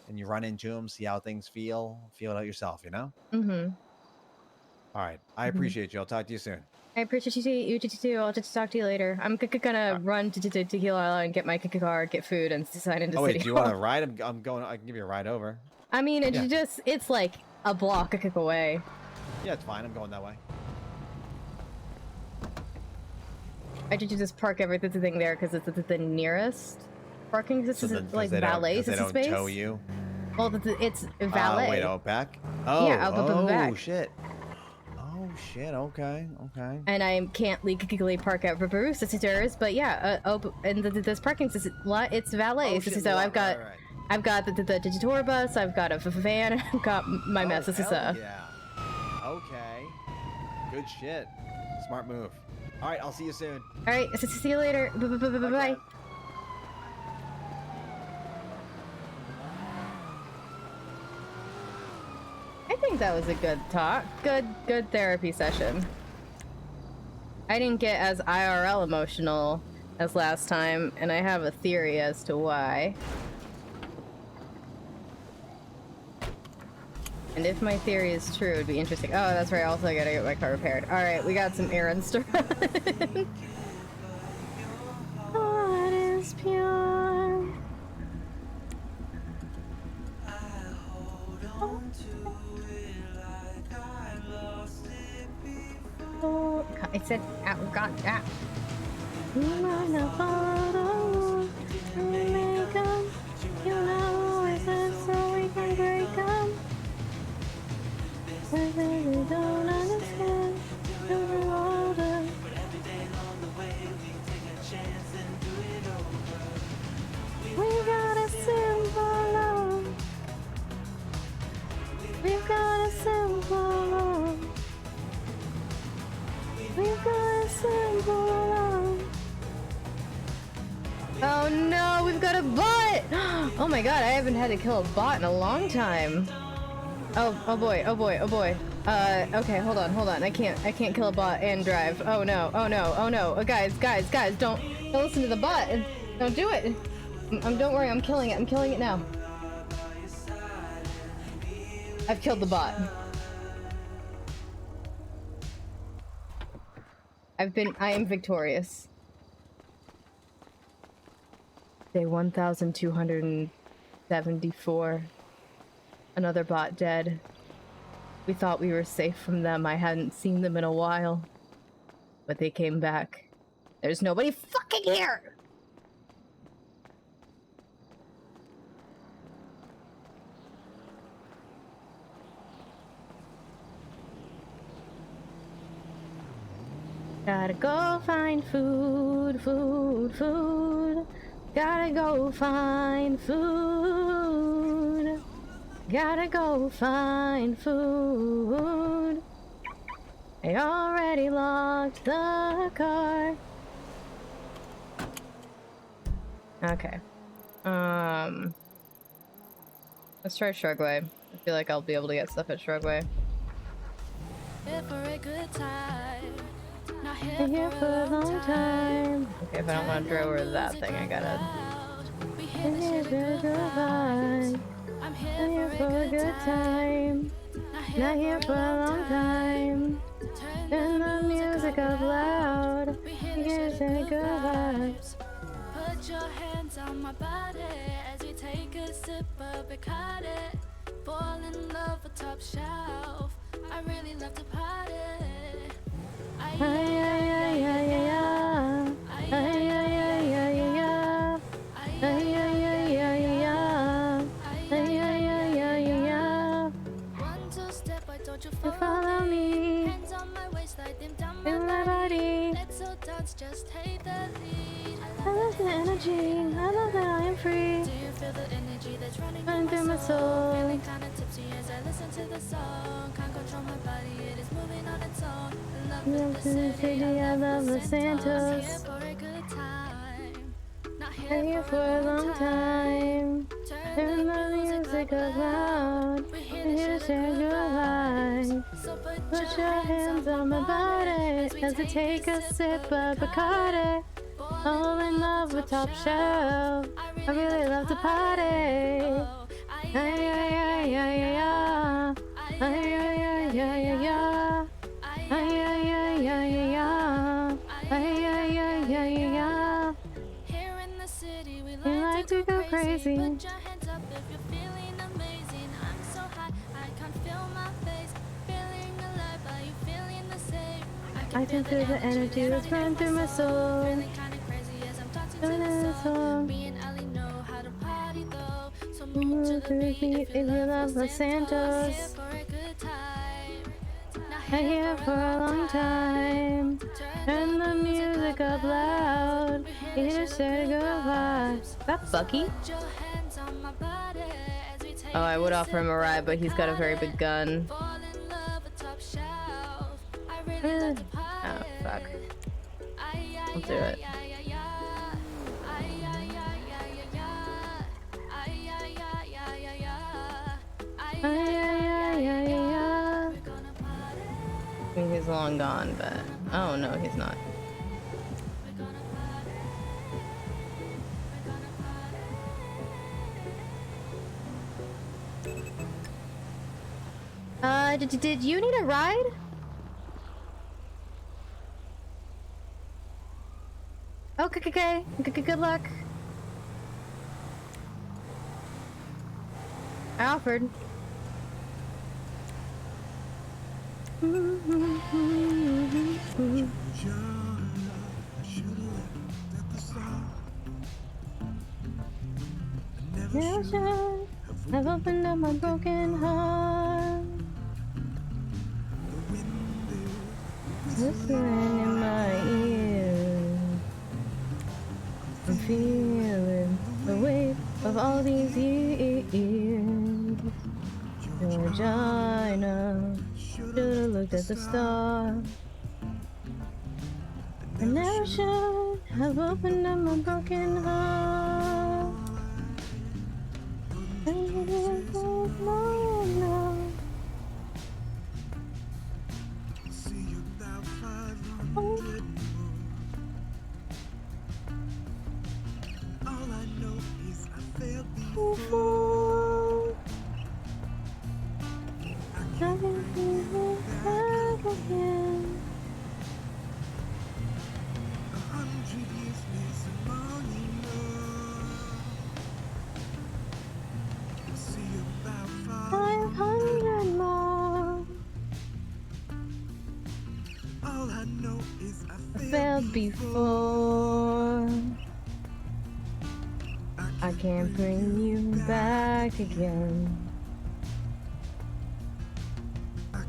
and you run into them, see how things feel it out yourself, you know? Mm-hmm. All right. I appreciate you. I'll talk to you soon. I appreciate you too. I'll just talk to you later. I'm gonna run to Tequila Island and get my car, get food, and sign into City Wait, do you want to ride? I'm going. I can give you a ride over. I mean, it's like a block away. Yeah, it's fine. I'm going that way. I just park everything there because it's the nearest parking. This is like valet space. They don't tow you. Well, it's valet. Wait, back? Oh, yeah, back. Oh shit. Oh shit. Okay. And I can't legally park at Baru's sisters, but yeah. And this parking system, it's valet. Oh, shit, so I've got the tour bus. I've got a van. I've got my mess. Yeah. Okay. Good shit. Smart move. All right, I'll see you soon. All right, see you later. Bye. I think that was a good talk. Good therapy session. I didn't get as IRL emotional as last time, and I have a theory as to why. And if my theory is true, it'd be interesting. Oh, that's right. Also, I gotta get my car repaired. All right, we got some errands to run. What is pure? Oh, I said, got that. You know, I said so we can break them. I really don't understand. You're older. But every day along the way, we take a chance and do it over. We got a simple love. We've got a simple love. We've got a simple love. Oh no, we've got a bot! Oh my god, I haven't had to kill a bot in a long time. Oh boy. Okay, hold on. I can't kill a bot and drive. Oh no. Guys, don't listen to the bot. Don't do it. Don't worry, I'm killing it now. I've killed the bot. I am victorious. Day 1274. Another bot dead. We thought we were safe from them. I hadn't seen them in a while. But they came back. There's nobody fucking here! Gotta go find food, food, food. Gotta go find food. Gotta go find food. I already locked the car. Okay. Let's try Shrugway. I feel like I'll be able to get stuff at Shrugway. Here for a good time. Not Been here for a long time. Okay, if I don't want to throw over that thing, I gotta. Been here for a good vibe. I'm here for a good time. Not here for a long time. Turn the music up loud. Here's a good vibes. Put your hands on my body as we take a sip of Bacardi. Fall in love with top shelf. I really love to party. Ay, ay, ay, ay, ay, ay. Ay, ay, ay, ay, ay, ay. Ay, ay, ay, ay, ay, ay. Ay, ay, ay, ay, ay. 1, 2 step, why don't you Follow me. Hands on my waist, slide them down Feel my body. Let's all dance, just take the lead. I love the energy. I love that I am free. Do you feel the energy that's running Through my soul. Feeling kinda tipsy as I listen to the song. Can't control my body, it is moving on its own. In love with the city, I love Los Santos. Here for a good time. Not Been here for a long time. Turn the music up loud. We're here to share your life. Put your hands on my body as I take a sip of Bacardi. All in love with top shelf. I really love to party. Ay, ay, ay, ay, ay, ay. Ay, ay, ay, ay, ay, ay. Ay, ay, ay, ay, ay, ay. Ay, ay, ay, ay, ay. Here in the city, we We like to go crazy. Put your hands up if you're feeling amazing. I'm so high, I can't feel my face. Feeling alive, are you feeling the same? I can feel the energy that's running through my soul. Feeling kinda crazy as I'm dancing to Feeling the the song. song. Me and Ali know how to party though. So Move move to to the the beat beat if you love Los Santos. Here for a good time. Not I'm here for a long time. Turn the music up loud. Here to share good vibes. That Bucky? Put your hands on my body as we take Oh, I would offer him a ride, but he's got a very big gun. fall in love with top shelf. I really love to party. Oh, fuck. Ay, ay, I'll do it. ay, ay, ay, ay. Ay, ay, ay, ay, ay, ay. Ay, ay, ay, ay, ay, ay. Ay, Ay, ay, ay, ay, ay. we're gonna party. I mean, he's long gone, but... Oh, no, he's not. We're gonna party. We're gonna party. Did you need a ride? Okay. Good luck. I offered. Now sure, I've opened up my broken heart. Whispering in my ear, I'm feeling the weight of all these years. Georgina, should've looked at the stars. I never should have opened up my broken heart. And it was long now. All I know is I failed Before I can feel back again. 100 years isn't long enough. I'll see about 500 more. All I know is I I failed before. I can't bring you back again.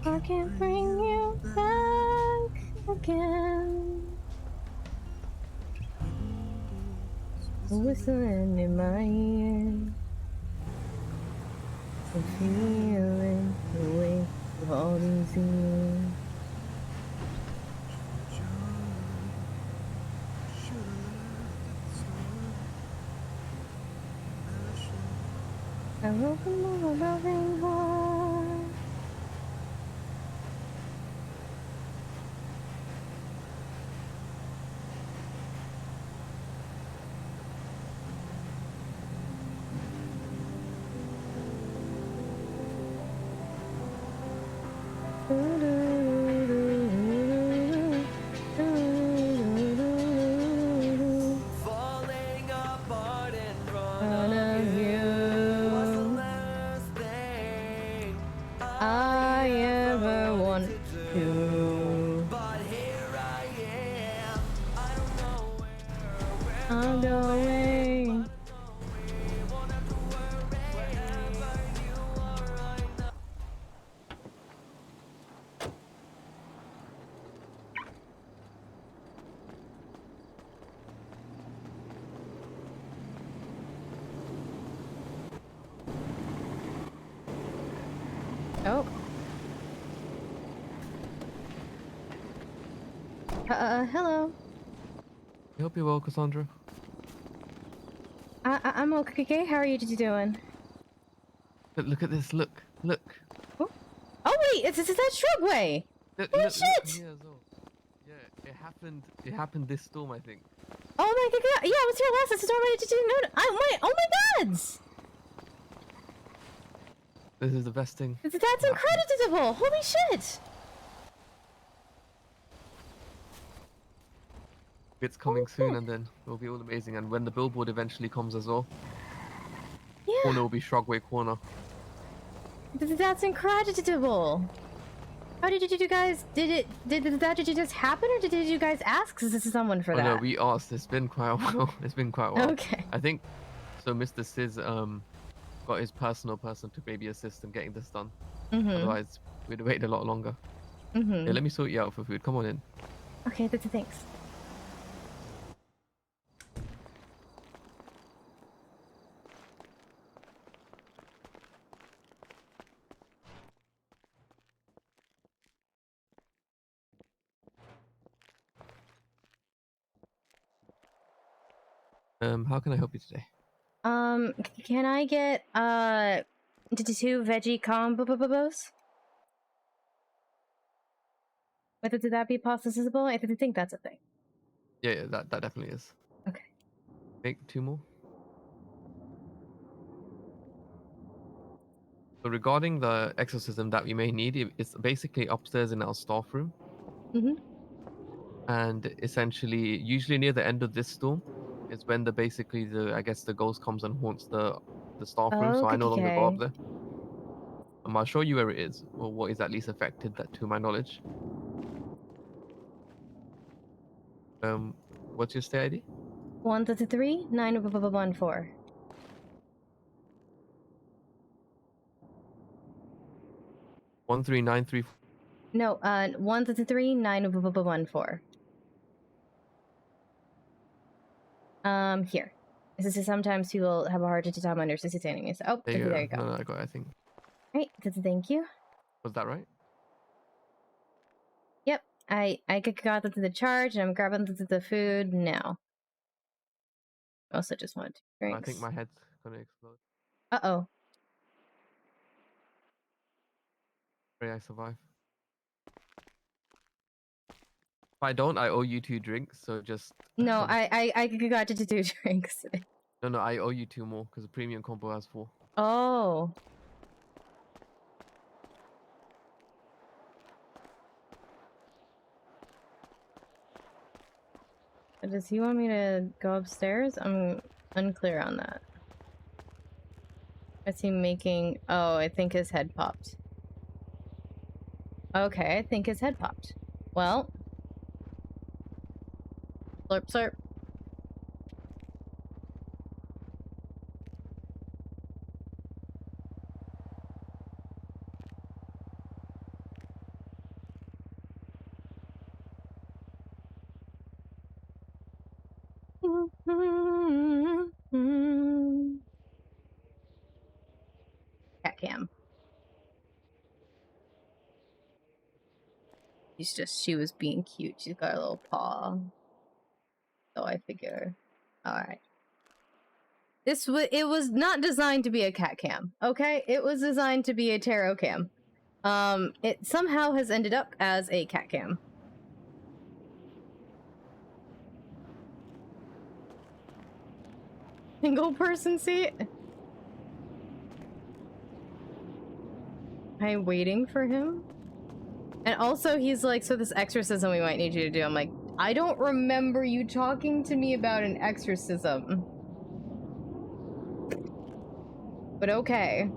I can't bring you back again. Whistling in my ear. I'm feeling the weight of all these years. I woke up with a loving heart. Falling apart in front Front of of you was the you, last thing I ever want wanted to do. to. But here I am. I don't know where I'm going. won't have to worry wherever you are. I know. Oh. Hello. I hope you're well, Cassandra. I'm okay. How are you doing? Look at this. Look. Oh wait, is that Shrubway? Holy Look shit! here as well. Yeah, it happened this storm, I think. Oh my god! Yeah, I was here last. This is already to do. Oh my gods! This is the best thing. That's incredible! Holy shit! It's coming soon, and then it'll be all amazing. And when the billboard eventually comes as well, Yeah. corner will be Shrugway Corner. That's incredible. How did you guys? Did that just happen, or did you guys ask someone for Oh that? no, we asked. It's been quite a while. It's been quite a while. Okay. I think so. Mr. Sis got his personal person to maybe assist in getting this done. Otherwise, we'd wait a lot longer. Yeah, let me sort you out for food. Come on in. Okay, thanks. How can I help you today? Can I get 2 veggie combos? Would that be possible? I think that's a thing. Yeah, that definitely is. Okay. Make 2 more. So regarding the exorcism that we may need, it's basically upstairs in our staff room. And essentially, usually near the end of this storm, is when I guess the ghost comes and haunts the staff room. So I no longer go up there. I'll show you where it is, or what is at least affected, that to my knowledge. What's your stay ID? 133 914. 13934. No, 133 914. Here. This is sometimes people have a hard time understanding this. Oh, there you go. No, I got it, I think. Right, thank you. Was that right? Yep, I got the charge, and I'm grabbing the food now. Also, just wanted 2 drinks. I think my head's gonna explode. Uh-oh. Pray I survive. If I don't, I owe you 2 drinks, so just... No, I got 2 drinks. No, I owe you 2 more, because the premium combo has 4. Oh. Does he want me to go upstairs? I'm unclear on that. Is he making... Oh, I think his head popped. Okay, I think his head popped. Well. Slurp, slurp. Cat cam. She was being cute. She's got a little paw. So I figure, alright. It was not designed to be a cat cam, okay? It was designed to be a tarot cam. It somehow has ended up as a cat cam. Single person seat? Am I waiting for him? And also he's like, so this exorcism we might need you to do. I'm like, I don't remember you talking to me about an exorcism. But okay.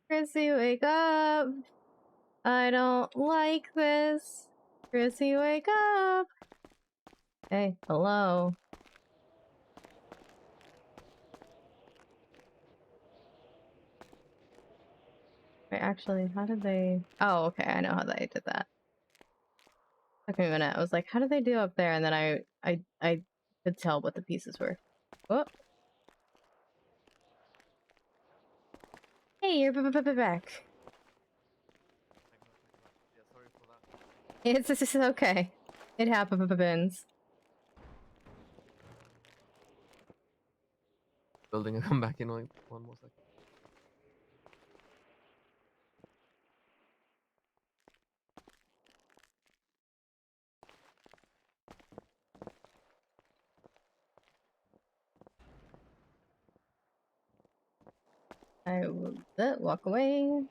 Chrissy, wake up. I don't like this. Chrissy, wake up. Hey, hello. Wait, actually, how did they... Oh, okay, I know how they did that. Took me a minute. I was like, how did they do up there? And then I could tell what the pieces were. Oh. Hey, you're back. It's okay. It happens. Building and come back in like 1 more second. I will walk away.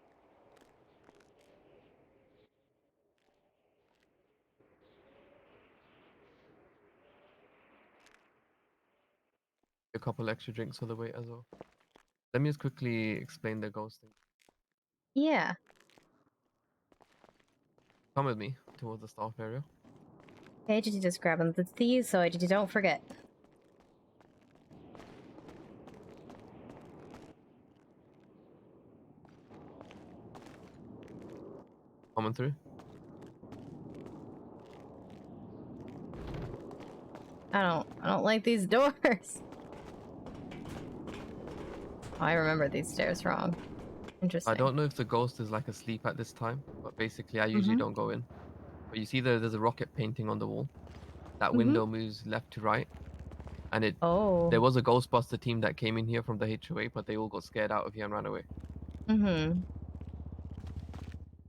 A couple extra drinks for the wait as well. Let me just quickly explain the ghost thing. Yeah. Come with me towards the staff area. Okay, did you just grab them these so don't forget. Coming through. I don't like these doors. Oh, I remember these stairs wrong. Interesting. I don't know if the ghost is like asleep at this time, but basically I usually don't go in. But you see there's a rocket painting on the wall. That window moves left to right. And there was a Ghostbuster team that came in here from the HOA, but they all got scared out of here and ran away. And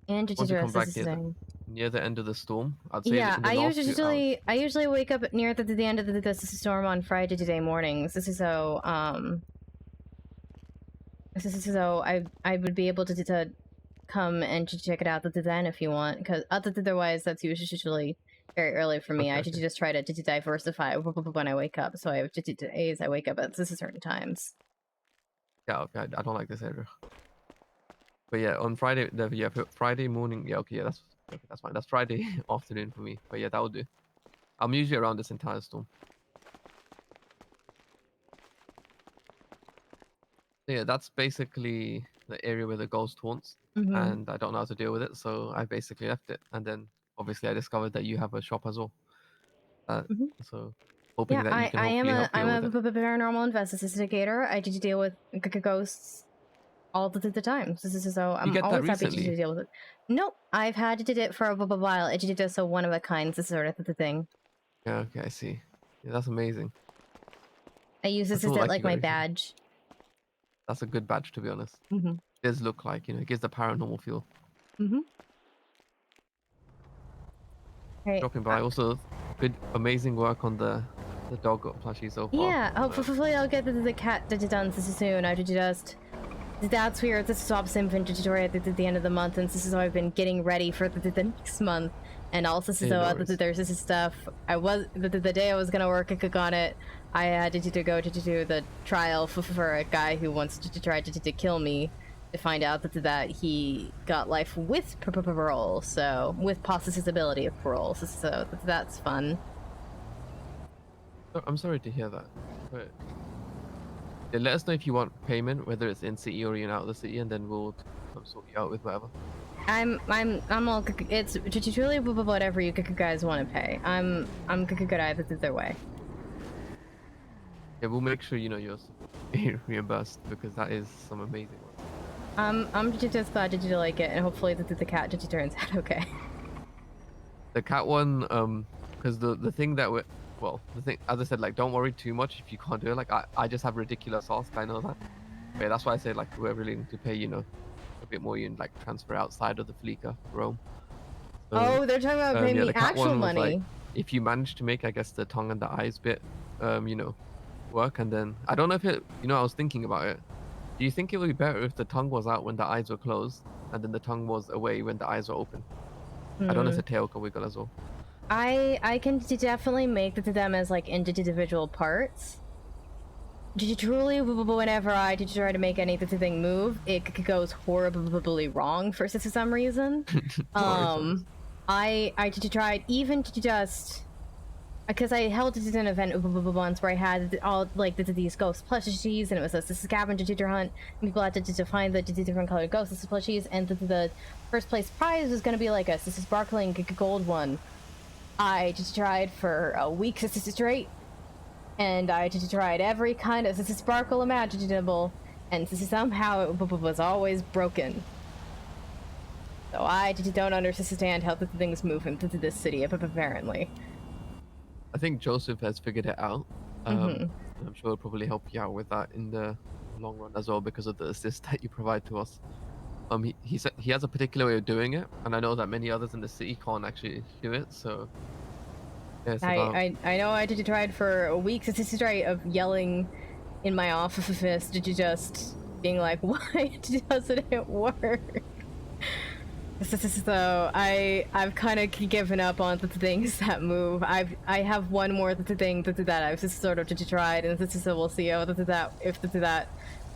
Once you come back near the end of the storm, I'd say yeah, in the last 2 hours. I usually wake up near the end of the storm on Friday today mornings. This is so I would be able to come and to check it out then if you want, because otherwise that's usually very early for me. I should just try to diversify when I wake up. So I have days I wake up at certain times. Yeah, okay, I don't like this area. But yeah, on Friday, Friday morning. Yeah, okay, yeah, that's fine. That's Friday afternoon for me. But yeah, that will do. I'm usually around this entire storm. So yeah, that's basically the area where the ghost haunts, and I don't know how to deal with it, so I basically left it. And then obviously I discovered that you have a shop as well. So hoping that you can hopefully help I'm with it. a paranormal investigator. I do deal with ghosts all the time. So I'm always happy to deal with it. Nope, I've had to do it for a while. It just so one of a kind. This is sort of the thing. Yeah, okay, I see. Yeah, that's amazing. I use this as like my badge. That's a good badge, to be honest. It does look like, it gives the paranormal feel. Right. Dropping by. Also, good, amazing work on the dog plushie so far. Yeah, hopefully I'll get the cat done soon. I just... That's weird. This swaps inventory at the end of the month, and this is how I've been getting ready for the next month. And also, there's this stuff. The day I was gonna work on it, I had to go to do the trial for a guy who wants to try to kill me, to find out that he got life with parole, so with possibility of parole, so that's fun. I'm sorry to hear that, but yeah, let us know if you want payment, whether it's in city or you're out of the city, and then we'll sort you out with whatever. I'm all, it's truly whatever you guys want to pay. I'm good either way. Yeah, we'll make sure you're reimbursed, because that is some amazing work. I'm just glad you like it, and hopefully the cat turns out okay. The cat one, because the thing that the thing, as I said, like, don't worry too much if you can't do it. Like, I just have ridiculous ask, I know that. But yeah, that's why I say, like, we're willing to pay, a bit more, you like transfer outside of the Fleeca realm. So, oh, they're talking about paying me actual money. Like, if you manage to make, I guess, the tongue and the eyes bit, work, and then I don't know if it, I was thinking about it. Do you think it would be better if the tongue was out when the eyes were closed, and then the tongue was away when the eyes were open? I don't know if the tail can wiggle as well. I can definitely make them as like individual parts. Truly, whenever I try to make anything move, it goes horribly wrong for some reason. I tried even to just, because I held an event once where I had all like these ghost plushies, and it was a scavenger hunt. People had to find the different colored ghost plushies, and the first place prize was going to be like a sparkling gold one. I just tried for a week straight, and I just tried every kind of sparkle imaginable, and somehow it was always broken. So I just don't understand how the things move into this city, apparently. I think Joseph has figured it out. I'm sure he'll probably help you out with that in the long run as well, because of the assist that you provide to us. He has a particular way of doing it, and I know that many others in the city can't actually do it. So yeah, I know I tried for a week straight of yelling in my office, just being like, why doesn't it work? So I've kind of given up on the things that move. I have one more thing that I've just sort of tried, and we'll see how that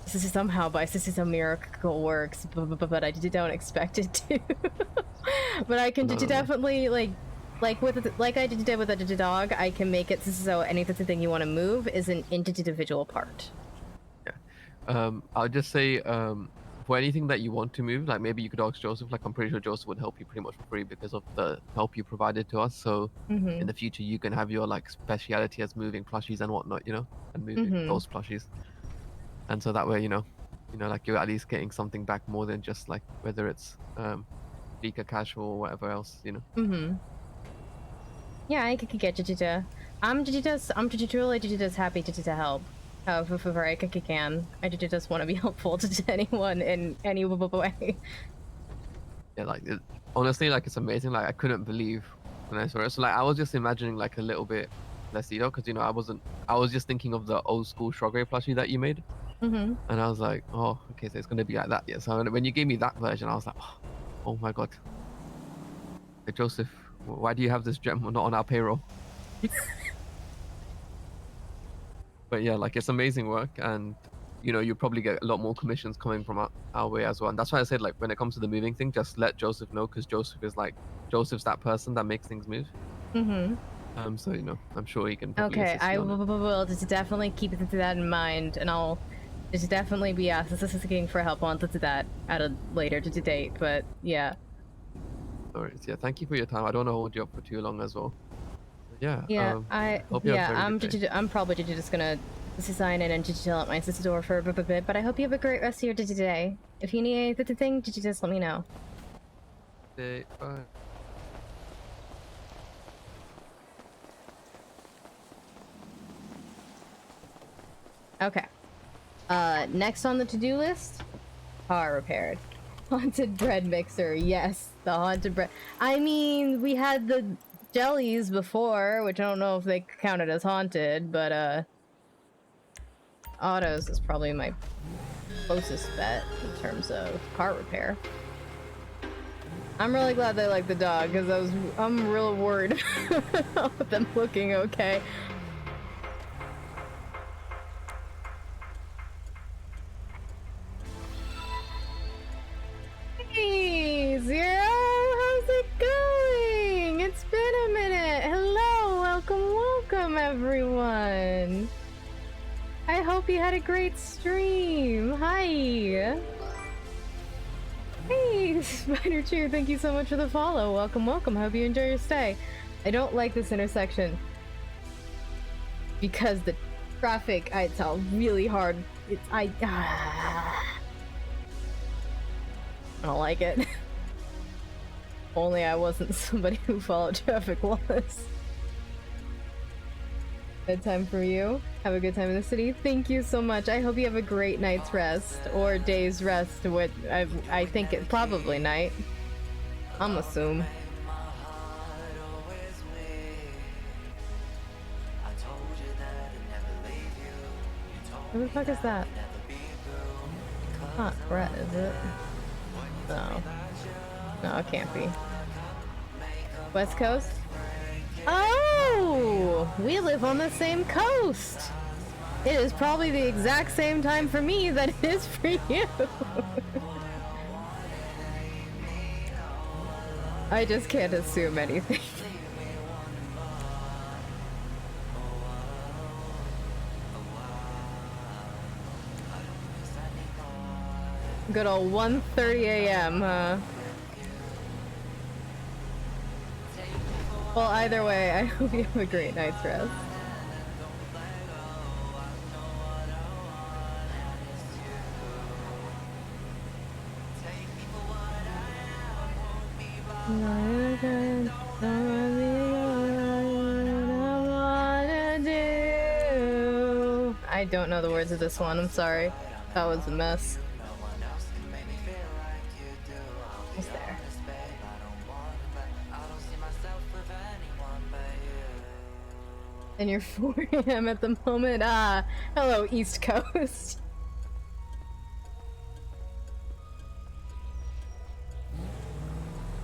this is somehow by some miracle works, but I don't expect it to. But I can definitely like I did with the dog. I can make it so anything you want to move is an individual part. Yeah, I'll just say for anything that you want to move, like maybe you could ask Joseph. Like, I'm pretty sure Joseph would help you pretty much for free because of the help you provided to us. So in the future, you can have your like speciality as moving plushies and whatnot, and moving those plushies. And so that way, like you're at least getting something back more than just like whether it's Fleeca casual or whatever else, Yeah, I could get you. I'm truly just happy to help. However I can. I just want to be helpful to anyone in any way. Yeah, like honestly, like it's amazing. Like I couldn't believe when I saw it. So like I was just imagining like a little bit less, because I was just thinking of the old school Shrugray plushie that you made. And I was like, oh, okay, so it's gonna be like that. Yeah. So when you gave me that version, I was like, oh my god. Hey, Joseph, why do you have this gem not on our payroll? But yeah, like it's amazing work, and you probably get a lot more commissions coming from our way as well. And that's why I said, like, when it comes to the moving thing, just let Joseph know, because Joseph's that person that makes things move. So I'm sure he can. Okay, I will just definitely keep that in mind, and I'll just definitely be asking for help on that at a later date. But yeah. Alright, yeah, thank you for your time. I don't want to hold you up for too long as well. But yeah. I'm probably just gonna sign in and chill at my sister's door for a bit. But I hope you have a great rest of your day today. If you need anything, just let me know. Bye. Okay. Next on the to-do list, car repaired. Haunted bread mixer. Yes, the haunted bread. I mean, we had the jellies before, which I don't know if they counted as haunted, but Autos is probably my closest bet in terms of car repair. I'm really glad they like the dog, because I'm real worried about them looking okay. Zero! How's it going? It's been a minute. Hello, welcome, everyone. I hope you had a great stream. Hi. Hey, Spider Cheer, thank you so much for the follow. Welcome. Hope you enjoy your stay. I don't like this intersection because the traffic, it's all really hard. I don't like it. Only I wasn't somebody who followed traffic laws. Bedtime for you. Have a good time in the city. Thank you so much. I hope you have a great night's rest or day's rest. What I think it's probably night. I'm assume. Who the fuck is that? Not Brett, is it? No. No, it can't be. West Coast? Oh! We live on the same coast! It is probably the exact same time for me that it is for you! I just can't assume anything. Good old 1:30 a.m., huh? Well, either way, I hope you have a great night's rest. I don't know the words of this one, I'm sorry. That was a mess. What's there? And you're 4 a.m. at the moment. Hello, East Coast.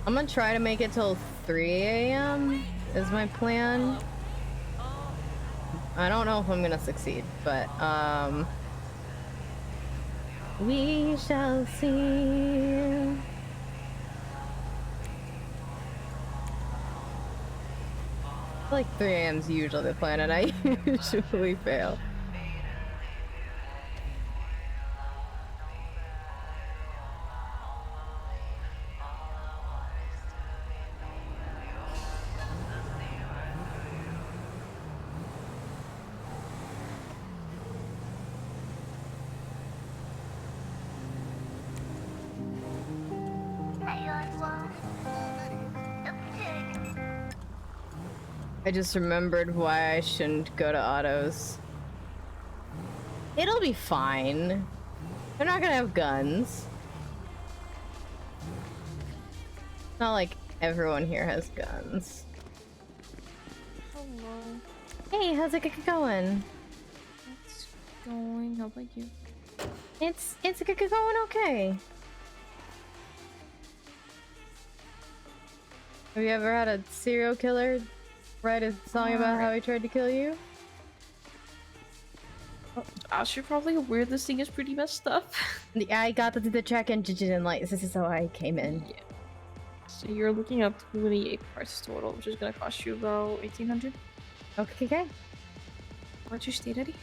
I'm gonna try to make it till 3 a.m. is my plan. I don't know if I'm gonna succeed, but we shall see. I feel like 3 a.m. is usually the plan, and I usually fail. I just remembered why I shouldn't go to autos. It'll be fine. They're not gonna have guns. It's not like everyone here has guns. Hello. Hey, how's it going? It's going. How about you? It's going okay. Have you ever had a serial killer write a song about how he tried to kill you? I should probably aware this thing is pretty messed up. Yeah, I got the check engine lights. This is how I came in. Yeah. So you're looking at 28 parts total, which is gonna cost you about 1,800. Okay. What's your state ID?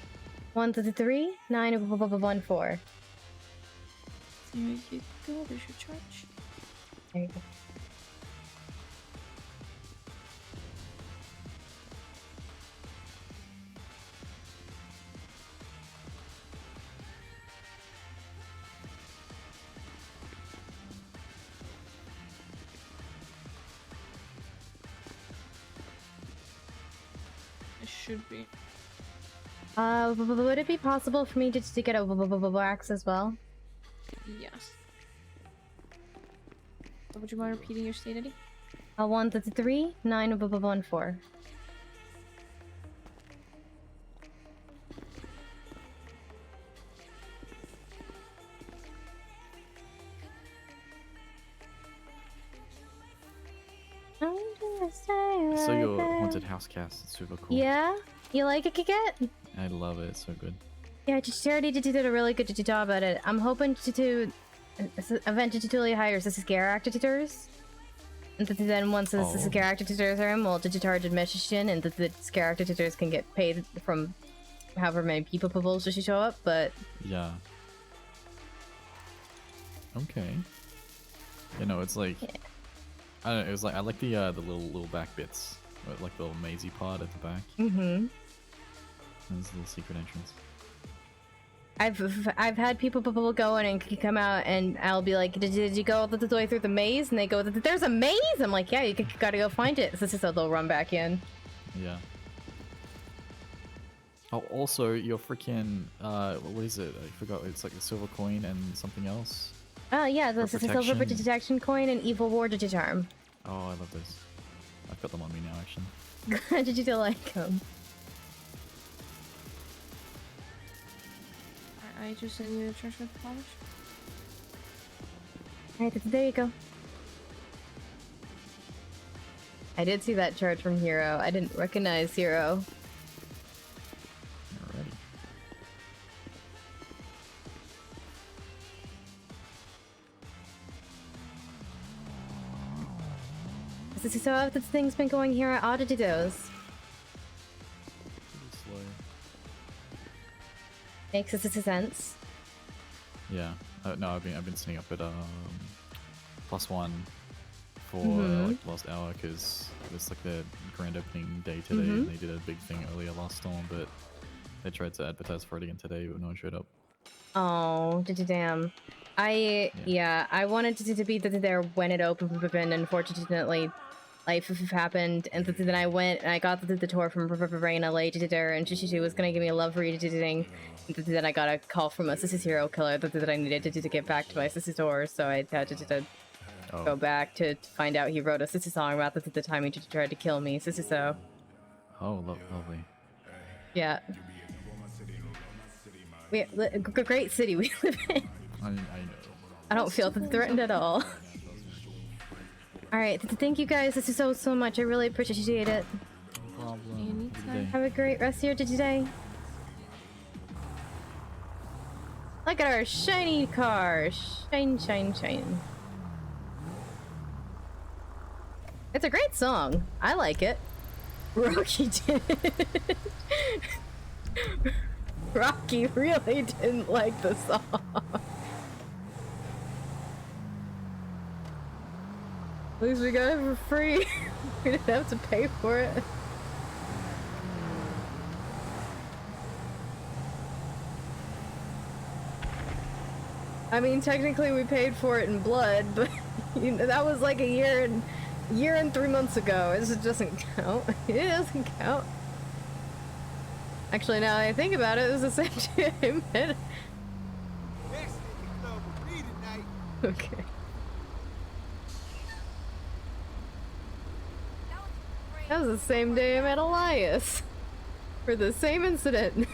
123 914. There you go. There's your charge. There you go. Should be. Would it be possible for me to get a wax as well? Yes. Would you mind repeating your state ID? 123 914. So your haunted house cast, it's super cool. Yeah? You like it, Kiket? I love it, it's so good. Yeah, Charity did a really good job at it. I'm hoping to event digitally hires the character tutors. And then once the character tutors are in, we'll digicharge admission, and the character tutors can get paid from however many people proposals should show up, but... Yeah. Okay. You know, it's like... Yeah. I don't know, it was like, I like the little back bits. Like the little mazy pod at the back. Mm-hmm. There's a little secret entrance. I've had people go in and come out, and I'll be like, did you go the way through the maze? And they go, there's a maze? I'm like, yeah, you gotta go find it. So this is how they'll run back in. Yeah. Oh, also, your freaking, what is it? I forgot, it's like a silver coin and something else. Oh, yeah, this is a silver detection coin and evil war digicharm. Oh, I love those. I've got them on me now, actually. Did you still like them? I just sent you a charge with polish. Alright, there you go. I did see that charge from Hero. I didn't recognize Hero. Alrighty. So how have the things been going here at Oddities? Pretty slow. Makes sense. Yeah. No, I've been sitting up at +1 for like the last hour because it's like the grand opening day today, and they did a big thing earlier last storm, but they tried to advertise for it again today, but no one showed up. Oh, damn. I wanted to be there when it opened, and unfortunately, life happened, and then I went and I got the tour from Raina late and she was gonna give me a love reading, and then I got a call from a Sister's Hero killer that I needed to get back to my sister's door, so I had to go back to find out he wrote a sister song about the time he tried to kill me, so. Oh, lovely. Yeah. Great city we live in. I know. I don't feel threatened at all. Alright, thank you guys. This is so much. I really appreciate it. No problem. Have a great rest of your day. Look at our shiny car. Shine, shine, shine. It's a great song. I like it. Rocky did. Rocky really didn't like the song. At least we got it for free. We didn't have to pay for it. I mean, technically we paid for it in blood, but you know, that was like a year and 3 months ago. It just doesn't count. It doesn't count. Actually, now that I think about it, it was the same time. Okay. That was the same day I met Elias. For the same incident.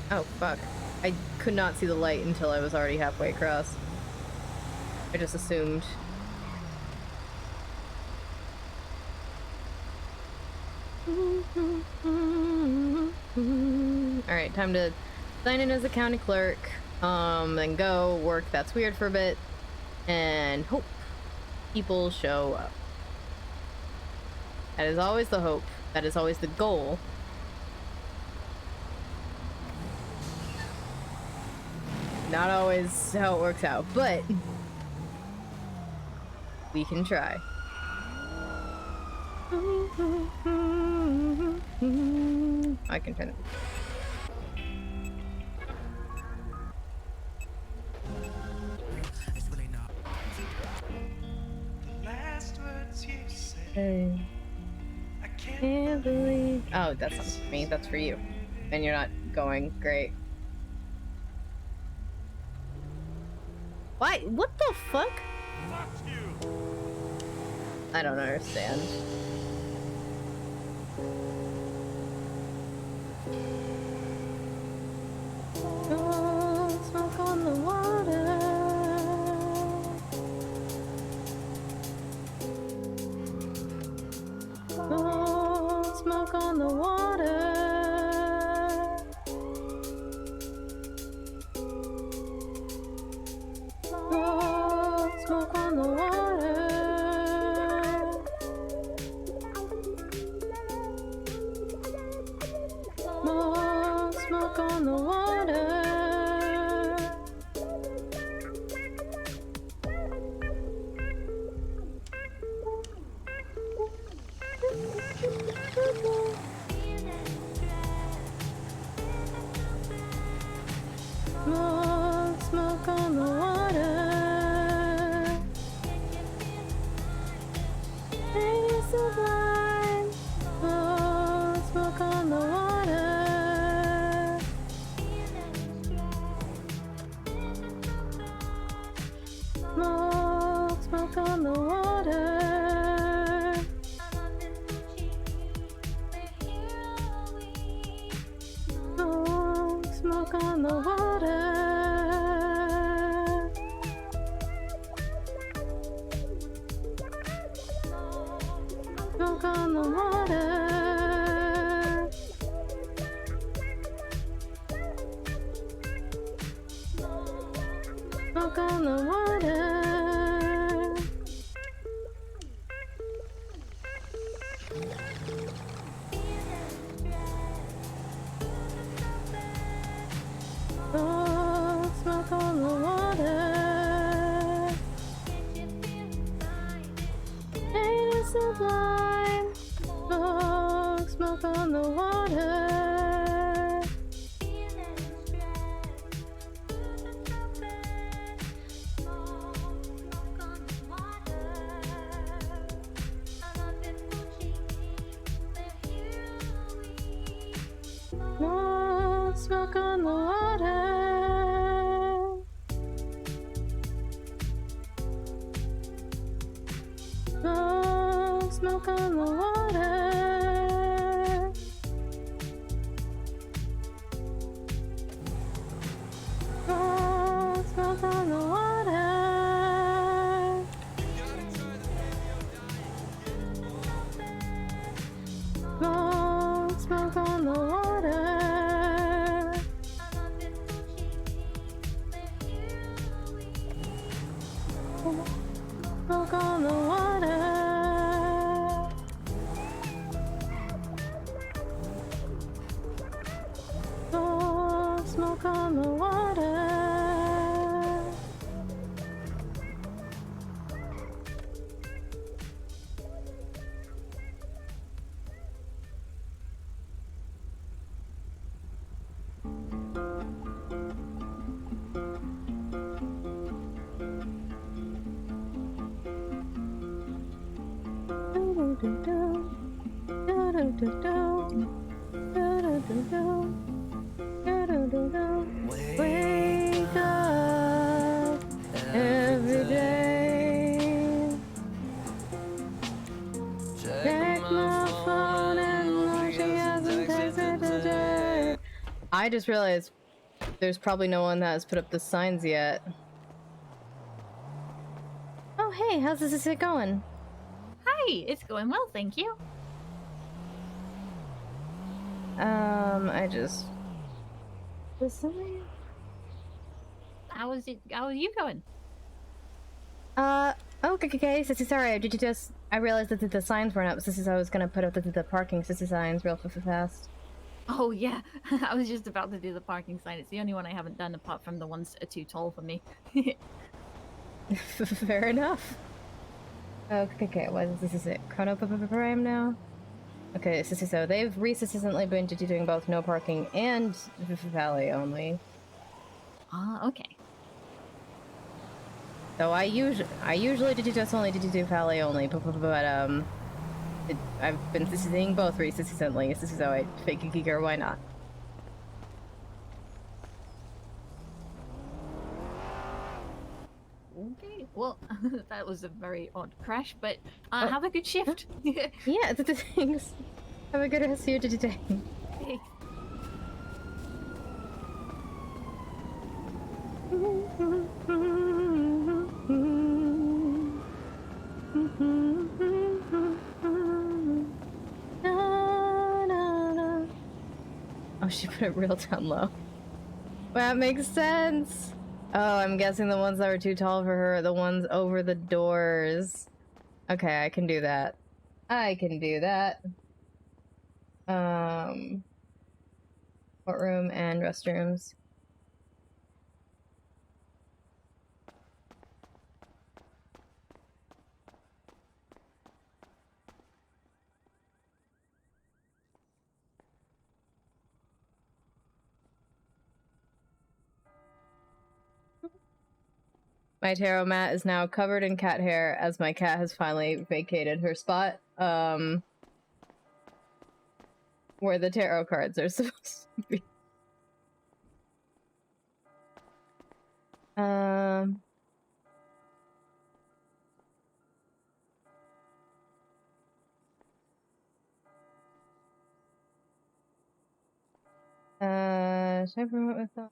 Oh, fuck. I could not see the light until I was already halfway across. I just assumed. Alright, time to sign in as a county clerk, then go work That's Weird for a bit, and hope people show up. That is always the hope. That is always the goal. Not always how it works out, but we can try. I can turn it. Hey. I can't believe. Oh, that's not for me. That's for you. And you're not going. Great. Why? What the fuck? Fuck you. I don't understand. Oh, smoke on the water. smoke on the water. Smoke, smoke on the water. Ain't it sublime? Smoke, smoke on the water. Smoke, smoke on the water. Smoke, smoke on the water. Smoke on the water. Smoke on the water. Oh, smoke on the water. Ain't it sublime? Smoke, smoke on the water. No smoke on the water. No smoke on the water. No smoke on the water. No smoke on the water. Smoke on the water. Oh, smoke on the water. Wake up every day. Check my phone and no, she hasn't texted today. I just realized there's probably no one that has put up the signs yet. Oh hey, how's this going? Hi, it's going well, thank you. I just... How is you going? Oh, okay, sorry, I realized that the signs weren't up, so I was gonna put up the parking signs real fast. Oh yeah, I was just about to do the parking sign. It's the only one I haven't done apart from the ones that are too tall for me. Fair enough. Okay, what is this? Is it Chrono Prime now? Okay, so they've recently been doing both no parking and valet only. Okay. So I usually just only do valet only, but I've been seeing both recently. So I figure why not? Okay, well, that was a very odd crash, but have a good shift. Yeah, thanks. Have a good rest of your day. Thanks. Oh, she put it real down low. That makes sense. Oh, I'm guessing the ones that were too tall for her are the ones over the doors. Okay, I can do that. Courtroom and restrooms. My tarot mat is now covered in cat hair as my cat has finally vacated her spot, where the tarot cards are supposed to be. Should I promote myself?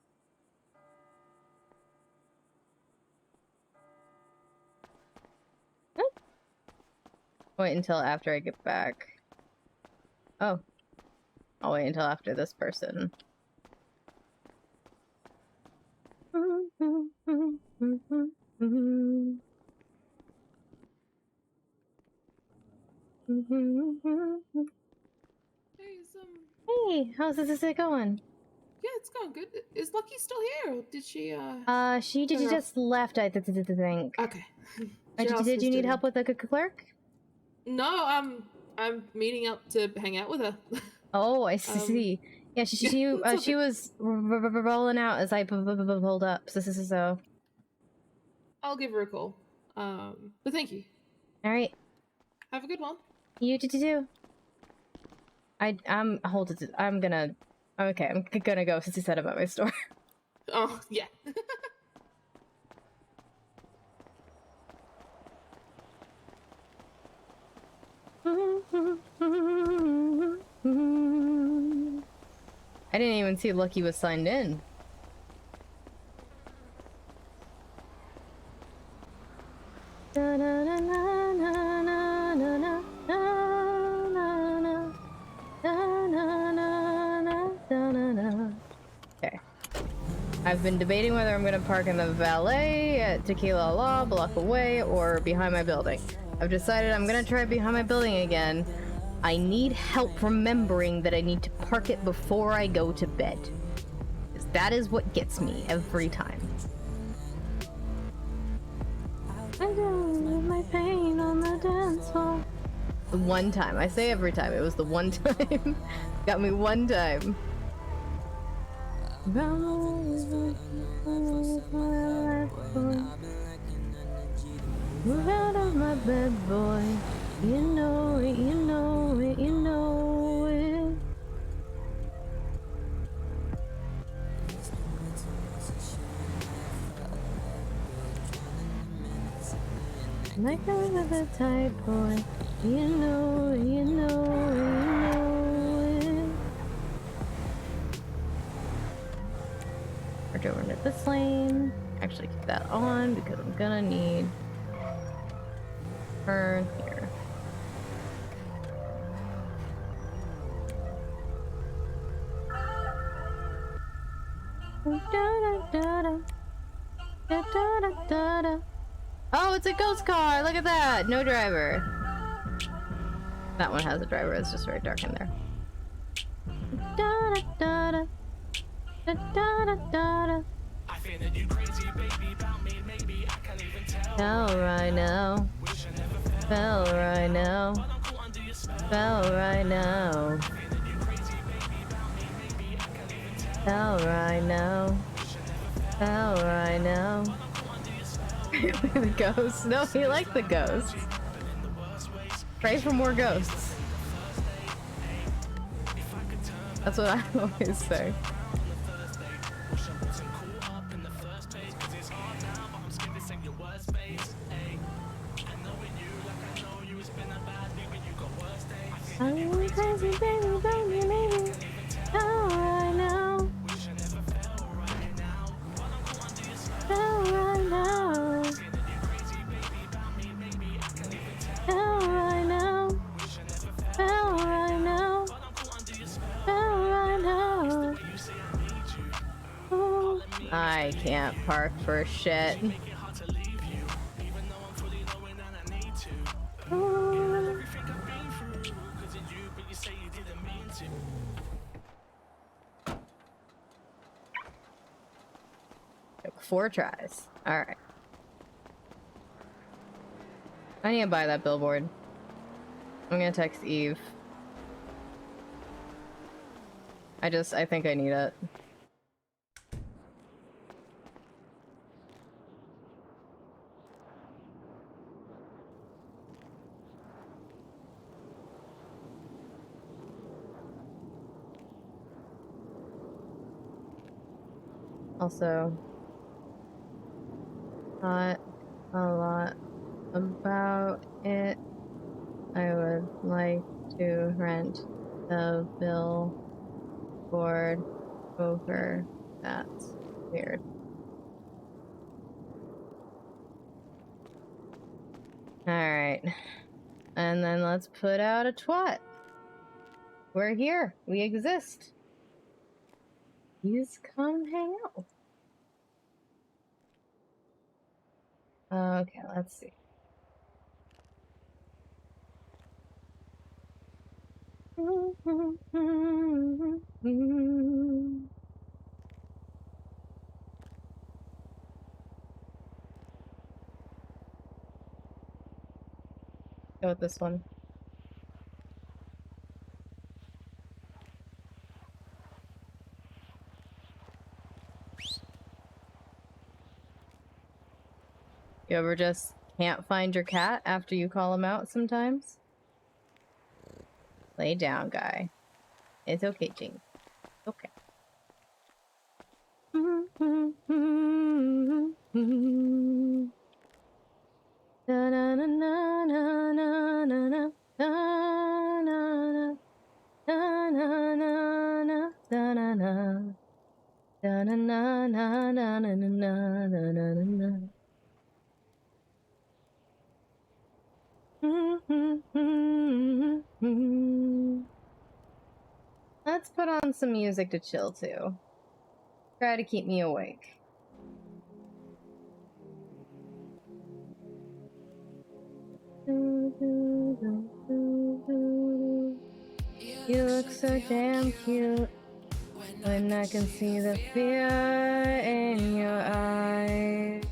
Wait until after I get back. Oh. I'll wait until after this person. Hey, how's this going? Yeah, it's going good. Is Lucky still here? Or did she She just left, I think. Okay. Did you need help with a clerk? No, I'm meeting up to hang out with her. Oh, I see. Yeah, she was rolling out as I pulled up. So. I'll give her a call. But thank you. All right. Have a good one. You too. I'm gonna go since you said about my store. Oh yeah. I didn't even see Lucky was signed in. Okay. I've been debating whether I'm gonna park in the valet at Tequila Law, block away, or behind my building. I've decided I'm gonna try behind my building again. I need help remembering that I need to park it before I go to bed. Because that is what gets me every time. I don't leave my pain on the dance floor. The one time. I say every time. It was the one time. Got me one time. Move out of my bed, boy. You know it, you know it, you know it. Like another type boy. You know it, you know it, you know it. Merge over into this lane. Actually keep that on because I'm gonna need turn here. Oh, it's a ghost car! Look at that! No driver. That one has a driver, it's just very dark in there. Fell right now. Fell right now. Fell right now. Fell right now. Fell right now. The ghosts. No, he liked the ghosts. Pray for more ghosts. That's what I always say. I'm crazy, baby, baby, baby. Fell right now. Fell right now. Fell right now. Fell right now. Fell right now. Oh, I can't park for shit. Oh. Took 4 tries. Alright. I need to buy that billboard. I'm gonna text Eve. I think I need it. Also, not a lot about it. I would like to rent the billboard over. That's weird. Alright. And then let's put out a twat. We're here. We exist. Please come hang out. Okay, let's see. Go with this one. You ever just can't find your cat after you call him out sometimes? Lay down, guy. It's okay, Jing. Okay. Let's put on some music to chill to. Try to keep me awake. You look so damn cute when I can see the fear in your eyes.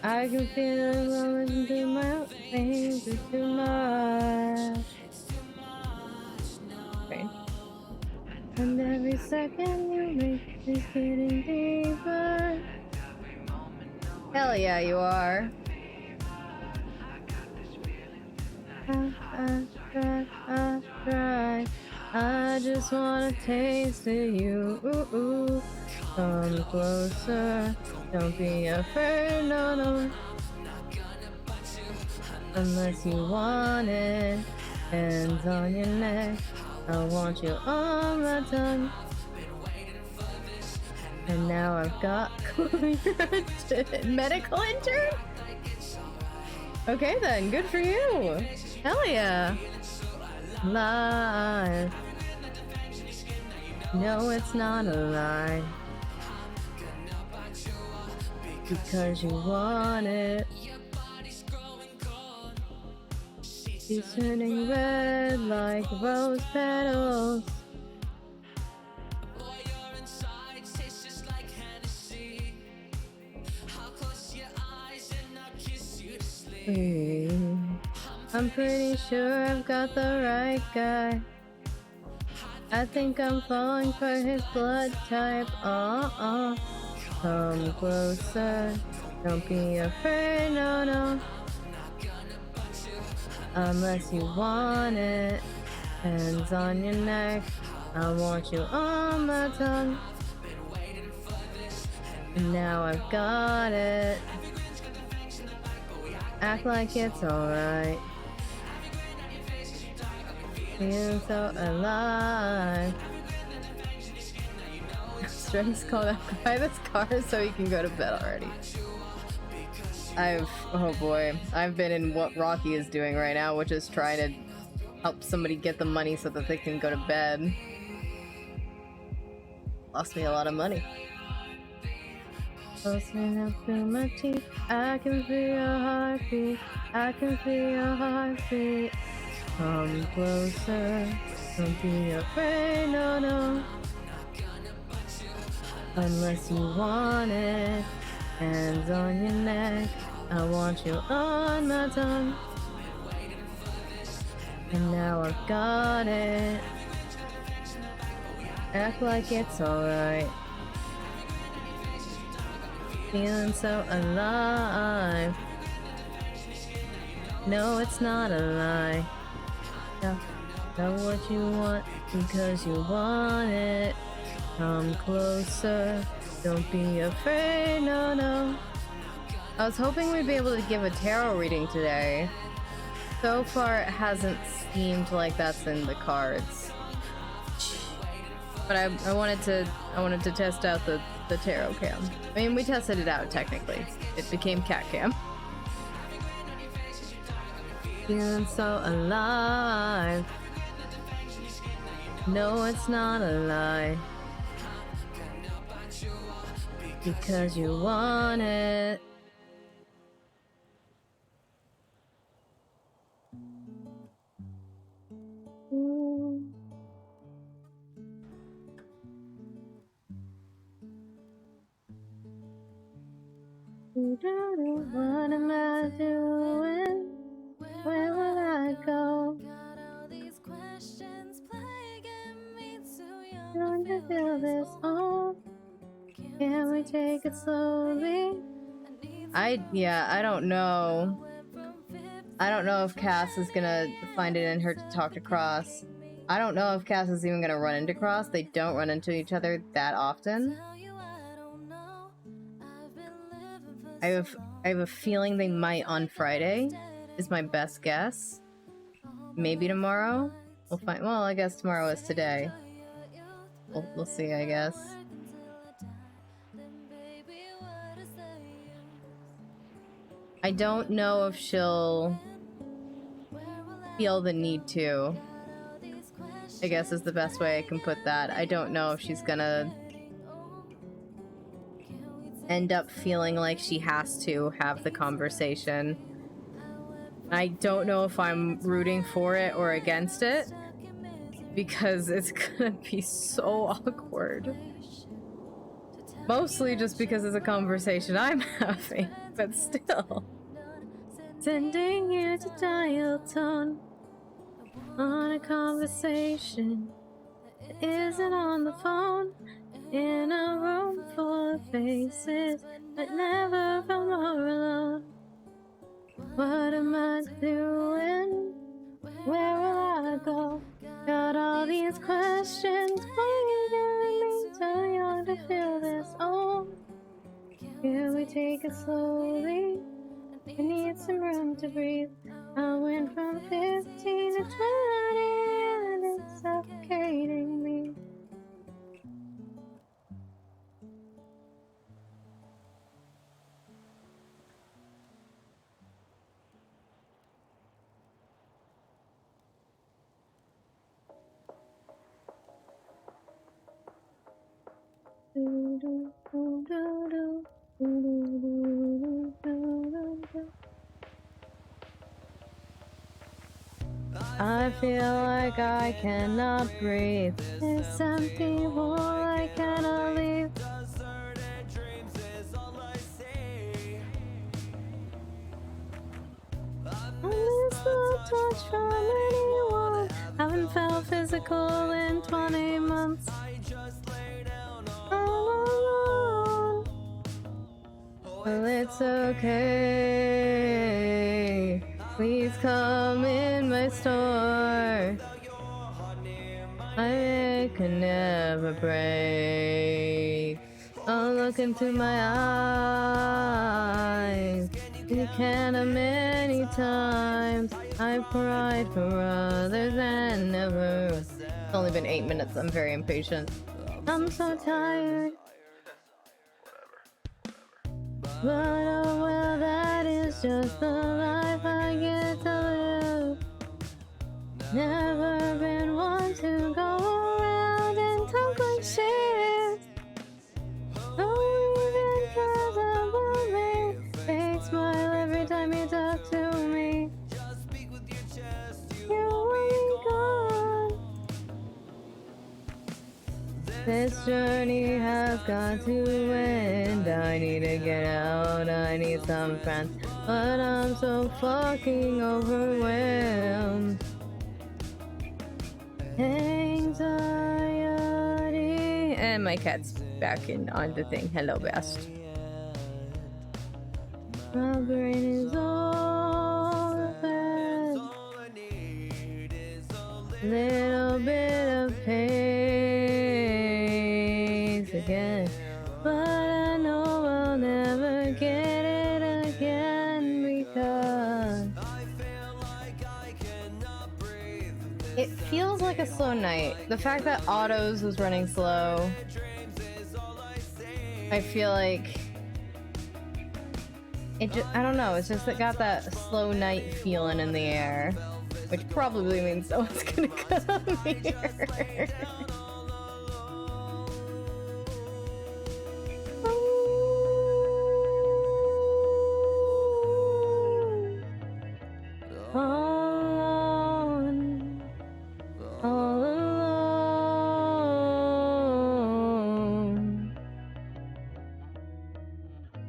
I can feel it rolling through my veins, it's too much. Okay. And every second you make is getting deeper. Hell yeah, you are. I just wanna taste of you. Come closer. Don't be afraid, no. Unless you want it. Hands on your neck. I want you on my tongue. And now I've got medical intern? Okay then, good for you. Hell yeah. Live. No, it's not a lie. Because you want it. She's turning red like rose petals. I'm pretty sure I've got the right guy. I think I'm falling for his blood type. Come closer. Don't be afraid, no. Unless you want it. Hands on your neck. I want you on my tongue. And now I've got it. Act like it's alright. Feel so alive. Strength's called out. Buy this car so you can go to bed already. Oh boy. I've been in what Rocky is doing right now, which is trying to help somebody get the money so that they can go to bed. Lost me a lot of money. Close enough to my teeth. I can feel your heartbeat. I can feel your heartbeat. Come closer. Don't be afraid, no. unless you want it. Hands on your neck, I want you on my tongue. And now I've got it. Act like it's alright. Feeling so alive. No, it's not a lie. Know what you want because you want it. Come closer, don't be afraid, no. I was hoping we'd be able to give a tarot reading today. So far, it hasn't seemed like that's in the cards. But I wanted to test out the tarot cam. I mean, we tested it out technically. It became cat cam. Feeling so alive. No, it's not a lie. Because you want it. Ooh. What am I doing? Where will I go? Don't you feel this all? Can we take it slowly? I don't know. I don't know if Cass is gonna find it in her to talk to Cross. I don't know if Cass is even gonna run into Cross. They don't run into each other that often. I have a feeling they might on Friday, is my best guess. Maybe tomorrow. We'll find. Well, I guess tomorrow is today. We'll see, I guess. I don't know if she'll feel the need to. I guess is the best way I can put that. I don't know if she's gonna end up feeling like she has to have the conversation. I don't know if I'm rooting for it or against it, because it's gonna be so awkward. Mostly just because it's a conversation I'm having, but still. Sending you to dial tone on a conversation that isn't on the phone, in a room full of faces that never felt more alone. What am I doing? Where will I go? Got all these questions. Why you giving me so young to feel this old? Can we take it slowly? I need some room to breathe. I went from 15 to 20 and it's suffocating me. I feel like I cannot breathe. This empty hole I cannot leave. I miss the touch from anyone. Haven't felt physical in 20 months. All alone. Well, it's okay. Please come in my store. I can never break. Oh, look into my eyes. You can have many times. I've cried for others and never. It's only been 8 minutes. I'm very impatient. I'm so tired. But oh well, that is just the life I get to live. Never been one to go around and talk like shit. Don't even cause about me. Fake smile every time you talk to me. You will be gone. This journey has got to end. I need to get out. I need some friends. But I'm so fucking overwhelmed. Anxiety. And my cat's back in on the thing. Hello, best. My brain is all bad. Little bit of pace again, but I know I'll never get it again because it feels like a slow night. The fact that autos was running slow, I feel like it just, I don't know, it's just it got that slow night feeling in the air, which probably means someone's gonna come here. All alone.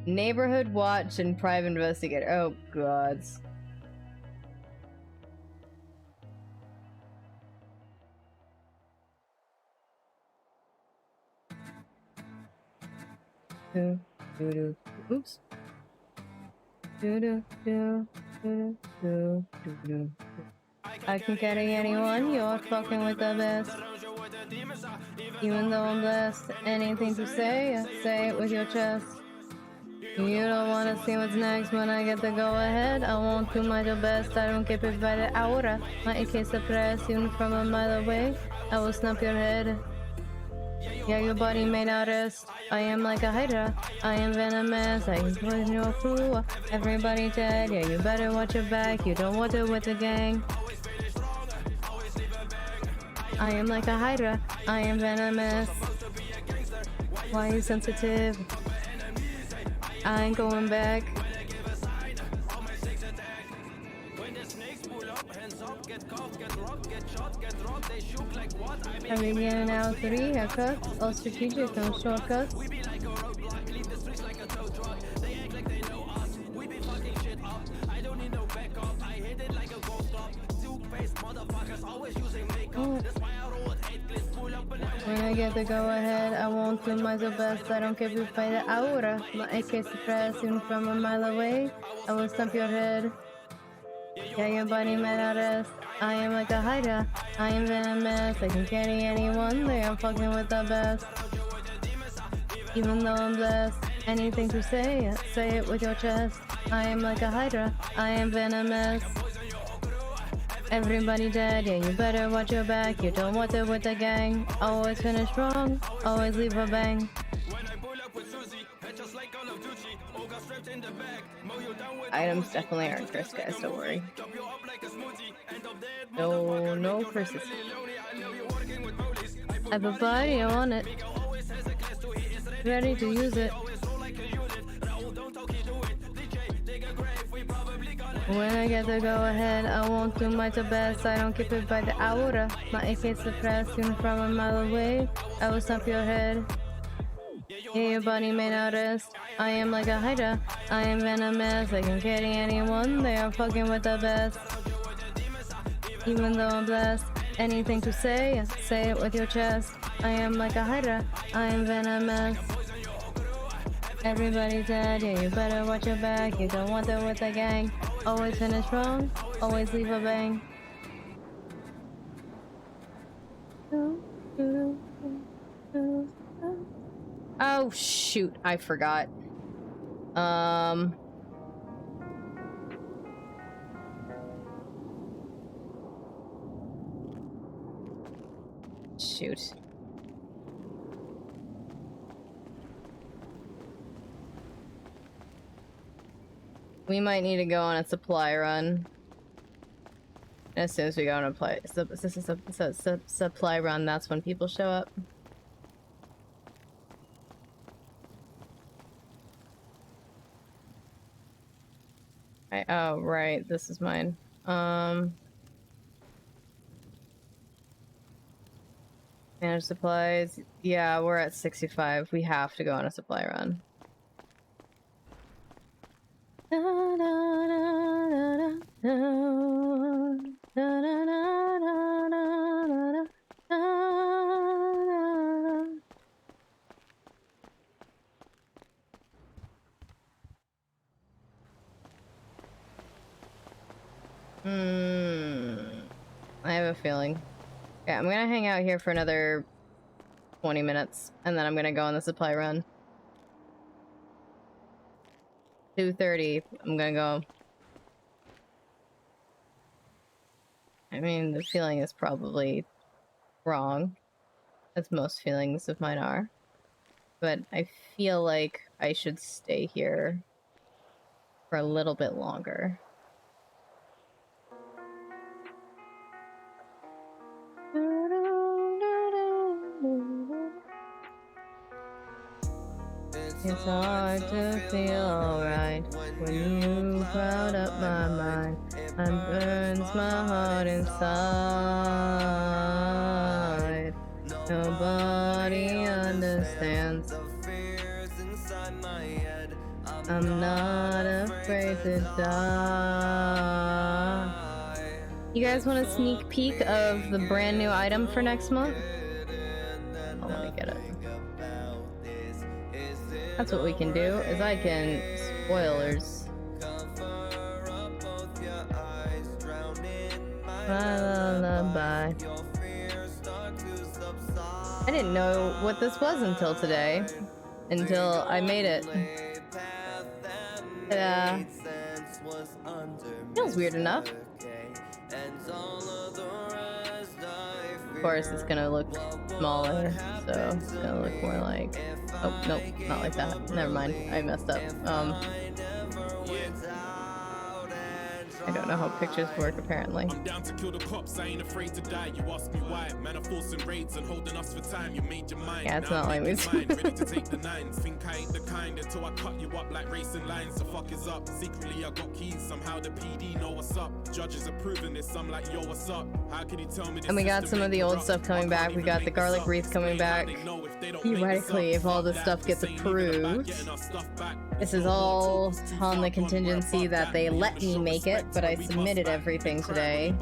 Neighborhood Watch and Private Investigator. Oh, gods. Oops. I can carry anyone, you're fucking with the best. Even though I'm blessed, anything to say, say it with your chest. You don't wanna see what's next when I get the go-ahead. I won't do my best, I don't keep it by the hour. My AK suppressed, even from a mile away. I will snap your head. Yeah, your body may not rest. I am like a hydra. I am venomous. I can poison your crew. Everybody dead. Yeah, you better watch your back. You don't want it with the gang. I am like a hydra. I am venomous. Why are you sensitive? I ain't going back. I've been getting out 3 haircuts, all strategic, no shortcuts. Oh. When I get the go-ahead, I won't do my best. I don't care if by the hour. My AK suppressed, even from a mile away. I will stamp your head. Yeah, your body may not rest. I am like a hydra. I am venomous. I can carry anyone. They are fucking with the best. Even though I'm blessed, anything to say, say it with your chest. I am like a hydra. I am venomous. Everybody dead, yeah, you better watch your back. You don't want it with the gang. Always finish wrong, always leave a bang. Items definitely aren't cursed, guys, don't worry. No curses. I have a body, I want it. Ready to use it. When I get the go-ahead, I won't do my best. I don't keep it by the hour. My AK suppressed, even from a mile away. I will stamp your head. Yeah, your body may not rest. I am like a hydra. I am venomous. I can carry anyone. They are fucking with the best. Even though I'm blessed, anything to say, say it with your chest. I am like a hydra. I am venomous. Everybody dead, yeah, you better watch your back. You don't want it with the gang. Always finish wrong, always leave a bang. Oh shoot, I forgot. Shoot. We might need to go on a supply run. As soon as we go on a supply run, that's when people show up. Oh, right, this is mine. Manage supplies. Yeah, we're at 65. We have to go on a supply run. I have a feeling. Yeah, I'm gonna hang out here for another 20 minutes, and then I'm gonna go on the supply run. 2:30, I'm gonna go. I mean, the feeling is probably wrong, as most feelings of mine are. But I feel like I should stay here for a little bit longer. It's hard to feel alright when you crowd up my mind and burns my heart inside. Nobody understands. I'm not afraid to die. You guys want a sneak peek of the brand new item for next month? Oh, let me get it. That's what we can do, is I can... Spoilers. My lullaby. I didn't know what this was until today. Until I made it. Yeah. Feels weird enough. Of course, it's gonna look smaller, so it's gonna look more like... Oh, nope, not like that. Never mind, I messed up. I don't know how pictures work, apparently. I'm down to kill the cops, I ain't afraid to die. You ask me why, man, I'm forcing raids and holding us for time. You made your mind. Yeah, it's not like me. Ready to take the nines. Think I ain't the kind until I cut you up like racing lines. The fuck is up? Secretly I got keys, somehow the PD know what's up. Judges approving this, I'm like, yo, what's up? How can you tell me this? And we got some of the old stuff coming back. We got the garlic wreath coming back. Theoretically, if all this stuff gets approved, this is all on the contingency that they let me make it, but I submitted everything today.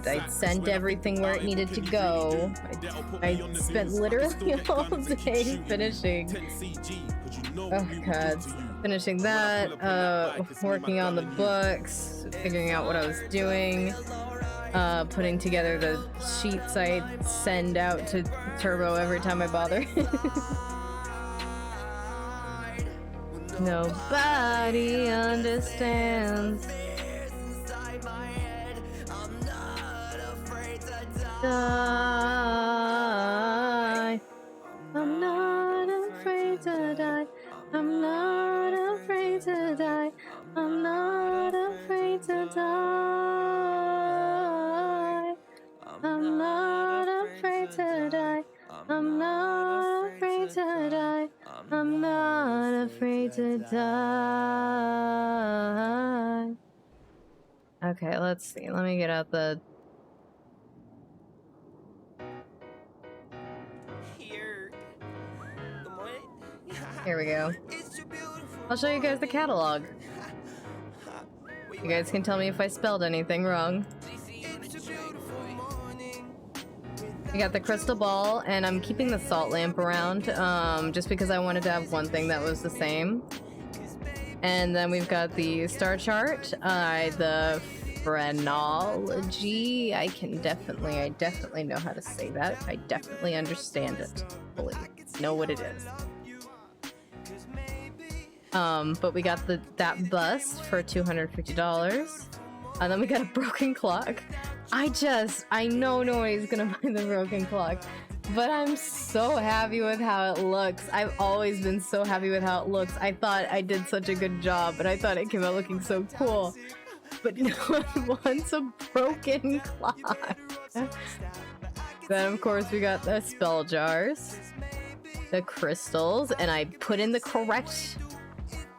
I sent everything where it needed to go. I spent literally all day finishing. Oh god. Finishing that, working on the books, figuring out what I was doing, putting together the sheets I send out to Turbo every time I bother. Nobody understands. Die. I'm not afraid to die. I'm not afraid to die. I'm not afraid to die. I'm not afraid to die. I'm not afraid to die. I'm not afraid to die. Okay, let's see. Let me get out the... Here we go. I'll show you guys the catalog. You guys can tell me if I spelled anything wrong. We got the crystal ball, and I'm keeping the salt lamp around, just because I wanted to have one thing that was the same. And then we've got the star chart, the phrenology. I definitely know how to say that. I definitely understand it fully. Know what it is. But we got that bust for $250. And then we got a broken clock. I know nobody's gonna buy the broken clock, but I'm so happy with how it looks. I've always been so happy with how it looks. I thought I did such a good job, but I thought it came out looking so cool. But no one wants a broken clock. Then of course we got the spell jars, the crystals, and I put in the correct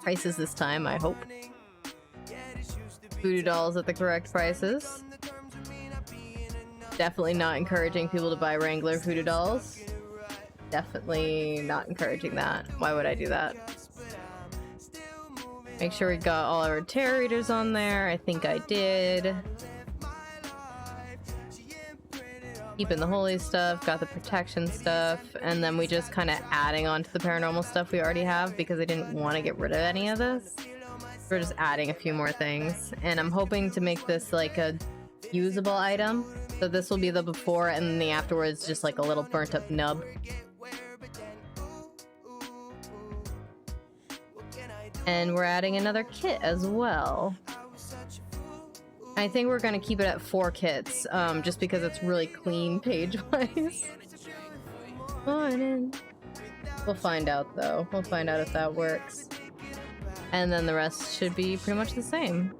prices this time, I hope. Voodoo dolls at the correct prices. Definitely not encouraging people to buy Wrangler voodoo dolls. Definitely not encouraging that. Why would I do that? Make sure we got all our tarot readers on there. I think I did. Keeping the holy stuff, got the protection stuff, and then we just kind of adding on to the paranormal stuff we already have because I didn't want to get rid of any of this. We're just adding a few more things, and I'm hoping to make this like a usable item. So this will be the before, and then the afterwards just like a little burnt up nub. And we're adding another kit as well. I think we're gonna keep it at 4 kits, just because it's really clean page-wise. Morning. We'll find out though. We'll find out if that works. And then the rest should be pretty much the same.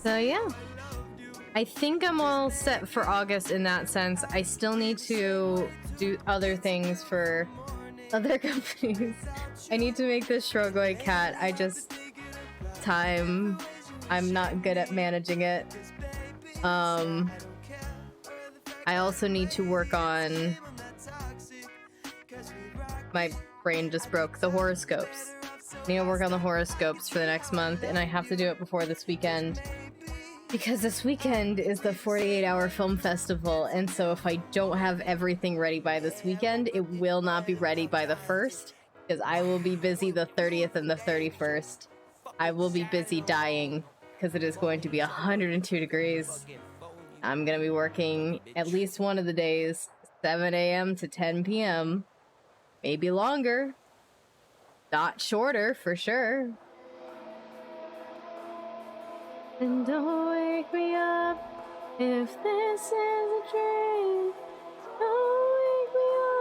So yeah, I think I'm all set for August in that sense. I still need to do other things for other companies. I need to make this Strogoi cat. I'm not good at managing it. I also need to work on, my brain just broke, the horoscopes. I need to work on the horoscopes for the next month, and I have to do it before this weekend. Because this weekend is the 48-hour film festival, and so if I don't have everything ready by this weekend, it will not be ready by the 1st, because I will be busy the 30th and the 31st. I will be busy dying, because it is going to be 102 degrees. I'm going to be working at least one of the days, 7 a.m. to 10 p.m. Maybe longer. Not shorter, for sure. And don't wake me up if this is a dream. Don't wake me up.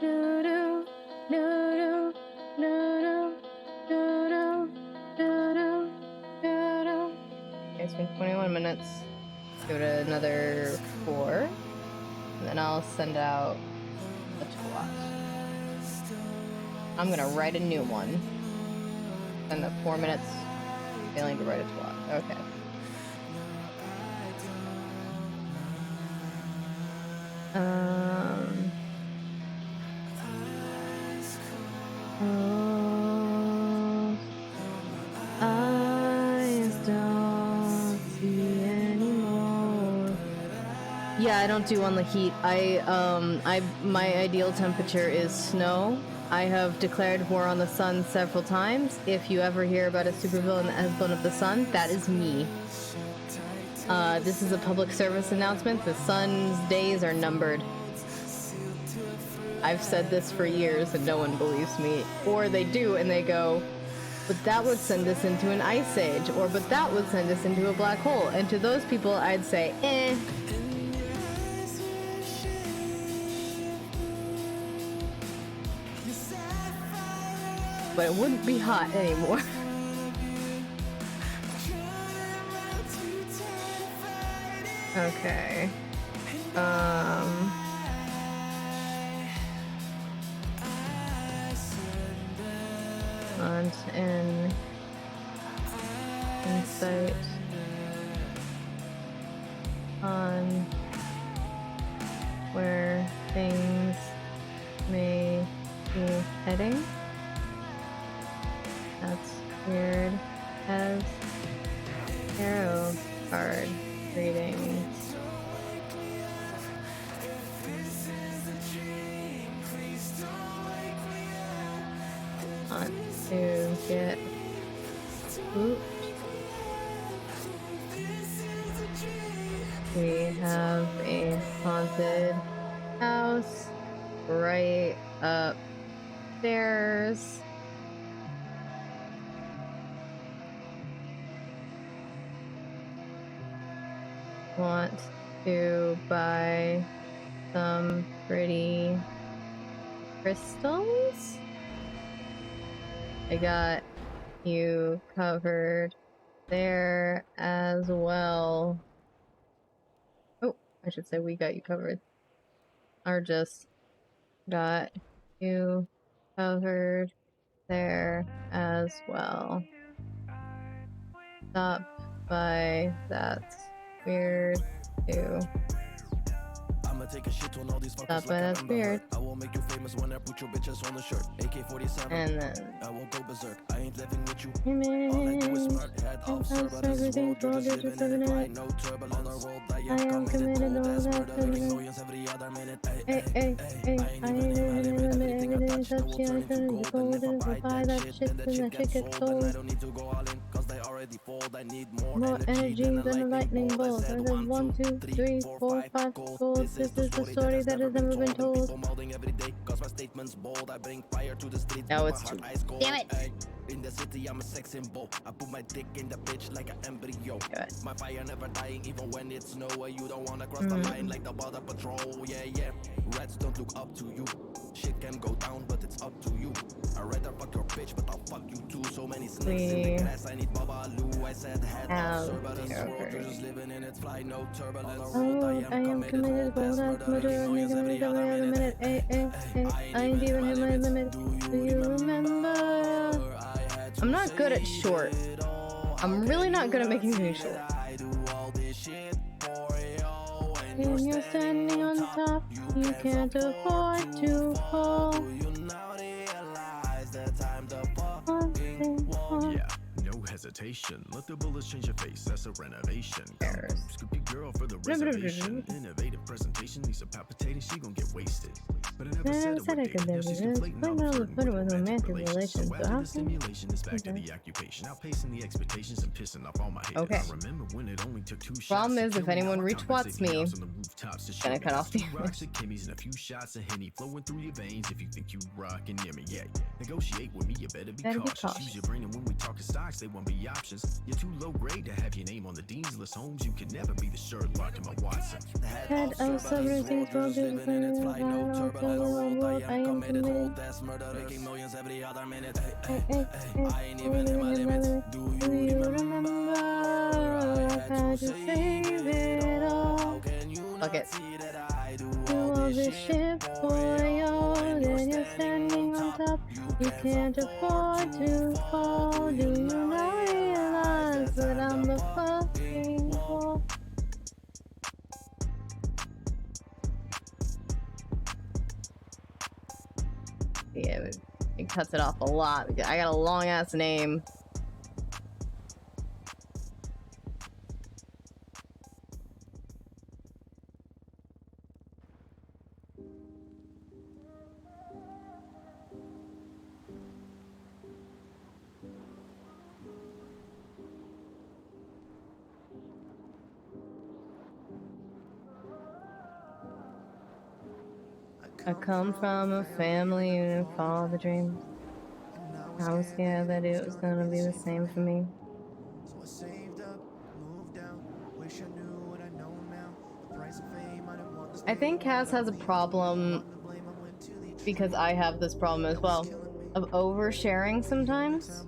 Do-do, do-do, do-do, do-do, do-do, do-do. Okay, it's been 21 minutes. Give it another 4, and then I'll send out a twat. I'm gonna write a new one. Send up 4 minutes, failing to write a twat. Okay. Eyes don't see anymore. Yeah, I don't do on the heat. My ideal temperature is snow. I have declared war on the sun several times. If you ever hear about a supervillain that has blown up the sun, that is me. This is a public service announcement. The sun's days are numbered. I've said this for years and no one believes me. Or they do and they go, but that would send us into an ice age. Or, but that would send us into a black hole. And to those people, I'd say, eh. But it wouldn't be hot anymore. Okay. Want an insight on where things may be heading. That's weird as tarot card readings. Want to get spooked. We have a haunted house right upstairs. Want to buy some pretty crystals. I got you covered there as well. Oh, I should say we got you covered. Or just got you covered there as well. Stop by, that's weird too. I'ma take a shit on all these fuckers Stop by, like that's weird. I will make you famous when I put your bitches on the shirt. AK-47, and then I won't go berserk. I ain't living with you. image, All I do is murder, head off, sir, but this world you're just living in it. Right, no turbulence. On the road, I am committed to that's murder, making millions every other minute. Ay, ay, ay, I ain't even in my limit. Everything I touch, it will turn into gold. And if I buy that shit, then that shit gets sold. And I don't need to go all in, cause they already fold. I need more energy than a lightning bolt. I said 1, 2, 3, 4, 5 gold. This is the story that has never been told. People molding every day, cause my statement's bold. I bring fire to the streets. Now it's too. Damn it! In the city, I'm a sex symbol. I put my dick in the bitch like an embryo. My fire never dying, even when it's snow. You don't wanna cross the line like the border patrol. Yeah, yeah. Rats don't look up to you. Shit can go down, but it's up to you. I'd rather fuck your bitch, but I'll fuck you too. So many snakes in the grass. I need Babalu. I said head off, sir, but this world you're just living in. It's fly, no turbulence. I am committed to that's murder, making millions every other minute. I ain't even in my limit. Do you remember? I'm not good at short. I'm really not good at making things short. When you're standing on top, you can't afford to fall. Yeah, no hesitation. Let the bullets change your face. That's a renovation. Scoop your girl for the reservation. Innovative presentation needs a palpitating. She gon' get wasted. But I never said I could never do this. Playing on the foot with romantic relations. So how the stimulation is back to the occupation. Outpacing the expectations and pissing off all my haters. Okay. I remember when it only took 2 shots. Problem is, if anyone retweets me, gonna cut off the rocks and kimmies and a few shots of Henny flowing through your veins. If you think you rockin' near me, yeah. Negotiate with me, you better be cautious. Use your brain, and when we talkin' stocks, they won't be options. You're too low grade to have your name on the dean's list. Holmes, you can never be the Sherlock in my Watson. Head of everything's wrong, just I am committed. That's murder, making millions every other minute. I ain't even in my limit. Do you remember? I had to save it all. Fuck it. Do all this shit for you, then you're standing on top. You can't afford to fall. Do you not realize that I'm the fucking wall? Yeah, it cuts it off a lot. I got a long ass name. I come from a family of all the dreams. I was scared that it was gonna be the same for me. I think Cass has a problem, because I have this problem as well, of oversharing sometimes.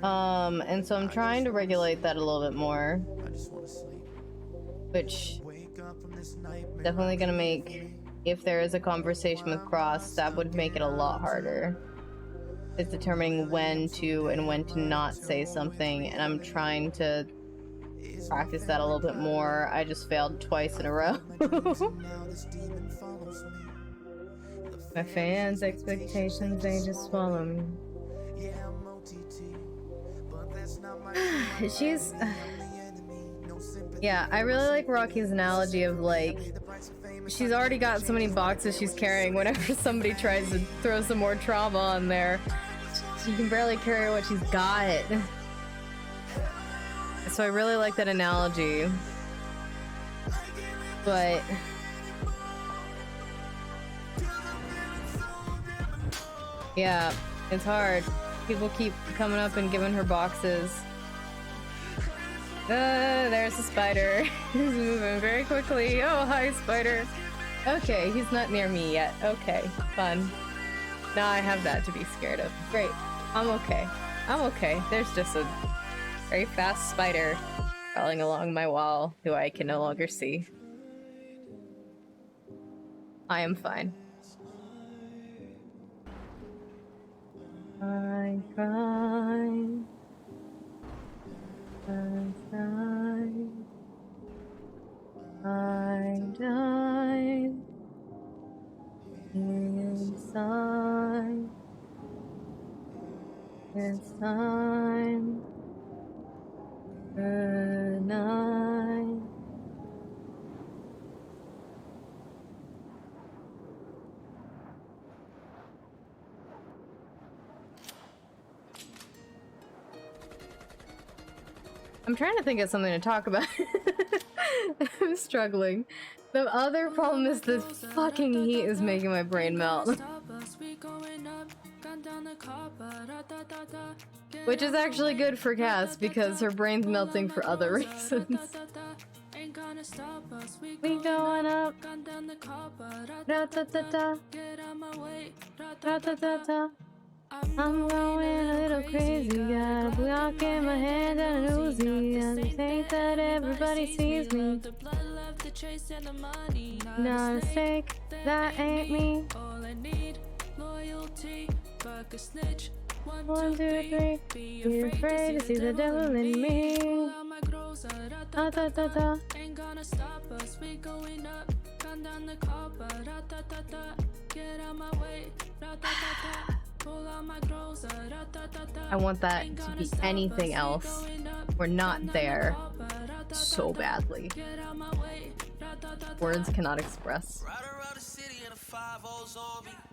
And so I'm trying to regulate that a little bit more, which definitely gonna make, if there is a conversation with Cross, that would make it a lot harder. It's determining when to and when to not say something, and I'm trying to practice that a little bit more. I just failed twice in a row. My fans' expectations, they just swallow me. She's... Yeah, I really like Rocky's analogy of, like, she's already got so many boxes she's carrying. Whenever somebody tries to throw some more trauma on there, she can barely carry what she's got. So I really like that analogy. But... yeah, it's hard. People keep coming up and giving her boxes. There's a spider. He's moving very quickly. Oh, hi, spider. Okay, he's not near me yet. Okay, fun. Now I have that to be scared of. Great. I'm okay. I'm okay. There's just a very fast spider crawling along my wall who I can no longer see. I am fine. I cry. I died inside. It's time. Good night. I'm trying to think of something to talk about. I'm struggling. The other problem is this fucking heat is making my brain melt. Which is actually good for Cass because her brain's melting for other reasons. We going up. Da da da da. Da da da da. I'm going a little crazy, got a block in my hand and an Uzi, and I think that everybody sees me. Not a mistake, that ain't me. One, two, three, be afraid to see the devil in me. Da da da da. Ain't gonna stop us, we going up. Gun down the copper, da da da da. Get out my way, da da da da. I want that to be anything else. We're not there so badly. Words cannot express.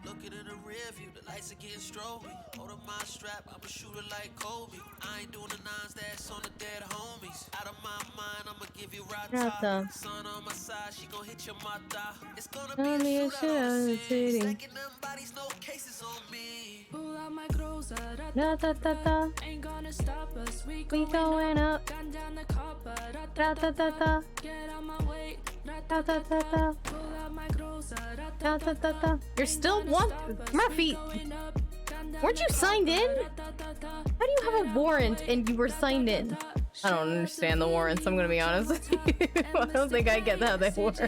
Looking in the rear view, the lights are getting stroby. Hold up my strap, I'm a shooter like Kobe. I ain't doing the nines, that's on the dead homies. Out of my mind, I'ma give you rata. Sun on my side, she gon' hit your mata. It's gonna be a shootout in the city. Stacking them bodies, no cases on me. Pull out my groza, da da da da. Ain't gonna stop us, we going up. Gun down the copper, da da da da. Get out my way, da da da da. Pull out my groza, da da da da. You're still one, Murphy. Weren't you signed in? How do you have a warrant and you were signed in? I don't understand the warrants, I'm gonna be honest with you. I don't think I get how they work.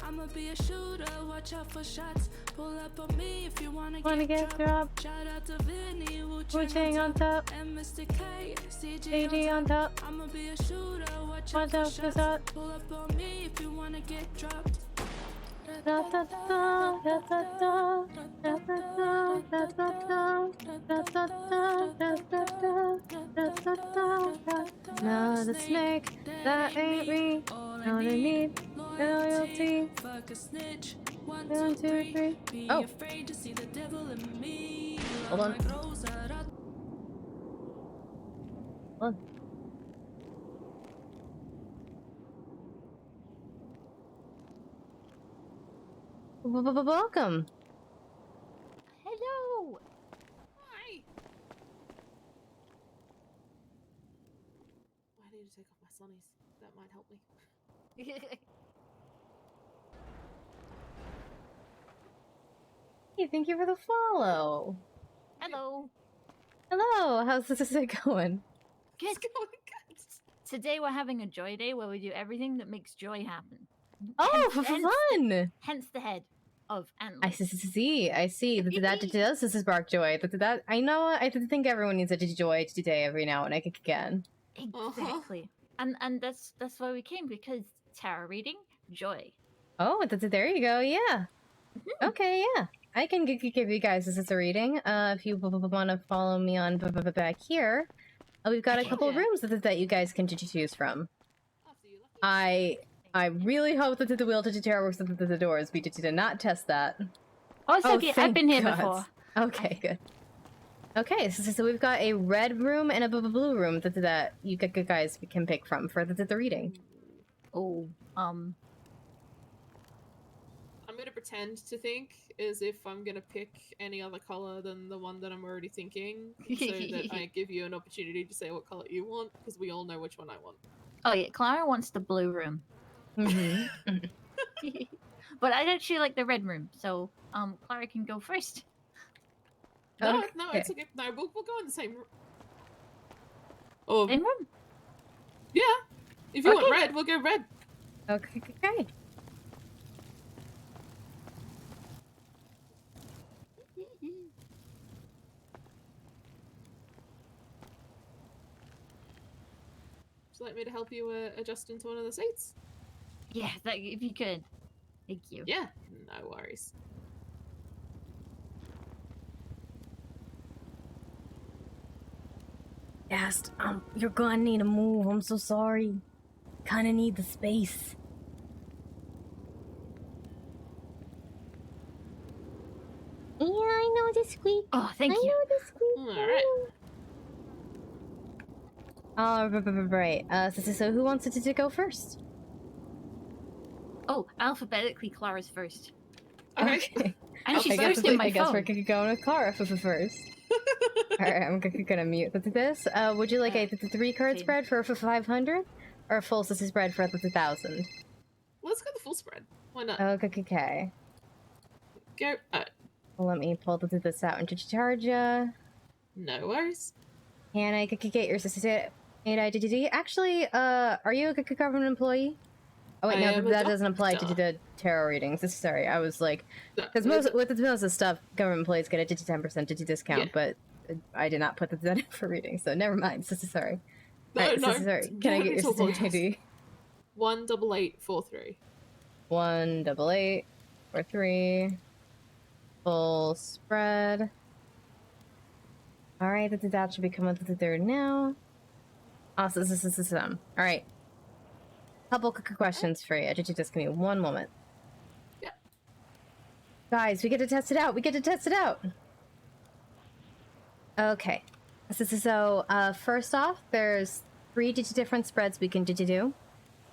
I'ma be a shooter, watch out for shots. Pull up on me if you wanna get dropped. Shout out to Vinny, Wu-Chang on top. And Mr. K, CG on top. I'ma be a shooter, watch out for shots. Pull up on me if you wanna get dropped. Da da da da da da da da da da da da da da da da. Not a snake, that ain't me. All I need, loyalty. Fuck a snitch. 1, 2, 3. Oh. Hold on. Hold on. Welcome. Hello. Hi. I need to take off my sunnies. That might help me. Hey, thank you for the follow. Hello. Hello. How's this going? Good. Today we're having a joy day where we do everything that makes joy happen. Oh, fun! Hence the head of antlers. I see. That does spark joy. That I know. I think everyone needs a joy today every now and again. Exactly. And that's why we came, because tarot reading, joy. Oh, there you go. Yeah. Okay. Yeah. I can give you guys a reading. If you want to follow me on back here, we've got a couple of rooms that you guys can choose from. I really hope that the wheel to tarot works at the doors. We did not test that. Oh, it's okay. I've been here before. Okay, good. Okay, so we've got a red room and a blue room that you guys can pick from for the reading. Oh, I'm gonna pretend to think as if I'm gonna pick any other color than the one that I'm already thinking, so that I give you an opportunity to say what color you want, because we all know which one I want. Oh yeah, Clara wants the blue room. But I'd actually like the red room, so Clara can go first. No, Okay. no, it's okay. No, we'll go in the same room. Or Same room? yeah, if you want Okay. red, we'll go red. Okay. Would you like me to help you adjust into one of the seats? Yeah, if you could. Thank you. Yeah, no worries. Yes, you're gonna need to move. I'm so sorry. Kinda need the space. Yeah, I know the squeak. Oh, thank you. I know the squeak. All right. Right. So who wants to go first? Oh, alphabetically, Clara's first. Okay. And she's first in my I guess phone. we're going with Clara first. Alright, I'm gonna mute this. Would you like a 3-card spread for 500? Or a full sister spread for 1,000? Let's go the full spread. Why not? Okay. Go. Let me pull this out and charge ya. No worries. Can I get your sister? Actually, are you a government employee? Oh wait, I no, am a that doesn't apply to doctor. the tarot readings. Sorry, I was like, because most of the stuff, government employees get a 10% discount, Yeah. but I did not put that in for reading, so never mind. Sorry. No, Alright, no. sorry. Can I get your sister ID? 18843. 18843. Full spread. Alright, that should be coming to the third now. Awesome. Alright. Couple questions for you. Just give me one moment. Yeah. Guys, we get to test it out. Okay. So, first off, there's 3 different spreads we can do.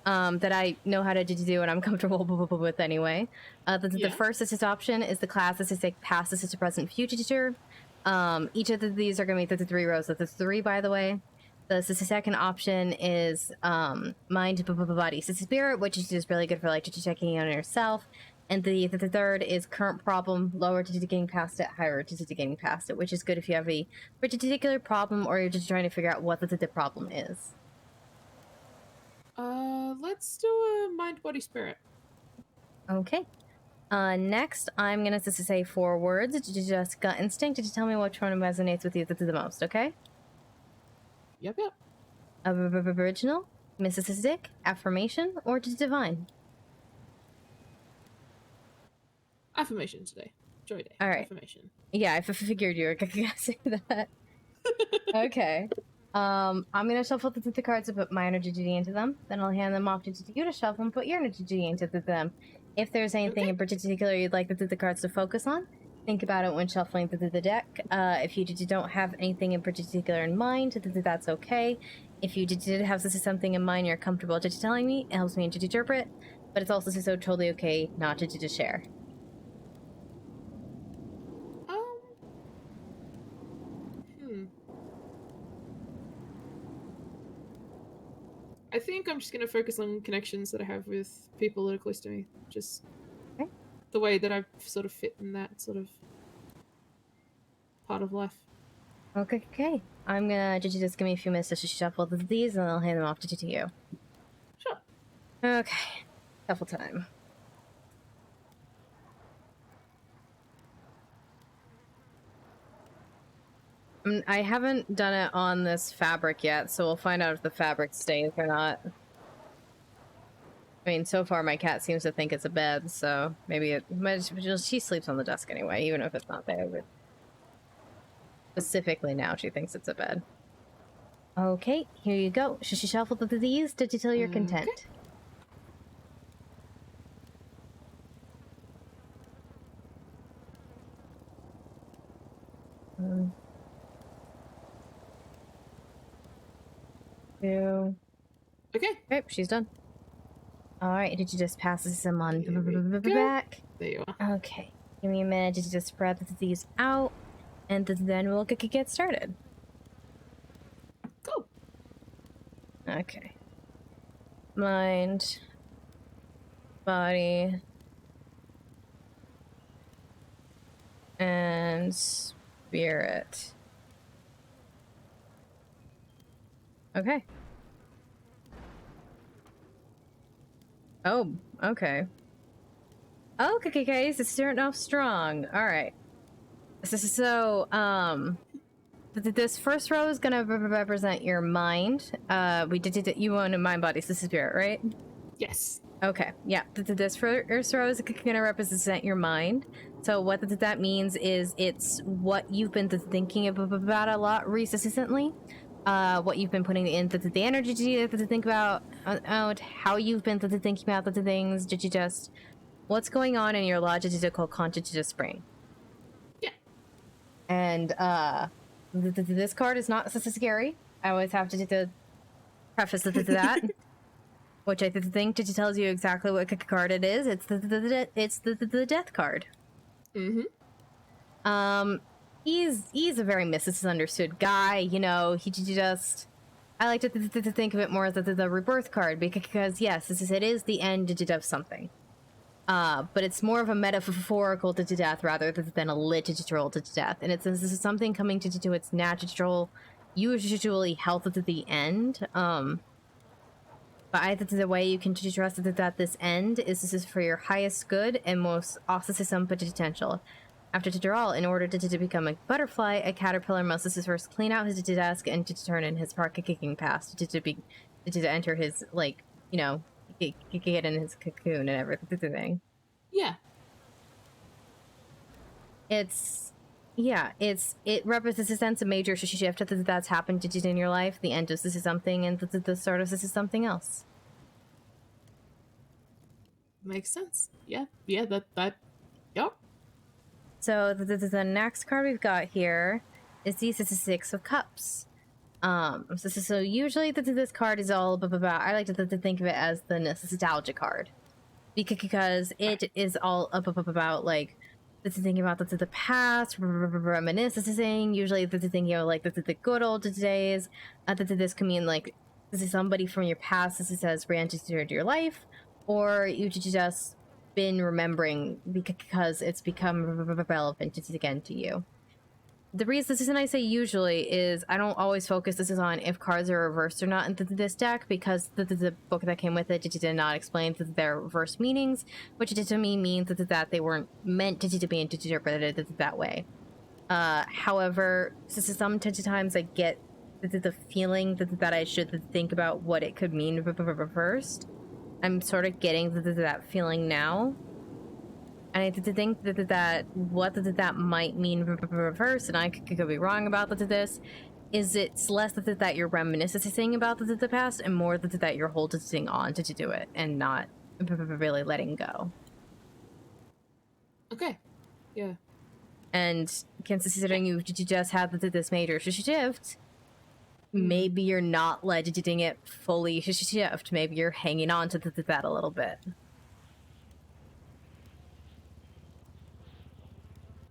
That I know how to do and I'm comfortable with anyway. The first option is the class past, assisted, present, future. Each of these are going to be 3 rows. That's 3, by the way. The second option is mind, body, spirit, which is just really good for like just checking in on yourself. And the third is current problem, lower to getting past it, higher to getting past it, which is good if you have a particular problem or you're just trying to figure out what the problem is. Let's do a mind, body, spirit. Okay. Next, I'm gonna say 4 words. Just gut instinct. Did you tell me which one resonates with you the most? Okay. Yep. Original, mysticistic, affirmation, or divine? Affirmation today. Joy day. All right. Affirmation. Yeah, I figured you were gonna say that. Okay. I'm gonna shuffle the cards and put my energy into them. Then I'll hand them off to you to shuffle and put your energy into them. If there's anything in particular you'd like the cards to focus on, think about it when shuffling the deck. If you don't have anything in particular in mind, that's okay. If you did have something in mind you're comfortable just telling me, it helps me to interpret, but it's also so totally okay not to share. I think I'm just going to focus on connections that I have with people that are close to me. Just the way that I've sort of fit in that sort of part of life. Okay. I'm gonna just give me a few minutes to shuffle these and I'll hand them off to you. Sure. Okay. Shuffle time. I haven't done it on this fabric yet, so we'll find out if the fabric stays or not. I mean, so far my cat seems to think it's a bed, so maybe she sleeps on the desk anyway, even if it's not there. But specifically now, she thinks it's a bed. Okay, here you go. Should she shuffle these till you're content? Two. Okay. Yep, she's done. Alright, did you just pass some on back? There you are. Okay. Give me a minute to just spread these out, and then we'll get started. Cool. Okay. Mind. Body. And spirit. Okay. Oh, okay. Okay, so starting off strong. All right. So, this first row is gonna represent your mind. We did you own a mind, body, spirit, right? Yes. Okay, yeah. This first row is gonna represent your mind. So what that means is it's what you've been thinking about a lot recently. What you've been putting in the energy to think about, how you've been thinking about the things. Did you just what's going on in your logical conscious brain? Yeah. And this card is not so scary. I always have to preface that. Which I think tells you exactly what card it is. It's the death card. Mm-hmm. He's a very misunderstood guy. You know, he just. I like to think of it more as the rebirth card because yes, it is the end of something. But it's more of a metaphorical to death rather than a literal to death, and this is something coming to its natural, usually health at the end. But I think the way you can trust that this end is for your highest good and most awesome potential. After withdrawal, in order to become a butterfly, a caterpillar must first clean out his desk and to turn in his park kicking past to enter his, like, you know, get in his cocoon and everything. Yeah. It represents a sense of major shift that's happened in your life. The end of this is something, and the start of this is something else. Makes sense. Yeah. That. Yep. So the next card we've got here is the Six of Cups. So usually this card is all about. I like to think of it as the nostalgia card, because it is all about like. This is thinking about the past, reminiscing. Usually, this is thinking of like the good old days. This can mean like this is somebody from your past. This has re-entered your life, or you just been remembering because it's become relevant again to you. The reason I say usually is I don't always focus this is on if cards are reversed or not in this deck, because the book that came with it did not explain their reverse meanings, which to me means that they weren't meant to be interpreted that way. However, sometimes I get the feeling that I should think about what it could mean reversed. I'm sort of getting that feeling now. And I think that what that might mean reverse, and I could be wrong about this, is it's less that you're reminiscing about the past and more that you're holding on to do it and not really letting go. Okay. Yeah. And considering you just had this major shift, maybe you're not letting it fully shift. Maybe you're hanging on to that a little bit.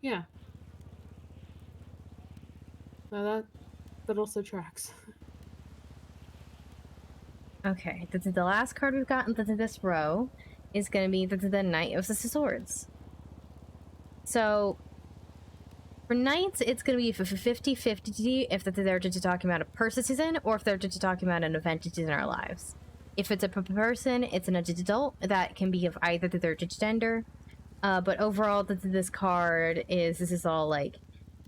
Yeah. Now that also tracks. Okay, the last card we've got in this row is going to be the Knight of Swords. So, for Knights, it's going to be 50-50 if they're just talking about a person or if they're just talking about an event in our lives. If it's a person, it's an adult that can be of either their gender. But overall, this card this is all like,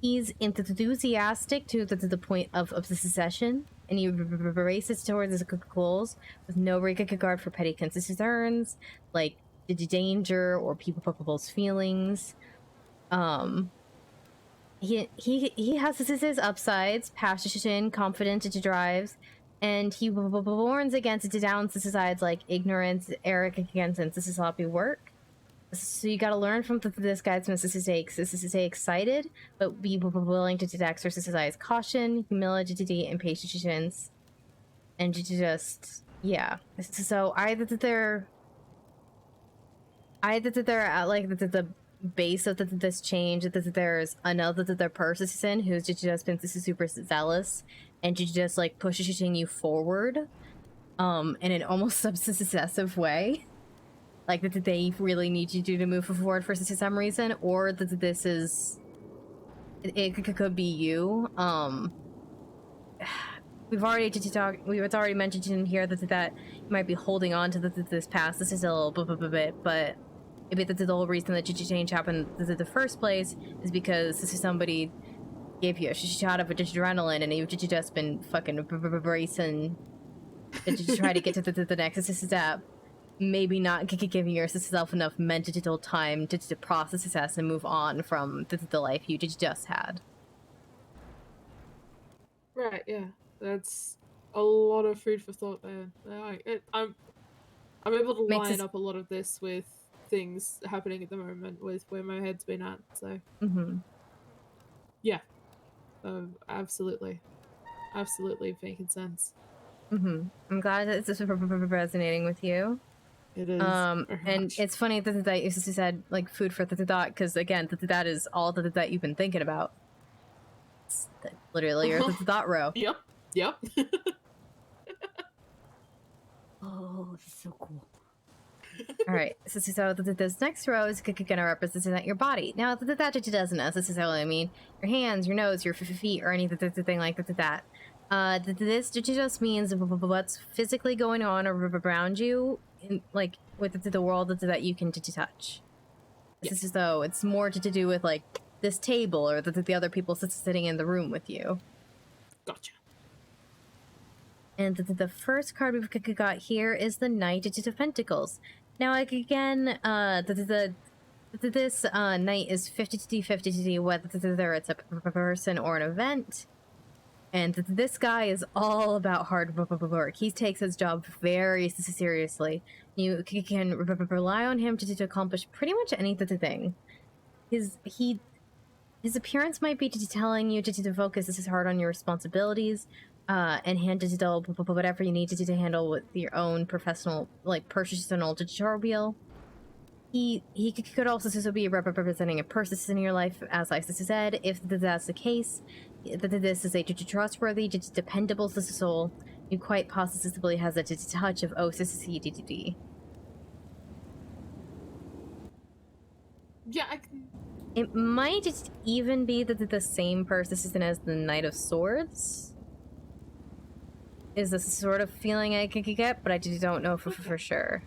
he's enthusiastic to the point of secession, and he races towards his goals with no regard for petty concerns, like the danger or people's feelings. He has his upsides, passion, confidence, drives, and he warns against the downsides like ignorance, arrogance, and sloppy work. So you gotta learn from this guy's mistakes. This is to stay excited, but be willing to exercise caution, humility, and patience, and just So either they're at like the base of this change, that there's another person who's just been super zealous and just like pushing you forward, in an almost obsessive way. Like that they really need you to move forward for some reason, or that this is it could be you. We've already mentioned in here that you might be holding on to this past. This is a little bit, but maybe the whole reason that change happened in the first place is because this is somebody gave you a shot of adrenaline and you've just been fucking bracing to try to get to the next step. Maybe not giving yourself enough mental time to process this and move on from the life you just had. Right, yeah. That's a lot of food for thought there. I'm able to line up a lot of this with things happening at the moment with where my head's been at, so... Yeah. Absolutely. Absolutely making sense. I'm glad that this is resonating with you. It is. And it's funny that you said like food for the thought, because again, that is all that you've been thinking about. It's literally your thought row. Yep. Oh, this is so cool. All right, so this next row is gonna represent your body. Now that doesn't necessarily mean your hands, your nose, your feet, or anything like that. This just means what's physically going on around you, like with the world that you can touch. This is though it's more to do with like this table or the other people sitting in the room with you. Gotcha. And the first card we've got here is the Knight of Pentacles. Now, like again, this knight is 50-50, whether it's a person or an event. And this guy is all about hard work. He takes his job very seriously. You can rely on him to accomplish pretty much anything. His appearance might be telling you to focus this is hard on your responsibilities, and hand to whatever you need to handle with your own professional, like personal tutorial. He could also be representing a person in your life, as I said. If that's the case, this is a trustworthy, dependable soul who quite possibly has a touch of OCCDD. Yeah, I can... It might just even be the same person as the Knight of Swords. Is the sort of feeling I could get, but I just don't know for sure.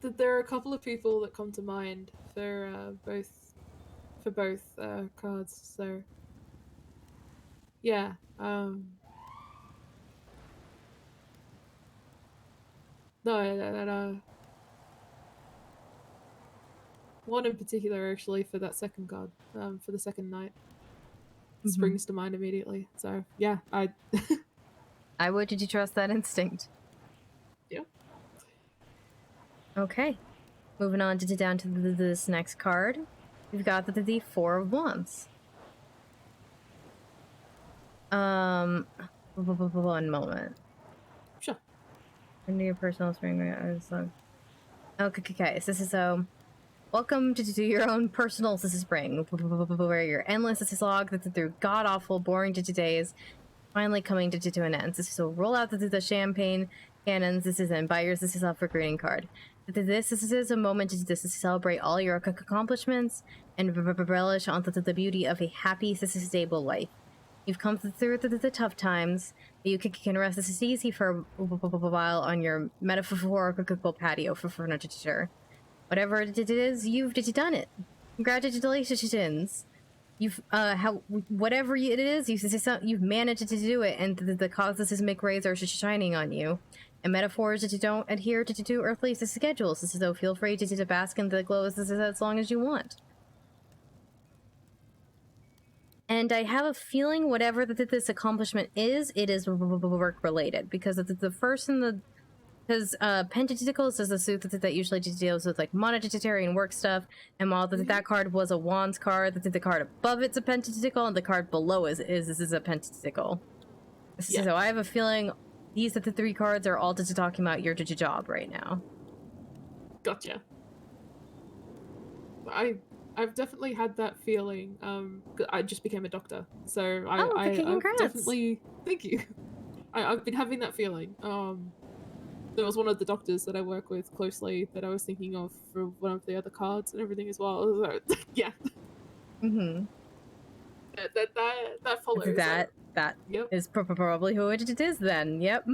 There are a couple of people that come to mind for both cards. So yeah, no, one in particular actually for that second card, for the second night, springs to mind immediately. So yeah, I would. Did you trust that instinct? Yeah. Okay. Moving on down to this next card. We've got the Four of Wands. One moment. Sure. Into your personal spring. Okay. So this is welcome to do your own personal spring, where your endless log through god awful boring days finally coming to an end. So roll out the champagne cannons. This is and buy yourself a greeting card. This is a moment to celebrate all your accomplishments and relish on the beauty of a happy, stable life. You've come through the tough times. You can rest easy for a while on your metaphorical patio for furniture. Whatever it is, you've done it. Congratulations. You've whatever it is, you've managed to do it, and the causes make rays are shining on you. And metaphors that you don't adhere to earthly schedules. So feel free to bask in the glow as long as you want. And I have a feeling whatever this accomplishment is, it is work related, because the first in the Pentatacles is a suit that usually deals with like monetary and work stuff, and while that card was a Wands card, the card above it's a Pentatacle, and the card below is a Pentatacle. Yeah. So I have a feeling these are the three cards are all just talking about your job right now. Gotcha. I've definitely had that feeling. I just became a doctor, so I've definitely thank you. I've been having that feeling. There was one of the doctors that I work with closely that I was thinking of for one of the other cards and everything as well. So, yeah. That follows. That is probably who it is then. Yep.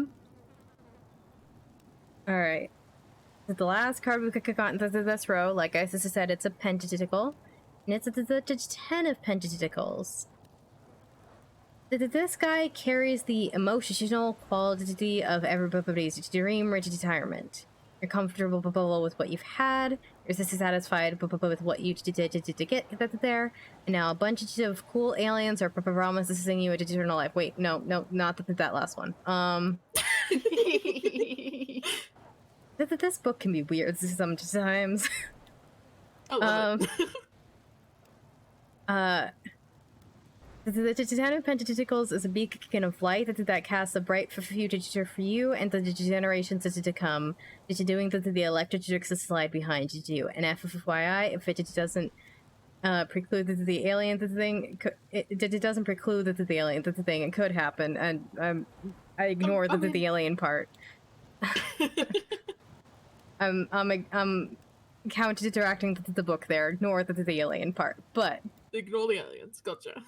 All right. The last card we could got into this row, like I said, it's a pentatical, and it's the 10 of pentatacles. This guy carries the emotional quality of everybody's dream retirement. You're comfortable with what you've had. You're dissatisfied with what you did to get there. And now a bunch of cool aliens are promising you eternal life. Wait, no, not that last one. This book can be weird sometimes. I love it. The Ten of Pentatacles is a beacon of light that casts a bright future for you and the generations to come. Doing the electric slide behind you. And FYI, if it doesn't preclude the alien thing, it doesn't preclude the alien thing. It could happen, and I ignore the alien part. I'm counter-interacting the book there. Ignore the alien part, but ignore the aliens. Gotcha.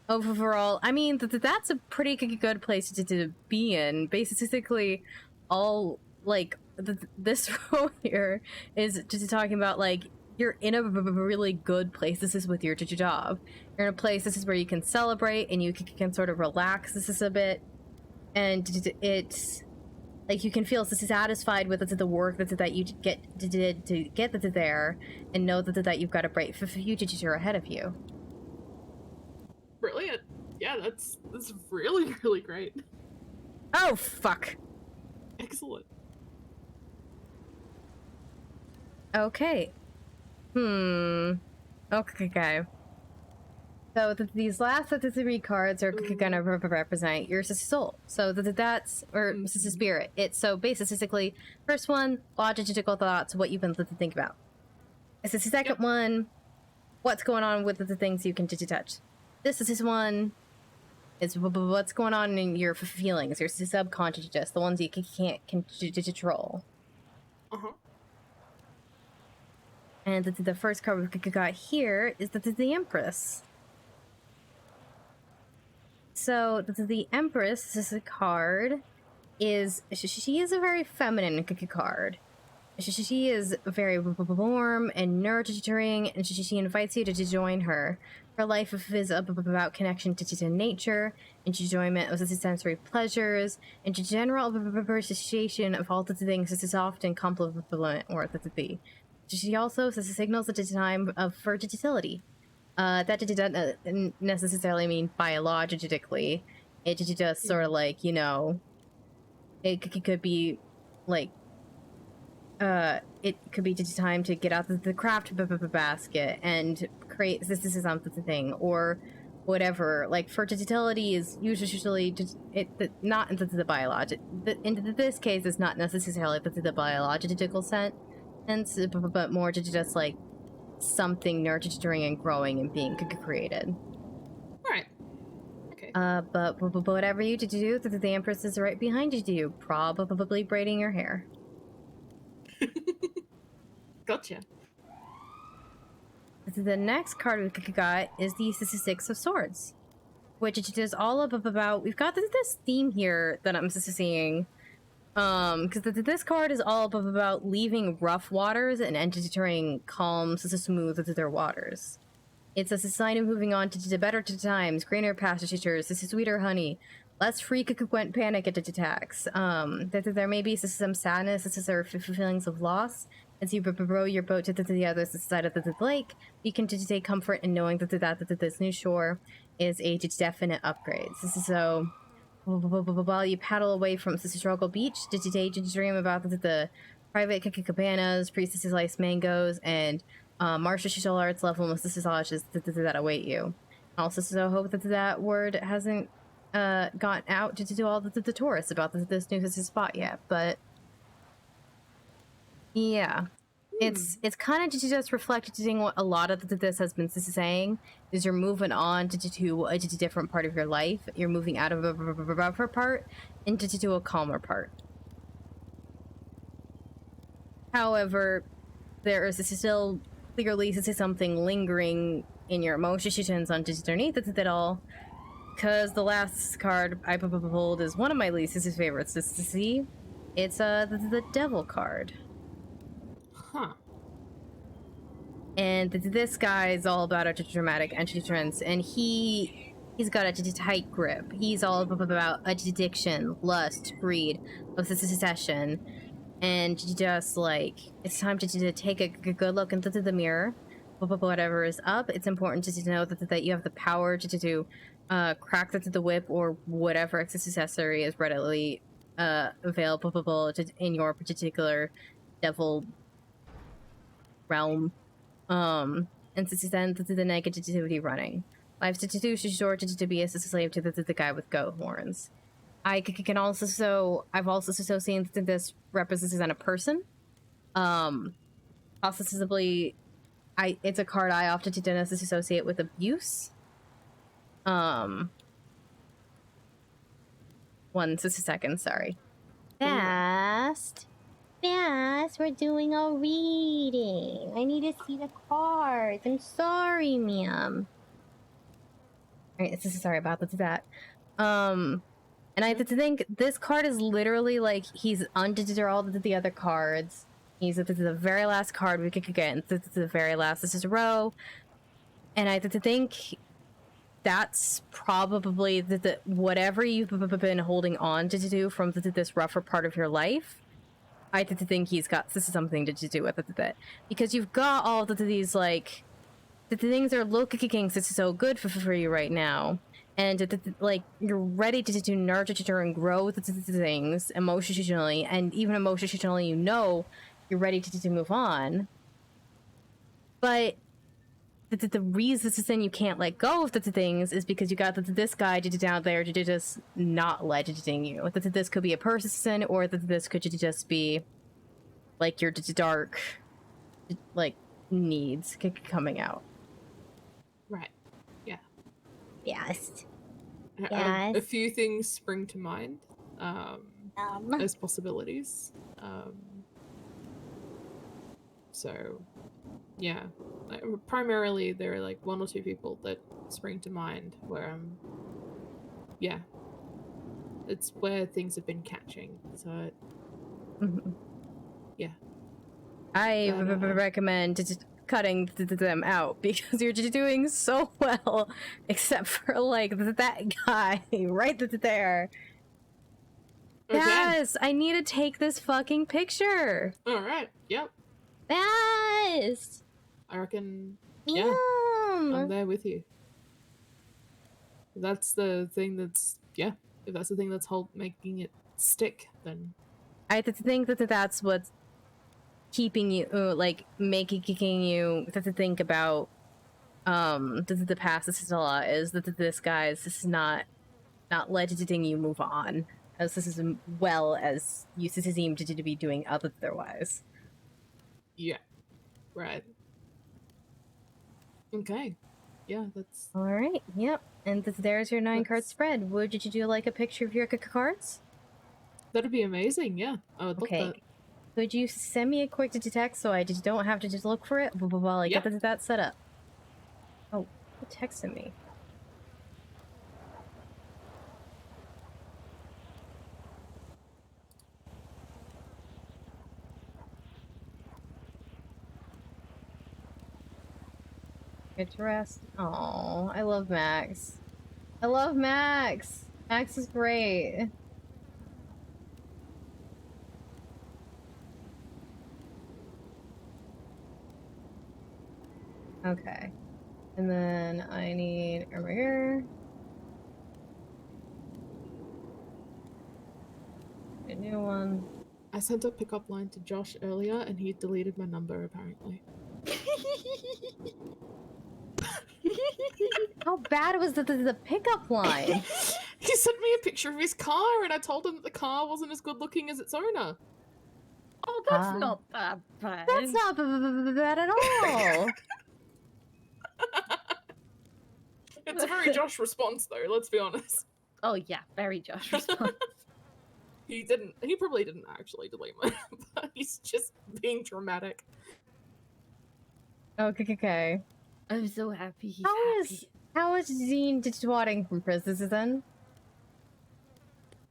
Overall, I mean, that's a pretty good place to be in. Basically, all, like, this row here is just talking about, like, you're in a really good place. This is with your job. You're in a place, this is where you can celebrate and you can sort of relax. This is a bit, and it's, like, you can feel satisfied with the work that you get to get there, and know that you've got a bright future ahead of you. Brilliant. Yeah, that's really, really great. Oh, fuck. Excellent. Okay. Okay. So these last 3 cards are gonna represent your soul. So that's, or spirit. It's so basically, first one, logical thoughts, what you've been thinking about. It's the second one, what's going on with the things you can touch. This is one, is what's going on in your feelings, your subconscious, just the ones you can't control. And the first card we got here is the Empress. So the Empress, this is a card, she is a very feminine card. She is very warm and nurturing, and she invites you to join her. Her life is about connection to nature, and enjoyment of the sensory pleasures, and general appreciation of all the things. This is often compliment or the. She also signals the time of fertility. That doesn't necessarily mean biologically. It just sort of like, you know, it could be like, it could be just time to get out the craft basket and create this is something thing or whatever. Like fertility is usually just not into the biologic. In this case, it's not necessarily the biological sense, but more to just like something nurturing and growing and being created. Right. Okay. But whatever you do, the Empress is right behind you, probably braiding your hair. Gotcha. The next card we got is the Six of Swords, which is all about. We've got this theme here that I'm seeing, because this card is all about leaving rough waters and entering calm, smooth their waters. It's a sign of moving on to better times, greener pastures, sweeter honey, less frequent panic attacks. There may be some sadness or feelings of loss as you row your boat to the other side of the lake. You can take comfort in knowing that this new shore is a definite upgrade. So while you paddle away from Struggle Beach, did you dream about the private cabanas, priestesses ice mangoes, and martial arts level massages that await you? Also, so hope that word hasn't gone out to do all the tourists about this new spot yet, but yeah, it's kind of just reflecting what a lot of this has been saying is you're moving on to a different part of your life. You're moving out of a rougher part into a calmer part. However, there is still clearly something lingering in your emotions underneath it all. Because the last card I pulled is one of my least favorites to see. It's the devil card. Huh. And this guy is all about a dramatic entrance, and he's got a tight grip. He's all about addiction, lust, greed, obsession, and just like it's time to take a good look into the mirror. Whatever is up, it's important to know that you have the power to crack the whip or whatever accessory is readily available in your particular devil realm. And to send the negativity running. Life's too short to be a slave to the guy with goat horns. I can also I've also seen that this represents a person. Possibly, it's a card I often associate with abuse. 1 second, sorry. Fast, we're doing a reading. I need to see the cards. I'm sorry, ma'am. Alright, sorry about that. And I have to think this card is literally like he's under all the other cards. He's at the very last card we could get. This is the very last. This is a row. And I have to think that's probably the whatever you've been holding on to do from this rougher part of your life. I have to think he's got something to do with it. Because you've got all these like the things are looking so good for you right now. And like you're ready to nurture and grow the things emotionally, and even emotionally, you're ready to move on. But the reason you can't let go of the things is because you got this guy down there to just not letting you. That this could be a person, or that this could just be like your dark like needs coming out. Right. Yeah. Yes. A few things spring to mind as possibilities. So, yeah. Primarily, there are like 1 or 2 people that spring to mind where, yeah. It's where things have been catching. So, yeah. I recommend just cutting them out because you're just doing so well, except for like that guy right there. Okay. Yes, I need to take this fucking picture. All right. Yep. Yes. I reckon. Yeah. I'm there with you. That's the thing that's If that's the thing that's making it stick, then I think that's what's keeping you like making you to think about the past. This is a lot. Is that this guy's this is not letting you move on as this is well as you seem to be doing otherwise. Yeah. Right. Okay. Yeah, that's all right. Yep. And there's your 9-card spread. Would you do like a picture of your cards? That'd be amazing. Yeah, I would love that. Could you send me a quick text so I just don't have to just look for it while I get that set up? Oh, who texted me? Get to rest. Oh, I love Max. I love Max. Max is great. Okay. And then I need over here. A new one. I sent a pickup line to Josh earlier and he deleted my number apparently. How bad was the pickup line? He sent me a picture of his car and I told him that the car wasn't as good looking as its owner. Oh, that's not that bad. That's not bad at all. It's a very Josh response though, let's be honest. Oh yeah, very Josh response. He probably didn't actually delete my number. He's just being dramatic. Okay. I'm so happy he's happy. How is Zine swatting from prison?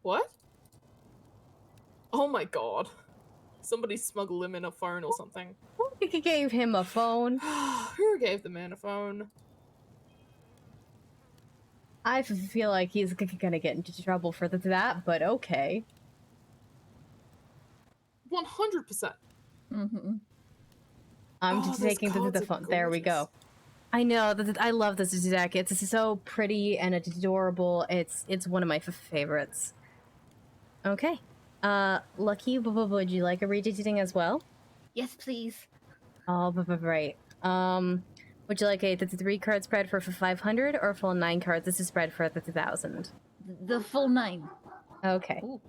What? Oh my god. Somebody smuggled him in a phone or something. Who gave him a phone? Who gave the man a phone? I feel like he's gonna get into trouble for that, but okay. 100%. Mm-hmm. I'm just taking the phone. There we go. I know I love this deck. It's so pretty and adorable. It's one of my favorites. Okay. Lucky, would you like a redigiting as well? Yes, please. Oh, right. Would you like a 3 card spread for 500 or full 9 cards? This is spread for 1,000. The full 9. Okay. Ooh.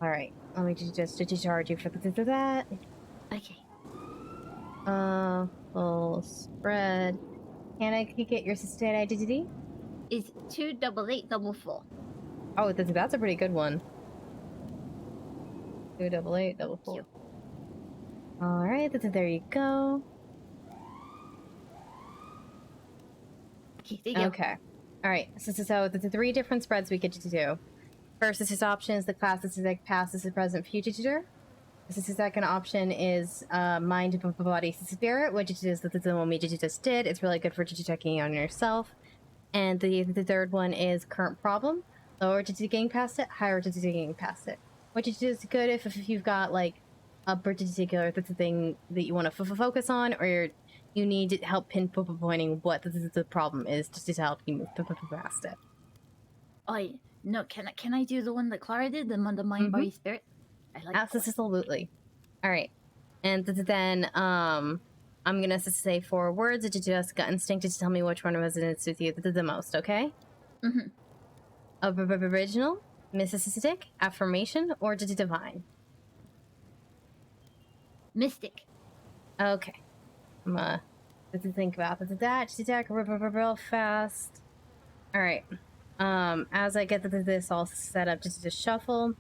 All right. Let me just charge you for that. Okay. Full spread. Can I get your state identity? Is 28844. Oh, that's a pretty good one. 28844. All right, there you go. Okay, there you go. Okay. All right. So the 3 different spreads we get to do. First, this is options. The class this is like past, this is present, future tutor. This is the second option is mind, body, spirit, which is the one we just did. It's really good for checking on yourself. And the third one is current problem. Lower to getting past it, higher to getting past it. Which is just good if you've got like a particular thing that you want to focus on, or you need help pinpointing what the problem is just to help you move past it. Oh, no, can I do the one that Clara did? The mind, body, spirit? I like Absolutely. All right. And then I'm gonna say 4 words that you just got instinctive to tell me which one resonates with you the most, okay? Mm-hmm. Original, mystic, affirmation, or divine? Mystic. Okay. I'm gonna think about that real fast. All right. As I get this all set up, just to shuffle,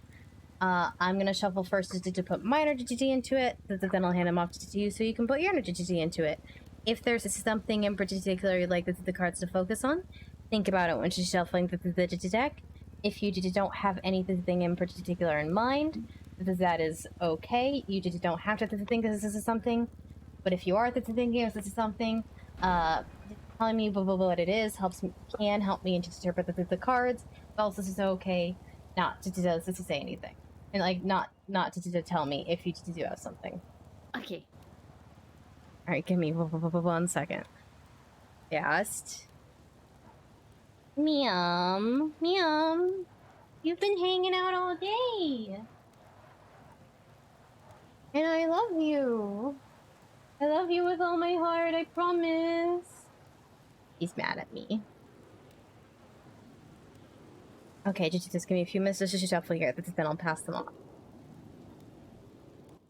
I'm gonna shuffle first to put my energy into it. Then I'll hand them off to you so you can put your energy into it. If there's something in particular you'd like the cards to focus on, think about it when she's shuffling the deck. If you don't have anything in particular in mind, that is okay. You don't have to think this is something. But if you are thinking this is something, telling me what it is can help me to interpret the cards. But also, this is okay not to say anything, and like not to tell me if you do have something. Okay. All right, give me 1 second. Just. Meow. You've been hanging out all day. And I love you. I love you with all my heart, I promise. He's mad at me. Okay, just give me a few minutes to shuffle here, then I'll pass them off.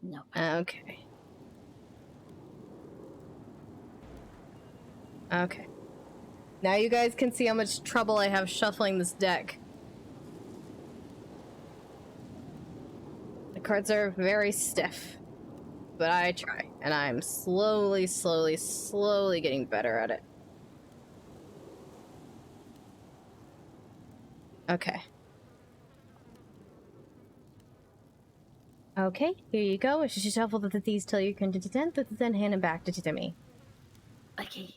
No. Okay. Okay. Now you guys can see how much trouble I have shuffling this deck. The cards are very stiff, but I try, and I'm slowly getting better at it. Okay. Okay, here you go. If you shuffle these till you can then hand them back to me. Okay.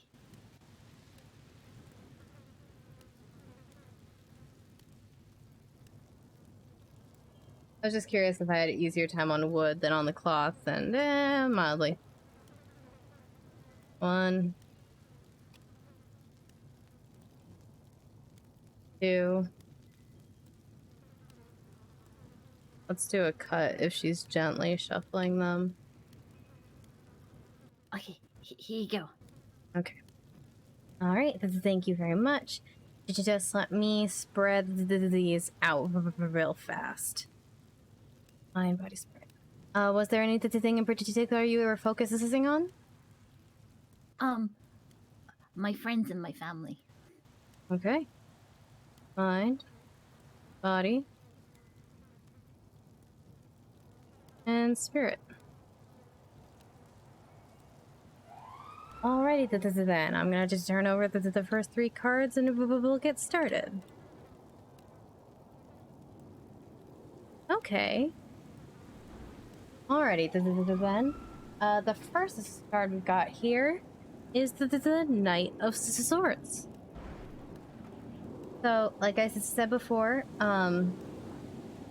I was just curious if I had an easier time on wood than on the cloth, and mildly. 1, 2. Let's do a cut if she's gently shuffling them. Okay, here you go. Okay. All right, thank you very much. Did you just let me spread these out real fast? Mind, body, spirit. Was there anything in particular you were focusing on? My friends and my family. Okay. Mind, body, and spirit. Alrighty, then. I'm gonna just turn over the first 3 cards and we'll get started. Okay. Alrighty, then. The first card we've got here is the Knight of Swords. So, like I said before,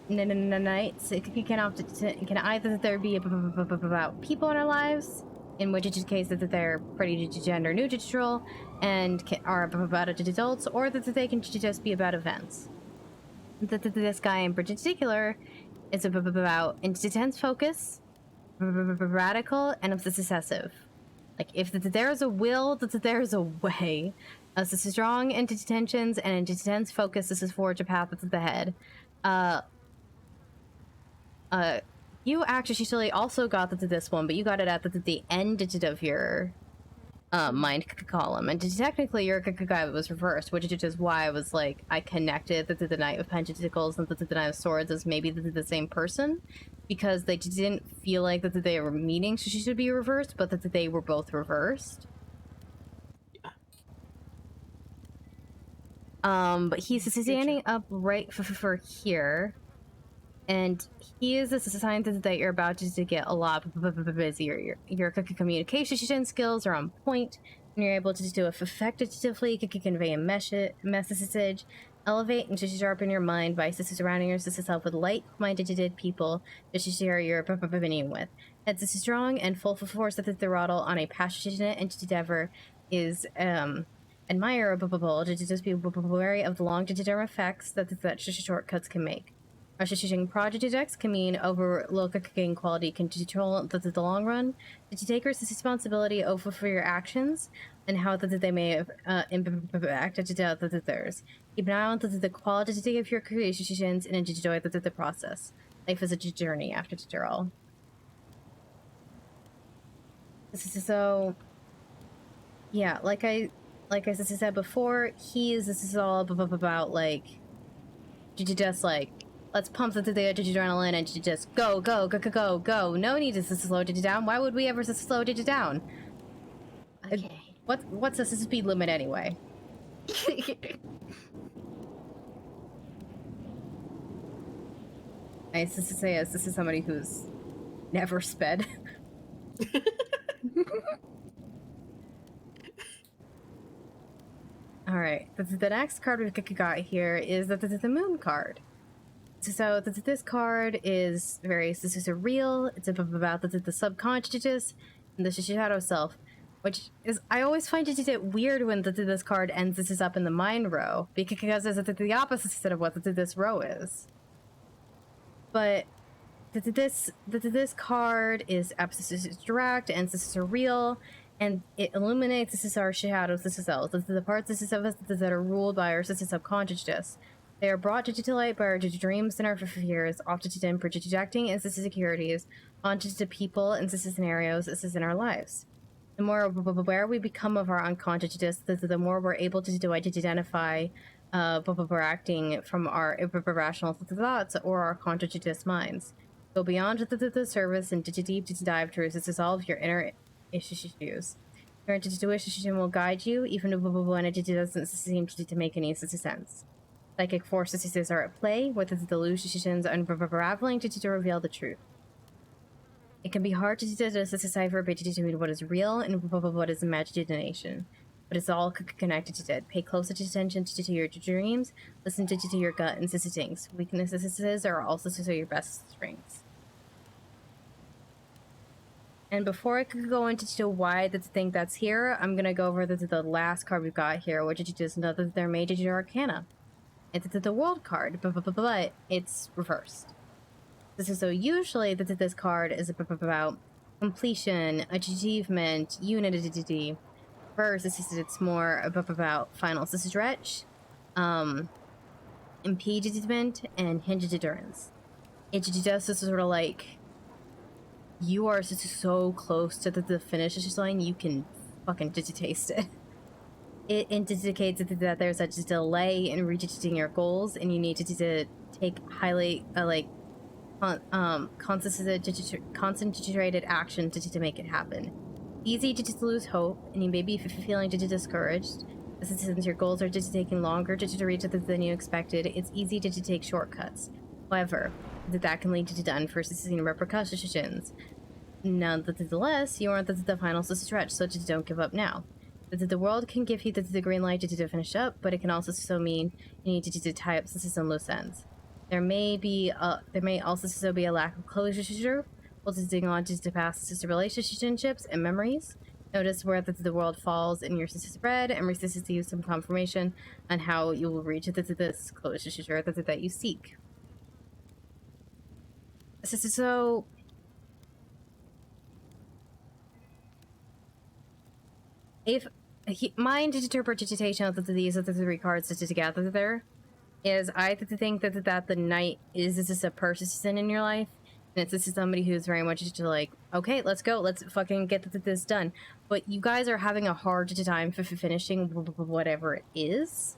knights, it can either be about people in our lives, in which case that they're pretty gender neutral and are about adults, or that they can just be about events. This guy in particular is about intense focus, radical, and obsessive. Like, if there's a will, there's a way. This is strong intentions and intense focus. This is forge a path to the head. You actually also got this one, but you got it at the end of your mind column, and technically your guy was reversed, which is why I was like, I connected the Knight of Pentacles and the Knight of Swords as maybe the same person, because they didn't feel like that they were meaning she should be reversed, but that they were both reversed. But he's standing up right for here. And he is a sign that you're about to get a lot busier. Your communication skills are on point, and you're able to do it effectively, convey a message, elevate and sharpen your mind by surrounding yourself with like-minded people that you share your opinion with. It's strong and full force that the throttle on a passionate endeavor is admirable. To just be wary of the long-term effects that shortcuts can make. Shooting projects can mean overlooking quality control the long run. Did you take responsibility over for your actions and how they may have impacted others? Keep an eye on the quality of your creations and enjoy the process. Life is a journey after all. So, yeah, like I said before, this is all about like, just like, let's pump the adrenaline and just go. No need to slow it down. Why would we ever slow it down? Okay. What's the speed limit anyway? Nice to say, as this is somebody who's never sped. All right. The next card we got here is the Moon card. So this card is very surreal. It's about the subconscious and the shadow self, which is, I always find it weird when this card ends this is up in the mind row, because it's the opposite of what this row is. But this card is absolutely direct and surreal, and it illuminates this is our shadows, this is self, the parts of us that are ruled by our subconscious. They are brought to light by our dreams and our fears, often projecting insecurities onto people and scenarios in our lives. The more aware we become of our unconscious, the more we're able to identify we're acting from our irrational thoughts or our conscious minds. Go beyond the surface and deep dive to solve your inner issues. Your intuition will guide you, even when it doesn't seem to make any sense. Psychic forces are at play, whether the delusions unraveling to reveal the truth. It can be hard to decipher between what is real and what is imagination, but it's all connected to it. Pay close attention to your dreams, listen to your gut and instincts. Weaknesses are also your best strengths. And before I could go into why the thing that's here, I'm going to go over the last card we've got here, which is just another their major arcana. It's the World card, but it's reversed. So usually this card is about completion, achievement, unity. Versus it's more about final stretch, impediment, and hindered endurance. It just is sort of like you are so close to the finish line, you can fucking taste it. It indicates that there's a delay in reaching your goals, and you need to take highly concentrated action to make it happen. Easy to just lose hope, and you may be feeling discouraged. Since your goals are just taking longer to reach than you expected, it's easy to take shortcuts. However, that can lead to unforeseen repercussions. Nonetheless, you aren't the final stretch, so just don't give up now. The world can give you the green light to finish up, but it can also mean you need to tie up some loose ends. There may also be a lack of closure, holding on to past relationships and memories. Notice where the world falls in your spread and resist to use some confirmation on how you will reach this closure that you seek. So if my interpretation of these are the three cards together there is I think that the knight is a person in your life. And this is somebody who's very much just like, okay, let's go. Let's fucking get this done. But you guys are having a hard time for finishing whatever it is.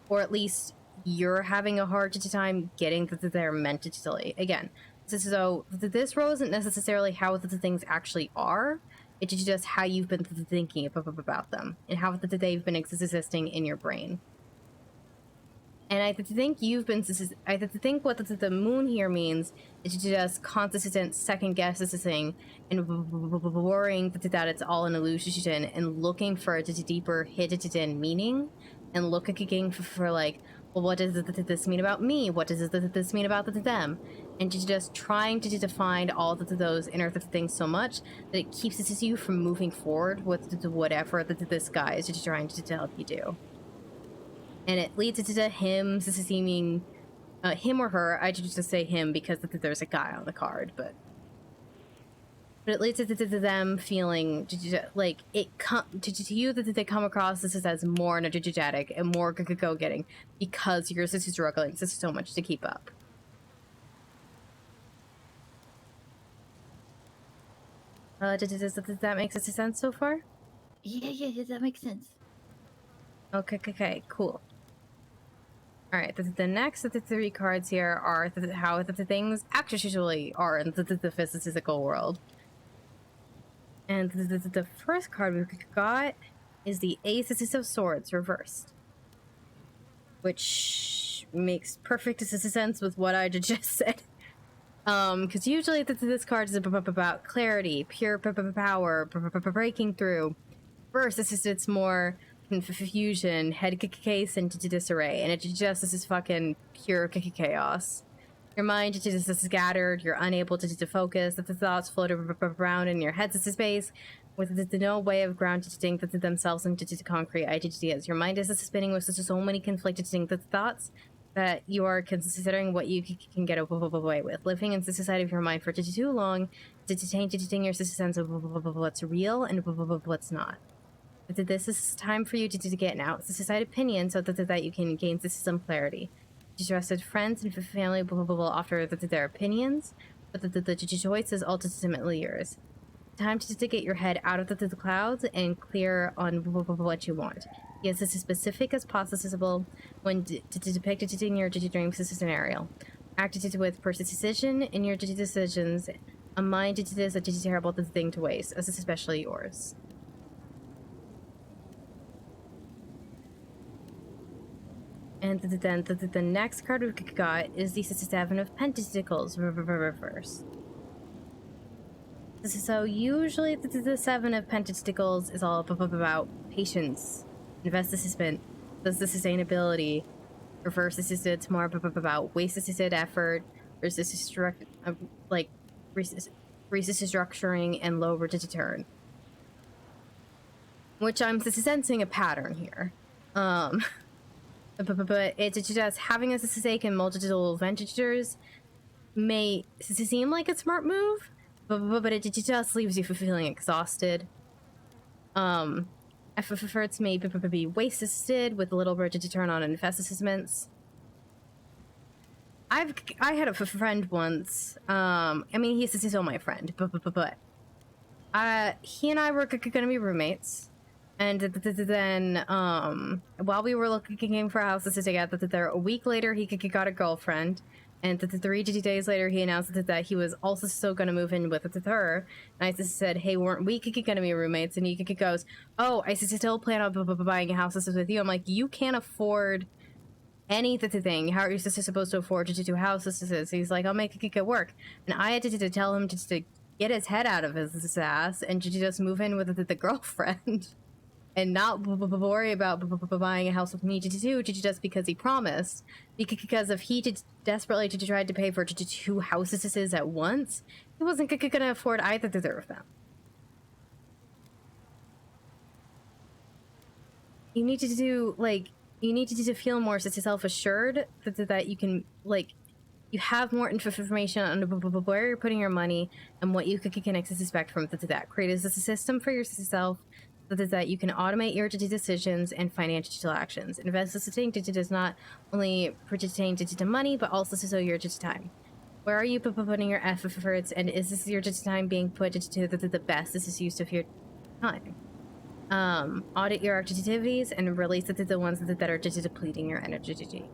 Or at least you're having a hard time getting there mentally. Again, so this row isn't necessarily how the things actually are. It's just how you've been thinking about them. And how they've been existing in your brain. And I think what the moon here means is just consistent second guessing and worrying that it's all an illusion and looking for a deeper hidden meaning and looking for like, well, what does this mean about me? What does this mean about them? And just trying to find all those inner things so much that it keeps you from moving forward with whatever this guy is just trying to help you do. And it leads to him seeming, him or her. I just say him because there's a guy on the card, but it leads to them feeling like to you that they come across this as more energetic and more go-getting because you're just struggling so much to keep up. Does that make sense so far? Yeah, that makes sense. Okay, cool. Alright, the next of the three cards here are how the things actually are in the physical world. And the first card we got is the Ace of Swords reversed. Which makes perfect sense with what I just said. Because usually this card is about clarity, pure power, breaking through. Versus it's more confusion, head case into disarray, and it just this is fucking pure chaos. Your mind is scattered, you're unable to focus, the thoughts float around in your head space with no way of grounding themselves into concrete ideas. Your mind is spinning with so many conflicted thoughts that you are considering what you can get away with. Living in the society of your mind for too long to tainting your sense of what's real and what's not. This is time for you to get out the society opinion so that you can gain some clarity. Trusted friends and family will offer their opinions, but the choice is ultimately yours. Time to get your head out of the clouds and clear on what you want. Yes, as specific as possible when depicted in your dream scenario. Act with precision in your decisions. A mind is a terrible thing to waste, especially yours. And then the next card we got is the Seven of Pentacles reverse. So usually the Seven of Pentacles is all about patience, investment, the sustainability. Reverse it's more about wasted effort versus restructuring and low return. Which I'm sensing a pattern here. But it's just having a stake in multiple ventures may seem like a smart move, but it just leaves you feeling exhausted. I prefer it to maybe be wasted with a little bit to turn on investments. I had a friend once. I mean, he's still my friend, but he and I were gonna be roommates. And then, while we were looking for houses together, a week later, he got a girlfriend, And 3 days later, he announced that he was also still going to move in with her. And I said, hey, weren't we going to be roommates? And he goes, oh, I still plan on buying a house with you. I'm like, you can't afford anything. How are you supposed to afford to do houses? He's like, I'll make it work. And I had to tell him just to get his head out of his ass and to just move in with the girlfriend. And not worry about buying a house with me just because he promised. Because if he desperately tried to pay for 2 houses at once, he wasn't gonna afford either of them. You need to do, like, you need to feel more self-assured that you can, like, you have more information on where you're putting your money and what you can expect from that. Create a system for yourself that you can automate your decisions and financial actions. Investing does not only pertain to money, but also your time. Where are you putting your efforts, and is this your time being put to the best use of your time? Audit your activities and release the ones that are just depleting your energy.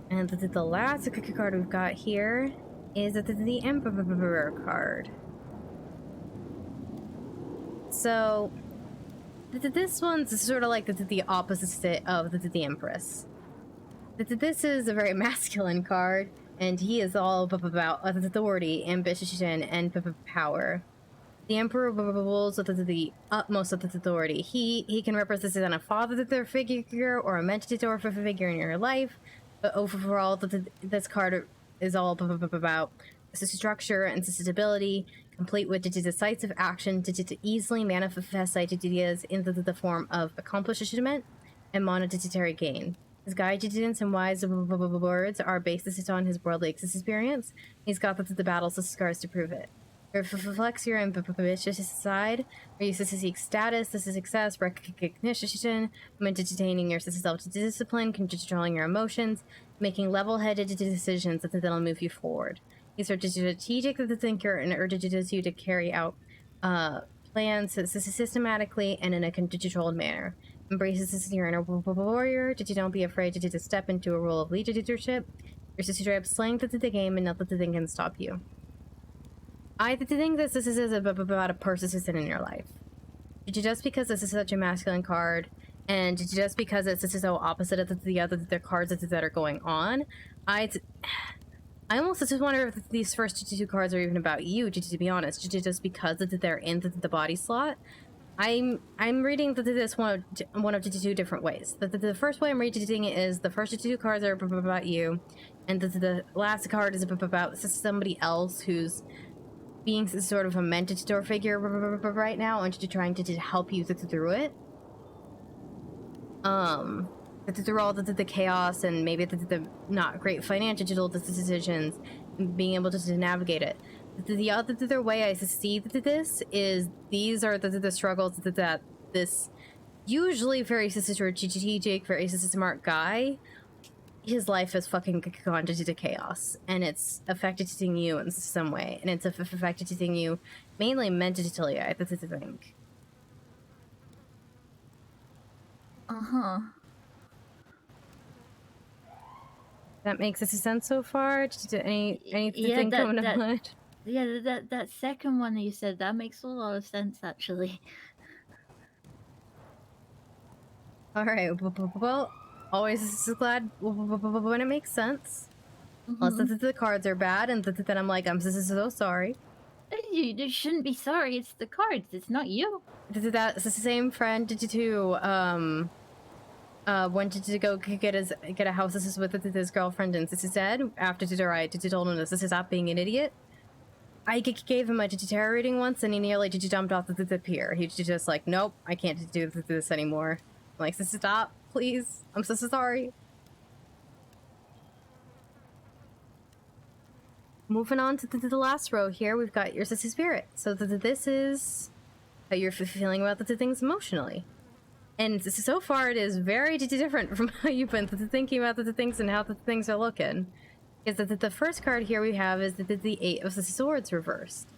And the last card we've got here is the Emperor card. So this one's sort of like the opposite of the Empress. This is a very masculine card, and he is all about authority, ambition, and power. The Emperor rules with the utmost of authority. He can represent a father figure or a mentor figure in your life, but overall, this card is all about structure and stability, complete with decisive action to easily manifest ideas in the form of accomplishment and monetary gain. His guidance and wise words are based on his worldly experience. He's got the battles of scars to prove it. Reflects your ambitious side, where you seek status, success, recognition, maintaining your self-discipline, controlling your emotions, making level-headed decisions that'll move you forward. He's a strategic thinker and urges you to carry out plans systematically and in a controlled manner. Embraces your inner warrior. Don't be afraid to step into a role of leadership. Your sister slaying the game, and nothing can stop you. I think this is about a persistent in your life. Just because this is such a masculine card, and just because this is so opposite of the other cards that are going on, I almost just wonder if these first 2 cards are even about you, to be honest, just because they're in the body slot. I'm reading this one of 2 different ways. The first way I'm reading it is the first 2 cards are about you, and the last card is about somebody else who's being sort of a mentor figure right now and trying to help you through it. Through all the chaos and maybe the not great financial decisions, being able to navigate it. The other way I see this is these are the struggles that this usually very strategic, very smart guy, his life has fucking gone to chaos, and it's affected you in some way, and it's affected you mainly mentally, I think. That makes sense so far? Anything coming to mind? Yeah, that second one that you said, that makes a lot of sense, actually. Alright, well, always glad when it makes sense. Unless the cards are bad, and then I'm like, I'm so sorry. You shouldn't be sorry, it's the cards, it's not you. That's the same friend who wanted to go get a house with his girlfriend, and said after told him to stop being an idiot. I gave him a tarot reading once, and he nearly jumped off the pier. He just like, nope, I can't do this anymore. I'm like, stop, please. I'm so sorry. Moving on to the last row here, we've got your sister spirit. So this is how you're feeling about the things emotionally. And so far, it is very different from how you've been thinking about the things and how the things are looking. Is that the first card here we have is the 8 of the Swords reversed.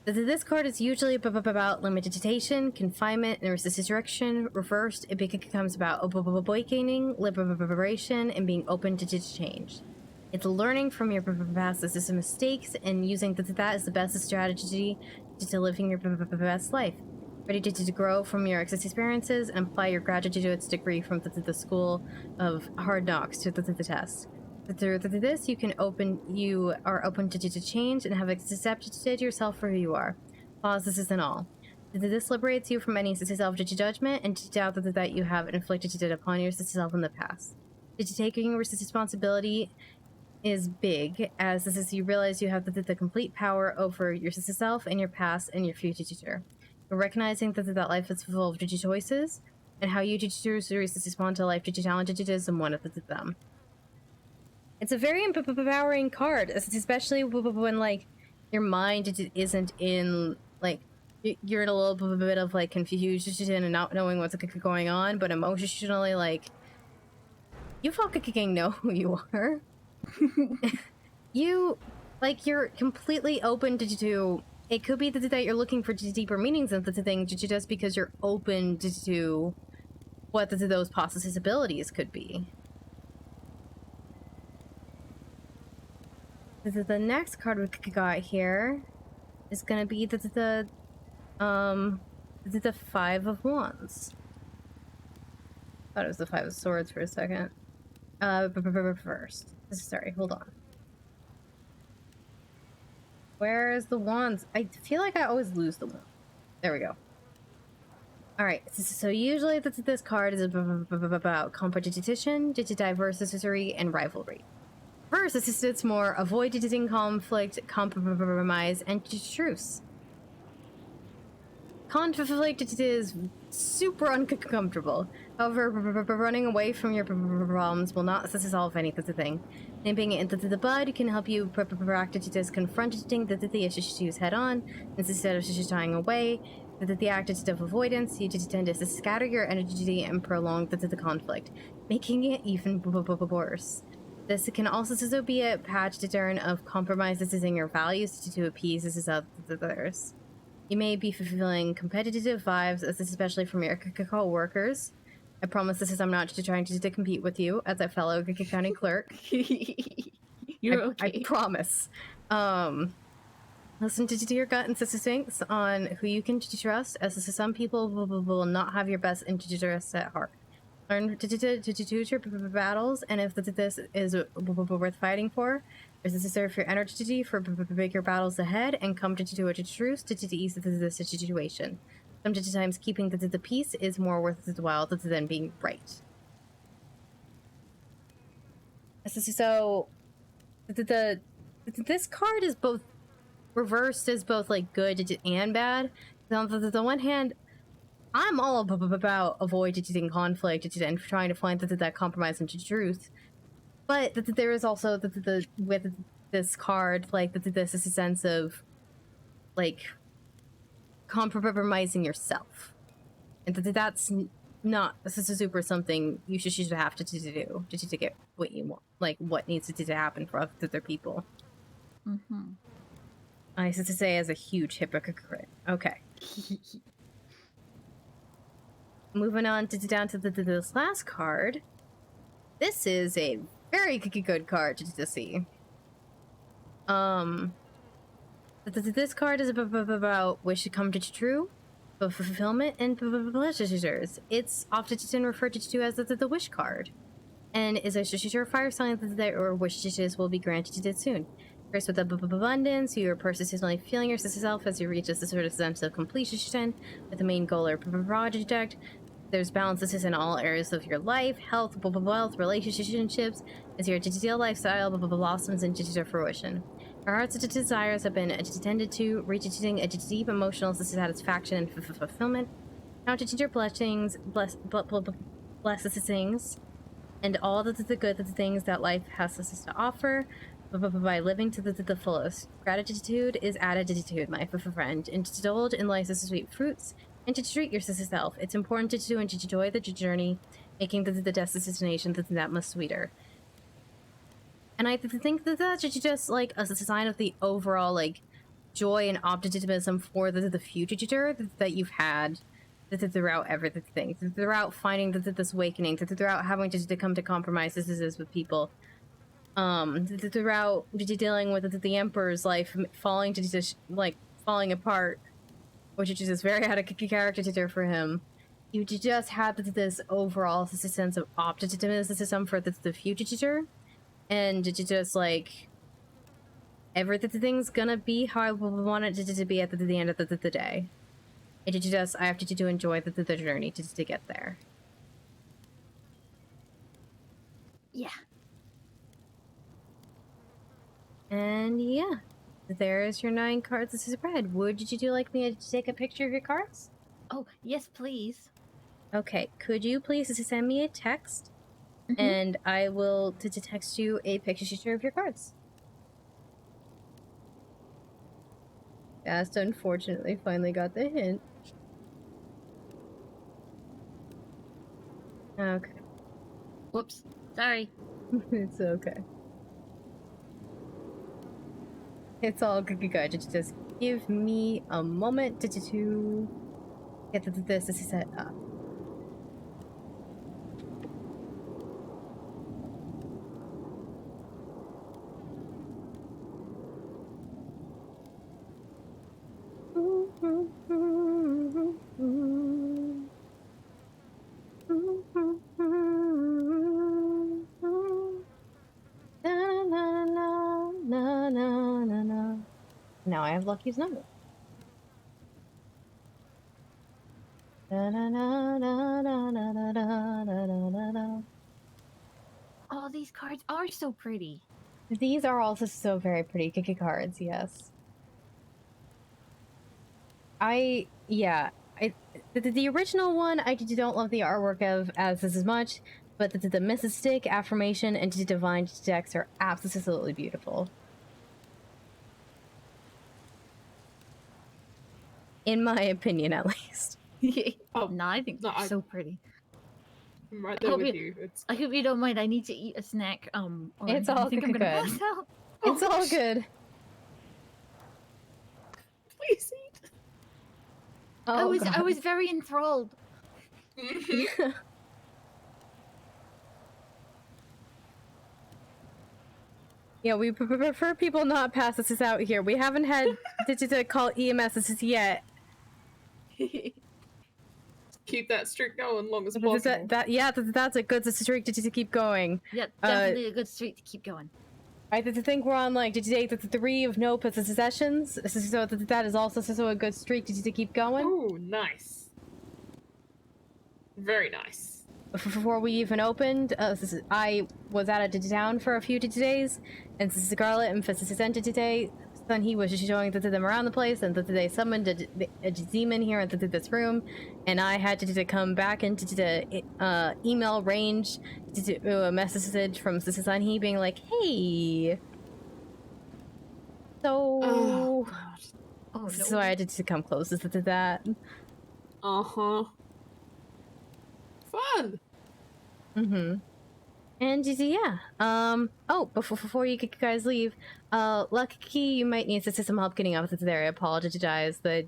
This card is usually about limitation, confinement, and resistance direction. Reversed, it becomes about awakening, liberation, and being open to change. It's learning from your past mistakes and using that as the best strategy to living your best life. Ready to grow from your experiences and apply your gratitude to its degree from the school of hard knocks to the test. Through this, you are open to change and have accepted yourself for who you are. Pause, this isn't all. This liberates you from any self-judgment and doubt that you have inflicted upon yourself in the past. Taking responsibility is big, as this is you realize you have the complete power over yourself and your past and your future. Recognizing that life is full of choices and how you choose to respond to life challenges and one of them. It's a very empowering card, especially when like your mind isn't in like you're in a little bit of like confusion and not knowing what's going on, but emotionally like you fucking know who you are. You're completely open to it could be that you're looking for deeper meanings of the thing just because you're open to what those possibilities could be. The next card we got here is gonna be the Five of Wands. Thought it was the Five of Swords for a second. First. Sorry, hold on. Where is the wands? I feel like I always lose the one. There we go. Alright, so usually this card is about competition, diversity, and rivalry. First, it's more avoiding conflict, compromise, and truce. Conflict is super uncomfortable. However, running away from your problems will not solve anything. Nipping it into the bud can help you practice confronting the issues head on, instead of just shying away. The act of avoidance, you tend to scatter your energy and prolong the conflict, making it even worse. This can also be a patch to turn of compromises in your values to appease others. You may be fulfilling competitive vibes, especially from your co-workers. I promise I'm not trying to compete with you as a fellow county clerk. You're okay. I promise. Listen to your gut and instincts on who you can trust, as some people will not have your best interests at heart. Learn to choose your battles, and if this is worth fighting for, is to serve your energy for bigger battles ahead, and come to a truce to ease the situation. Sometimes keeping the peace is more worth the while than being right. So, this card is both reversed as both like good and bad. On the one hand, I'm all about avoiding conflict and trying to find that compromise into truth. But there is also with this card, like this is a sense of like compromising yourself, and that's not super something you should have to do to get what you want, like what needs to happen for other people. Mm-hmm. I used to say as a huge hypocrite. Okay. Moving on down to this last card. This is a very good card to see. This card is about wish to come to true, fulfillment, and pleasures. It's often referred to as the wish card, and is a surefire sign that your wishes will be granted soon. First, with abundance, you are persistently feeling yourself as you reach this sort of sense of completion with the main goal or project. There's balances in all areas of your life, health, wealth, relationships, as your digital lifestyle blossoms into fruition. Our heart's desires have been attended to, reaching a deep emotional satisfaction and fulfillment. Counted your blessings, blessings, and all the good things that life has to offer, by living to the fullest. Gratitude is attitude, my friend, and to indulge in life's sweet fruits, and to treat yourself. It's important to enjoy the journey, making the destination that much sweeter. And I think that's just like a sign of the overall like joy and optimism for the future that you've had throughout everything, throughout finding this awakening, throughout having to come to compromises with people, throughout dealing with the Emperor's life falling to just like falling apart, which is just very out of character for him. You just had this overall sense of optimism for the future, and just like everything's gonna be how I want it to be at the end of the day. It just I have to enjoy the journey to get there. Yeah. And yeah, there's your 9 cards. This is red. Would you like me to take a picture of your cards? Oh, yes, please. Okay, could you please send me a text, and I will text you a picture of your cards. Just unfortunately finally got the hint. Okay. Whoops. Sorry. It's okay. It's all good, guys. Just give me a moment to get this set up. Now I have Lucky's number. Oh, these cards are so pretty. These are also so very pretty Kiki cards, yes. The original one I don't love the artwork of as much, but the Mystic, Affirmation, and the Divine decks are absolutely beautiful. In my opinion, at least. Oh, no, I think they're so pretty. I'm right there with you. I hope you don't mind. I need to eat a snack. Or It's I all think I'm good. gonna pass out. It's all good. Please eat. I was God. very enthralled. Yeah, we prefer people not pass this out here. We haven't had to call EMS yet. Keep that streak going long as possible. That's a good streak to keep going. Yep, definitely a good streak to keep going. I think we're on like today the 3 of no possessions, so that is also so a good streak to keep going. Ooh, nice. Very nice. Before we even opened, I was out of town for a few days, and Scarlet and Vincent today. Then he was just showing them around the place, and they summoned a demon here into this room, and I had to come back into the email range to do a message from he being like, "Hey." So, no. So I had to come closer to that. Fun. And yeah. Oh, before you guys leave, Lucky, you might need some help getting out of this area. I apologize that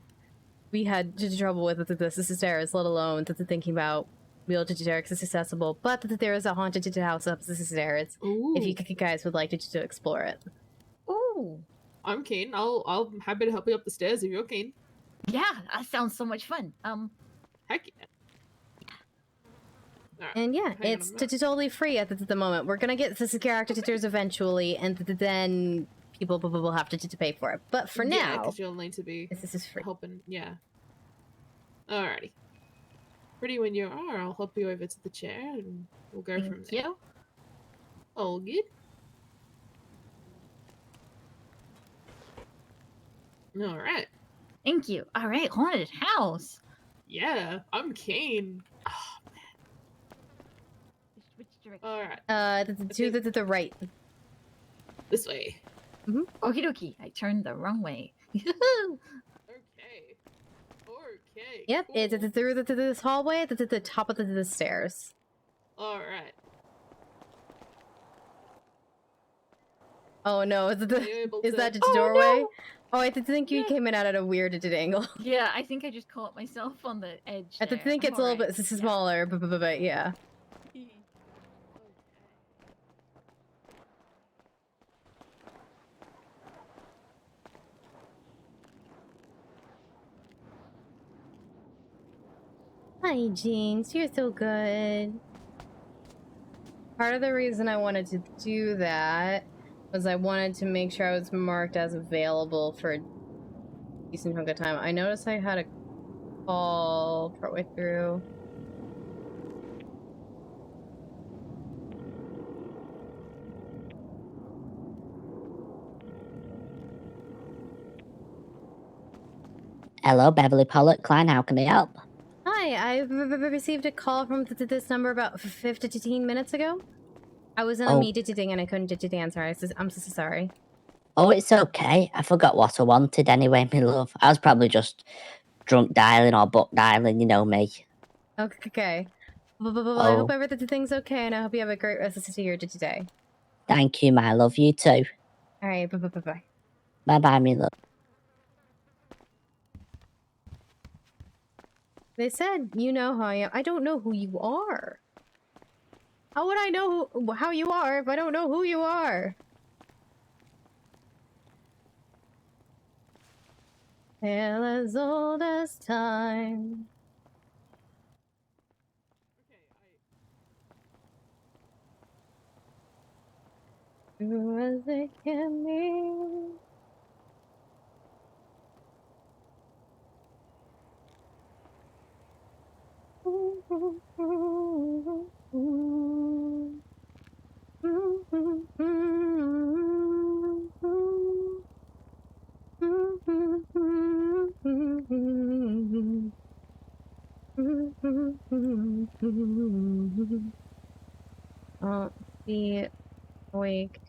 we had trouble with the stairs, let alone thinking about wheelchair accessible. But there is a haunted house up the stairs. If you guys would like to explore it. Ooh. I'm keen. I'm happy to help you up the stairs if you're keen. Yeah, that sounds so much fun. Heck yeah. Right, and yeah, it's totally free at the moment. We're gonna get the characters eventually, and then people will have to pay for it. But for now, because you'll need to be this is free. Helping, yeah. Alrighty. Ready when you are, I'll help you over to the chair, and we'll go from there. Yeah. All good. All right. Thank you. All right, haunted house. Yeah, I'm keen. Which direction? All right. To the right. This way. Okie dokie. I turned the wrong way. Okay. Yep, cool. it's through this hallway at the top of the stairs. All right. Oh no, is that the doorway? No. Oh, I think you came in at a weird angle. Yeah, I think I just caught myself on the edge. I think it's a little bit smaller, but yeah. Hi, Jinx. You're so good. Part of the reason I wanted to do that was I wanted to make sure I was marked as available for a decent chunk of time. I noticed I had a call partway through. Hello, Beverly Pollock Klein. How can I help? Hi, I received a call from this number about 15 minutes ago. I was in a Oh. meeting and I couldn't answer. I'm so sorry. Oh, it's okay. I forgot what I wanted anyway, my love. I was probably just drunk dialing or book dialing, you know me. Okay. Well, I hope everything's okay, and I hope you have a great rest of your day today. Thank you, my love. You too. All right, bye. Bye-bye, my love. They said you know who I am. I don't know who you are. How would I know how you are if I don't know who you are? Tale as old as time. True as it can be. Won't be awake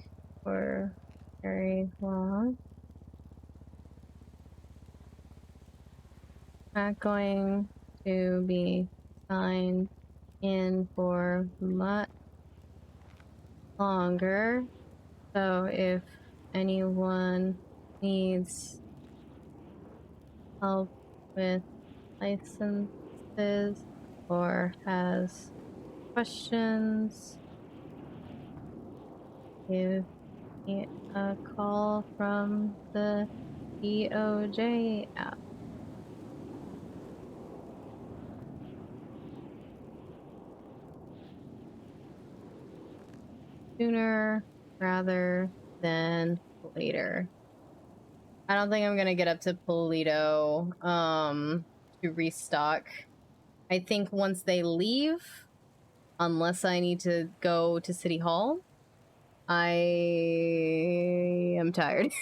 for very long. Not going to be signed in for much longer. So if anyone needs help with licenses or has questions, give me a call from the DOJ app. Sooner rather than later. I don't think I'm gonna get up to Polito to restock. I think once they leave, unless I need to go to City Hall, I am tired.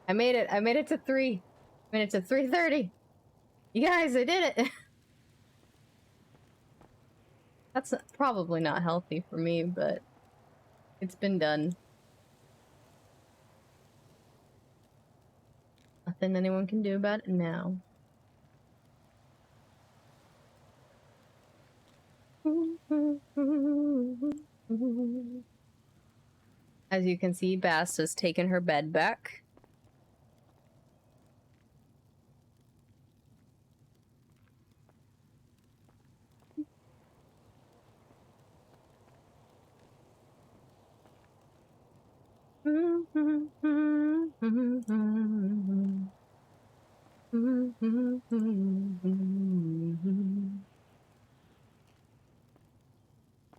I made it to 3. I made it to 3:30. You guys, I did it. That's probably not healthy for me, but it's been done. Nothing anyone can do about it now. As you can see, Bass has taken her bed back.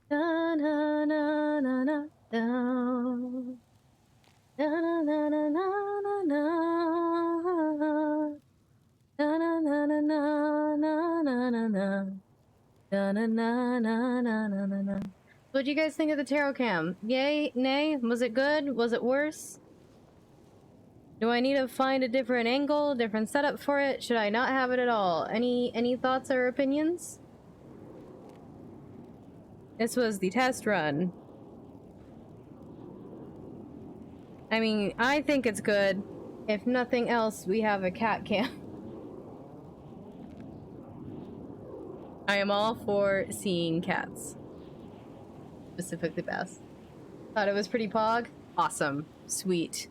Da na na na na down. Da na na na na na na. Da na na na na na na na na. Da na na na na na na na. What do you guys think of the tarot cam? Yay? Nay? Was it good? Was it worse? Do I need to find a different angle, different setup for it? Should I not have it at all? Any thoughts or opinions? This was the test run. I mean, I think it's good. If nothing else, we have a cat cam. I am all for seeing cats. specifically best. Thought it was pretty pog? Awesome. Sweet.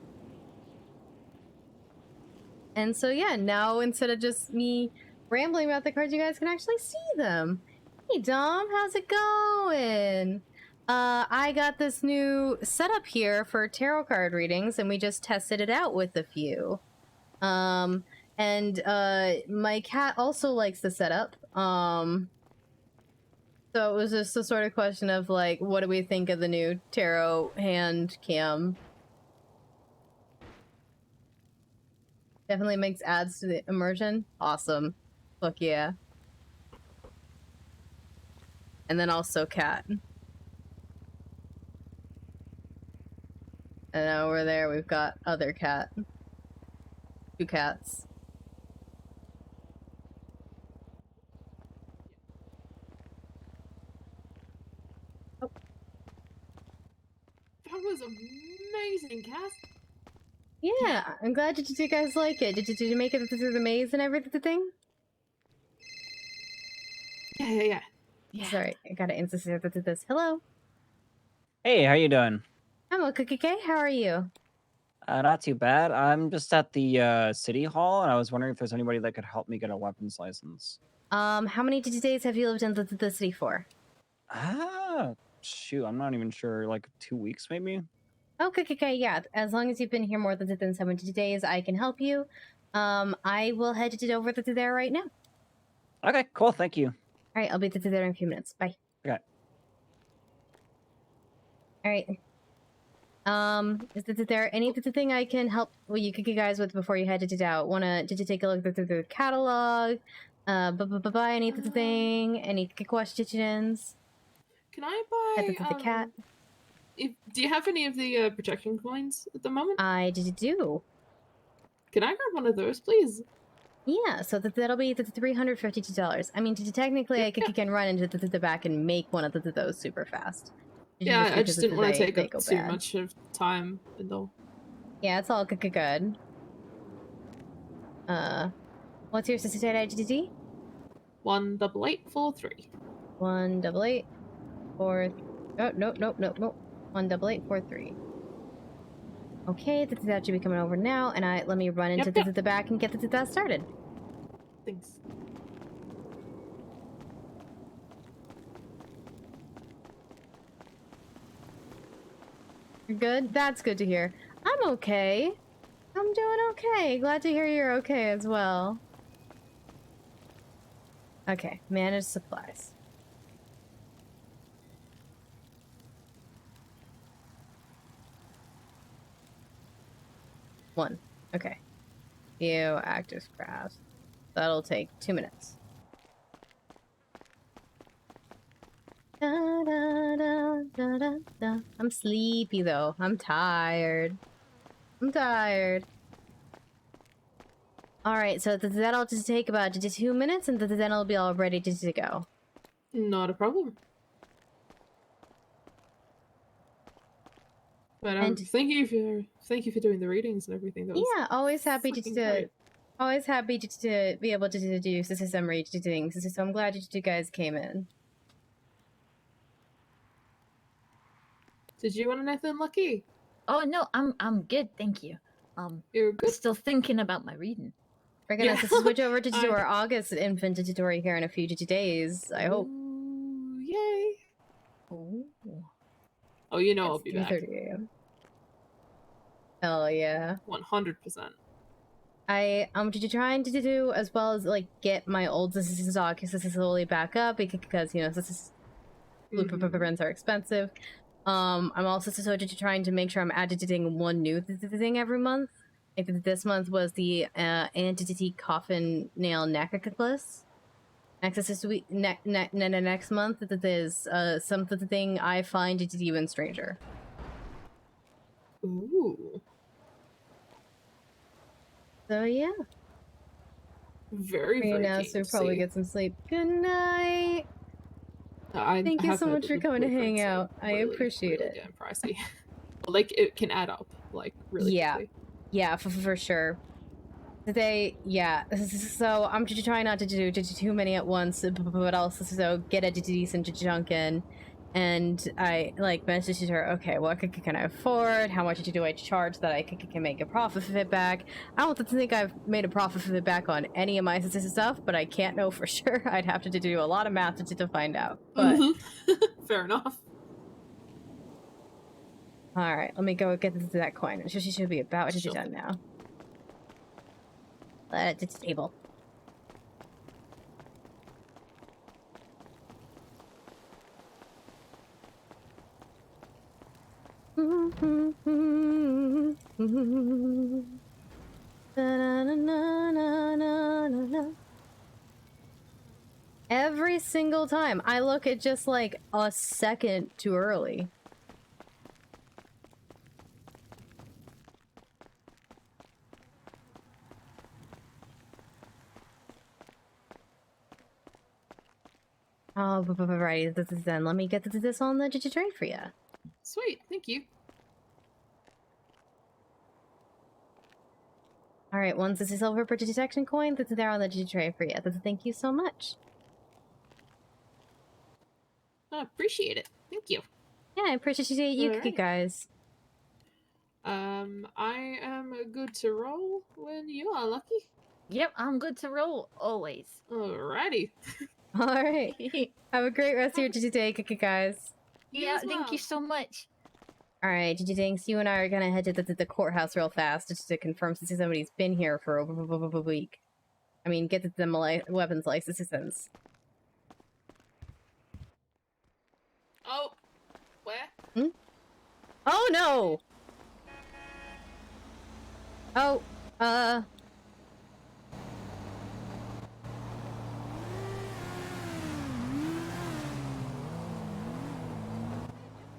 And so yeah, now instead of just me rambling about the cards, you guys can actually see them. Hey Dom, how's it going? I got this new setup here for tarot card readings, and we just tested it out with a few. My cat also likes the setup. So it was just a sort of question of like, what do we think of the new tarot hand cam? Definitely makes adds to the immersion. Awesome. Fuck yeah. And then also cat. And over there we've got other cat. 2 cats. Oh. That was amazing, Cass. Yeah, I'm glad that you guys like it. Did you make it through the maze and everything? Yeah. Sorry, I gotta insist that this. Hello. Hey, how you doing? I'm okay. How are you? Not too bad. I'm just at the city hall, and I was wondering if there's anybody that could help me get a weapons license. How many days have you lived in the city for? Shoot, I'm not even sure. Like 2 weeks, maybe. Okay, yeah. As long as you've been here more than 70 days, I can help you. I will head it over to there right now. Okay, cool. Thank you. All right, I'll be there in a few minutes. Bye. Okay. All right. Is there anything I can help you guys with before you head it out? Did you take a look through the catalog? Buy anything? Any questions? Can I buy the cat? Do you have any of the protection coins at the moment? I do. Can I grab one of those, please? Yeah, so that'll be $352. I mean, technically, I can run into the back and make one of those super fast. Yeah, I just didn't want to take up too much of time and all. Yeah, it's all good. What's your society ID? 18843. 18843. Oh, no. 18843. Okay, that should be coming over now, and let me run into the back and get that started. Thanks. You're good? That's good to hear. I'm okay. I'm doing okay. Glad to hear you're okay as well. Okay, manage supplies. One. Okay. View active craft. That'll take 2 minutes. I'm sleepy though. I'm tired. Alright, so that'll just take about 2 minutes and then I'll be all ready to go. Not a problem. But thank you for doing the readings and everything. That was always happy to be able to do some readings. So I'm glad you guys came in. Did you want anything, Lucky? Oh no, I'm good, thank you. You're good. Still thinking about my reading. We're gonna switch over to do our August infant tutorial here in a few days. I hope. Yay! Oh, you know I'll be back. 3:30 a.m. Hell yeah. 100%. I'm trying to do as well as like get my old stock slowly back up because blueprints are expensive. I'm also trying to make sure I'm editing one new thing every month. Like this month was the entity coffin nail necklace. Next month is something I find it even stranger. Ooh. So yeah. Very now, so probably get some sleep. Good night. Thank you so much for coming to hang out. I appreciate it. Getting pricey. Like it can add up, like really quickly. Yeah, for sure. So I'm just trying not to do too many at once, but also get a decent chunk in. And I like messaged her, okay, what can I afford? How much do I charge that I can make a profit of it back? I don't think I've made a profit of it back on any of my stuff, but I can't know for sure. I'd have to do a lot of math to find out. But fair enough. All right, let me go get that coin. She should be about to be done now. Let it to the table. Every single time I look at just like a second too early. Oh, right. This is then. Let me get this on the tray for you. Sweet, thank you. All right, once this is over for detection coin, this is there on the tray for you. Thank you so much. I appreciate it. Thank you. Yeah, I appreciate you Alright. guys. I am good to roll when you are, Lucky. Yep, I'm good to roll always. Alrighty. All right. Have a great rest of your day, guys. Yeah, thank you so much. All right, Dinks, you and I are gonna head to the courthouse real fast just to confirm since somebody's been here for over a week. I mean, get the weapons licenses. Oh, where? Hmm? Oh no! Oh,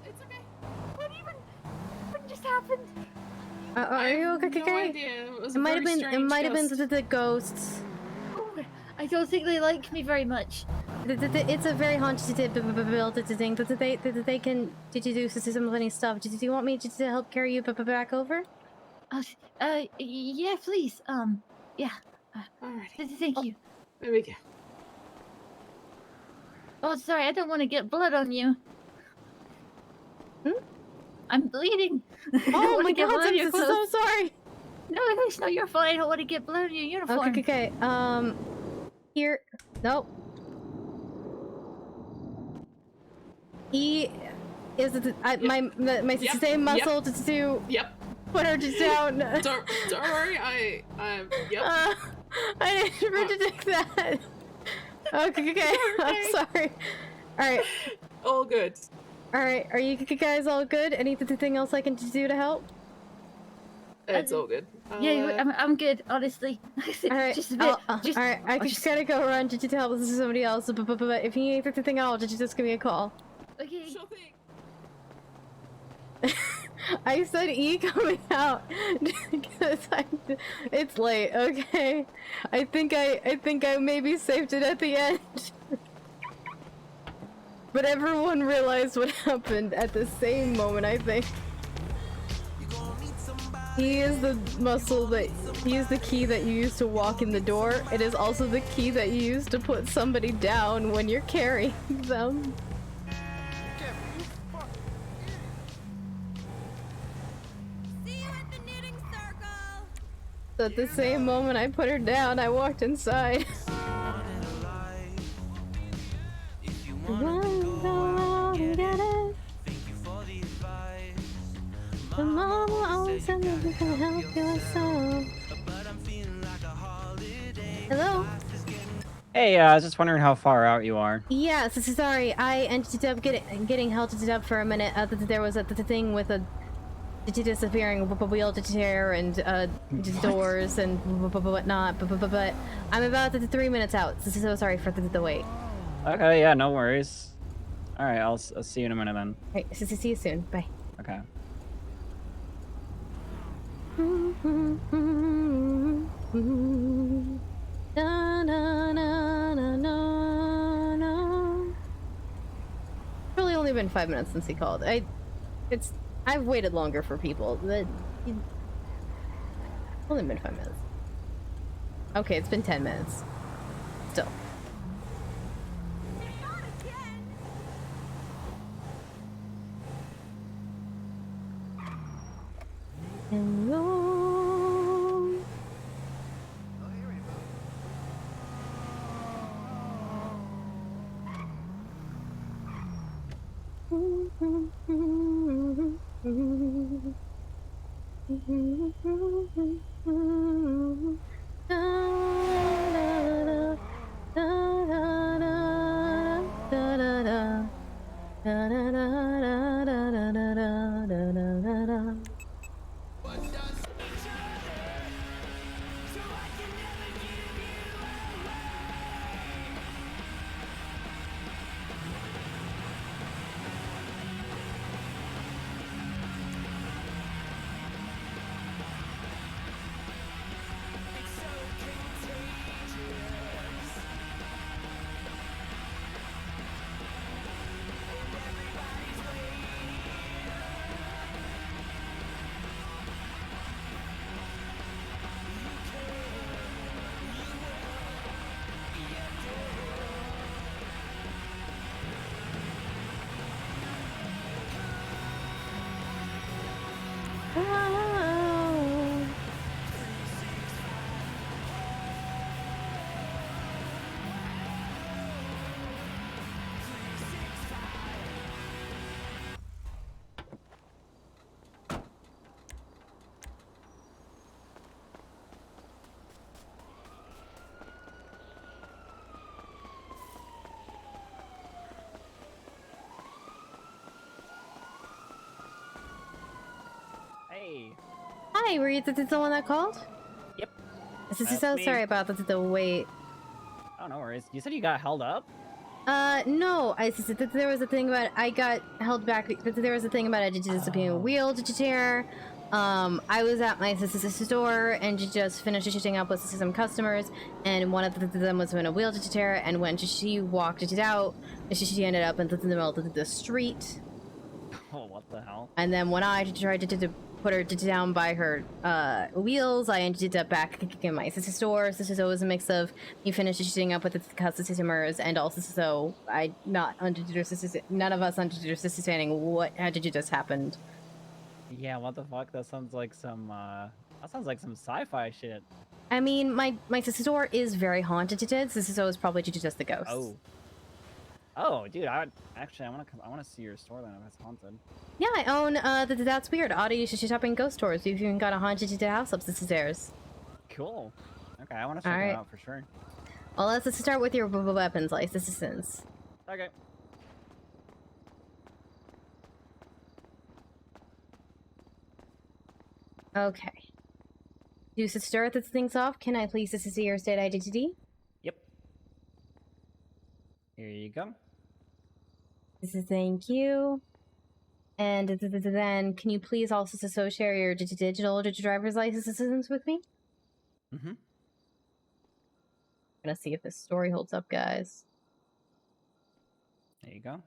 It's okay. What just happened? are you okay? No idea. It might have been. It might have been the ghosts. Oh, I don't think they like me very much. It's a very haunted build thing. They can. Did you do some funny stuff? Did you want me to help carry you back over? Yeah, please. Yeah. Alright. Thank you. There we go. Oh, sorry, I don't want to get blood on you. I'm bleeding. Oh my God, I'm so sorry. No, it's not your fault. I don't want to get blood on your uniform. Okay. Here. Nope. He is my same muscle to put her down. Don't worry. Yep. I didn't predict that. Okay. I'm sorry. All right. All good. All right. Are you guys all good? Anything else I can do to help? It's all good. I'm good, honestly. All right. Just a bit. All right. I just gotta go run to help somebody else. But if you need anything else, just give me a call. Okay. Sure thing. I said E coming out because it's late. Okay, I think I maybe saved it at the end, but everyone realized what happened at the same moment. I think he is the muscle he is the key that you use to walk in the door. It is also the key that you use to put somebody down when you're carrying them. So at the same moment I put her down, I walked inside. The mama always said that we can help you so. Hello? Hey, I was just wondering how far out you are. Yeah, sorry, I ended up getting held up for a minute. There was the thing with a disappearing wheelchair and doors and whatnot, but I'm about 3 minutes out, so sorry for the wait. Okay, yeah, no worries. All right, I'll see you in a minute then. Right, so see you soon. Bye. Okay. Really only been 5 minutes since he called. I've waited longer for people. Only been 5 minutes. Okay, it's been 10 minutes. Still. Hello. Hey. Hi, were you the one that called? Yep. This is That's so me. sorry about the wait. Oh, no worries. You said you got held up? No, there was a thing about I got held back. There was a thing about a disappearing wheel tear. I was at my sister's store and just finished shooting up with some customers, and one of them was in a wheel tear. And when she walked it out, she ended up in the middle of the street. Oh, what the hell? And then when I tried to put her down by her wheels, I ended up back in my sister's store. This is always a mix of me finished shooting up with the customers, and also so I none of us understanding what had just happened. Yeah, what the fuck? That sounds like some sci-fi shit. I mean, my sister's store is very haunted. This is always probably just the ghosts. Oh, dude, I want to see your store then if it's haunted. Yeah, I own That's Weird. Oddities shopping ghost stores. We've even got a haunted house upstairs. Cool. Okay, I want to check it out for sure. Well, let's start with your weapons license. Okay. Okay. To start this things off, can I please see your state identity? Yep. Here you go. Thank you. And then, can you please also share your digital driver's license with me? Mm-hmm. I'm gonna see if this story holds up, guys. There you go.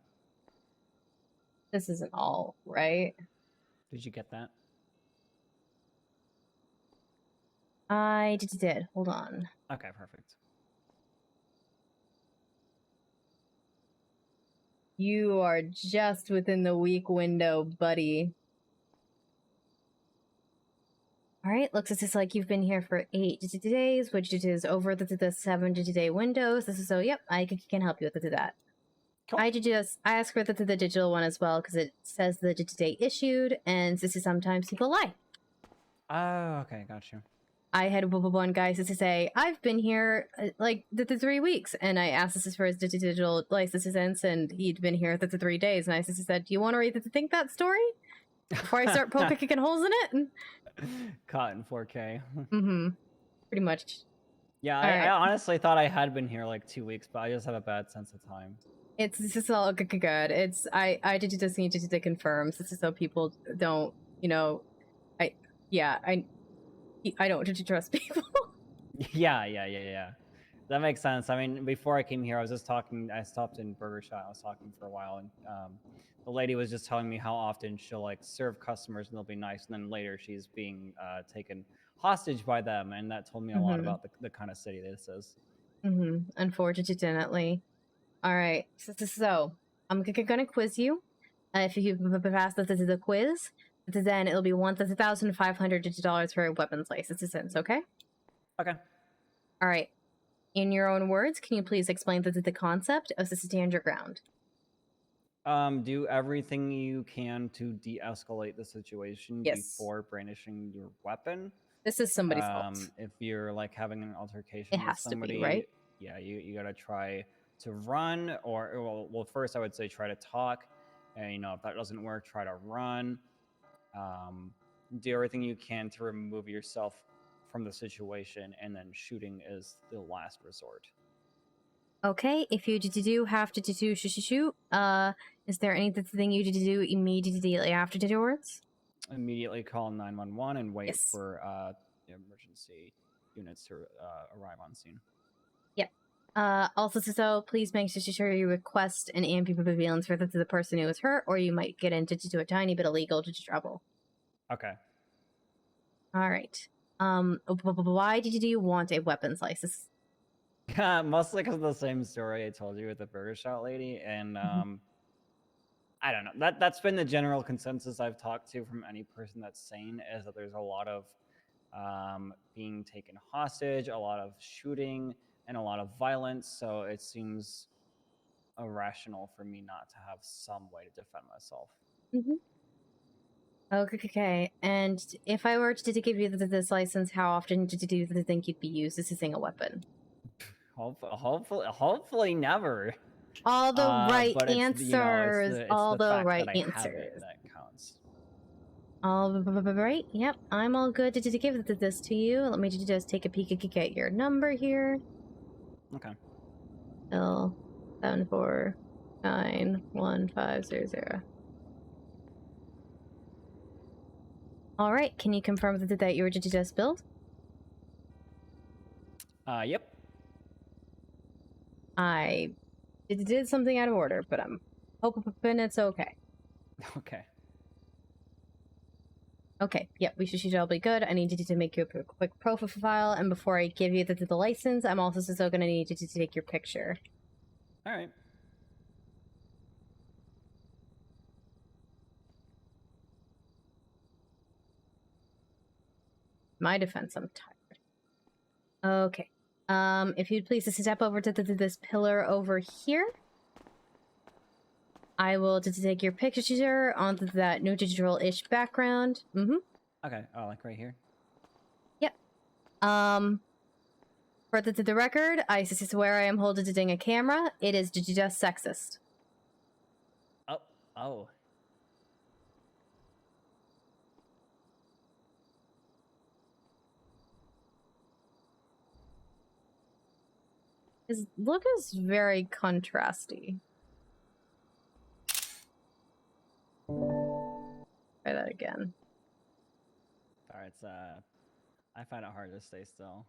This isn't all right. Did you get that? I did. Hold on. Okay, perfect. You are just within the week window, buddy. Alright, looks as like you've been here for 8 days, which is over the 7-day windows. This is so, yep, I can help you with that. Cool. I asked for the digital one as well, because it says the date issued, and this is sometimes people lie. Oh, okay, got you. I had one guy to say, I've been here like the 3 weeks, and I asked this for his digital license, and he'd been here the 3 days, and I said, do you want to read that story before I start poking holes in it? Caught in 4K. Mm-hmm. Pretty much. Yeah, I honestly thought I had been here like 2 weeks, but I just have a bad sense of time. This is all good. I just need to confirm. This is so people don't, I don't trust people. Yeah. That makes sense. I mean, before I came here, I stopped in Burger Shot. I was talking for a while, and the lady was just telling me how often she'll like serve customers and they'll be nice, and then later she's being taken hostage by them, and that told me a lot about the kind of city this is. Unfortunately. All right. So I'm gonna quiz you. If you pass the quiz, Then it'll be $1,500 for a weapons license, okay? Okay. All right. In your own words, can you please explain the concept of the stand your ground? Do everything you can to de-escalate the situation before brandishing your weapon. This is somebody's fault. If you're like having an altercation with has to be, somebody, right? Yeah, you gotta try to run, or well, first I would say try to talk, and if that doesn't work, try to run. Do everything you can to remove yourself from the situation, and then shooting is the last resort. Okay, if you do have to shoot, is there anything you do immediately afterwards? Immediately call 911 and wait for emergency units to arrive on scene. Yep. Also, so please make sure you request an ambulance for the person who was hurt, or you might get into a tiny bit of legal trouble. Okay. All right. Why did you want a weapons license? Mostly because of the same story I told you with the burger shot lady, and I don't know. That's been the general consensus I've talked to from any person that's sane, is that there's a lot of being taken hostage, a lot of shooting, and a lot of violence. So it seems irrational for me not to have some way to defend myself. Okay. And if I were to give you this license, how often do you think you'd be used as a weapon? Hopefully never. All the right but answers. All the right that I have answers. it that counts. All right. Yep. I'm all good to give this to you. Let me just take a peek at your number here. Okay. L749150. All right. Can you confirm that you were just billed? Yep. I did something out of order, but I'm hoping it's okay. Okay. Okay, yeah, we should all be good. I need you to make you a quick profile, and before I give you the license, I'm also still going to need you to take your picture. All right. My defense, I'm tired. Okay. If you'd please step over to this pillar over here. I will take your picture onto that neutral-ish background. Okay. Oh, like right here? Yep. For the record, I swear I am holding a camera. It is just sexist. Oh. His look is very contrasty. Try that again. Sorry, I find it hard to stay still.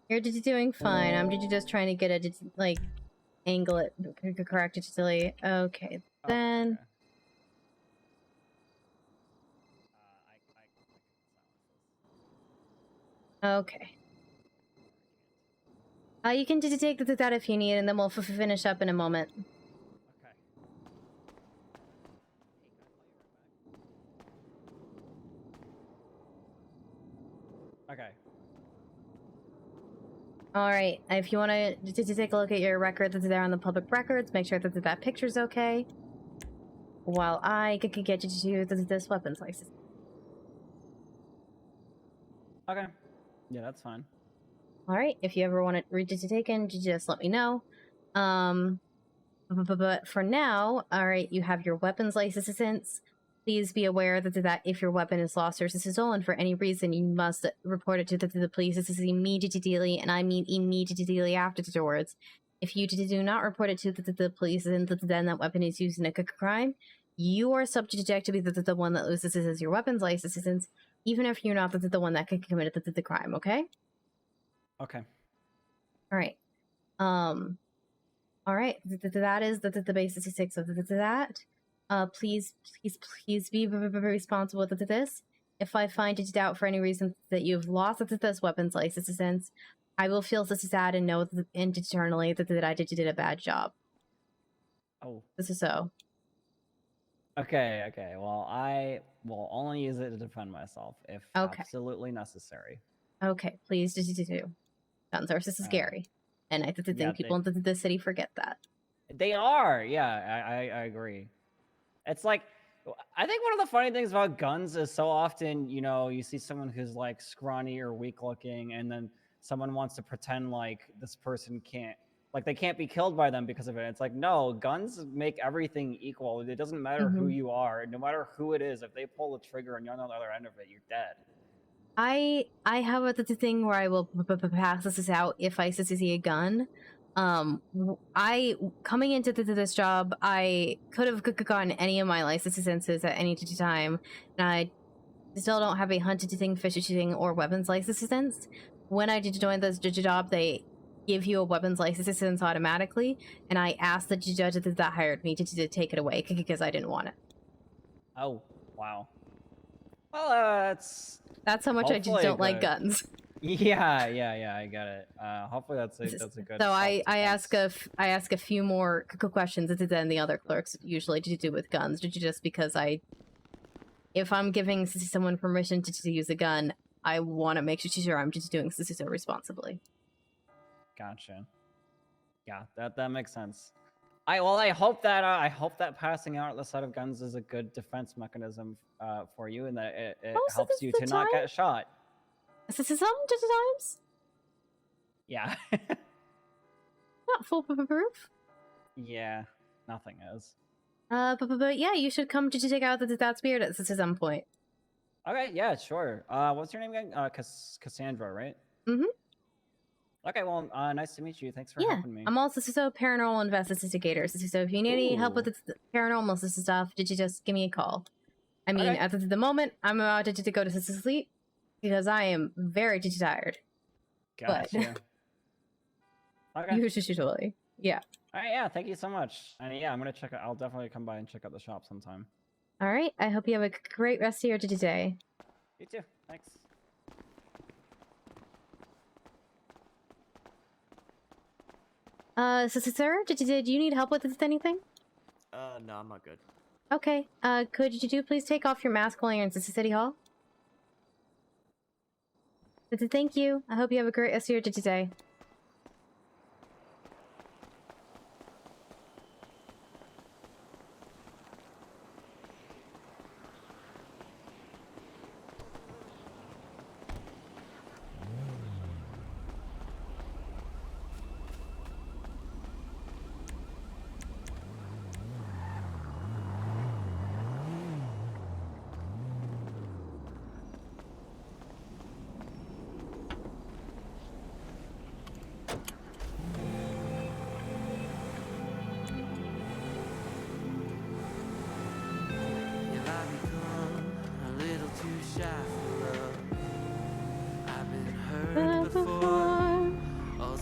You're doing fine. I'm just trying to get it, like, angle it correctly. Okay, then. Okay. You can take that if you need, and then we'll finish up in a moment. Okay. All right. If you want to take a look at your record that's there on the public records, make sure that picture's okay. While I could get you to this weapons license. Okay. Yeah, that's fine. All right. If you ever want it to take in, just let me know. But for now, all right, you have your weapons license. Please be aware that if your weapon is lost or stolen for any reason, you must report it to the police. This is immediately, and I mean immediately afterwards. If you do not report it to the police, and then that weapon is used in a crime, you are subject to be the one that loses your weapons license, even if you're not the one that committed the crime. Okay. Okay. All right. All right. That is the basics of that. Please be very responsible with this. If I find it out for any reason that you've lost this weapons license, I will feel sad and know internally that I did a bad job. Oh. This is so. Okay, okay. Well, I will only use it to defend myself if Okay. absolutely necessary. Okay, please do. Guns are just scary. And I think yeah, people in the city forget that. They are, yeah, I agree. It's like, I think one of the funny things about guns is so often, you know, you see someone who's like scrawny or weak looking, and then someone wants to pretend like this person can't, like they can't be killed by them because of it. It's like, no, guns make everything equal. It doesn't matter who you are, no matter who it is. If they pull the trigger and you're on the other end of it, you're dead. I have a thing where I will pass this out if I see a gun. I coming into this job, I could have gotten any of my licenses at any time, and I still don't have a hunting, fish shooting, or weapons license. When I did join this job, they give you a weapons license automatically, and I asked the judge that hired me to take it away because I didn't want it. Oh, wow. Well, that's how much I just don't like guns. Yeah, I get it. Hopefully that's a good. So I ask a few more questions than the other clerks usually to do with guns, just because if I'm giving someone permission to use a gun, I want to make sure I'm just doing so responsibly. Gotcha. Yeah, that makes sense. I hope that passing out the set of guns is a good defense mechanism for you, and that it helps you to not get shot. Times? Yeah. Not foolproof. Yeah, nothing is. But yeah, you should come to take out that spirit at some point. Okay, yeah, sure. What's your name again? Cassandra, right? Mm-hmm. Okay, well, nice to meet you. Thanks for helping me. I'm also paranormal investigator. So if you need any help with the paranormal stuff, did you just give me a call? I mean, at the moment, I'm about to go to sleep because I am very tired. Gotcha. Okay. Usually, yeah. All right, yeah. Thank you so much. And yeah, I'm gonna check it. I'll definitely come by and check out the shop sometime. All right. I hope you have a great rest of your day. You too. Thanks. So sir, did you need help with anything? No, I'm not good. Okay. Could you please take off your mask while you're in City Hall? Thank you. I hope you have a great rest of your day.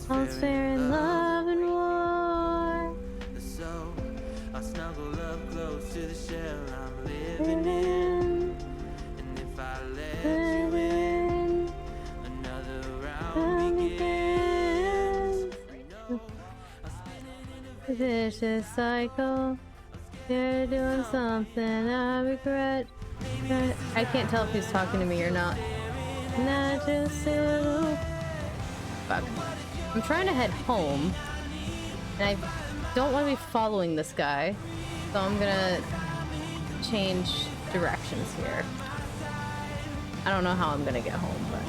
All's fair in love and war. So I snuggle up close to the shell I'm living in. And if I let you in, another round begins. Vicious cycle. They're doing something I regret. I can't tell if he's talking to me or not. Not just a little. Fuck. I'm trying to head home, and I don't want to be following this guy, so I'm gonna change directions here. I don't know how I'm gonna get home, but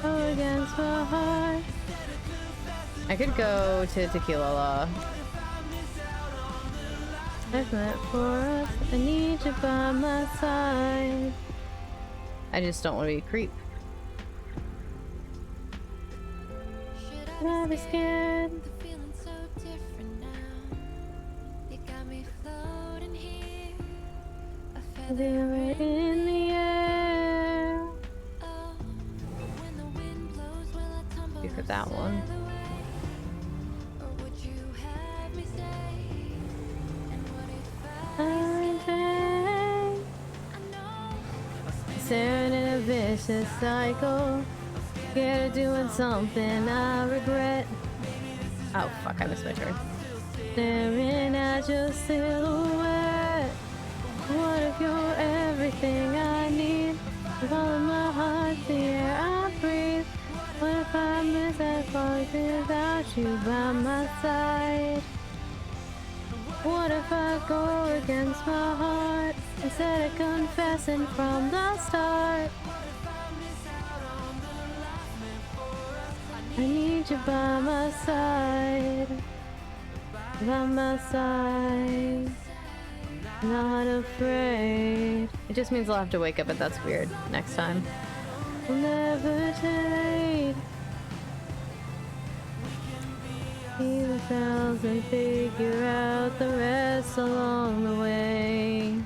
go against my heart. I could go to Tequila. I've met for us. I need you by my side. I just don't want to be a creep. Should I be scared? The feeling so different now. You got me floating here. A feather in the air. Oh, when the wind blows, will I tumble? Look at that one. Or would you have me stay? And what if Staring in a vicious cycle. Scared of doing something I regret. Oh fuck, I missed my turn. Staring at your silhouette. What if you're everything I need? With all of my heart, the air I breathe. What if I miss that far without you by my side? What if I go against my heart instead of confessing from the start? I need you by my side, by my side. Not afraid. It just means I'll have to wake up, but that's weird next time. We'll never trade. See the bells and figure out the rest along the way.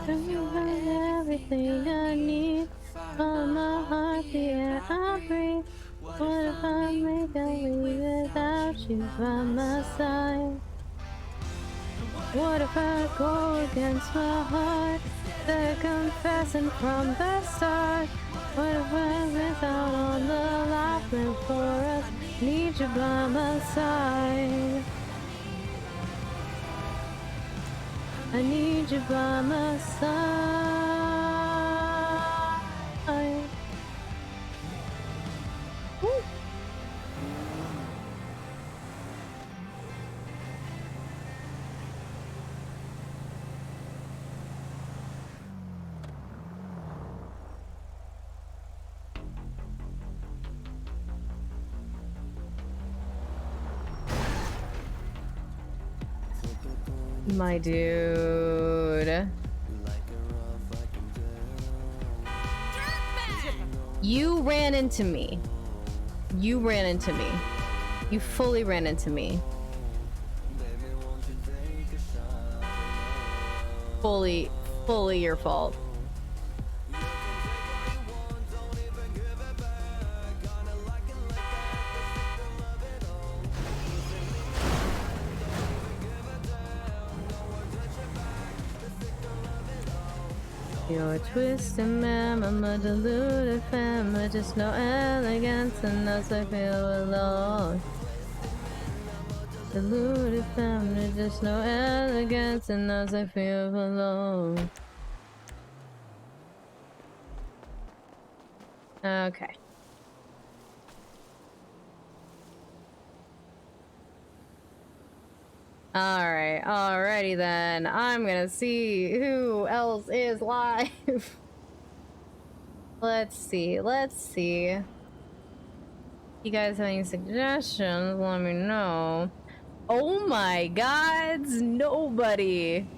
You have everything I need. On my heart, the air I breathe. What if I make a leave without you by my side? What if I go against my heart? They're confessing from the start. What if I miss out on the life meant for us? Need you by my side. I need you by my side. Woo. My dude. You ran into me. You ran into me. You fully ran into me. Fully your fault. You're a twisted man, I'm a deluded fan, but just no elegance, and thus I feel alone. Deluded fan, but just no elegance, and thus I feel alone. Okay. Alright, alrighty then. I'm gonna see who else is live. Let's see. You guys have any suggestions? Let me know. Oh my gods, nobody.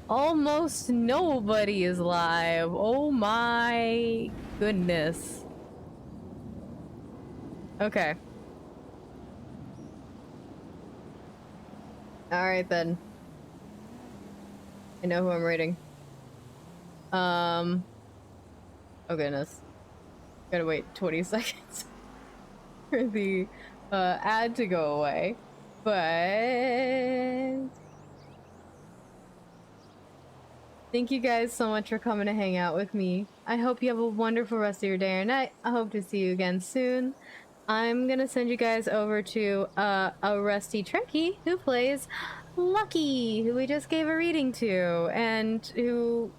Almost nobody is live. Oh my goodness. Okay. Alright then. I know who I'm rating. Oh goodness. Gotta wait 20 seconds for the ad to go away. But thank you guys so much for coming to hang out with me. I hope you have a wonderful rest of your day or night. I hope to see you again soon. I'm gonna send you guys over to a Rusty Trekkie who plays Lucky, who we just gave a reading to, and who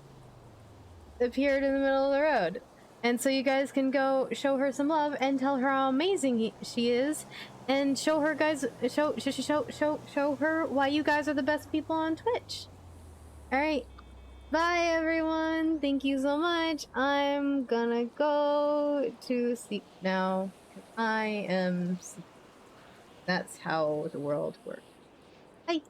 appeared in the middle of the road. And so you guys can go show her some love and tell her how amazing she is, and show her show her why you guys are the best people on Twitch. All right. Bye everyone. Thank you so much. I'm gonna go to sleep now. I am sleepy. That's how the world works. Bye.